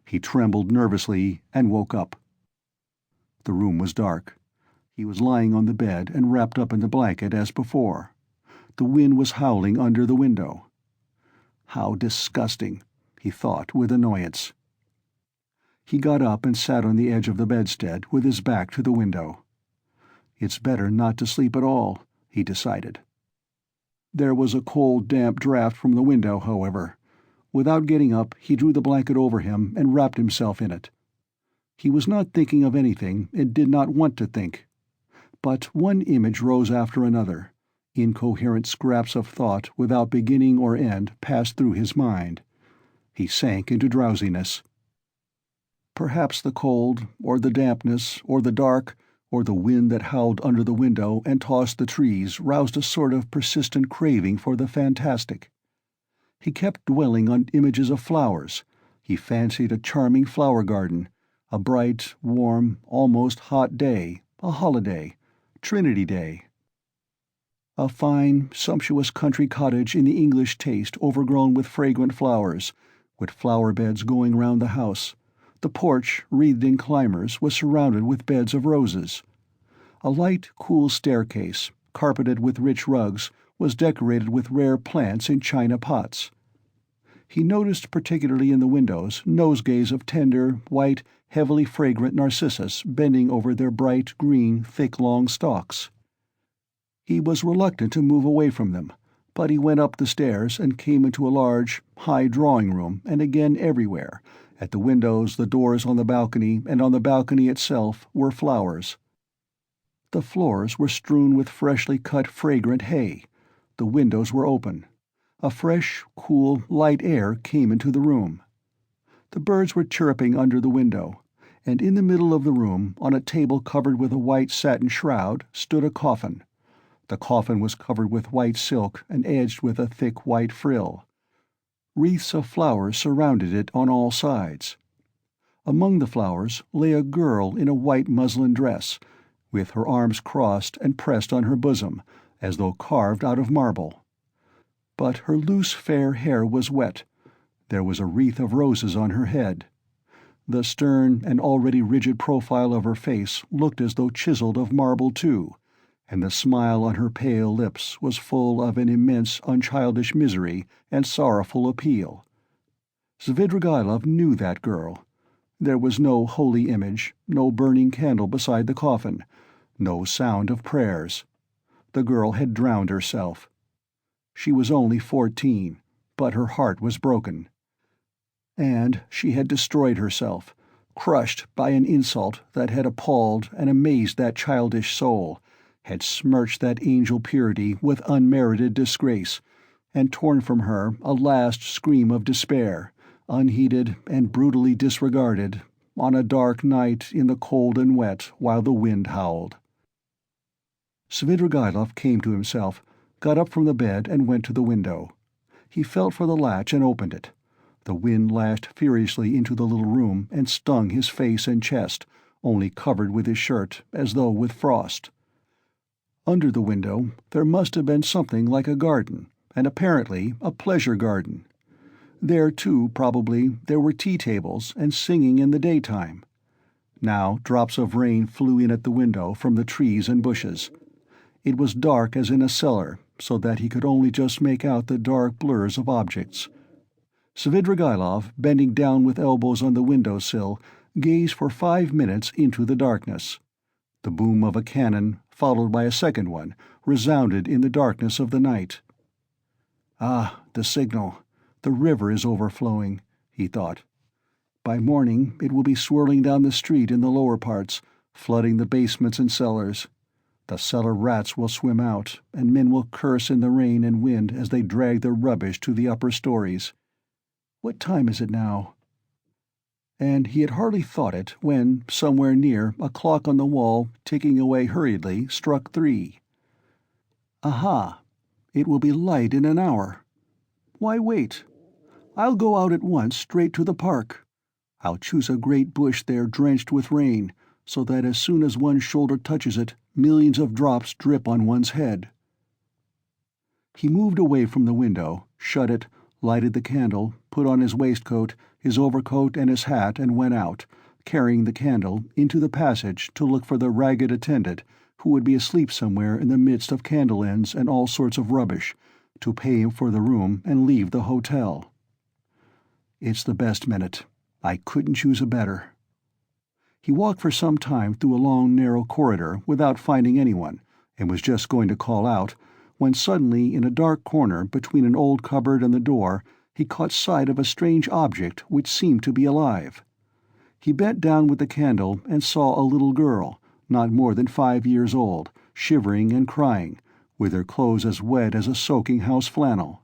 He trembled nervously and woke up. The room was dark. He was lying on the bed and wrapped up in the blanket as before. The wind was howling under the window. How disgusting, he thought with annoyance. He got up and sat on the edge of the bedstead with his back to the window. It's better not to sleep at all, he decided. There was a cold, damp draught from the window, however. Without getting up, he drew the blanket over him and wrapped himself in it. He was not thinking of anything and did not want to think. But one image rose after another. Incoherent scraps of thought without beginning or end passed through his mind. He sank into drowsiness. Perhaps the cold, or the dampness, or the dark, or the wind that howled under the window and tossed the trees roused a sort of persistent craving for the fantastic. He kept dwelling on images of flowers. He fancied a charming flower garden, a bright, warm, almost hot day, a holiday, Trinity Day. A fine, sumptuous country cottage in the English taste overgrown with fragrant flowers, with flower beds going round the house. The porch, wreathed in climbers, was surrounded with beds of roses. A light, cool staircase, carpeted with rich rugs, was decorated with rare plants in china pots. He noticed particularly in the windows nosegays of tender, white, heavily fragrant narcissus bending over their bright, green, thick long stalks. He was reluctant to move away from them, but he went up the stairs and came into a large, high drawing-room, and again everywhere, at the windows, the doors on the balcony, and on the balcony itself, were flowers. The floors were strewn with freshly cut fragrant hay. The windows were open. A fresh, cool, light air came into the room. The birds were chirping under the window, and in the middle of the room, on a table covered with a white satin shroud, stood a coffin. The coffin was covered with white silk and edged with a thick white frill. Wreaths of flowers surrounded it on all sides. Among the flowers lay a girl in a white muslin dress, with her arms crossed and pressed on her bosom, as though carved out of marble. But her loose fair hair was wet. There was a wreath of roses on her head. The stern and already rigid profile of her face looked as though chiseled of marble too, and the smile on her pale lips was full of an immense unchildish misery and sorrowful appeal. Svidrigaïlov knew that girl. There was no holy image, no burning candle beside the coffin, no sound of prayers. The girl had drowned herself. She was only 14, but her heart was broken. And she had destroyed herself, crushed by an insult that had appalled and amazed that childish soul, had smirched that angel purity with unmerited disgrace, and torn from her a last scream of despair, unheeded and brutally disregarded, on a dark night in the cold and wet while the wind howled. Svidrigaïlov came to himself, got up from the bed and went to the window. He felt for the latch and opened it. The wind lashed furiously into the little room and stung his face and chest, only covered with his shirt, as though with frost. Under the window there must have been something like a garden, and apparently a pleasure garden. There, too, probably, there were tea-tables and singing in the daytime. Now drops of rain flew in at the window from the trees and bushes. It was dark as in a cellar, so that he could only just make out the dark blurs of objects. Svidrigaïlov, bending down with elbows on the window-sill, gazed for 5 minutes into the darkness. The boom of a cannon, followed by a second one, resounded in the darkness of the night. "Ah, the signal. The river is overflowing," he thought. "By morning it will be swirling down the street in the lower parts, flooding the basements and cellars. The cellar rats will swim out, and men will curse in the rain and wind as they drag their rubbish to the upper stories. What time is it now?" And he had hardly thought it when, somewhere near, a clock on the wall, ticking away hurriedly, struck 3. Aha! It will be light in an hour. Why wait? I'll go out at once, straight to the park. I'll choose a great bush there drenched with rain, so that as soon as one's shoulder touches it, millions of drops drip on one's head. He moved away from the window, shut it, lighted the candle, put on his waistcoat, his overcoat and his hat, and went out, carrying the candle, into the passage to look for the ragged attendant, who would be asleep somewhere in the midst of candle ends and all sorts of rubbish, to pay him for the room and leave the hotel. It's the best minute. I couldn't choose a better. He walked for some time through a long narrow corridor without finding anyone, and was just going to call out, when suddenly in a dark corner between an old cupboard and the door he caught sight of a strange object which seemed to be alive. He bent down with the candle and saw a little girl, not more than 5 years old, shivering and crying, with her clothes as wet as a soaking house flannel.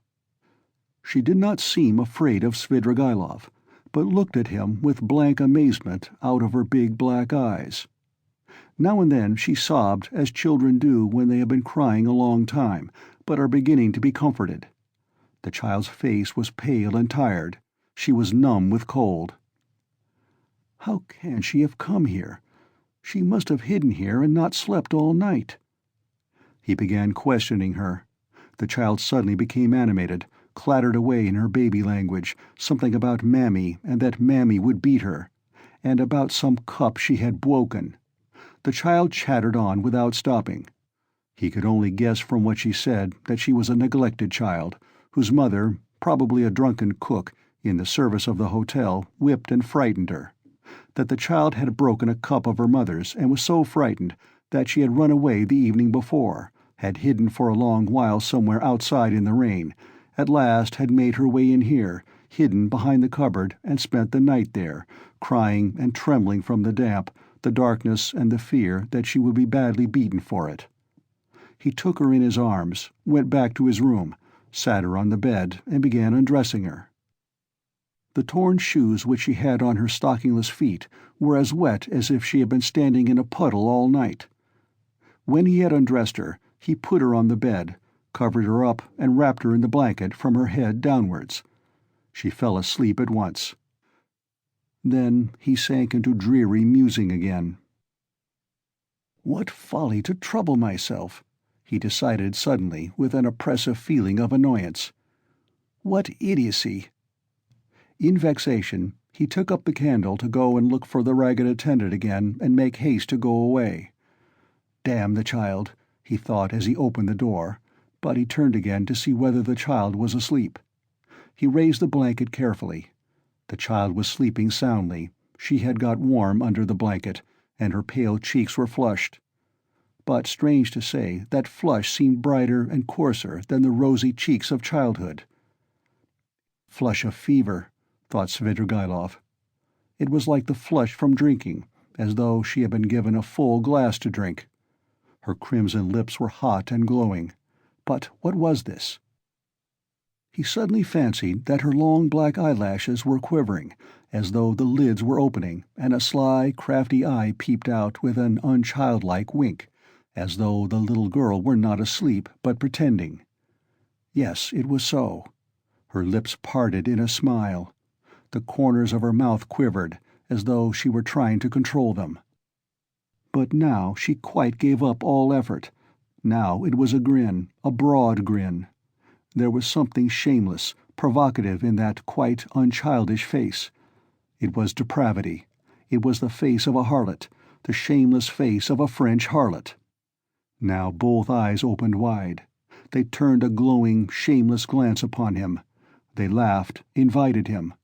She did not seem afraid of Svidrigaïlov, but looked at him with blank amazement out of her big black eyes. Now and then she sobbed as children do when they have been crying a long time, but are beginning to be comforted. The child's face was pale and tired. She was numb with cold. How can she have come here? She must have hidden here and not slept all night. He began questioning her. The child suddenly became animated, clattered away in her baby language, something about Mammy and that Mammy would beat her, and about some cup she had broken. The child chattered on without stopping. He could only guess from what she said that she was a neglected child, whose mother, probably a drunken cook in the service of the hotel, whipped and frightened her. That the child had broken a cup of her mother's and was so frightened that she had run away the evening before, had hidden for a long while somewhere outside in the rain, at last had made her way in here, hidden behind the cupboard, and spent the night there, crying and trembling from the damp, the darkness and the fear that she would be badly beaten for it. He took her in his arms, went back to his room, sat her on the bed, and began undressing her. The torn shoes which she had on her stockingless feet were as wet as if she had been standing in a puddle all night. When he had undressed her, he put her on the bed, covered her up, and wrapped her in the blanket from her head downwards. She fell asleep at once. Then he sank into dreary musing again. "What folly to trouble myself," he decided suddenly with an oppressive feeling of annoyance. What idiocy! In vexation, he took up the candle to go and look for the ragged attendant again and make haste to go away. Damn the child, he thought as he opened the door, but he turned again to see whether the child was asleep. He raised the blanket carefully. The child was sleeping soundly. She had got warm under the blanket, and her pale cheeks were flushed. But strange to say, that flush seemed brighter and coarser than the rosy cheeks of childhood. Flush of fever, thought Svidrigaïlov. It was like the flush from drinking, as though she had been given a full glass to drink. Her crimson lips were hot and glowing. But what was this? He suddenly fancied that her long black eyelashes were quivering, as though the lids were opening, and a sly, crafty eye peeped out with an unchildlike wink, as though the little girl were not asleep but pretending. Yes, it was so. Her lips parted in a smile. The corners of her mouth quivered, as though she were trying to control them. But now she quite gave up all effort. Now it was a grin, a broad grin. There was something shameless, provocative in that quite unchildish face. It was depravity. It was the face of a harlot, the shameless face of a French harlot. Now both eyes opened wide. They turned a glowing, shameless glance upon him. They laughed, invited him.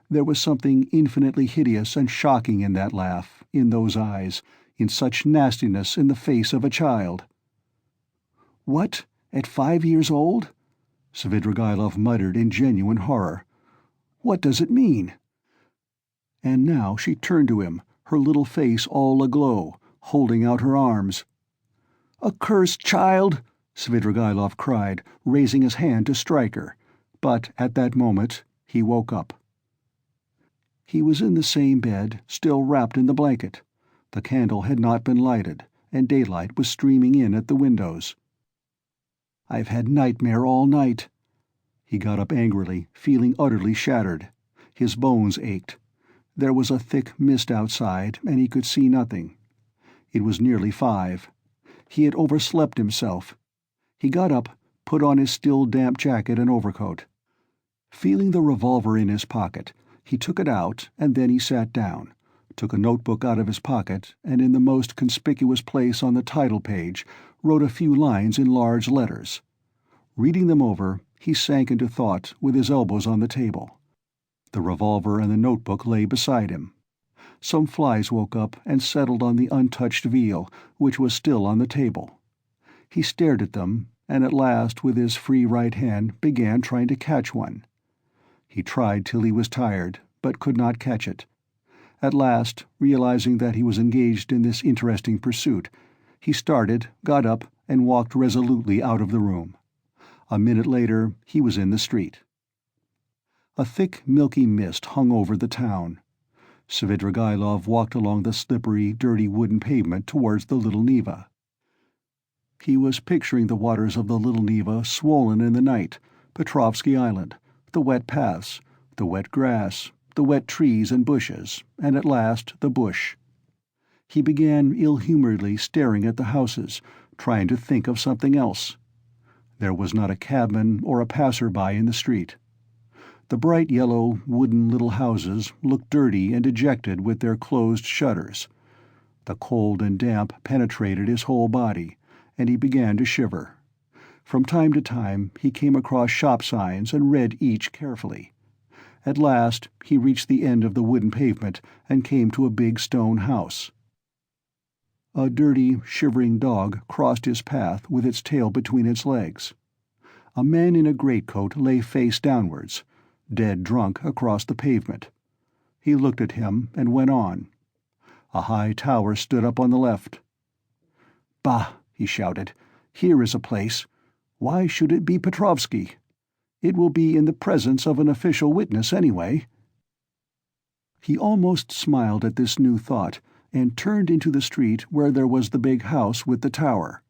There was something infinitely hideous and shocking in that laugh, in those eyes, in such nastiness in the face of a child. "What? At 5 years old?" Svidrigaïlov muttered in genuine horror. "What does it mean?" And now she turned to him, her little face all aglow, holding out her arms. "Accursed child!" Svidrigaïlov cried, raising his hand to strike her. But at that moment he woke up. He was in the same bed, still wrapped in the blanket. The candle had not been lighted, and daylight was streaming in at the windows. "I've had nightmare all night." He got up angrily, feeling utterly shattered. His bones ached. There was a thick mist outside, and he could see nothing. It was nearly 5. He had overslept himself. He got up, put on his still damp jacket and overcoat. Feeling the revolver in his pocket, he took it out, and then he sat down, took a notebook out of his pocket, and in the most conspicuous place on the title page wrote a few lines in large letters. Reading them over, he sank into thought with his elbows on the table. The revolver and the notebook lay beside him. Some flies woke up and settled on the untouched veal, which was still on the table. He stared at them, and at last with his free right hand began trying to catch one. He tried till he was tired, but could not catch it. At last, realizing that he was engaged in this interesting pursuit, he started, got up, and walked resolutely out of the room. A minute later he was in the street. A thick, milky mist hung over the town. Svidrigaïlov walked along the slippery, dirty wooden pavement towards the Little Neva. He was picturing the waters of the Little Neva swollen in the night, Petrovsky Island, the wet paths, the wet grass, the wet trees and bushes, and at last the bush. He began ill-humoredly staring at the houses, trying to think of something else. There was not a cabman or a passer-by in the street. The bright yellow, wooden little houses looked dirty and dejected with their closed shutters. The cold and damp penetrated his whole body, and he began to shiver. From time to time he came across shop signs and read each carefully. At last he reached the end of the wooden pavement and came to a big stone house. A dirty, shivering dog crossed his path with its tail between its legs. A man in a greatcoat lay face downwards, dead drunk across the pavement. He looked at him and went on. A high tower stood up on the left. "Bah!" he shouted. "Here is a place. Why should it be Petrovsky? It will be in the presence of an official witness anyway." He almost smiled at this new thought, and turned into the street where there was the big house with the tower.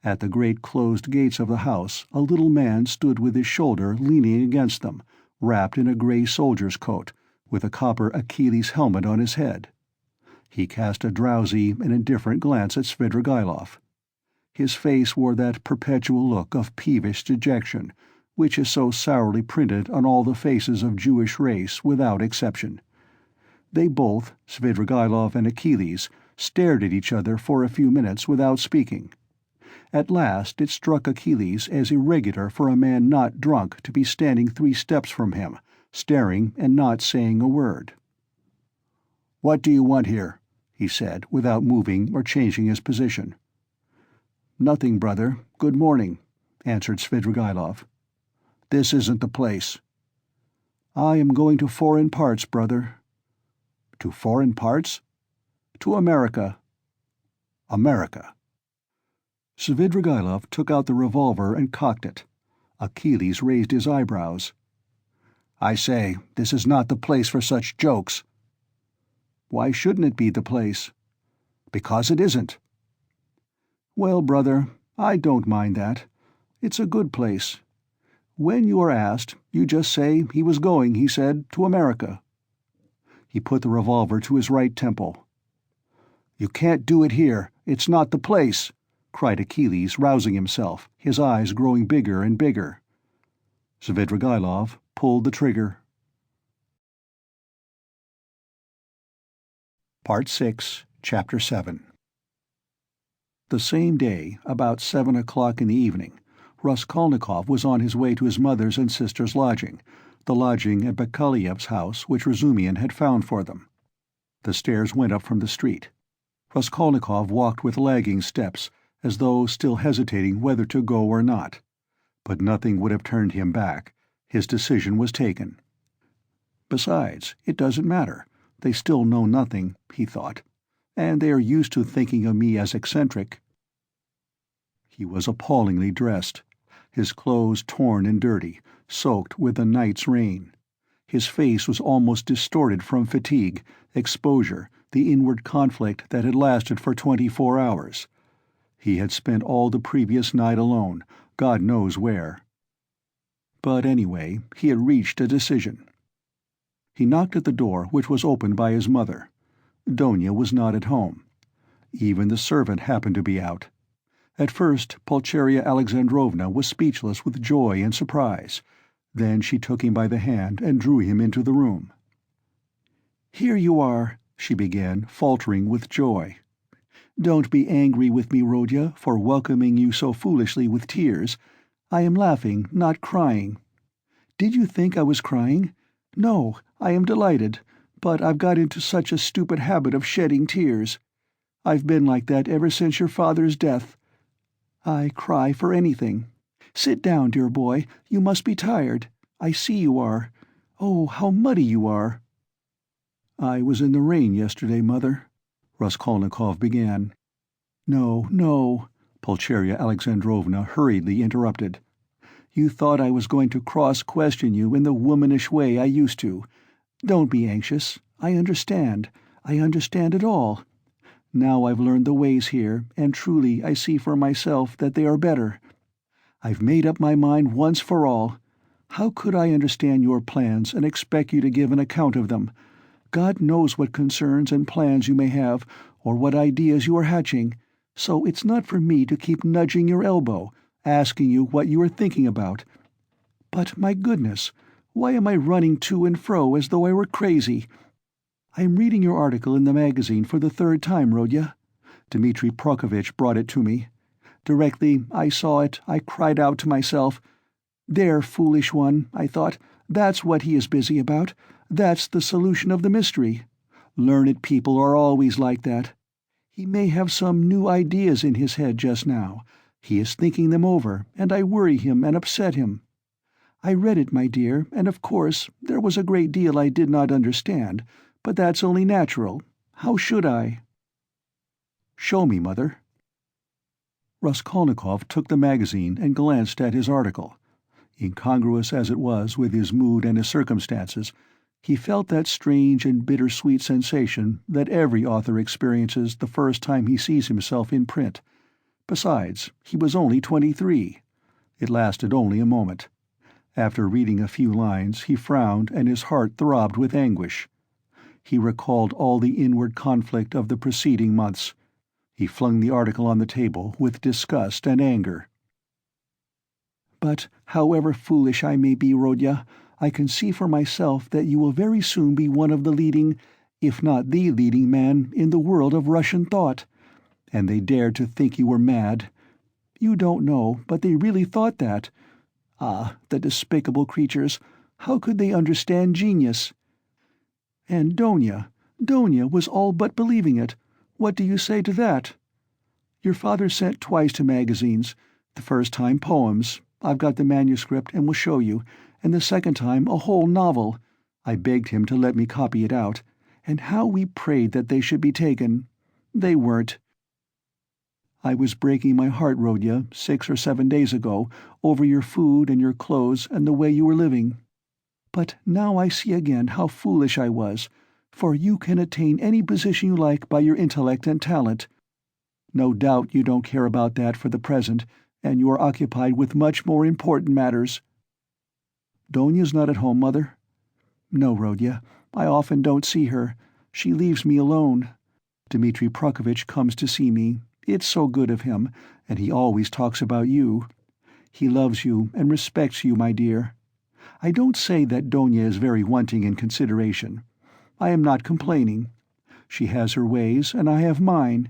At the great closed gates of the house a little man stood with his shoulder leaning against them, wrapped in a grey soldier's coat, with a copper Achilles helmet on his head. He cast a drowsy and indifferent glance at Svidrigaïlov. His face wore that perpetual look of peevish dejection, which is so sourly printed on all the faces of Jewish race without exception. They both, Svidrigaïlov and Achilles, stared at each other for a few minutes without speaking. At last it struck Achilles as irregular for a man not drunk to be standing 3 steps from him, staring and not saying a word. "What do you want here?" he said, without moving or changing his position. "Nothing, brother. Good morning," answered Svidrigaïlov. "This isn't the place." "I am going to foreign parts, brother." "To foreign parts?" "To America." "America." Svidrigaïlov took out the revolver and cocked it. Achilles raised his eyebrows. "I say, this is not the place for such jokes." "Why shouldn't it be the place?" "Because it isn't." "Well, brother, I don't mind that. It's a good place. When you are asked, you just say he was going, he said, to America." He put the revolver to his right temple. "You can't do it here. It's not the place," cried Achilles, rousing himself, his eyes growing bigger and bigger. Svidrigaïlov pulled the trigger. Part 6, Chapter 7. The same day, about 7 o'clock in the evening, Raskolnikov was on his way to his mother's and sister's lodging, the lodging at Bakaleyev's house which Razumikhin had found for them. The stairs went up from the street. Raskolnikov walked with lagging steps, as though still hesitating whether to go or not. But nothing would have turned him back. His decision was taken. Besides, it doesn't matter. They still know nothing, he thought, and they are used to thinking of me as eccentric. He was appallingly dressed, his clothes torn and dirty, soaked with the night's rain. His face was almost distorted from fatigue, exposure, the inward conflict that had lasted for 24 hours. He had spent all the previous night alone, God knows where. But anyway, he had reached a decision. He knocked at the door, which was opened by his mother. Donya was not at home. Even the servant happened to be out. At first Pulcheria Alexandrovna was speechless with joy and surprise. Then she took him by the hand and drew him into the room. "Here you are," she began, faltering with joy. "Don't be angry with me, Rodya, for welcoming you so foolishly with tears. I am laughing, not crying. Did you think I was crying? No, I am delighted, but I've got into such a stupid habit of shedding tears. I've been like that ever since your father's death. I cry for anything. Sit down, dear boy, you must be tired. I see you are. Oh, how muddy you are." "I was in the rain yesterday, Mother," Raskolnikov began. "No, no," Pulcheria Alexandrovna hurriedly interrupted. "You thought I was going to cross-question you in the womanish way I used to. Don't be anxious. I understand. I understand it all. Now I've learned the ways here, and truly I see for myself that they are better. I've made up my mind once for all. How could I understand your plans and expect you to give an account of them? God knows what concerns and plans you may have, or what ideas you are hatching, so it's not for me to keep nudging your elbow, asking you what you are thinking about. But, my goodness, why am I running to and fro as though I were crazy? I'm reading your article in the magazine for the 3rd time, Rodya. Dmitri Prokofitch brought it to me. Directly I saw it, I cried out to myself, 'There, foolish one,' I thought, 'that's what he is busy about. That's the solution of the mystery. Learned people are always like that. He may have some new ideas in his head just now. He is thinking them over, and I worry him and upset him. I read it, my dear, and of course there was a great deal I did not understand, but that's only natural. How should I?" "Show me, Mother." Raskolnikov took the magazine and glanced at his article. Incongruous as it was with his mood and his circumstances, he felt that strange and bitter-sweet sensation that every author experiences the first time he sees himself in print. Besides, he was only 23. It lasted only a moment. After reading a few lines, he frowned and his heart throbbed with anguish. He recalled all the inward conflict of the preceding months. He flung the article on the table with disgust and anger. "But however foolish I may be, Rodya, I can see for myself that you will very soon be one of the leading, if not the leading man in the world of Russian thought. And they dared to think you were mad. You don't know, but they really thought that. Ah, the despicable creatures, how could they understand genius? And Donia was all but believing it. What do you say to that? Your father sent twice to magazines, the first time poems. I've got the manuscript and will show you, and the second time a whole novel. I begged him to let me copy it out, and how we prayed that they should be taken. They weren't. I was breaking my heart, Rodya, 6 or 7 days ago, over your food and your clothes and the way you were living. But now I see again how foolish I was, for you can attain any position you like by your intellect and talent. No doubt you don't care about that for the present, and you are occupied with much more important matters." "Donia's not at home, Mother?" "No, Rodya. I often don't see her. She leaves me alone. Dmitri Prokofitch comes to see me. It's so good of him, and he always talks about you. He loves you and respects you, my dear. I don't say that Donia is very wanting in consideration. I am not complaining. She has her ways, and I have mine.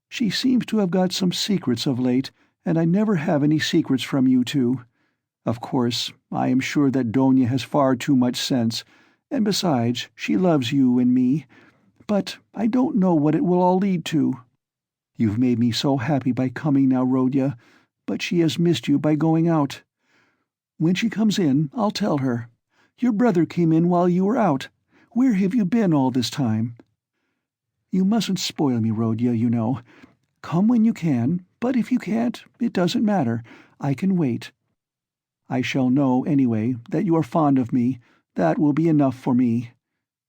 She seems to have got some secrets of late, and I never have any secrets from you two. Of course, I am sure that Donia has far too much sense, and besides, she loves you and me. But I don't know what it will all lead to. You've made me so happy by coming now, Rodya, but she has missed you by going out. When she comes in, I'll tell her. Your brother came in while you were out. Where have you been all this time? You mustn't spoil me, Rodya, you know. Come when you can, but if you can't, it doesn't matter. I can wait. I shall know, anyway, that you are fond of me. That will be enough for me.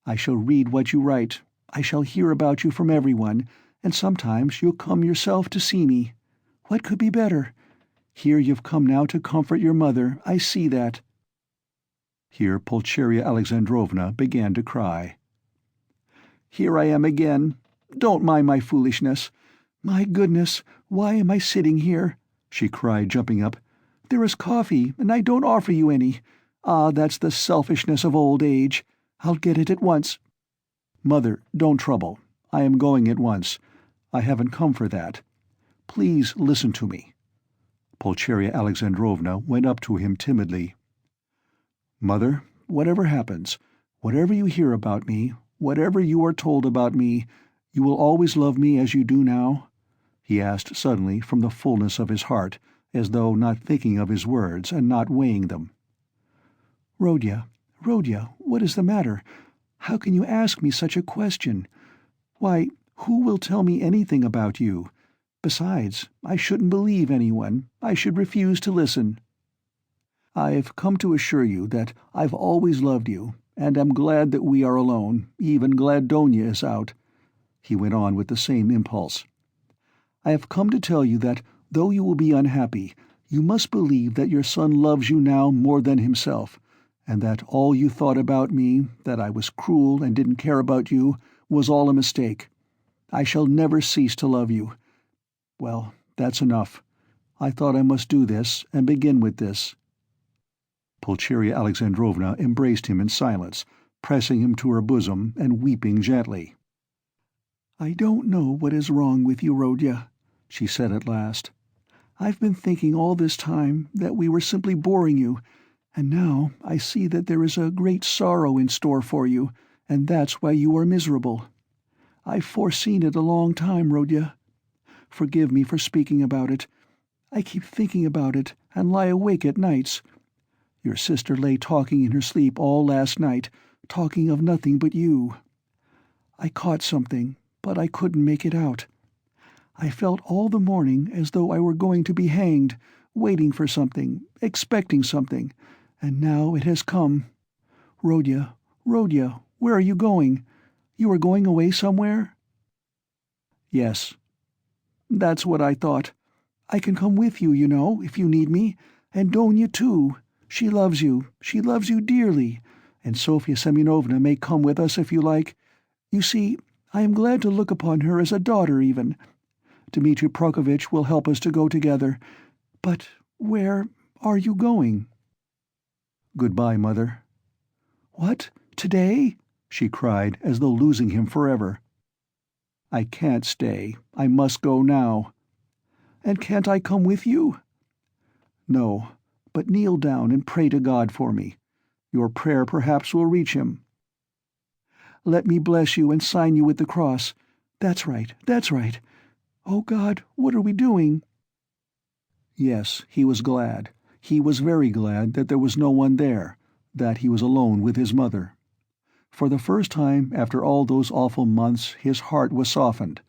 I shall read what you write. I shall hear about you from everyone, and sometimes you'll come yourself to see me. What could be better? Here you've come now to comfort your mother, I see that." Here Pulcheria Alexandrovna began to cry. "Here I am again. Don't mind my foolishness. My goodness, why am I sitting here?" she cried, jumping up. "There is coffee, and I don't offer you any. Ah, that's the selfishness of old age. I'll get it at once." "Mother, don't trouble. I am going at once. I haven't come for that. Please listen to me." Pulcheria Alexandrovna went up to him timidly. "Mother, whatever happens, whatever you hear about me, whatever you are told about me, you will always love me as you do now?" he asked suddenly from the fullness of his heart, as though not thinking of his words and not weighing them. "Rodya, what is the matter? How can you ask me such a question? Why, who will tell me anything about you? Besides, I shouldn't believe anyone. I should refuse to listen." "I've come to assure you that I've always loved you, and am glad that we are alone, even glad Donia is out," he went on with the same impulse. "I have come to tell you that, though you will be unhappy, you must believe that your son loves you now more than himself, and that all you thought about me, that I was cruel and didn't care about you, was all a mistake. I shall never cease to love you. Well, that's enough. I thought I must do this, and begin with this." Pulcheria Alexandrovna embraced him in silence, pressing him to her bosom and weeping gently. "I don't know what is wrong with you, Rodya," she said at last. "I've been thinking all this time that we were simply boring you, and now I see that there is a great sorrow in store for you, and that's why you are miserable. I've foreseen it a long time, Rodya. Forgive me for speaking about it. I keep thinking about it and lie awake at nights. Your sister lay talking in her sleep all last night, talking of nothing but you. I caught something, but I couldn't make it out. I felt all the morning as though I were going to be hanged, waiting for something, expecting something, and now it has come. Rodya, where are you going? You are going away somewhere?" "Yes." "That's what I thought. I can come with you, you know, if you need me, and Donia too. She loves you dearly, and Sofya Semyonovna may come with us if you like. You see, I am glad to look upon her as a daughter even. Dmitri Prokofitch will help us to go together. But where are you going?" "Goodbye, Mother." "What? Today?" she cried, as though losing him forever. "I can't stay. I must go now." "And can't I come with you?" "No, but kneel down and pray to God for me. Your prayer perhaps will reach him." "Let me bless you and sign you with the cross. That's right, that's right. Oh God, what are we doing?" Yes, he was glad. He was very glad that there was no one there, that he was alone with his mother. For the first time after all those awful months his heart was softened.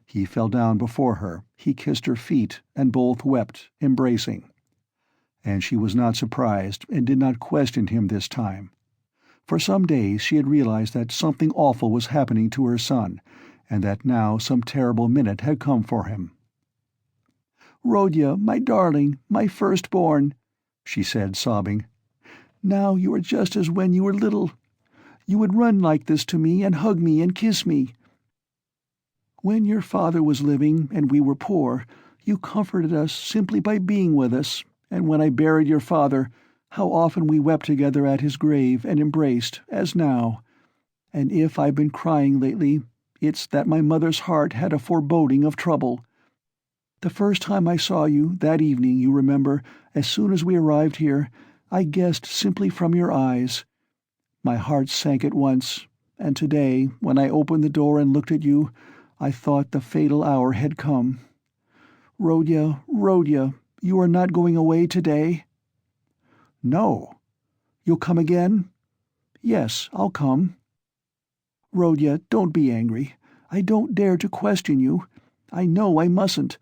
He fell down before her, he kissed her feet, and both wept, embracing. And she was not surprised and did not question him this time. For some days she had realized that something awful was happening to her son, and that now some terrible minute had come for him. "Rodya, my darling, my firstborn," she said, sobbing. "Now you are just as when you were little. You would run like this to me and hug me and kiss me. When your father was living and we were poor, you comforted us simply by being with us, and when I buried your father, how often we wept together at his grave and embraced, as now. And if I've been crying lately, it's that my mother's heart had a foreboding of trouble. The first time I saw you, that evening, you remember, as soon as we arrived here, I guessed simply from your eyes. My heart sank at once, and today, when I opened the door and looked at you, I thought the fatal hour had come. Rodya, Rodya, you are not going away today?" "No." "You'll come again?" "Yes, I'll come." "Rodya, don't be angry. I don't dare to question you. I know I mustn't.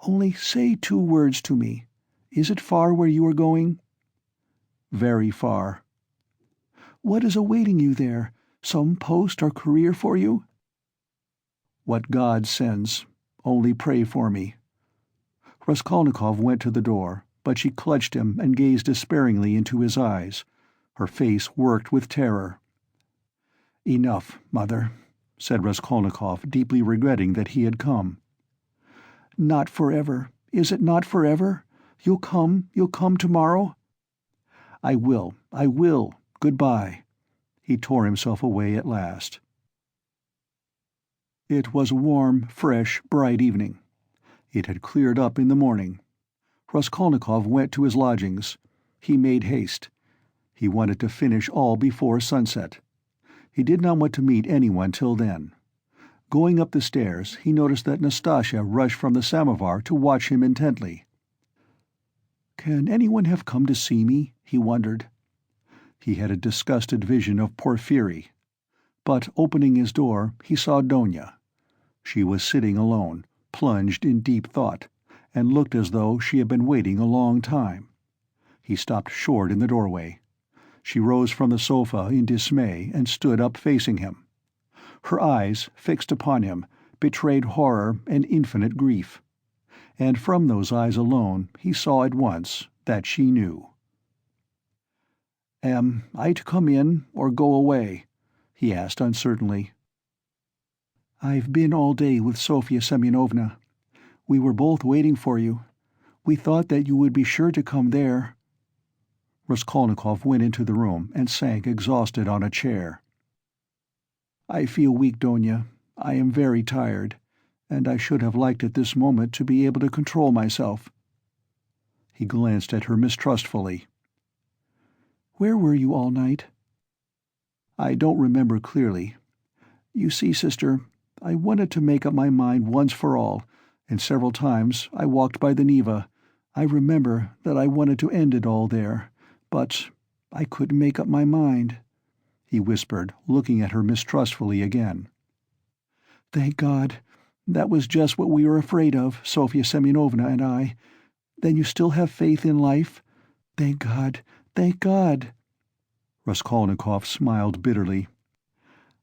Only say 2 words to me. Is it far where you are going?" "Very far." "What is awaiting you there? Some post or career for you?" "What God sends. Only pray for me." Raskolnikov went to the door, but she clutched him and gazed despairingly into his eyes. Her face worked with terror. "Enough, Mother," said Raskolnikov, deeply regretting that he had come. "Not forever. Is it not forever? You'll come tomorrow?" I will. Goodbye." He tore himself away at last. It was a warm, fresh, bright evening. It had cleared up in the morning. Raskolnikov went to his lodgings. He made haste. He wanted to finish all before sunset. He did not want to meet anyone till then. Going up the stairs, he noticed that Nastasya rushed from the samovar to watch him intently. "Can anyone have come to see me?" he wondered. He had a disgusted vision of Porfiry. But opening his door, he saw Donya. She was sitting alone, plunged in deep thought, and looked as though she had been waiting a long time. He stopped short in the doorway. She rose from the sofa in dismay and stood up facing him. Her eyes, fixed upon him, betrayed horror and infinite grief. And from those eyes alone he saw at once that she knew. "Am I to come in or go away?" he asked uncertainly. "I've been all day with Sofya Semyonovna. We were both waiting for you. We thought that you would be sure to come there." Raskolnikov went into the room and sank exhausted on a chair. "I feel weak, Donya. I am very tired, and I should have liked at this moment to be able to control myself." He glanced at her mistrustfully. "Where were you all night?" "I don't remember clearly. You see, sister, I wanted to make up my mind once for all, and several times I walked by the Neva. I remember that I wanted to end it all there, but I couldn't make up my mind," he whispered, looking at her mistrustfully again. "Thank God. That was just what we were afraid of, Sofya Semyonovna and I. Then you still have faith in life? Thank God, thank God." Raskolnikov smiled bitterly.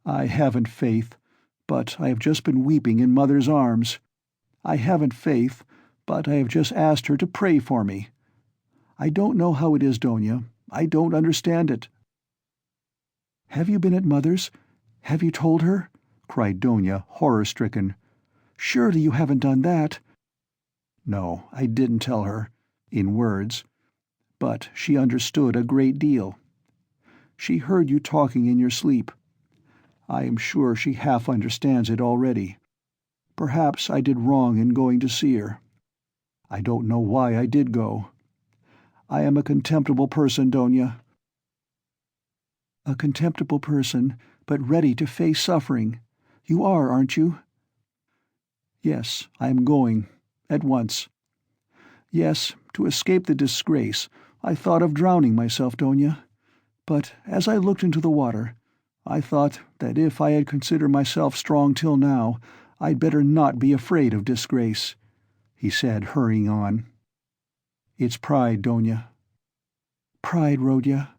"I haven't faith, but I have just been weeping in Mother's arms. I haven't faith, but I have just asked her to pray for me. I don't know how it is, Donya. I don't understand it." "Have you been at Mother's? Have you told her?" cried Donya, horror-stricken. Surely you haven't done that." No, I didn't tell her, in words, but she understood a great deal. She heard you talking in your sleep. I am sure she half understands it already. Perhaps I did wrong in going to see her. I don't know why I did go. I am a contemptible person, Donya." "A contemptible person, but ready to face suffering. You are, aren't you?" "Yes, I am going. At once. Yes, to escape the disgrace, I thought of drowning myself, Donya. But as I looked into the water, I thought that if I had considered myself strong till now, I'd better not be afraid of disgrace," he said, hurrying on. "It's pride, Donya." "Pride, Rodya."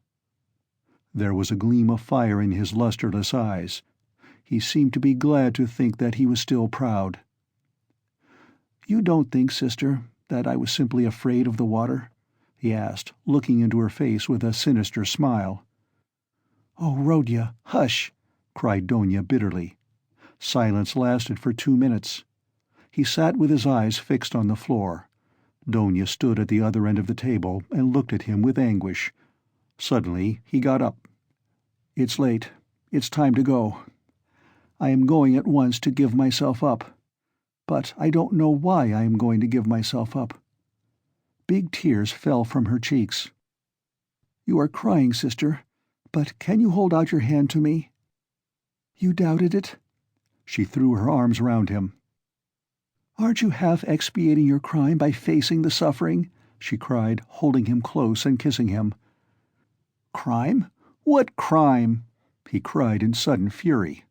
There was a gleam of fire in his lusterless eyes. He seemed to be glad to think that he was still proud. "You don't think, sister, that I was simply afraid of the water?" he asked, looking into her face with a sinister smile. "Oh, Rodya, hush!" cried Donya bitterly. Silence lasted for 2 minutes. He sat with his eyes fixed on the floor. Donya stood at the other end of the table and looked at him with anguish. Suddenly he got up. "It's late. It's time to go. I am going at once to give myself up. But I don't know why I am going to give myself up." Big tears fell from her cheeks. "You are crying, sister, but can you hold out your hand to me?" "You doubted it?" She threw her arms round him. "Aren't you half expiating your crime by facing the suffering?" she cried, holding him close and kissing him. "Crime? What crime?" he cried in sudden fury.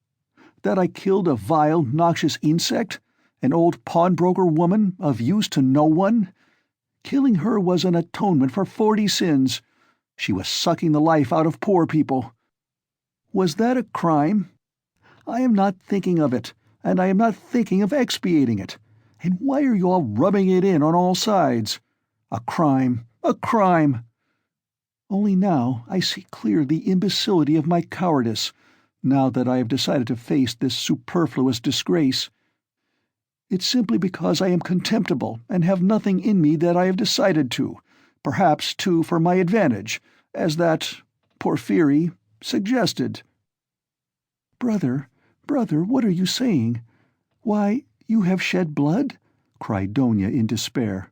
"That I killed a vile, noxious insect? An old pawnbroker woman, of use to no one? Killing her was an atonement for 40 sins. She was sucking the life out of poor people. Was that a crime? I am not thinking of it, and I am not thinking of expiating it. And why are you all rubbing it in on all sides? A crime! A crime! Only now I see clearly the imbecility of my cowardice, now that I have decided to face this superfluous disgrace. It's simply because I am contemptible and have nothing in me that I have decided to, perhaps, too, for my advantage, as that Porfiry suggested." Brother, what are you saying? Why, you have shed blood?" cried Donya in despair.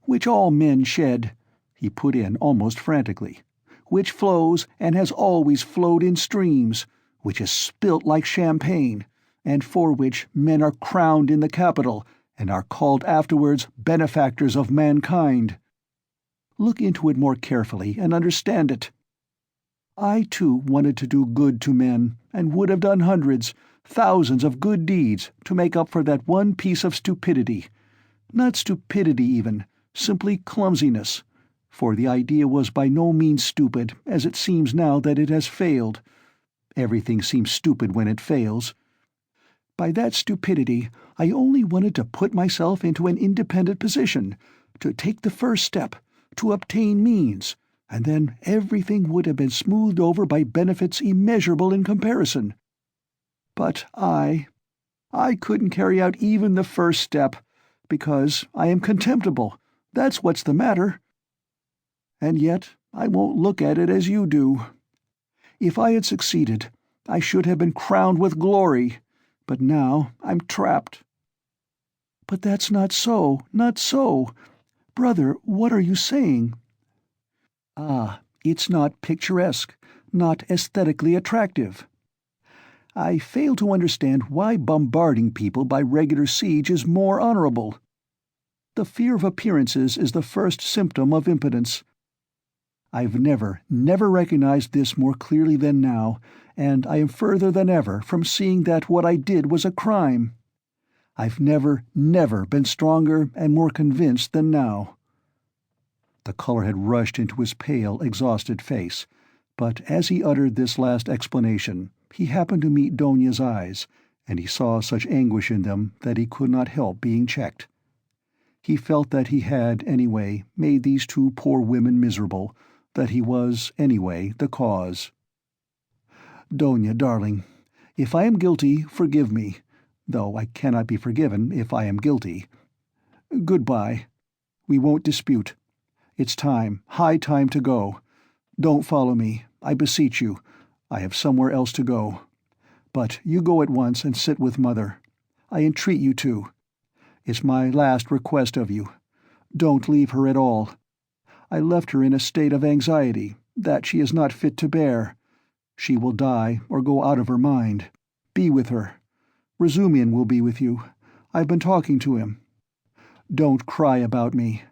"Which all men shed," he put in almost frantically, "which flows and has always flowed in streams, which is spilt like champagne, and for which men are crowned in the Capitol and are called afterwards benefactors of mankind. Look into it more carefully and understand it. I too wanted to do good to men, and would have done hundreds, thousands of good deeds to make up for that one piece of stupidity. Not stupidity even, simply clumsiness, for the idea was by no means stupid, as it seems now that it has failed. Everything seems stupid when it fails. By that stupidity, I only wanted to put myself into an independent position, to take the first step, to obtain means, and then everything would have been smoothed over by benefits immeasurable in comparison. But I couldn't carry out even the first step, because I am contemptible, that's what's the matter. And yet I won't look at it as you do. If I had succeeded, I should have been crowned with glory, but now I'm trapped." "But that's not so, not so. Brother, what are you saying?" "Ah, it's not picturesque, not aesthetically attractive. I fail to understand why bombarding people by regular siege is more honorable. The fear of appearances is the first symptom of impotence. I've never recognized this more clearly than now, and I am further than ever from seeing that what I did was a crime. I've never been stronger and more convinced than now." The color had rushed into his pale, exhausted face, but as he uttered this last explanation, he happened to meet Donya's eyes, and he saw such anguish in them that he could not help being checked. He felt that he had, anyway, made these 2 poor women miserable, that he was, anyway, the cause. "Donya, darling, if I am guilty, forgive me. though I cannot be forgiven if I am guilty. Goodbye. We won't dispute. It's time, high time to go. Don't follow me, I beseech you. I have somewhere else to go. But you go at once and sit with Mother. I entreat you to. It's my last request of you. Don't leave her at all. I left her in a state of anxiety that she is not fit to bear. She will die or go out of her mind. Be with her. Razumikhin will be with you. I've been talking to him. Don't cry about me.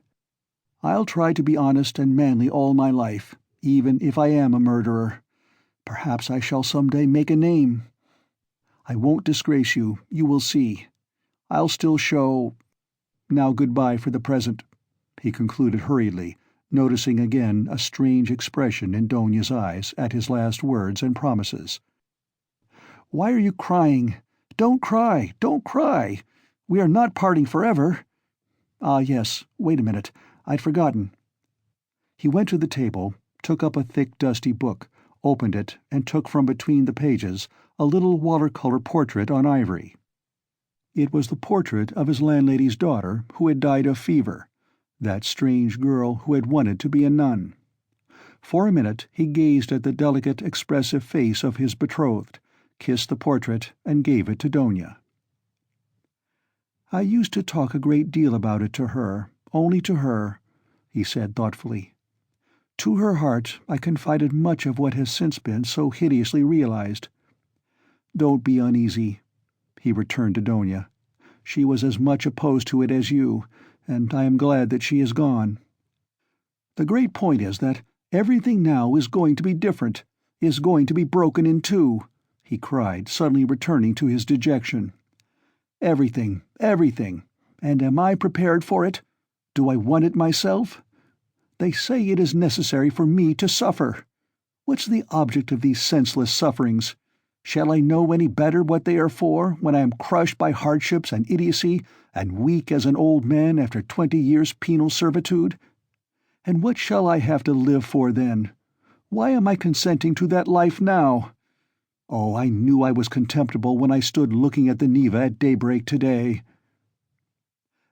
I'll try to be honest and manly all my life, even if I am a murderer. Perhaps I shall some day make a name. I won't disgrace you, you will see. I'll still show— Now goodbye for the present," he concluded hurriedly, noticing again a strange expression in Donya's eyes at his last words and promises. "Why are you crying? Don't cry, don't cry. We are not parting forever. Ah, yes, wait a minute, I'd forgotten." He went to the table, took up a thick dusty book, opened it, and took from between the pages a little watercolor portrait on ivory. It was the portrait of his landlady's daughter who had died of fever, that strange girl who had wanted to be a nun. For a minute he gazed at the delicate, expressive face of his betrothed, kissed the portrait, and gave it to Donya. "I used to talk a great deal about it to her, only to her," he said thoughtfully. "To her heart I confided much of what has since been so hideously realized. Don't be uneasy," he returned to Donya. "She was as much opposed to it as you, and I am glad that she is gone. The great point is that everything now is going to be different, is going to be broken in two," he cried, suddenly returning to his dejection. "Everything, everything. And am I prepared for it? Do I want it myself? They say it is necessary for me to suffer. What's the object of these senseless sufferings? Shall I know any better what they are for, when I am crushed by hardships and idiocy, and weak as an old man after 20 years' penal servitude? And what shall I have to live for then? Why am I consenting to that life now? Oh, I knew I was contemptible when I stood looking at the Neva at daybreak today."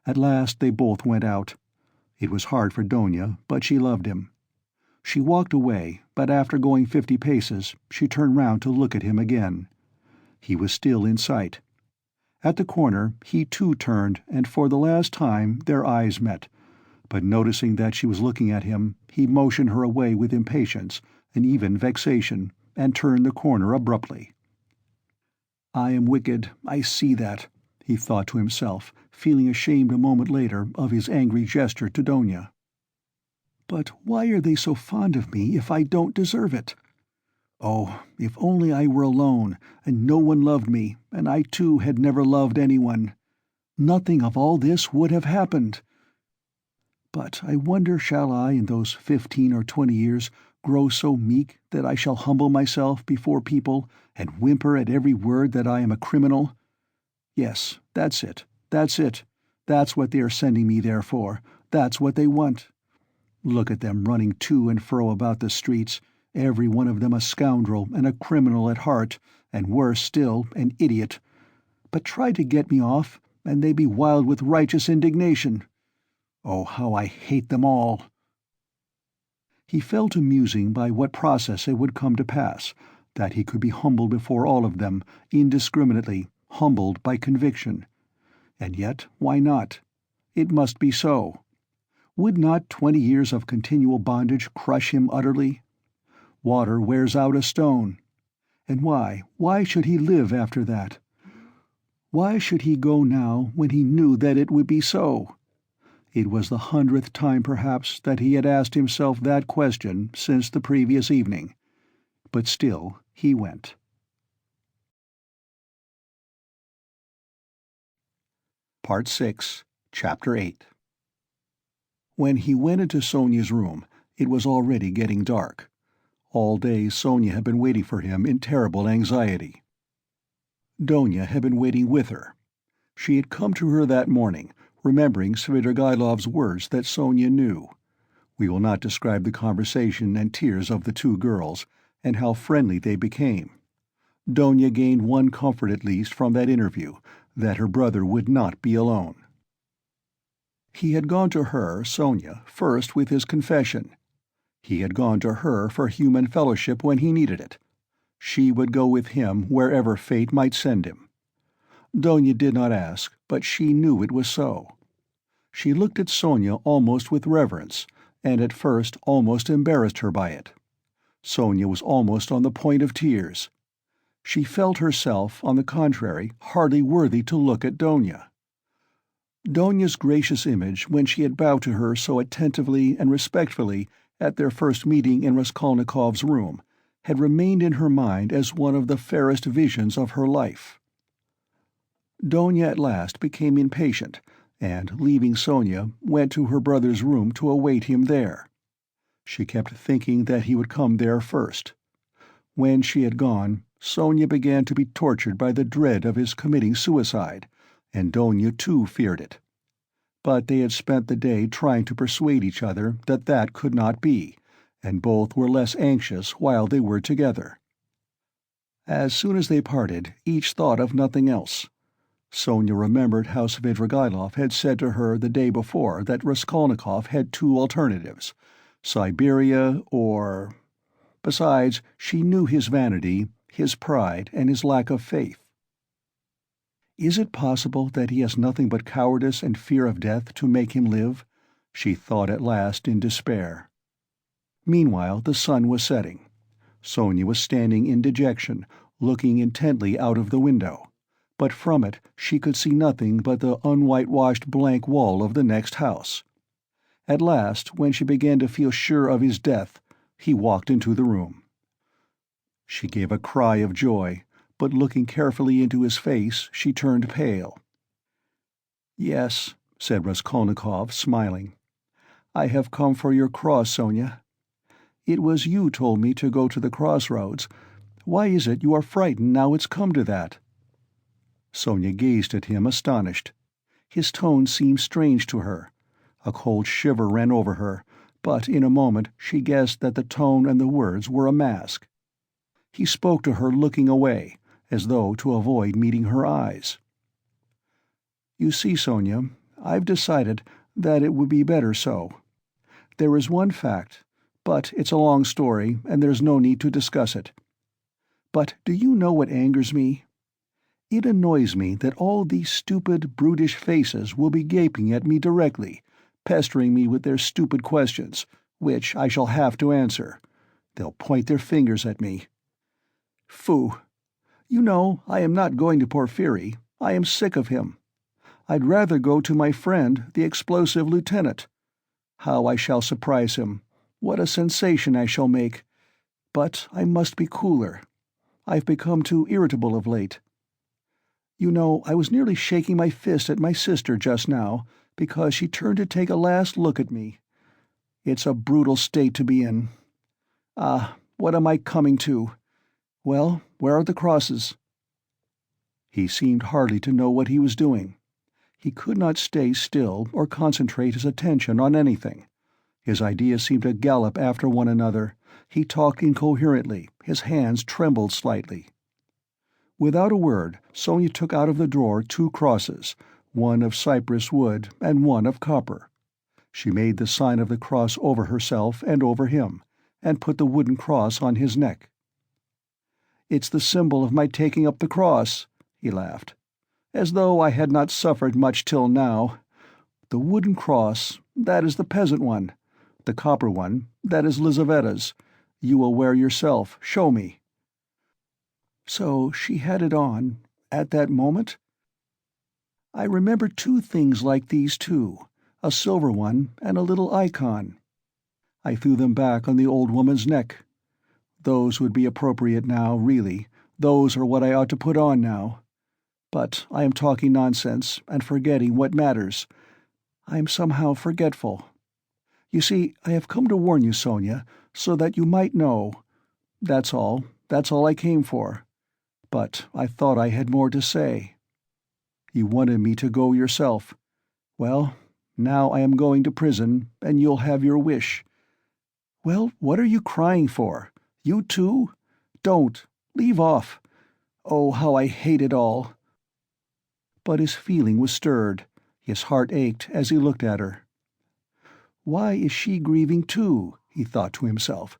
At last they both went out. It was hard for Donya, but she loved him. She walked away, but after going 50 paces, she turned round to look at him again. He was still in sight. At the corner, he too turned, and for the last time their eyes met, but noticing that she was looking at him, he motioned her away with impatience, and even vexation, and turned the corner abruptly. "I am wicked, I see that," he thought to himself, feeling ashamed a moment later of his angry gesture to Donya. "But why are they so fond of me if I don't deserve it? Oh, if only I were alone, and no one loved me, and I too had never loved anyone. Nothing of all this would have happened. But I wonder shall I in those 15 or 20 years grow so meek that I shall humble myself before people and whimper at every word that I am a criminal? Yes, that's it, that's it. That's what they are sending me there for. That's what they want. Look at them running to and fro about the streets, every one of them a scoundrel and a criminal at heart, and worse still, an idiot. But try to get me off, and they be wild with righteous indignation. Oh, how I hate them all!" He fell to musing by what process it would come to pass, that he could be humbled before all of them, indiscriminately, humbled by conviction. And yet, why not? It must be so. Would not 20 years of continual bondage crush him utterly? Water wears out a stone. And why should he live after that? Why should he go now when he knew that it would be so? It was the 100th time perhaps that he had asked himself that question since the previous evening. But still he went. Part 6, Chapter 8. When he went into Sonya's room, it was already getting dark. All day Sonya had been waiting for him in terrible anxiety. Donya had been waiting with her. She had come to her that morning, remembering Svidrigaïlov's words that Sonya knew. We will not describe the conversation and tears of the two girls, and how friendly they became. Donya gained one comfort at least from that interview, that her brother would not be alone. He had gone to her, Sonya, first with his confession. He had gone to her for human fellowship when he needed it. She would go with him wherever fate might send him. Donya did not ask, but she knew it was so. She looked at Sonya almost with reverence, and at first almost embarrassed her by it. Sonya was almost on the point of tears. She felt herself, on the contrary, hardly worthy to look at Donya. Donya's gracious image when she had bowed to her so attentively and respectfully at their first meeting in Raskolnikov's room had remained in her mind as one of the fairest visions of her life. Donya at last became impatient, and, leaving Sonya, went to her brother's room to await him there. She kept thinking that he would come there first. When she had gone, Sonya began to be tortured by the dread of his committing suicide, and Donya too feared it. But they had spent the day trying to persuade each other that that could not be, and both were less anxious while they were together. As soon as they parted, each thought of nothing else. Sonya remembered how Svidrigaïlov had said to her the day before that Raskolnikov had two alternatives, Siberia or... Besides, she knew his vanity, his pride, and his lack of faith. Is it possible that he has nothing but cowardice and fear of death to make him live? She thought at last in despair. Meanwhile the sun was setting. Sonya was standing in dejection, looking intently out of the window, but from it she could see nothing but the unwhitewashed blank wall of the next house. At last, when she began to feel sure of his death, he walked into the room. She gave a cry of joy, but looking carefully into his face, she turned pale. "Yes," said Raskolnikov, smiling. "I have come for your cross, Sonya. It was you told me to go to the crossroads. Why is it you are frightened now it's come to that?" Sonya gazed at him astonished. His tone seemed strange to her. A cold shiver ran over her, but in a moment she guessed that the tone and the words were a mask. He spoke to her looking away, as though to avoid meeting her eyes. "You see, Sonya, I've decided that it would be better so. There is one fact, but it's a long story, and there's no need to discuss it. But do you know what angers me? It annoys me that all these stupid, brutish faces will be gaping at me directly, pestering me with their stupid questions, which I shall have to answer. They'll point their fingers at me. Phoo! You know, I am not going to Porfiry. I am sick of him. I'd rather go to my friend, the explosive lieutenant. How I shall surprise him! What a sensation I shall make! But I must be cooler. I've become too irritable of late. You know, I was nearly shaking my fist at my sister just now, because she turned to take a last look at me. It's a brutal state to be in. Ah, what am I coming to? Well, where are the crosses?" He seemed hardly to know what he was doing. He could not stay still or concentrate his attention on anything. His ideas seemed to gallop after one another. He talked incoherently, his hands trembled slightly. Without a word, Sonya took out of the drawer two crosses, one of cypress wood and one of copper. She made the sign of the cross over herself and over him, and put the wooden cross on his neck. "It's the symbol of my taking up the cross," he laughed. "As though I had not suffered much till now. The wooden cross, that is the peasant one. The copper one, that is Lizaveta's. You will wear yourself. Show me." So she had it on, at that moment? I remember two things like these too, a silver one and a little icon. I threw them back on the old woman's neck. Those would be appropriate now, really. Those are what I ought to put on now. But I am talking nonsense, and forgetting what matters. I am somehow forgetful. You see, I have come to warn you, Sonya, so that you might know. That's all I came for. But I thought I had more to say. You wanted me to go yourself. Well, now I am going to prison, and you'll have your wish. Well, what are you crying for? You too? Don't. Leave off. Oh, how I hate it all. but his feeling was stirred. His heart ached as he looked at her. "Why is she grieving too?" he thought to himself.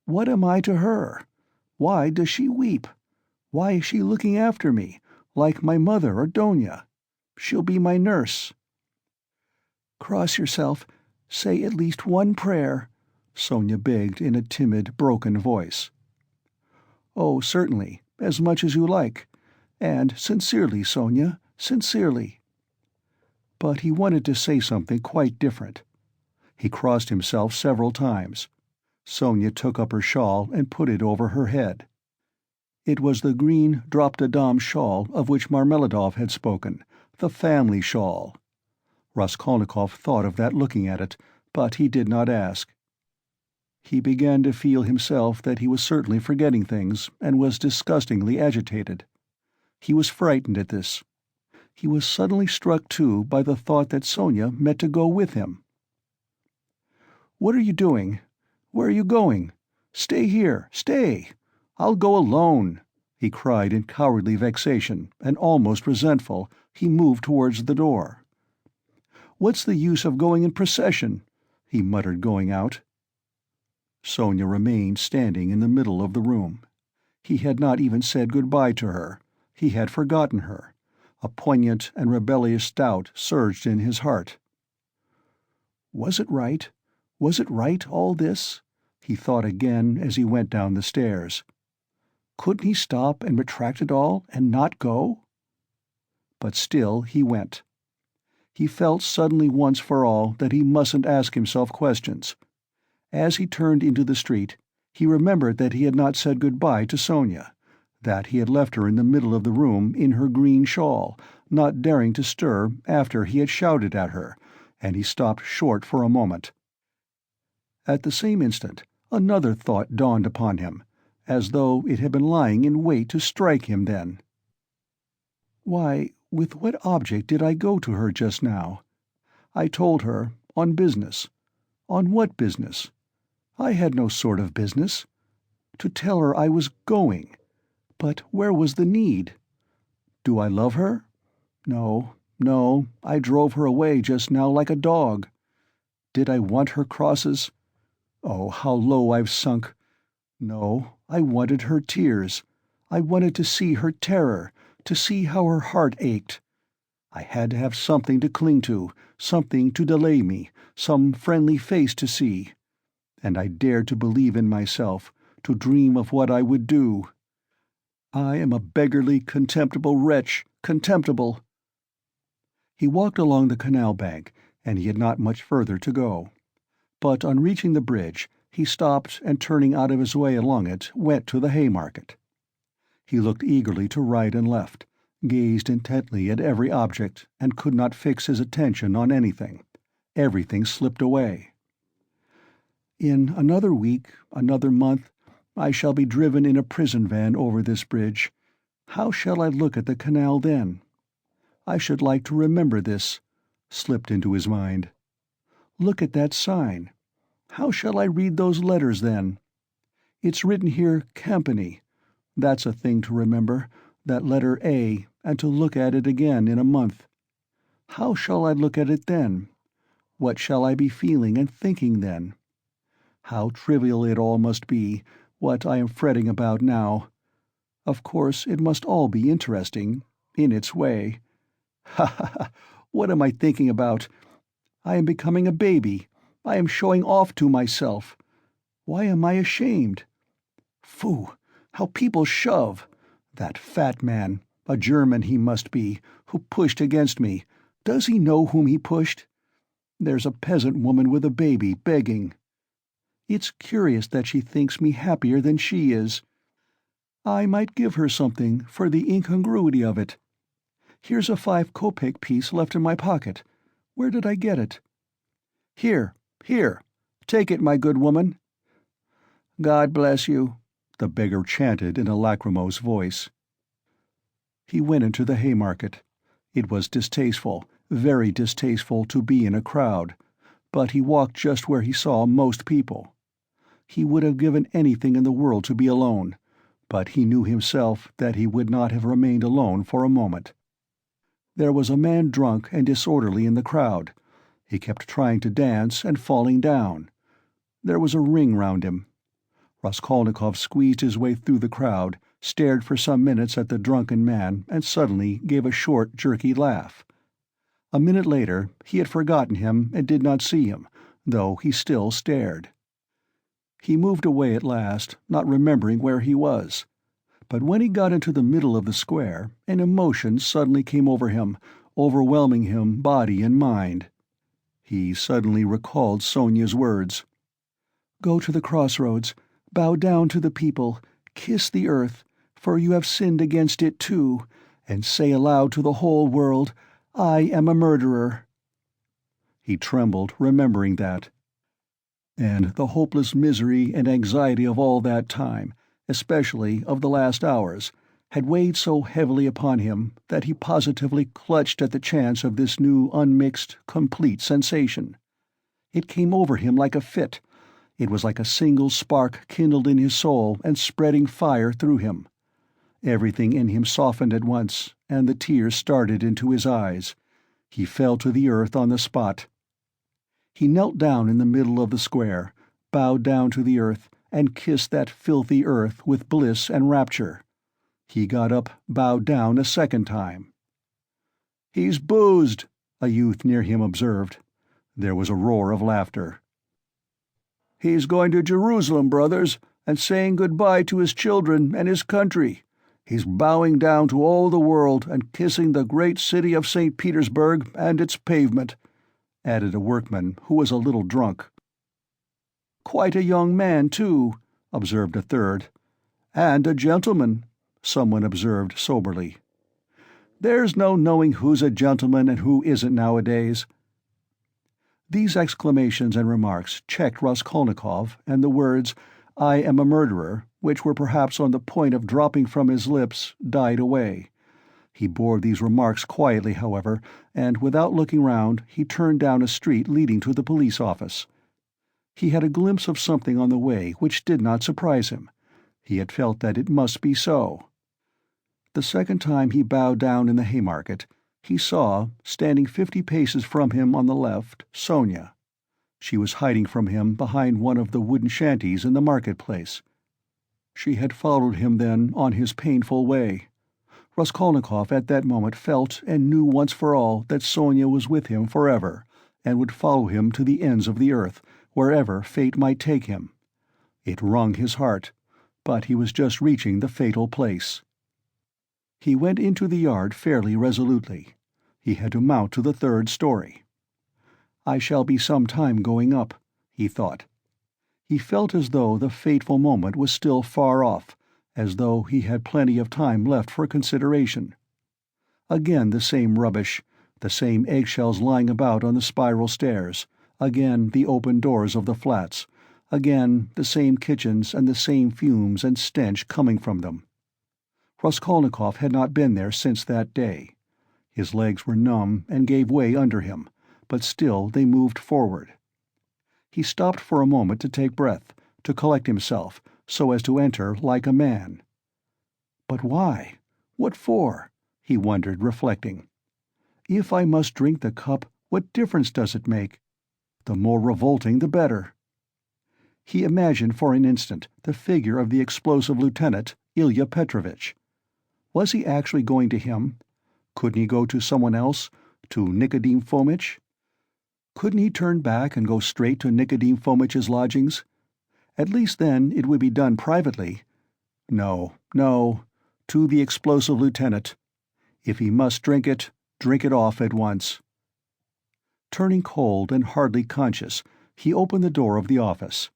"What am I to her? Why does she weep? Why is she looking after me, like my mother or Donya? She'll be my nurse." "Cross yourself. Say at least one prayer," Sonya begged in a timid, broken voice. "Oh, certainly, as much as you like. And sincerely, Sonya, sincerely." But he wanted to say something quite different. He crossed himself several times. Sonya took up her shawl and put it over her head. It was the green drop-de-dame shawl of which Marmeladov had spoken, the family shawl. Raskolnikov thought of that looking at it, but he did not ask. He began to feel himself that he was certainly forgetting things, and was disgustingly agitated. He was frightened at this. He was suddenly struck, too, by the thought that Sonya meant to go with him. "What are you doing? Where are you going? Stay here, stay! I'll go alone!" he cried in cowardly vexation, and almost resentful. He moved towards the door. "What's the use of going in procession?" he muttered, going out. Sonya remained standing in the middle of the room. He had not even said good-bye to her. He had forgotten her. A poignant and rebellious doubt surged in his heart. Was it right? Was it right, all this? He thought again as he went down the stairs. Couldn't he stop and retract it all, and not go? But still he went. He felt suddenly once for all that he mustn't ask himself questions. As he turned into the street, he remembered that he had not said good-bye to Sonya, that he had left her in the middle of the room in her green shawl, not daring to stir after he had shouted at her, and he stopped short for a moment. At the same instant, another thought dawned upon him, as though it had been lying in wait to strike him then. Why, with what object did I go to her just now? I told her, on business. On what business? I had no sort of business. To tell her I was going. But where was the need? Do I love her? No, no, I drove her away just now like a dog. Did I want her crosses? Oh, how low I've sunk! No, I wanted her tears. I wanted to see her terror, to see how her heart ached. I had to have something to cling to, something to delay me, some friendly face to see. And I dared to believe in myself, to dream of what I would do. I am a beggarly, contemptible wretch, contemptible. He walked along the canal bank, and he had not much further to go. But on reaching the bridge, he stopped and, turning out of his way along it, went to the Haymarket. He looked eagerly to right and left, gazed intently at every object, and could not fix his attention on anything. Everything slipped away. In another week, another month, I shall be driven in a prison van over this bridge. How shall I look at the canal then? I should like to remember this, slipped into his mind. Look at that sign. How shall I read those letters then? It's written here Campany. That's a thing to remember, that letter A, and to look at it again in a month. How shall I look at it then? What shall I be feeling and thinking then? How trivial it all must be, what I am fretting about now. Of course it must all be interesting, in its way. Ha ha ha! What am I thinking about? I am becoming a baby. I am showing off to myself. Why am I ashamed? Phoo! How people shove! That fat man, a German he must be, who pushed against me. Does he know whom he pushed? There's a peasant woman with a baby, begging. It's curious that she thinks me happier than she is. I might give her something for the incongruity of it. Here's a 5-kopeck piece left in my pocket. Where did I get it? Here, here, take it, my good woman. God bless you, the beggar chanted in a lachrymose voice. He went into the Haymarket. It was distasteful, very distasteful to be in a crowd, but he walked just where he saw most people. He would have given anything in the world to be alone, but he knew himself that he would not have remained alone for a moment. There was a man drunk and disorderly in the crowd. He kept trying to dance and falling down. There was a ring round him. Raskolnikov squeezed his way through the crowd, stared for some minutes at the drunken man, and suddenly gave a short, jerky laugh. A minute later he had forgotten him and did not see him, though he still stared. He moved away at last, not remembering where he was. But when he got into the middle of the square, an emotion suddenly came over him, overwhelming him body and mind. He suddenly recalled Sonya's words. "Go to the crossroads, bow down to the people, kiss the earth, for you have sinned against it too, and say aloud to the whole world, 'I am a murderer.'" He trembled, remembering that. And the hopeless misery and anxiety of all that time, especially of the last hours, had weighed so heavily upon him that he positively clutched at the chance of this new unmixed, complete sensation. It came over him like a fit. It was like a single spark kindled in his soul and spreading fire through him. Everything in him softened at once, and the tears started into his eyes. He fell to the earth on the spot. He knelt down in the middle of the square, bowed down to the earth, and kissed that filthy earth with bliss and rapture. He got up, bowed down a second time. "He's boozed," a youth near him observed. There was a roar of laughter. "He's going to Jerusalem, brothers, and saying goodbye to his children and his country. He's bowing down to all the world and kissing the great city of St. Petersburg and its pavement," added a workman who was a little drunk. "Quite a young man, too," observed a third. "And a gentleman," someone observed soberly. "There's no knowing who's a gentleman and who isn't nowadays." These exclamations and remarks checked Raskolnikov, and the words, "I am a murderer," which were perhaps on the point of dropping from his lips, died away. He bore these remarks quietly, however, and without looking round he turned down a street leading to the police office. He had a glimpse of something on the way which did not surprise him. He had felt that it must be so. The second time he bowed down in the Haymarket, he saw, standing 50 paces from him on the left, Sonya. She was hiding from him behind one of the wooden shanties in the market-place. She had followed him, then, on his painful way. Raskolnikov at that moment felt and knew once for all that Sonya was with him forever, and would follow him to the ends of the earth, wherever fate might take him. It wrung his heart, but he was just reaching the fatal place. He went into the yard fairly resolutely. He had to mount to the 3rd story. "I shall be some time going up," he thought. He felt as though the fateful moment was still far off, as though he had plenty of time left for consideration. Again the same rubbish, the same eggshells lying about on the spiral stairs, again the open doors of the flats, again the same kitchens and the same fumes and stench coming from them. Raskolnikov had not been there since that day. His legs were numb and gave way under him, but still they moved forward. He stopped for a moment to take breath, to collect himself, so as to enter like a man. But why? What for? He wondered, reflecting. If I must drink the cup, what difference does it make? The more revolting the better. He imagined for an instant the figure of the explosive lieutenant, Ilya Petrovich. Was he actually going to him? Couldn't he go to someone else, to Nicodim Fomitch? Couldn't he turn back and go straight to Nicodim Fomitch's lodgings? At least then it would be done privately. No, no, to the explosive lieutenant. If he must drink it off at once. Turning cold and hardly conscious, he opened the door of the office.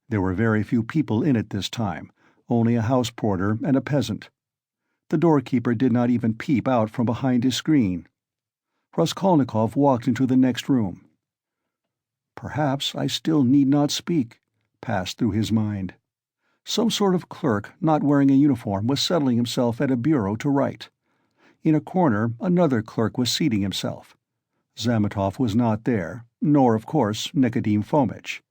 There were very few people in it this time, only a house porter and a peasant. The doorkeeper did not even peep out from behind his screen. Raskolnikov walked into the next room. "Perhaps I still need not speak," passed through his mind. Some sort of clerk not wearing a uniform was settling himself at a bureau to write. In a corner another clerk was seating himself. Zametov was not there, nor, of course, Nicodim Fomitch.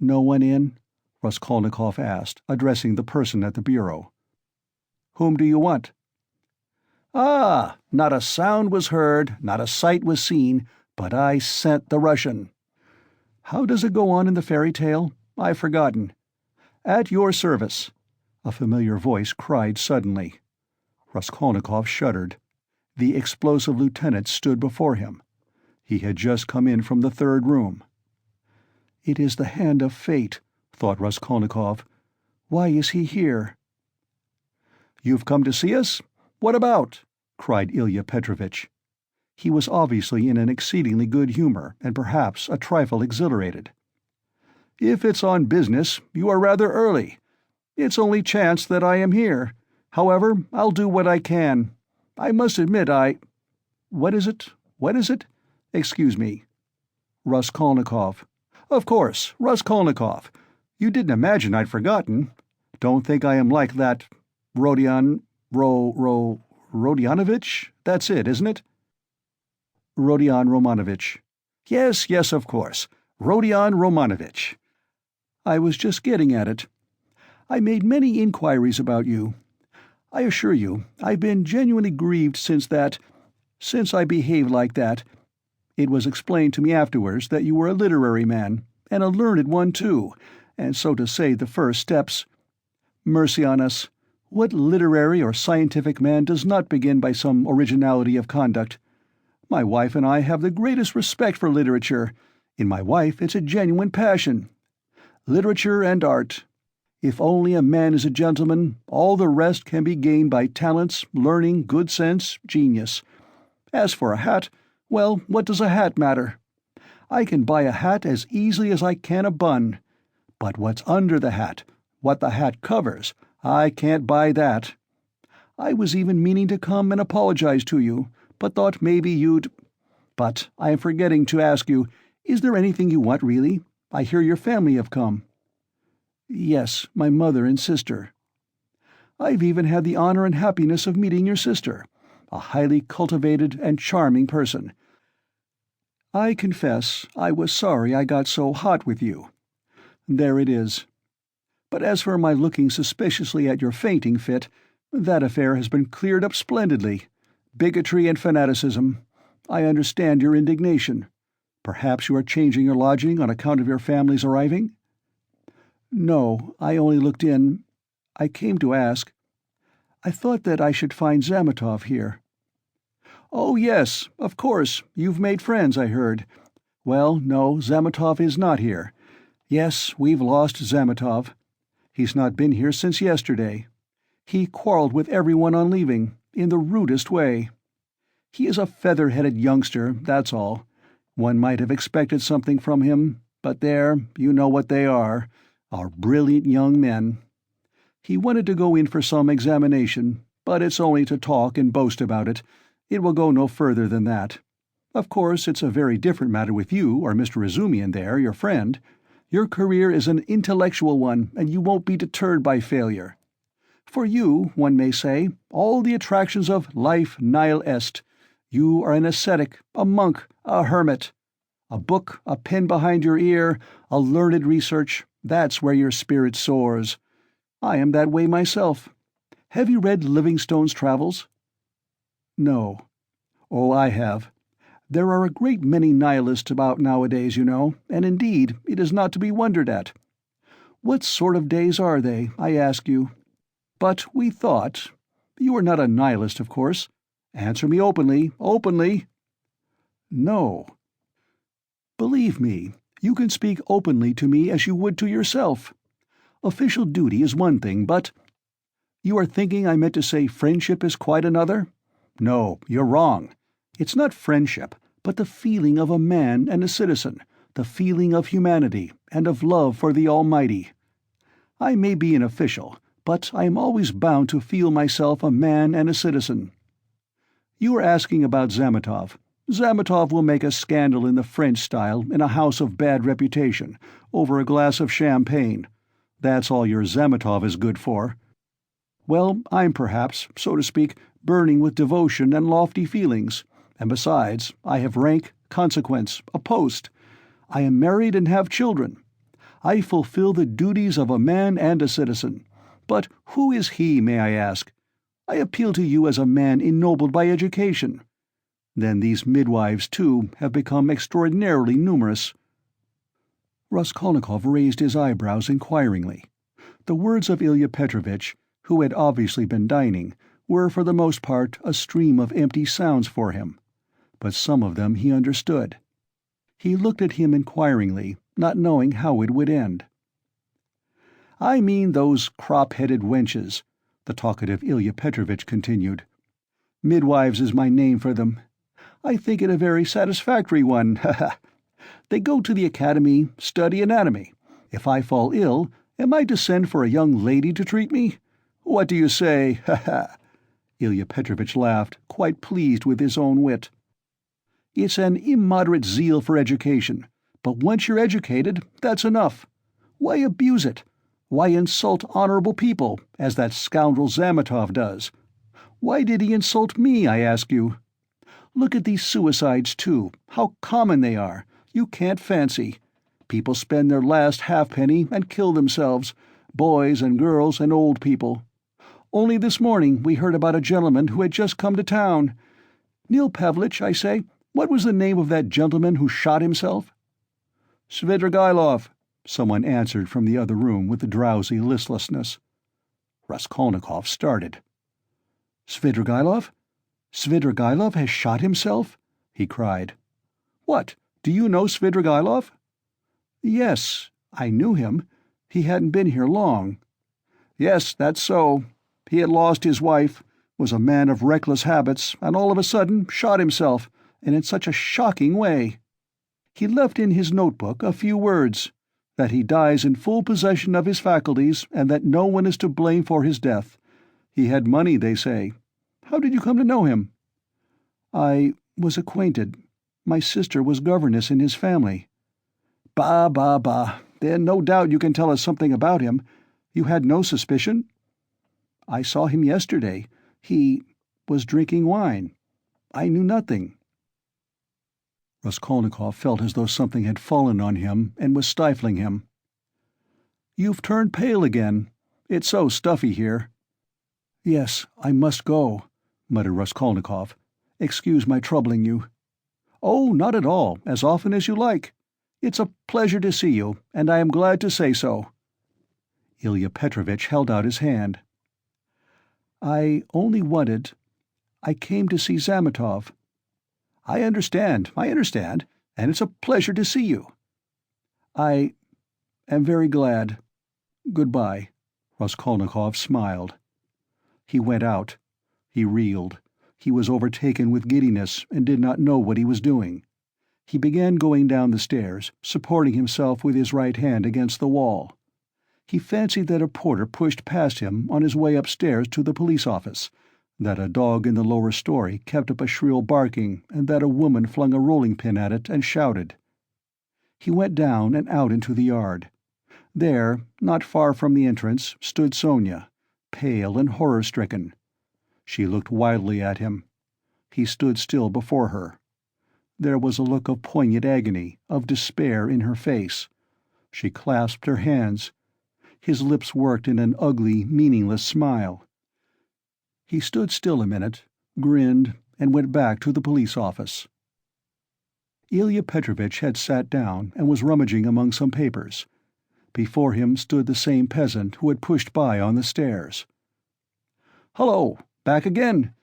"No one in?" Raskolnikov asked, addressing the person at the bureau. "Whom do you want?" Ah, not a sound was heard, not a sight was seen, but I sent the Russian. How does it go on in the fairy tale? I've forgotten. At your service, a familiar voice cried suddenly. Raskolnikov shuddered. The explosive lieutenant stood before him. He had just come in from the third room. It is the hand of fate, thought Raskolnikov. Why is he here? You've come to see us? What about? Cried Ilya Petrovich. He was obviously in an exceedingly good humor, and perhaps a trifle exhilarated. If it's on business, you are rather early. It's only chance that I am here. However, I'll do what I can. I must admit What is it? What is it? Excuse me. Raskolnikov. Of course, Raskolnikov. You didn't imagine I'd forgotten. Don't think I am like that Rodionovich? That's it, isn't it? Rodion Romanovich. Yes, of course. Rodion Romanovich. I was just getting at it. I made many inquiries about you. I assure you, I've been genuinely grieved since I behaved like that. It was explained to me afterwards that you were a literary man, and a learned one too, and so to say the first steps. Mercy on us, what literary or scientific man does not begin by some originality of conduct? My wife and I have the greatest respect for literature. In my wife it's a genuine passion. Literature and art. If only a man is a gentleman, all the rest can be gained by talents, learning, good sense, genius. As for a hat, well, what does a hat matter? I can buy a hat as easily as I can a bun. But what's under the hat, what the hat covers, I can't buy that. I was even meaning to come and apologize to you, but thought maybe you'd— But I am forgetting to ask you, is there anything you want really? I hear your family have come. Yes, my mother and sister. I've even had the honor and happiness of meeting your sister, a highly cultivated and charming person. I confess I was sorry I got so hot with you. There it is. But as for my looking suspiciously at your fainting fit, that affair has been cleared up splendidly. Bigotry and fanaticism. I understand your indignation. Perhaps you are changing your lodging on account of your family's arriving? No, I only looked in. I came to ask. I thought that I should find Zametov here. Oh, yes, of course, you've made friends, I heard. Well, no, Zametov is not here. Yes, we've lost Zametov. He's not been here since yesterday. He quarreled with everyone on leaving, in the rudest way. He is a feather-headed youngster, that's all. One might have expected something from him, but there, you know what they are, our brilliant young men. He wanted to go in for some examination, but it's only to talk and boast about it. It will go no further than that. Of course, it's a very different matter with you or Mr. Razumikhin there, your friend. Your career is an intellectual one, and you won't be deterred by failure. For you, one may say, all the attractions of life nihil est. You are an ascetic, a monk, a hermit. A book, a pen behind your ear, a learned research, that's where your spirit soars. I am that way myself. Have you read Livingstone's Travels? No. Oh, I have. There are a great many nihilists about nowadays, you know, and indeed it is not to be wondered at. What sort of days are they, I ask you? But we thought— You are not a nihilist, of course. Answer me openly, openly. No. Believe me, you can speak openly to me as you would to yourself. Official duty is one thing, but— You are thinking I meant to say friendship is quite another? No, you're wrong. It's not friendship, but the feeling of a man and a citizen, the feeling of humanity and of love for the Almighty. I may be an official, but I am always bound to feel myself a man and a citizen. You are asking about Zametov. Zametov will make a scandal in the French style in a house of bad reputation, over a glass of champagne. That's all your Zametov is good for. Well, I'm perhaps, so to speak, burning with devotion and lofty feelings, and besides, I have rank, consequence, a post. I am married and have children. I fulfill the duties of a man and a citizen. But who is he, may I ask? I appeal to you as a man ennobled by education. Then these midwives, too, have become extraordinarily numerous." Raskolnikov raised his eyebrows inquiringly. The words of Ilya Petrovich, who had obviously been dining, were for the most part a stream of empty sounds for him, but some of them he understood. He looked at him inquiringly, not knowing how it would end. "I mean those crop-headed wenches," the talkative Ilya Petrovich continued. "Midwives is my name for them. I think it a very satisfactory one, ha. They go to the academy, study anatomy. If I fall ill, am I to send for a young lady to treat me? What do you say, ha?" Ilya Petrovich laughed, quite pleased with his own wit. "It's an immoderate zeal for education, but once you're educated, that's enough. Why abuse it? Why insult honorable people, as that scoundrel Zametov does? Why did he insult me, I ask you? Look at these suicides, too, how common they are, you can't fancy. People spend their last halfpenny and kill themselves, boys and girls and old people. Only this morning we heard about a gentleman who had just come to town. Nil Pavlich, I say, what was the name of that gentleman who shot himself?" "Svidrigailov," someone answered from the other room with a drowsy listlessness. Raskolnikov started. "Svidrigailov? Svidrigailov has shot himself?" he cried. "What, do you know Svidrigailov?" "Yes, I knew him. He hadn't been here long." "Yes, that's so. He had lost his wife, was a man of reckless habits, and all of a sudden shot himself, and in such a shocking way. He left in his notebook a few words, that he dies in full possession of his faculties, and that no one is to blame for his death. He had money, they say. How did you come to know him?" "I was acquainted. My sister was governess in his family." "Bah, bah, bah. Then no doubt you can tell us something about him. You had no suspicion?" "I saw him yesterday. He was drinking wine. I knew nothing." Raskolnikov felt as though something had fallen on him and was stifling him. "You've turned pale again. It's so stuffy here." "Yes, I must go," muttered Raskolnikov. "Excuse my troubling you." "Oh, not at all, as often as you like. It's a pleasure to see you, and I am glad to say so." Ilya Petrovich held out his hand. "I came to see Zametov." I understand, and it's a pleasure to see you." "I am very glad. Goodbye." Raskolnikov smiled. He went out. He reeled. He was overtaken with giddiness and did not know what he was doing. He began going down the stairs, supporting himself with his right hand against the wall. He fancied that a porter pushed past him on his way upstairs to the police office, that a dog in the lower story kept up a shrill barking, and that a woman flung a rolling-pin at it and shouted. He went down and out into the yard. There, not far from the entrance, stood Sonya, pale and horror-stricken. She looked wildly at him. He stood still before her. There was a look of poignant agony, of despair in her face. She clasped her hands. His lips worked in an ugly, meaningless smile. He stood still a minute, grinned, and went back to the police office. Ilya Petrovich had sat down and was rummaging among some papers. Before him stood the same peasant who had pushed by on the stairs. "Hullo, back again?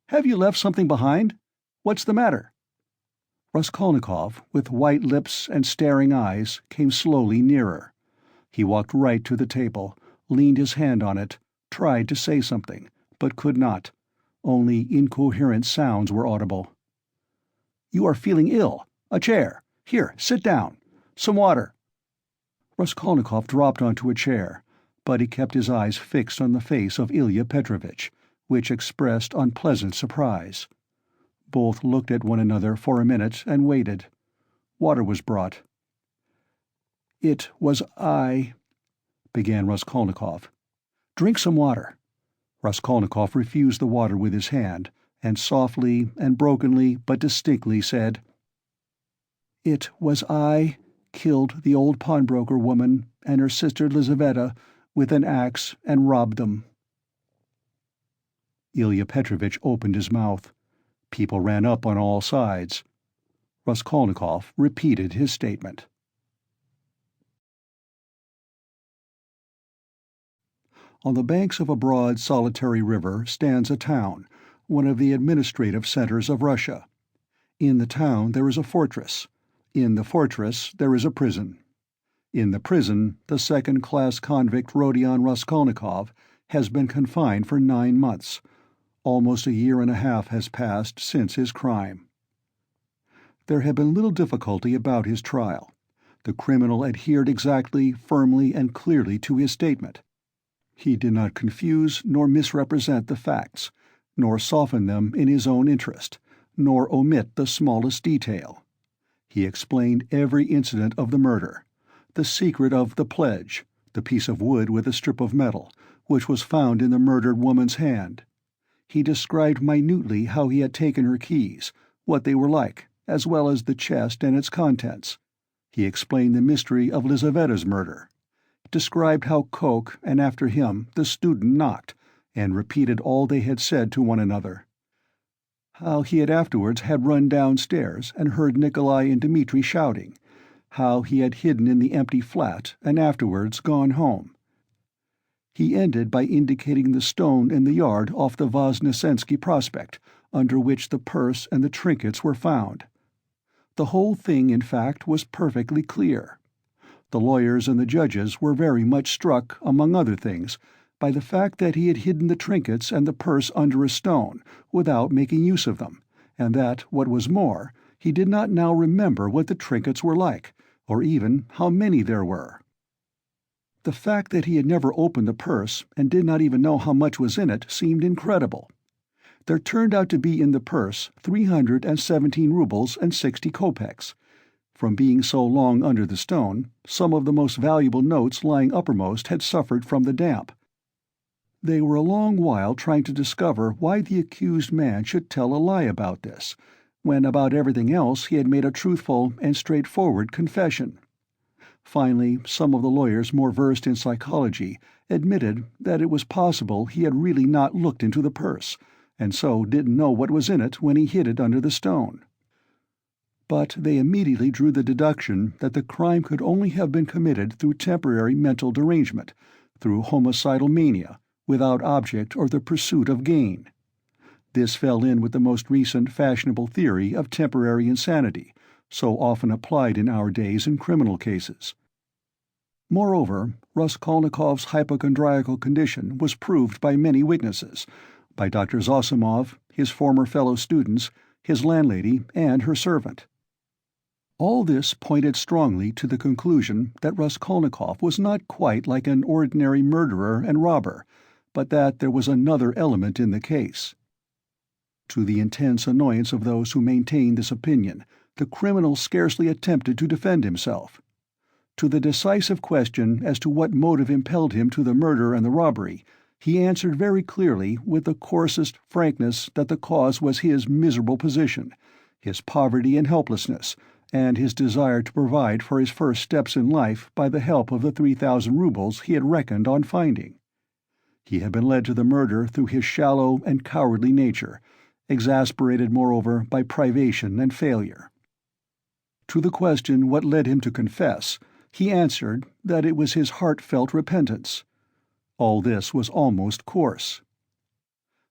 Have you left something behind? What's the matter?" Raskolnikov, with white lips and staring eyes, came slowly nearer. He walked right to the table, leaned his hand on it, tried to say something, but could not. Only incoherent sounds were audible. "You are feeling ill. A chair. Here, sit down. Some water." Raskolnikov dropped onto a chair, but he kept his eyes fixed on the face of Ilya Petrovich, which expressed unpleasant surprise. Both looked at one another for a minute and waited. Water was brought. "It was I," began Raskolnikov. "Drink some water." Raskolnikov refused the water with his hand, and softly and brokenly but distinctly said, "It was I killed the old pawnbroker woman and her sister Lizaveta with an axe and robbed them." Ilya Petrovich opened his mouth. People ran up on all sides. Raskolnikov repeated his statement. On the banks of a broad, solitary river stands a town, one of the administrative centers of Russia. In the town there is a fortress. In the fortress there is a prison. In the prison, the second-class convict Rodion Raskolnikov has been confined for 9 months. Almost a year and a half has passed since his crime. There had been little difficulty about his trial. The criminal adhered exactly, firmly, and clearly to his statement. He did not confuse nor misrepresent the facts, nor soften them in his own interest, nor omit the smallest detail. He explained every incident of the murder, the secret of the pledge, the piece of wood with a strip of metal, which was found in the murdered woman's hand. He described minutely how he had taken her keys, what they were like, as well as the chest and its contents. He explained the mystery of Lizaveta's murder, described how Koch, and after him the student, knocked, and repeated all they had said to one another. How he had afterwards had run downstairs and heard Nikolai and Dmitri shouting, how he had hidden in the empty flat and afterwards gone home. He ended by indicating the stone in the yard off the Voznesensky Prospect, under which the purse and the trinkets were found. The whole thing, in fact, was perfectly clear. The lawyers and the judges were very much struck, among other things, by the fact that he had hidden the trinkets and the purse under a stone, without making use of them, and that, what was more, he did not now remember what the trinkets were like, or even how many there were. The fact that he had never opened the purse and did not even know how much was in it seemed incredible. There turned out to be in the purse 317 rubles and 60 kopecks. From being so long under the stone, some of the most valuable notes lying uppermost had suffered from the damp. They were a long while trying to discover why the accused man should tell a lie about this, when about everything else he had made a truthful and straightforward confession. Finally, some of the lawyers more versed in psychology admitted that it was possible he had really not looked into the purse, and so didn't know what was in it when he hid it under the stone. But they immediately drew the deduction that the crime could only have been committed through temporary mental derangement, through homicidal mania, without object or the pursuit of gain. This fell in with the most recent fashionable theory of temporary insanity, so often applied in our days in criminal cases. Moreover, Raskolnikov's hypochondriacal condition was proved by many witnesses, by Dr. Zosimov, his former fellow students, his landlady, and her servant. All this pointed strongly to the conclusion that Raskolnikov was not quite like an ordinary murderer and robber, but that there was another element in the case. To the intense annoyance of those who maintained this opinion, the criminal scarcely attempted to defend himself. To the decisive question as to what motive impelled him to the murder and the robbery, he answered very clearly with the coarsest frankness that the cause was his miserable position, his poverty and helplessness, and his desire to provide for his first steps in life by the help of the 3,000 rubles he had reckoned on finding. He had been led to the murder through his shallow and cowardly nature, exasperated moreover by privation and failure. To the question what led him to confess, he answered that it was his heartfelt repentance. All this was almost coarse.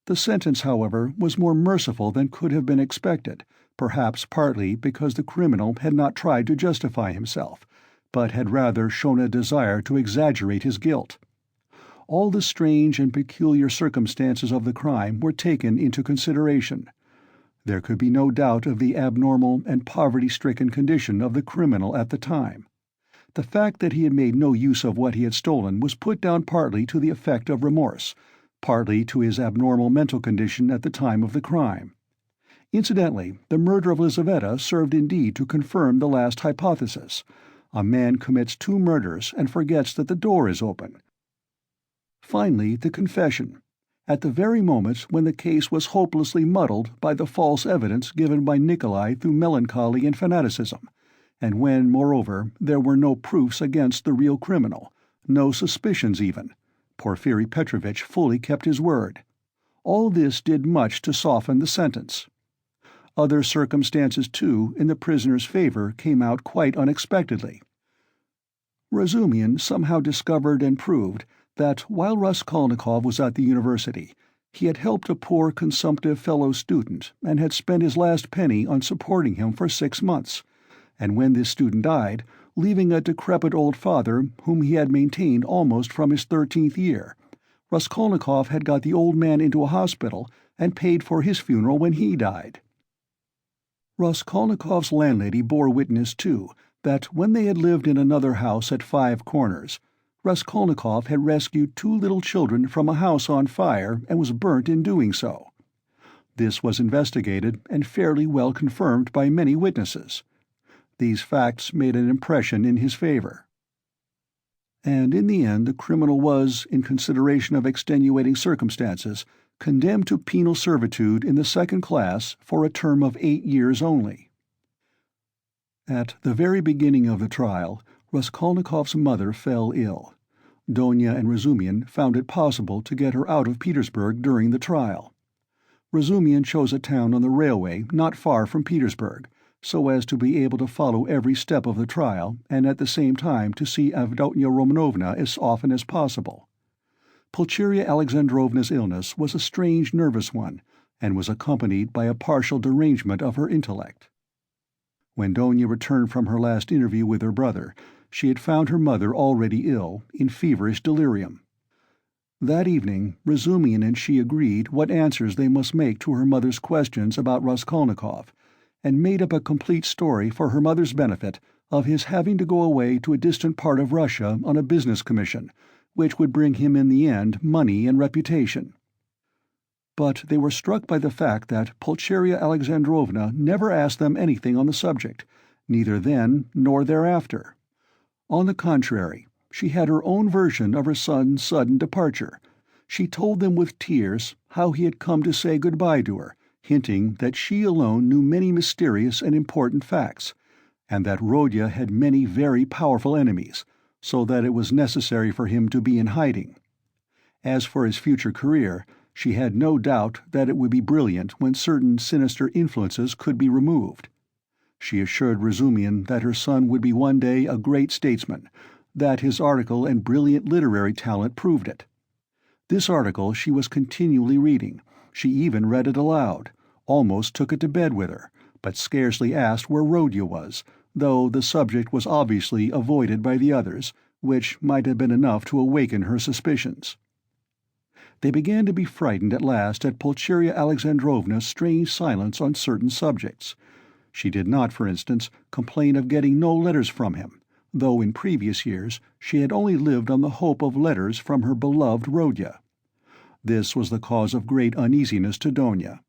The sentence, however, was more merciful than could have been expected, perhaps partly because the criminal had not tried to justify himself, but had rather shown a desire to exaggerate his guilt. All the strange and peculiar circumstances of the crime were taken into consideration. There could be no doubt of the abnormal and poverty-stricken condition of the criminal at the time. The fact that he had made no use of what he had stolen was put down partly to the effect of remorse, partly to his abnormal mental condition at the time of the crime. Incidentally, the murder of Lizaveta served indeed to confirm the last hypothesis. A man commits 2 murders and forgets that the door is open. Finally, the confession, at the very moment when the case was hopelessly muddled by the false evidence given by Nikolai through melancholy and fanaticism, and when, moreover, there were no proofs against the real criminal, no suspicions even. Porfiry Petrovich fully kept his word. All this did much to soften the sentence. Other circumstances, too, in the prisoner's favor came out quite unexpectedly. Razumikhin somehow discovered and proved that while Raskolnikov was at the university, he had helped a poor consumptive fellow student and had spent his last penny on supporting him for 6 months, and when this student died, leaving a decrepit old father whom he had maintained almost from his 13th year, Raskolnikov had got the old man into a hospital and paid for his funeral when he died. Raskolnikov's landlady bore witness, too, that when they had lived in another house at 5 Corners, Raskolnikov had rescued 2 little children from a house on fire and was burnt in doing so. This was investigated and fairly well confirmed by many witnesses. These facts made an impression in his favor. And in the end the criminal was, in consideration of extenuating circumstances, condemned to penal servitude in the 2nd class for a term of 8 years only. At the very beginning of the trial, Raskolnikov's mother fell ill. Donya and Razumikhin found it possible to get her out of Petersburg during the trial. Razumikhin chose a town on the railway not far from Petersburg, so as to be able to follow every step of the trial and at the same time to see Avdotya Romanovna as often as possible. Pulcheria Alexandrovna's illness was a strange nervous one, and was accompanied by a partial derangement of her intellect. When Donya returned from her last interview with her brother, she had found her mother already ill, in feverish delirium. That evening Razumikhin and she agreed what answers they must make to her mother's questions about Raskolnikov, and made up a complete story for her mother's benefit of his having to go away to a distant part of Russia on a business commission, which would bring him in the end money and reputation. But they were struck by the fact that Pulcheria Alexandrovna never asked them anything on the subject, neither then nor thereafter. On the contrary, she had her own version of her son's sudden departure. She told them with tears how he had come to say good-bye to her, hinting that she alone knew many mysterious and important facts, and that Rodya had many very powerful enemies, so that it was necessary for him to be in hiding. As for his future career, she had no doubt that it would be brilliant when certain sinister influences could be removed. She assured Razumikhin that her son would be one day a great statesman, that his article and brilliant literary talent proved it. This article she was continually reading. She even read it aloud, almost took it to bed with her, but scarcely asked where Rodya was, though the subject was obviously avoided by the others, which might have been enough to awaken her suspicions. They began to be frightened at last at Pulcheria Alexandrovna's strange silence on certain subjects. She did not, for instance, complain of getting no letters from him, though in previous years she had only lived on the hope of letters from her beloved Rodya. This was the cause of great uneasiness to Donya.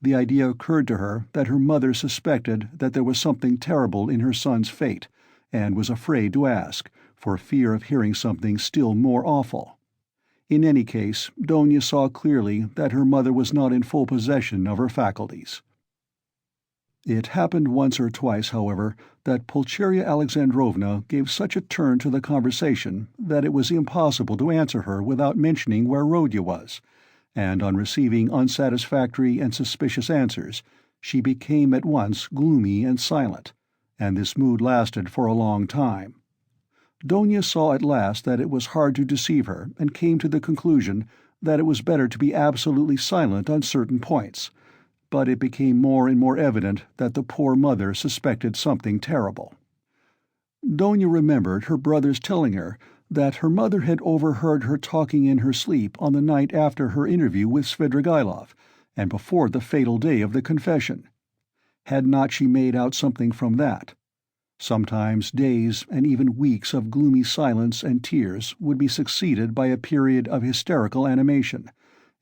The idea occurred to her that her mother suspected that there was something terrible in her son's fate, and was afraid to ask, for fear of hearing something still more awful. In any case, Donya saw clearly that her mother was not in full possession of her faculties. It happened once or twice, however, that Pulcheria Alexandrovna gave such a turn to the conversation that it was impossible to answer her without mentioning where Rodya was, and on receiving unsatisfactory and suspicious answers, she became at once gloomy and silent, and this mood lasted for a long time. Donya saw at last that it was hard to deceive her, and came to the conclusion that it was better to be absolutely silent on certain points, but it became more and more evident that the poor mother suspected something terrible. Donya remembered her brother's telling her that her mother had overheard her talking in her sleep on the night after her interview with Svidrigailov, and before the fatal day of the confession. Had not she made out something from that? Sometimes days and even weeks of gloomy silence and tears would be succeeded by a period of hysterical animation,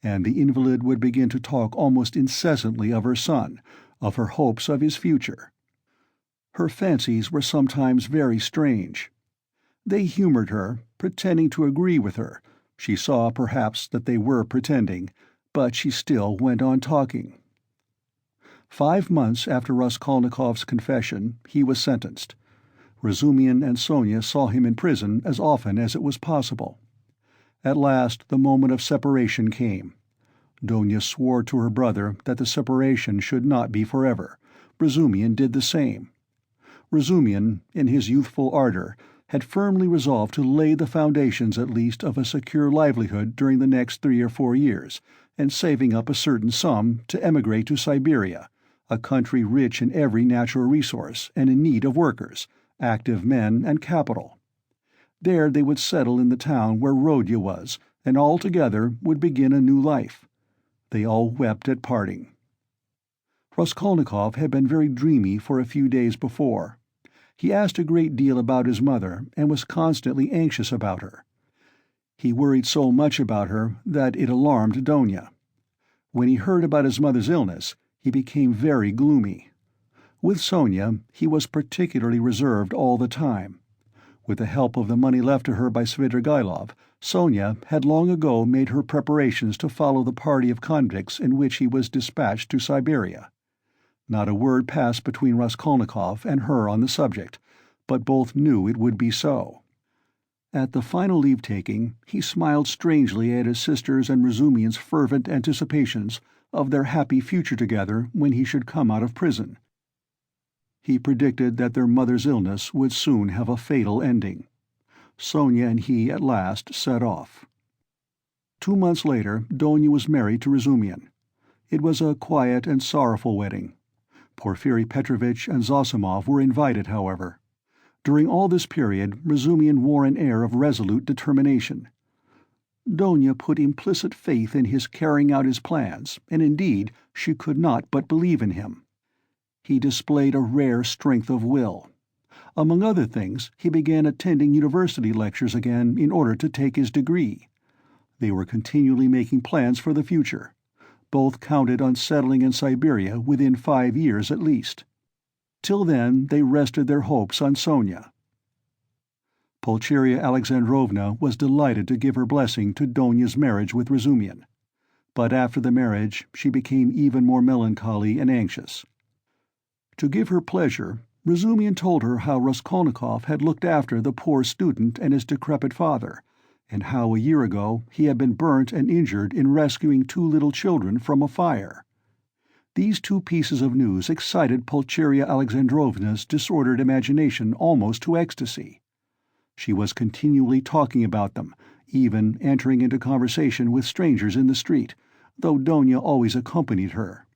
and the invalid would begin to talk almost incessantly of her son, of her hopes of his future. Her fancies were sometimes very strange. They humored her, pretending to agree with her. She saw, perhaps, that they were pretending, but she still went on talking. 5 months after Raskolnikov's confession, he was sentenced. Razumikhin and Sonya saw him in prison as often as it was possible. At last the moment of separation came. Donya swore to her brother that the separation should not be forever. Razumikhin did the same. Razumikhin, in his youthful ardor, had firmly resolved to lay the foundations at least of a secure livelihood during the next 3 or 4 years, and saving up a certain sum to emigrate to Siberia, a country rich in every natural resource and in need of workers, active men, and capital. There they would settle in the town where Rodya was, and all together would begin a new life. They all wept at parting. Raskolnikov had been very dreamy for a few days before. He asked a great deal about his mother and was constantly anxious about her. He worried so much about her that it alarmed Donya. When he heard about his mother's illness, he became very gloomy. With Sonya, he was particularly reserved all the time. With the help of the money left to her by Svidrigailov, Sonya had long ago made her preparations to follow the party of convicts in which he was dispatched to Siberia. Not a word passed between Raskolnikov and her on the subject, but both knew it would be so. At the final leave-taking, he smiled strangely at his sister's and Razumikhin's fervent anticipations of their happy future together when he should come out of prison. He predicted that their mother's illness would soon have a fatal ending. Sonya and he at last set off. 2 months later, Donya was married to Razumikhin. It was a quiet and sorrowful wedding. Porfiry Petrovich and Zosimov were invited, however. During all this period, Razumikhin wore an air of resolute determination. Donya put implicit faith in his carrying out his plans, and indeed she could not but believe in him. He displayed a rare strength of will. Among other things, he began attending university lectures again in order to take his degree. They were continually making plans for the future. Both counted on settling in Siberia within 5 years at least. Till then they rested their hopes on Sonya. Pulcheria Alexandrovna was delighted to give her blessing to Donya's marriage with Razumikhin. But after the marriage she became even more melancholy and anxious. To give her pleasure, Razumikhin told her how Raskolnikov had looked after the poor student and his decrepit father, and how a year ago he had been burnt and injured in rescuing 2 little children from a fire. These 2 pieces of news excited Pulcheria Alexandrovna's disordered imagination almost to ecstasy. She was continually talking about them, even entering into conversation with strangers in the street, though Donya always accompanied her.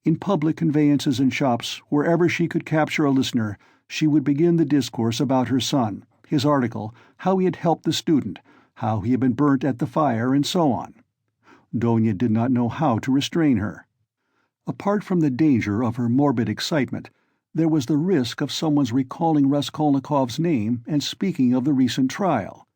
In public conveyances and shops, wherever she could capture a listener, she would begin the discourse about her son, his article, how he had helped the student, how he had been burnt at the fire, and so on. Donya did not know how to restrain her. Apart from the danger of her morbid excitement, there was the risk of someone's recalling Raskolnikov's name and speaking of the recent trial.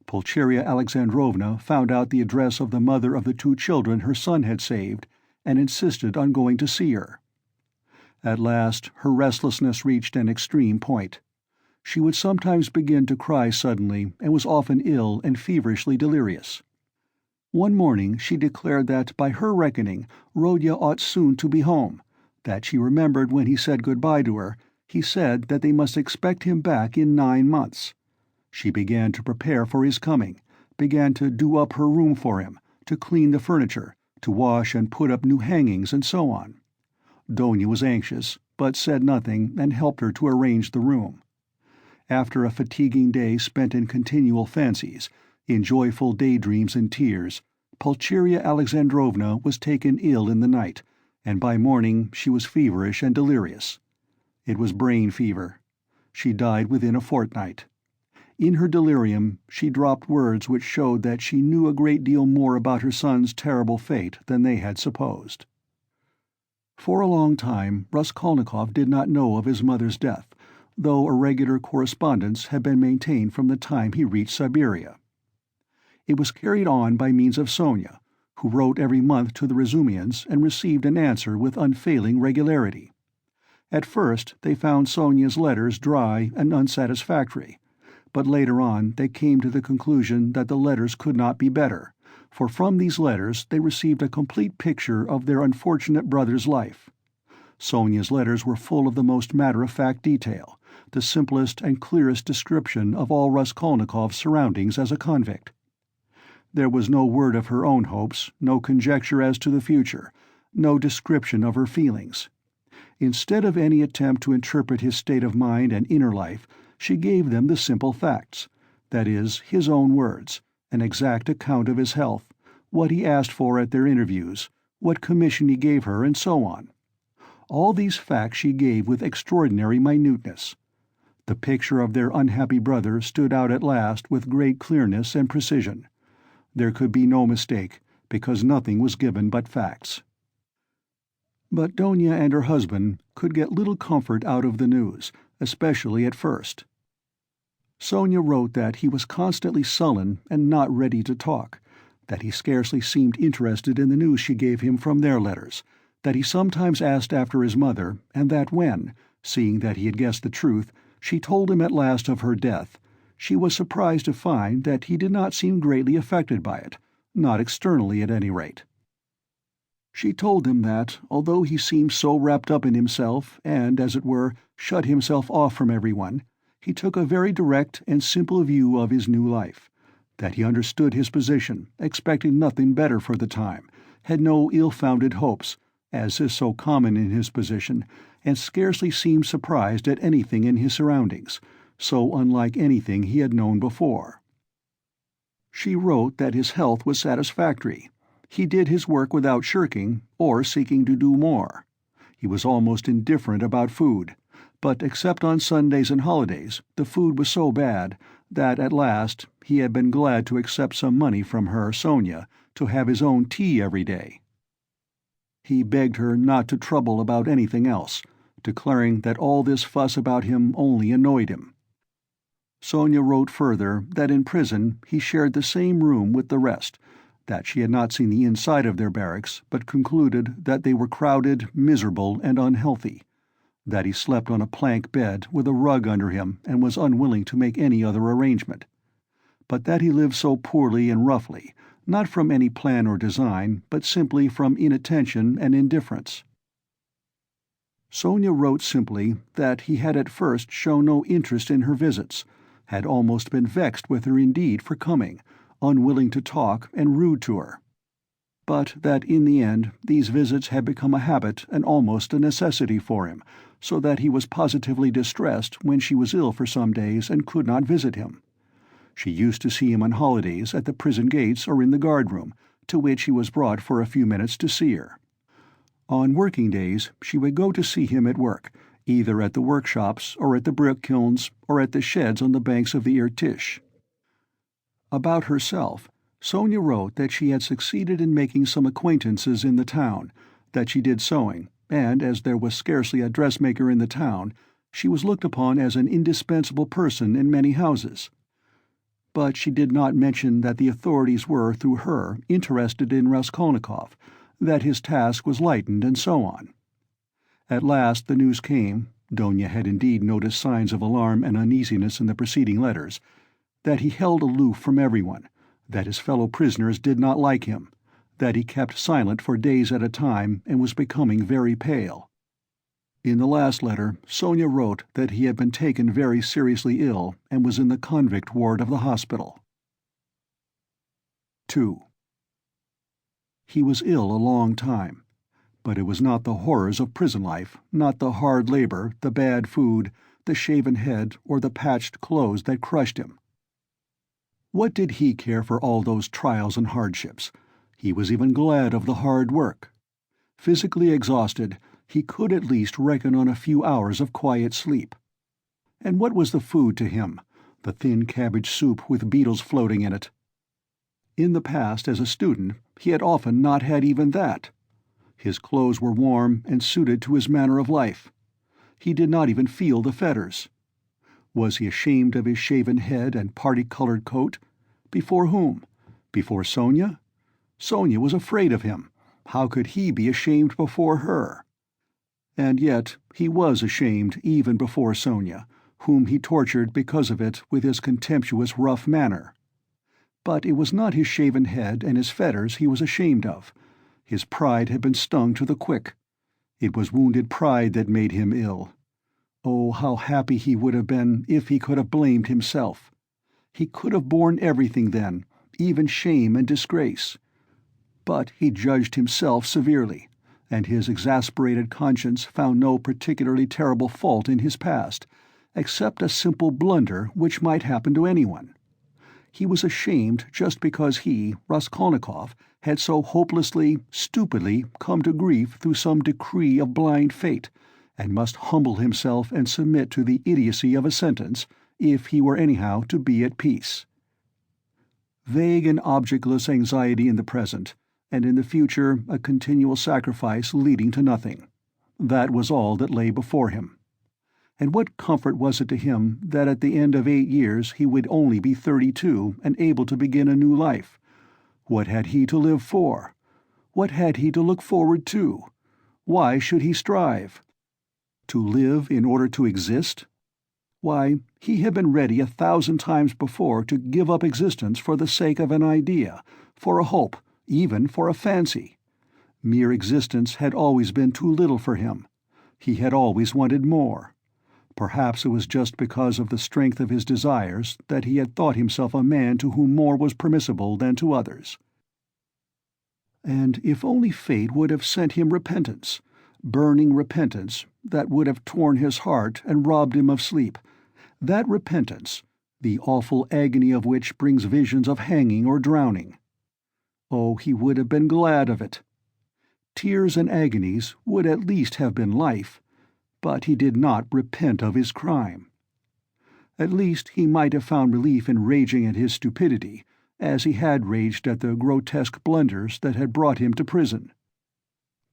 Pulcheria Alexandrovna found out the address of the mother of the 2 children her son had saved, and insisted on going to see her. At last her restlessness reached an extreme point. She would sometimes begin to cry suddenly, and was often ill and feverishly delirious. One morning she declared that, by her reckoning, Rodya ought soon to be home, that she remembered when he said good-bye to her, he said that they must expect him back in 9 months. She began to prepare for his coming, began to do up her room for him, to clean the furniture, to wash and put up new hangings, and so on. Donya was anxious, but said nothing and helped her to arrange the room. After a fatiguing day spent in continual fancies, in joyful daydreams and tears, Pulcheria Alexandrovna was taken ill in the night, and by morning she was feverish and delirious. It was brain fever. She died within a fortnight. In her delirium she dropped words which showed that she knew a great deal more about her son's terrible fate than they had supposed. For a long time Raskolnikov did not know of his mother's death, though a regular correspondence had been maintained from the time he reached Siberia. It was carried on by means of Sonya, who wrote every month to the Razumikhins and received an answer with unfailing regularity. At first they found Sonya's letters dry and unsatisfactory, but later on they came to the conclusion that the letters could not be better, for from these letters they received a complete picture of their unfortunate brother's life. Sonya's letters were full of the most matter-of-fact detail, the simplest and clearest description of all Raskolnikov's surroundings as a convict. There was no word of her own hopes, no conjecture as to the future, no description of her feelings. Instead of any attempt to interpret his state of mind and inner life, she gave them the simple facts, that is, his own words, an exact account of his health, what he asked for at their interviews, what commission he gave her, and so on. All these facts she gave with extraordinary minuteness. The picture of their unhappy brother stood out at last with great clearness and precision. There could be no mistake, because nothing was given but facts. But Donya and her husband could get little comfort out of the news, especially at first. Sonya wrote that he was constantly sullen and not ready to talk, that he scarcely seemed interested in the news she gave him from their letters, that he sometimes asked after his mother, and that when, seeing that he had guessed the truth, she told him at last of her death, she was surprised to find that he did not seem greatly affected by it, not externally at any rate. She told him that, although he seemed so wrapped up in himself and, as it were, shut himself off from everyone, he took a very direct and simple view of his new life, that he understood his position, expected nothing better for the time, had no ill-founded hopes, as is so common in his position, and scarcely seemed surprised at anything in his surroundings, so unlike anything he had known before. She wrote that his health was satisfactory. He did his work without shirking, or seeking to do more. He was almost indifferent about food, but except on Sundays and holidays, the food was so bad that at last he had been glad to accept some money from her, Sonya, to have his own tea every day. He begged her not to trouble about anything else, declaring that all this fuss about him only annoyed him. Sonya wrote further that in prison he shared the same room with the rest, that she had not seen the inside of their barracks, but concluded that they were crowded, miserable, and unhealthy, that he slept on a plank bed with a rug under him and was unwilling to make any other arrangement, but that he lived so poorly and roughly, not from any plan or design, but simply from inattention and indifference. Sonya wrote simply that he had at first shown no interest in her visits, had almost been vexed with her indeed for coming, unwilling to talk and rude to her, but that in the end these visits had become a habit and almost a necessity for him, so that he was positively distressed when she was ill for some days and could not visit him. She used to see him on holidays at the prison gates or in the guard-room, to which he was brought for a few minutes to see her. On working days she would go to see him at work, either at the workshops or at the brick kilns or at the sheds on the banks of the Irtish. About herself, Sonya wrote that she had succeeded in making some acquaintances in the town, that she did sewing, and as there was scarcely a dressmaker in the town, she was looked upon as an indispensable person in many houses. But she did not mention that the authorities were, through her, interested in Raskolnikov, that his task was lightened, and so on. At last the news came, Donya had indeed noticed signs of alarm and uneasiness in the preceding letters, that he held aloof from everyone, that his fellow prisoners did not like him, that he kept silent for days at a time and was becoming very pale. In the last letter, Sonya wrote that he had been taken very seriously ill and was in the convict ward of the hospital. 2. He was ill a long time, but it was not the horrors of prison life, not the hard labor, the bad food, the shaven head, or the patched clothes that crushed him. What did he care for all those trials and hardships? He was even glad of the hard work. Physically exhausted, he could at least reckon on a few hours of quiet sleep. And what was the food to him? The thin cabbage soup with beetles floating in it. In the past, as a student, he had often not had even that. His clothes were warm and suited to his manner of life. He did not even feel the fetters. Was he ashamed of his shaven head and party-colored coat? Before whom? Before Sonya? Sonya was afraid of him. How could he be ashamed before her? And yet he was ashamed even before Sonya, whom he tortured because of it with his contemptuous rough manner. But it was not his shaven head and his fetters he was ashamed of. His pride had been stung to the quick. It was wounded pride that made him ill. Oh, how happy he would have been if he could have blamed himself. He could have borne everything then, even shame and disgrace. But he judged himself severely, and his exasperated conscience found no particularly terrible fault in his past, except a simple blunder which might happen to anyone. He was ashamed just because he, Raskolnikov, had so hopelessly, stupidly come to grief through some decree of blind fate, and must humble himself and submit to the idiocy of a sentence, if he were anyhow to be at peace. Vague and objectless anxiety in the present, and in the future a continual sacrifice leading to nothing. That was all that lay before him. And what comfort was it to him that at the end of 8 years he would only be 32 and able to begin a new life? What had he to live for? What had he to look forward to? Why should he strive? To live in order to exist? Why, he had been ready 1,000 times before to give up existence for the sake of an idea, for a hope, even for a fancy. Mere existence had always been too little for him. He had always wanted more. Perhaps it was just because of the strength of his desires that he had thought himself a man to whom more was permissible than to others. And if only fate would have sent him repentance, burning repentance that would have torn his heart and robbed him of sleep, that repentance, the awful agony of which brings visions of hanging or drowning. Oh, he would have been glad of it. Tears and agonies would at least have been life, but he did not repent of his crime. At least he might have found relief in raging at his stupidity, as he had raged at the grotesque blunders that had brought him to prison.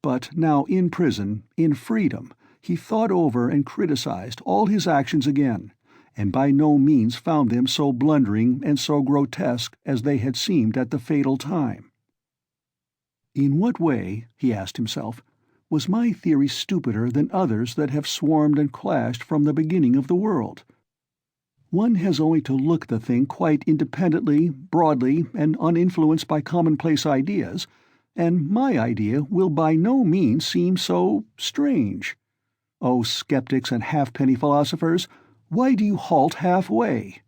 But now in prison, in freedom, he thought over and criticized all his actions again, and by no means found them so blundering and so grotesque as they had seemed at the fatal time. In what way, he asked himself, was my theory stupider than others that have swarmed and clashed from the beginning of the world? One has only to look at the thing quite independently, broadly, and uninfluenced by commonplace ideas, and my idea will by no means seem so strange. Oh, skeptics and halfpenny philosophers, why do you halt halfway?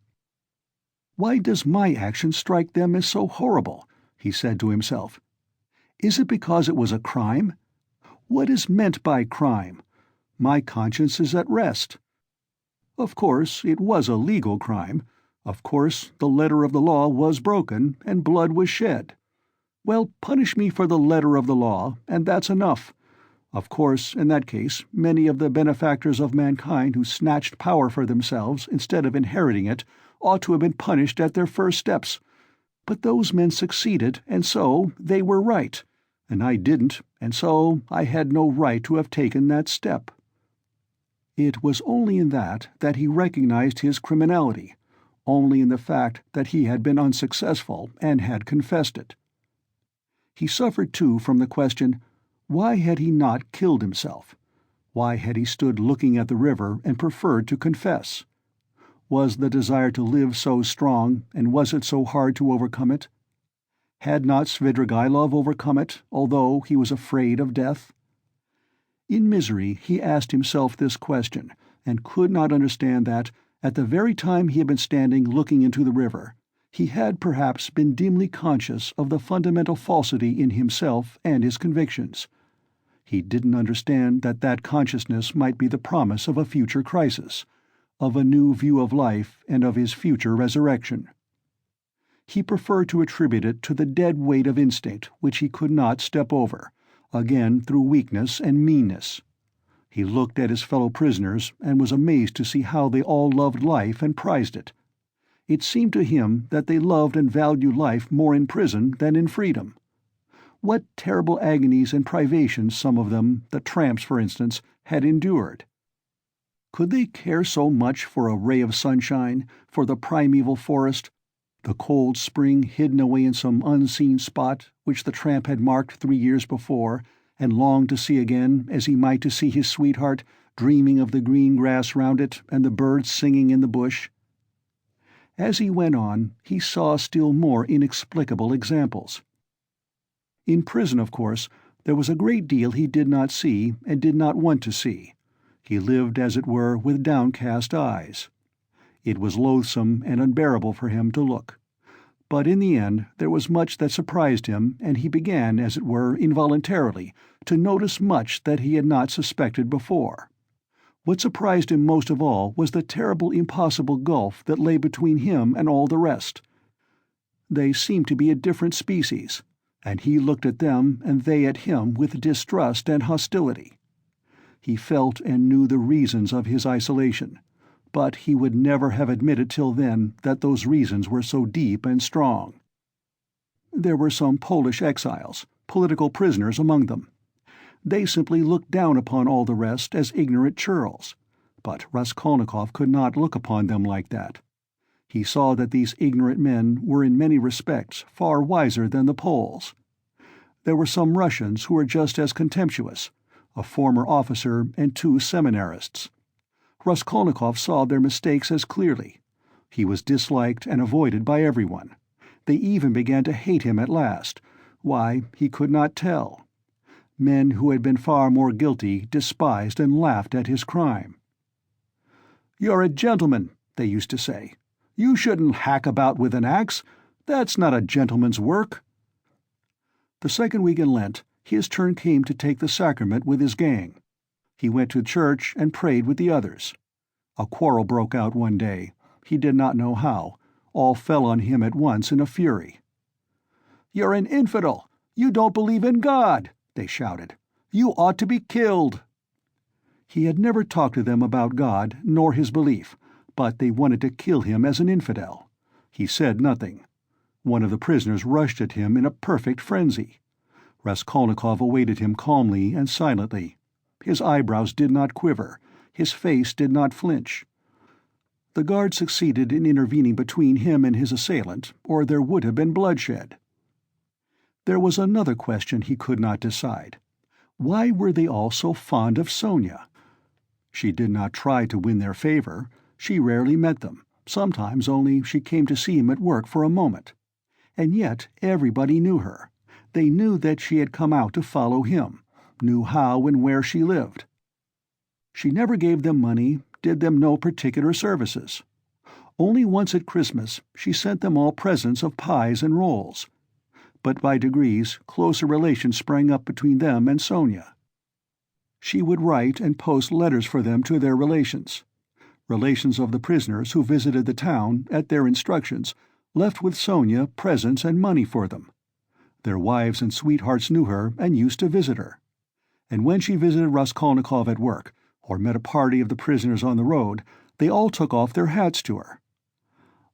Why does my action strike them as so horrible? He said to himself. Is it because it was a crime? What is meant by crime? My conscience is at rest. Of course, it was a legal crime. Of course, the letter of the law was broken, and blood was shed. Well, punish me for the letter of the law, and that's enough. Of course, in that case, many of the benefactors of mankind who snatched power for themselves instead of inheriting it ought to have been punished at their first steps. But those men succeeded, and so they were right, and I didn't, and so I had no right to have taken that step. It was only in that he recognized his criminality, only in the fact that he had been unsuccessful and had confessed it. He suffered, too, from the question, why had he not killed himself? Why had he stood looking at the river and preferred to confess? Was the desire to live so strong, and was it so hard to overcome it? Had not Svidrigaïlov overcome it, although he was afraid of death? In misery he asked himself this question, and could not understand that, at the very time he had been standing looking into the river, he had perhaps been dimly conscious of the fundamental falsity in himself and his convictions. He didn't understand that that consciousness might be the promise of a future crisis, of a new view of life and of his future resurrection. He preferred to attribute it to the dead weight of instinct which he could not step over, again through weakness and meanness. He looked at his fellow prisoners and was amazed to see how they all loved life and prized it. It seemed to him that they loved and valued life more in prison than in freedom. What terrible agonies and privations some of them, the tramps for instance, had endured. Could they care so much for a ray of sunshine, for the primeval forest, the cold spring hidden away in some unseen spot which the tramp had marked 3 years before, and longed to see again as he might to see his sweetheart, dreaming of the green grass round it and the birds singing in the bush? As he went on, he saw still more inexplicable examples. In prison, of course, there was a great deal he did not see and did not want to see. He lived, as it were, with downcast eyes. It was loathsome and unbearable for him to look. But in the end there was much that surprised him, and he began, as it were, involuntarily, to notice much that he had not suspected before. What surprised him most of all was the terrible impossible gulf that lay between him and all the rest. They seemed to be a different species, and he looked at them and they at him with distrust and hostility. He felt and knew the reasons of his isolation, but he would never have admitted till then that those reasons were so deep and strong. There were some Polish exiles, political prisoners among them. They simply looked down upon all the rest as ignorant churls, but Raskolnikov could not look upon them like that. He saw that these ignorant men were in many respects far wiser than the Poles. There were some Russians who were just as contemptuous, a former officer and 2 seminarists. Raskolnikov saw their mistakes as clearly. He was disliked and avoided by everyone. They even began to hate him at last. Why, he could not tell. Men who had been far more guilty despised and laughed at his crime. "You're a gentleman," they used to say. "You shouldn't hack about with an axe. That's not a gentleman's work." The second week in Lent, his turn came to take the sacrament with his gang. He went to church and prayed with the others. A quarrel broke out one day. He did not know how. All fell on him at once in a fury. "You're an infidel! You don't believe in God!" they shouted. "You ought to be killed!" He had never talked to them about God nor his belief, but they wanted to kill him as an infidel. He said nothing. One of the prisoners rushed at him in a perfect frenzy. Raskolnikov awaited him calmly and silently. His eyebrows did not quiver, his face did not flinch. The guard succeeded in intervening between him and his assailant, or there would have been bloodshed. There was another question he could not decide. Why were they all so fond of Sonya? She did not try to win their favor. She rarely met them. Sometimes only she came to see him at work for a moment. And yet everybody knew her. They knew that she had come out to follow him, knew how and where she lived. She never gave them money, did them no particular services. Only once at Christmas she sent them all presents of pies and rolls. But by degrees closer relations sprang up between them and Sonya. She would write and post letters for them to their relations. Relations of the prisoners who visited the town, at their instructions, left with Sonya presents and money for them. Their wives and sweethearts knew her and used to visit her. And when she visited Raskolnikov at work, or met a party of the prisoners on the road, they all took off their hats to her.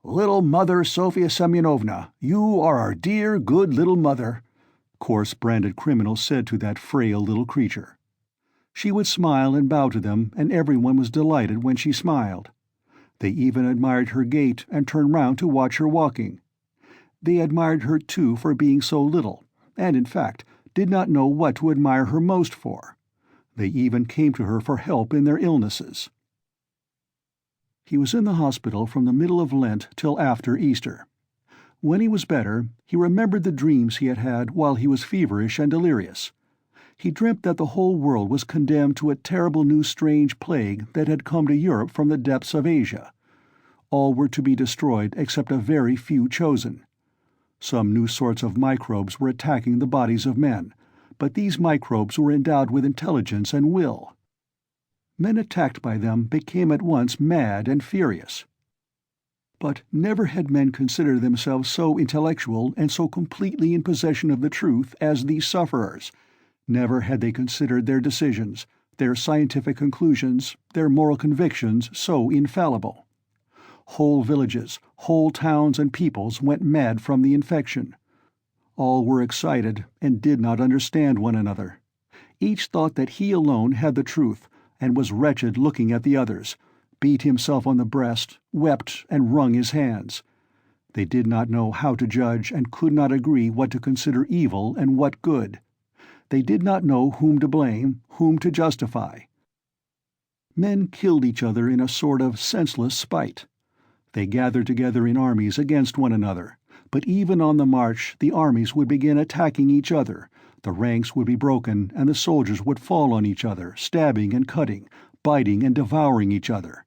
"Little Mother Sofya Semyonovna, you are our dear, good little mother," coarse branded criminals said to that frail little creature. She would smile and bow to them, and everyone was delighted when she smiled. They even admired her gait and turned round to watch her walking. They admired her too for being so little, and in fact did not know what to admire her most for. They even came to her for help in their illnesses. He was in the hospital from the middle of Lent till after Easter. When he was better, he remembered the dreams he had had while he was feverish and delirious. He dreamt that the whole world was condemned to a terrible new strange plague that had come to Europe from the depths of Asia. All were to be destroyed except a very few chosen. Some new sorts of microbes were attacking the bodies of men, but these microbes were endowed with intelligence and will. Men attacked by them became at once mad and furious. But never had men considered themselves so intellectual and so completely in possession of the truth as these sufferers. Never had they considered their decisions, their scientific conclusions, their moral convictions so infallible. Whole villages, whole towns and peoples went mad from the infection. All were excited and did not understand one another. Each thought that he alone had the truth, and was wretched looking at the others, beat himself on the breast, wept and wrung his hands. They did not know how to judge and could not agree what to consider evil and what good. They did not know whom to blame, whom to justify. Men killed each other in a sort of senseless spite. They gathered together in armies against one another, but even on the march the armies would begin attacking each other, the ranks would be broken and the soldiers would fall on each other, stabbing and cutting, biting and devouring each other.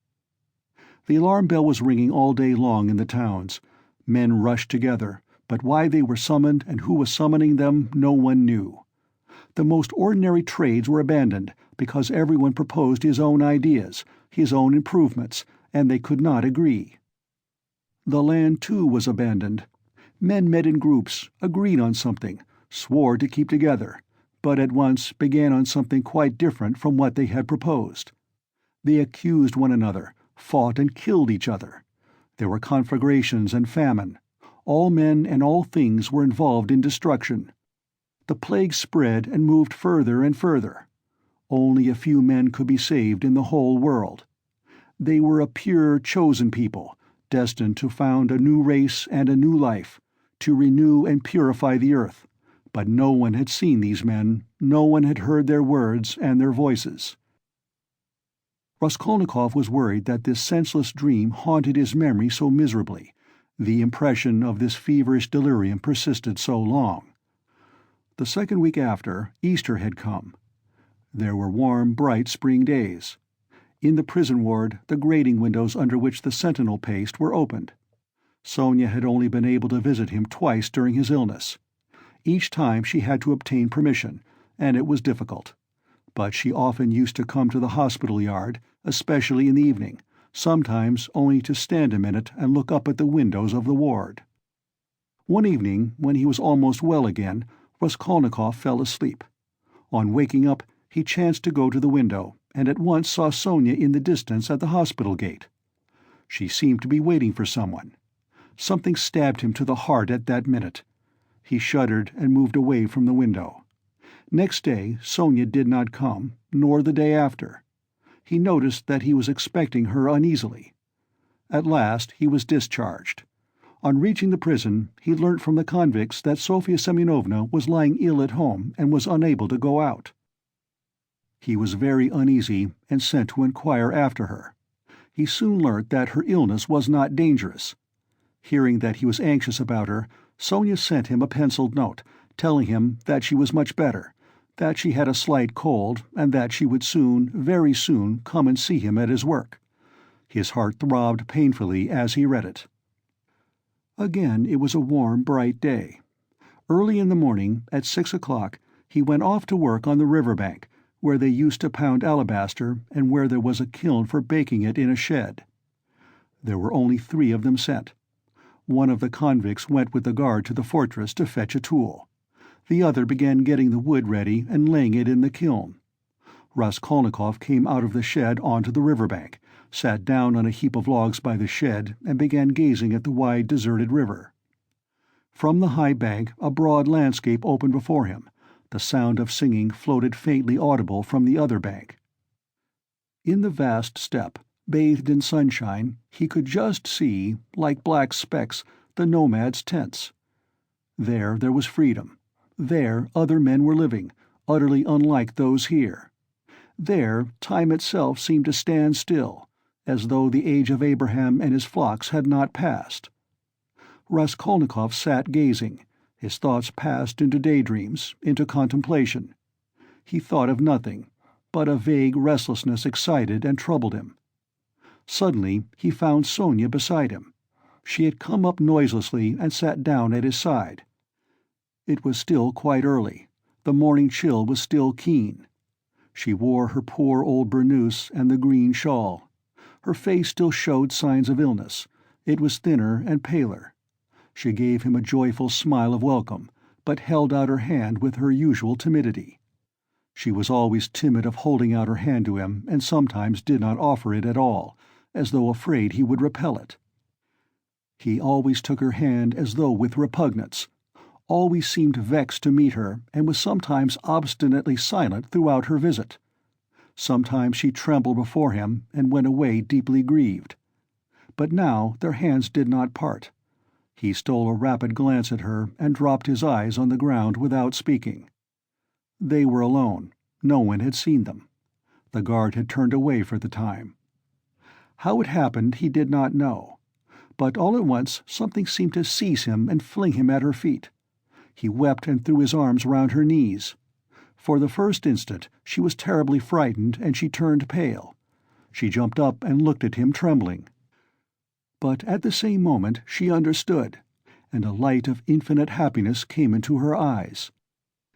The alarm bell was ringing all day long in the towns, Men rushed together, but why they were summoned and who was summoning them no one knew. The most ordinary trades were abandoned because everyone proposed his own ideas, his own improvements, and they could not agree. The land, too, was abandoned. Men met in groups, agreed on something, swore to keep together, but at once began on something quite different from what they had proposed. They accused one another, fought and killed each other. There were conflagrations and famine. All men and all things were involved in destruction. The plague spread and moved further and further. Only a few men could be saved in the whole world. They were a pure, chosen people, destined to found a new race and a new life, to renew and purify the earth. But no one had seen these men, no one had heard their words and their voices. Raskolnikov was worried that this senseless dream haunted his memory so miserably. The impression of this feverish delirium persisted so long. The second week after, Easter had come. There were warm, bright spring days. In the prison ward, the grating windows under which the sentinel paced were opened. Sonya had only been able to visit him twice during his illness. Each time she had to obtain permission, and it was difficult. But she often used to come to the hospital yard, especially in the evening, sometimes only to stand a minute and look up at the windows of the ward. One evening, when he was almost well again, Raskolnikov fell asleep. On waking up, he chanced to go to the window, and at once saw Sonya in the distance at the hospital gate. She seemed to be waiting for someone. Something stabbed him to the heart at that minute. He shuddered and moved away from the window. Next day Sonya did not come, nor the day after. He noticed that he was expecting her uneasily. At last he was discharged. On reaching the prison, he learnt from the convicts that Sofya Semyonovna was lying ill at home and was unable to go out. He was very uneasy and sent to inquire after her. He soon learnt that her illness was not dangerous. Hearing that he was anxious about her, Sonya sent him a penciled note, telling him that she was much better, that she had a slight cold, and that she would soon, very soon, come and see him at his work. His heart throbbed painfully as he read it. Again it was a warm, bright day. Early in the morning, at 6 o'clock, he went off to work on the river bank, where they used to pound alabaster and where there was a kiln for baking it in a shed. There were only 3 of them sent. One of the convicts went with the guard to the fortress to fetch a tool. The other began getting the wood ready and laying it in the kiln. Raskolnikov came out of the shed onto the river bank, sat down on a heap of logs by the shed, and began gazing at the wide, deserted river. From the high bank a broad landscape opened before him. The sound of singing floated faintly audible from the other bank. In the vast steppe, bathed in sunshine, he could just see, like black specks, the nomads' tents. There was freedom. There other men were living, utterly unlike those here. There time itself seemed to stand still, as though the age of Abraham and his flocks had not passed. Raskolnikov sat gazing. His thoughts passed into daydreams, into contemplation. He thought of nothing, but a vague restlessness excited and troubled him. Suddenly he found Sonya beside him. She had come up noiselessly and sat down at his side. It was still quite early. The morning chill was still keen. She wore her poor old burnous and the green shawl. Her face still showed signs of illness. It was thinner and paler. She gave him a joyful smile of welcome, but held out her hand with her usual timidity. She was always timid of holding out her hand to him, and sometimes did not offer it at all, as though afraid he would repel it. He always took her hand as though with repugnance, always seemed vexed to meet her, and was sometimes obstinately silent throughout her visit. Sometimes she trembled before him, and went away deeply grieved. But now their hands did not part. He stole a rapid glance at her, and dropped his eyes on the ground without speaking. They were alone. No one had seen them. The guard had turned away for the time. How it happened he did not know. But all at once something seemed to seize him and fling him at her feet. He wept and threw his arms round her knees. For the first instant she was terribly frightened, and she turned pale. She jumped up and looked at him, trembling. But at the same moment she understood, and a light of infinite happiness came into her eyes.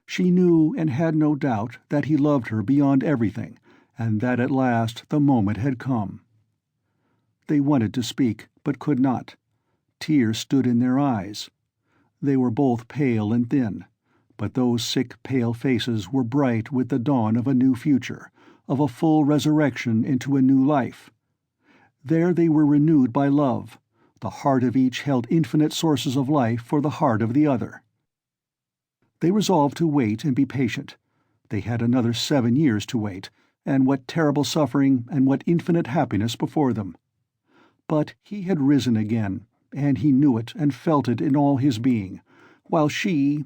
She knew and had no doubt that he loved her beyond everything, and that at last the moment had come. They wanted to speak, but could not. Tears stood in their eyes. They were both pale and thin, but those sick, pale faces were bright with the dawn of a new future, of a full resurrection into a new life. There they were renewed by love. The heart of each held infinite sources of life for the heart of the other. They resolved to wait and be patient. They had another 7 years to wait, and what terrible suffering and what infinite happiness before them. But he had risen again, and he knew it and felt it in all his being, while she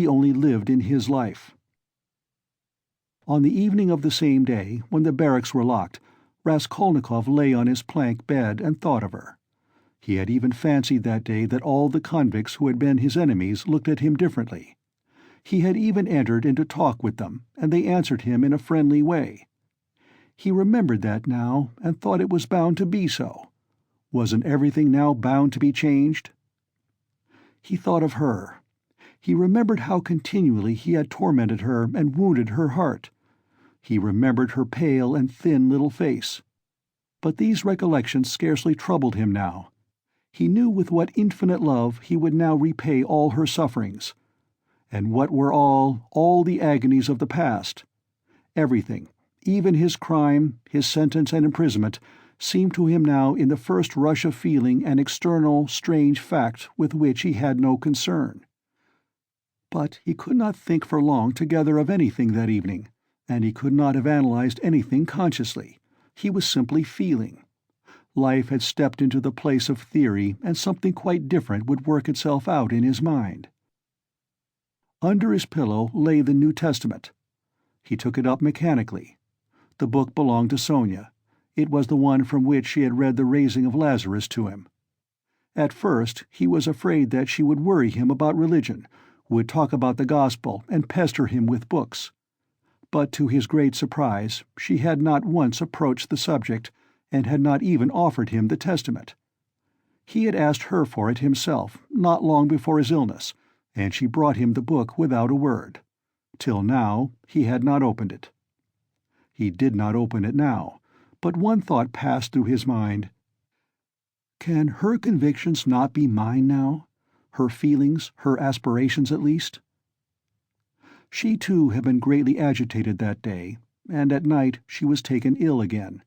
only lived in his life. On the evening of the same day, when the barracks were locked, Raskolnikov lay on his plank bed and thought of her. He had even fancied that day that all the convicts who had been his enemies looked at him differently. He had even entered into talk with them, and they answered him in a friendly way. He remembered that now, and thought it was bound to be so. Wasn't everything now bound to be changed? He thought of her. He remembered how continually he had tormented her and wounded her heart. He remembered her pale and thin little face. But these recollections scarcely troubled him now. He knew with what infinite love he would now repay all her sufferings. And what were all the agonies of the past? Everything, even his crime, his sentence and imprisonment, seemed to him now in the first rush of feeling an external, strange fact with which he had no concern. But he could not think for long together of anything that evening, and he could not have analyzed anything consciously. He was simply feeling. Life had stepped into the place of theory, and something quite different would work itself out in his mind. Under his pillow lay the New Testament. He took it up mechanically. The book belonged to Sonya. It was the one from which she had read the raising of Lazarus to him. At first he was afraid that she would worry him about religion, would talk about the gospel and pester him with books. But to his great surprise she had not once approached the subject, and had not even offered him the Testament. He had asked her for it himself, not long before his illness, and she brought him the book without a word. Till now he had not opened it. He did not open it now, but one thought passed through his mind. Can her convictions not be mine now? Her feelings, her aspirations at least? She too had been greatly agitated that day, and at night she was taken ill again.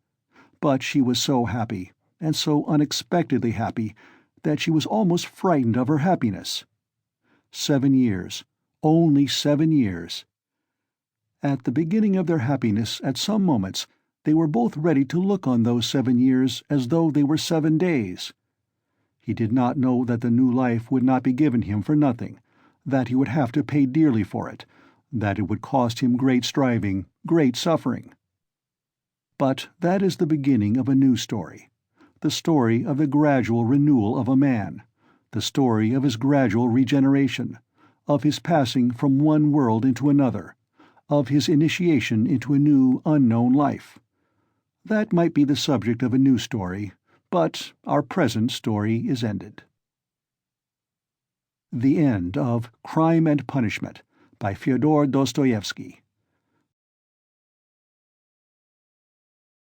But she was so happy, and so unexpectedly happy, that she was almost frightened of her happiness. 7 years, only 7 years. At the beginning of their happiness, at some moments, they were both ready to look on those 7 years as though they were 7 days. He did not know that the new life would not be given him for nothing, that he would have to pay dearly for it, that it would cost him great striving, great suffering. But that is the beginning of a new story, the story of the gradual renewal of a man, the story of his gradual regeneration, of his passing from one world into another, of his initiation into a new, unknown life. That might be the subject of a new story, but our present story is ended. The End of Crime and Punishment by Fyodor Dostoevsky.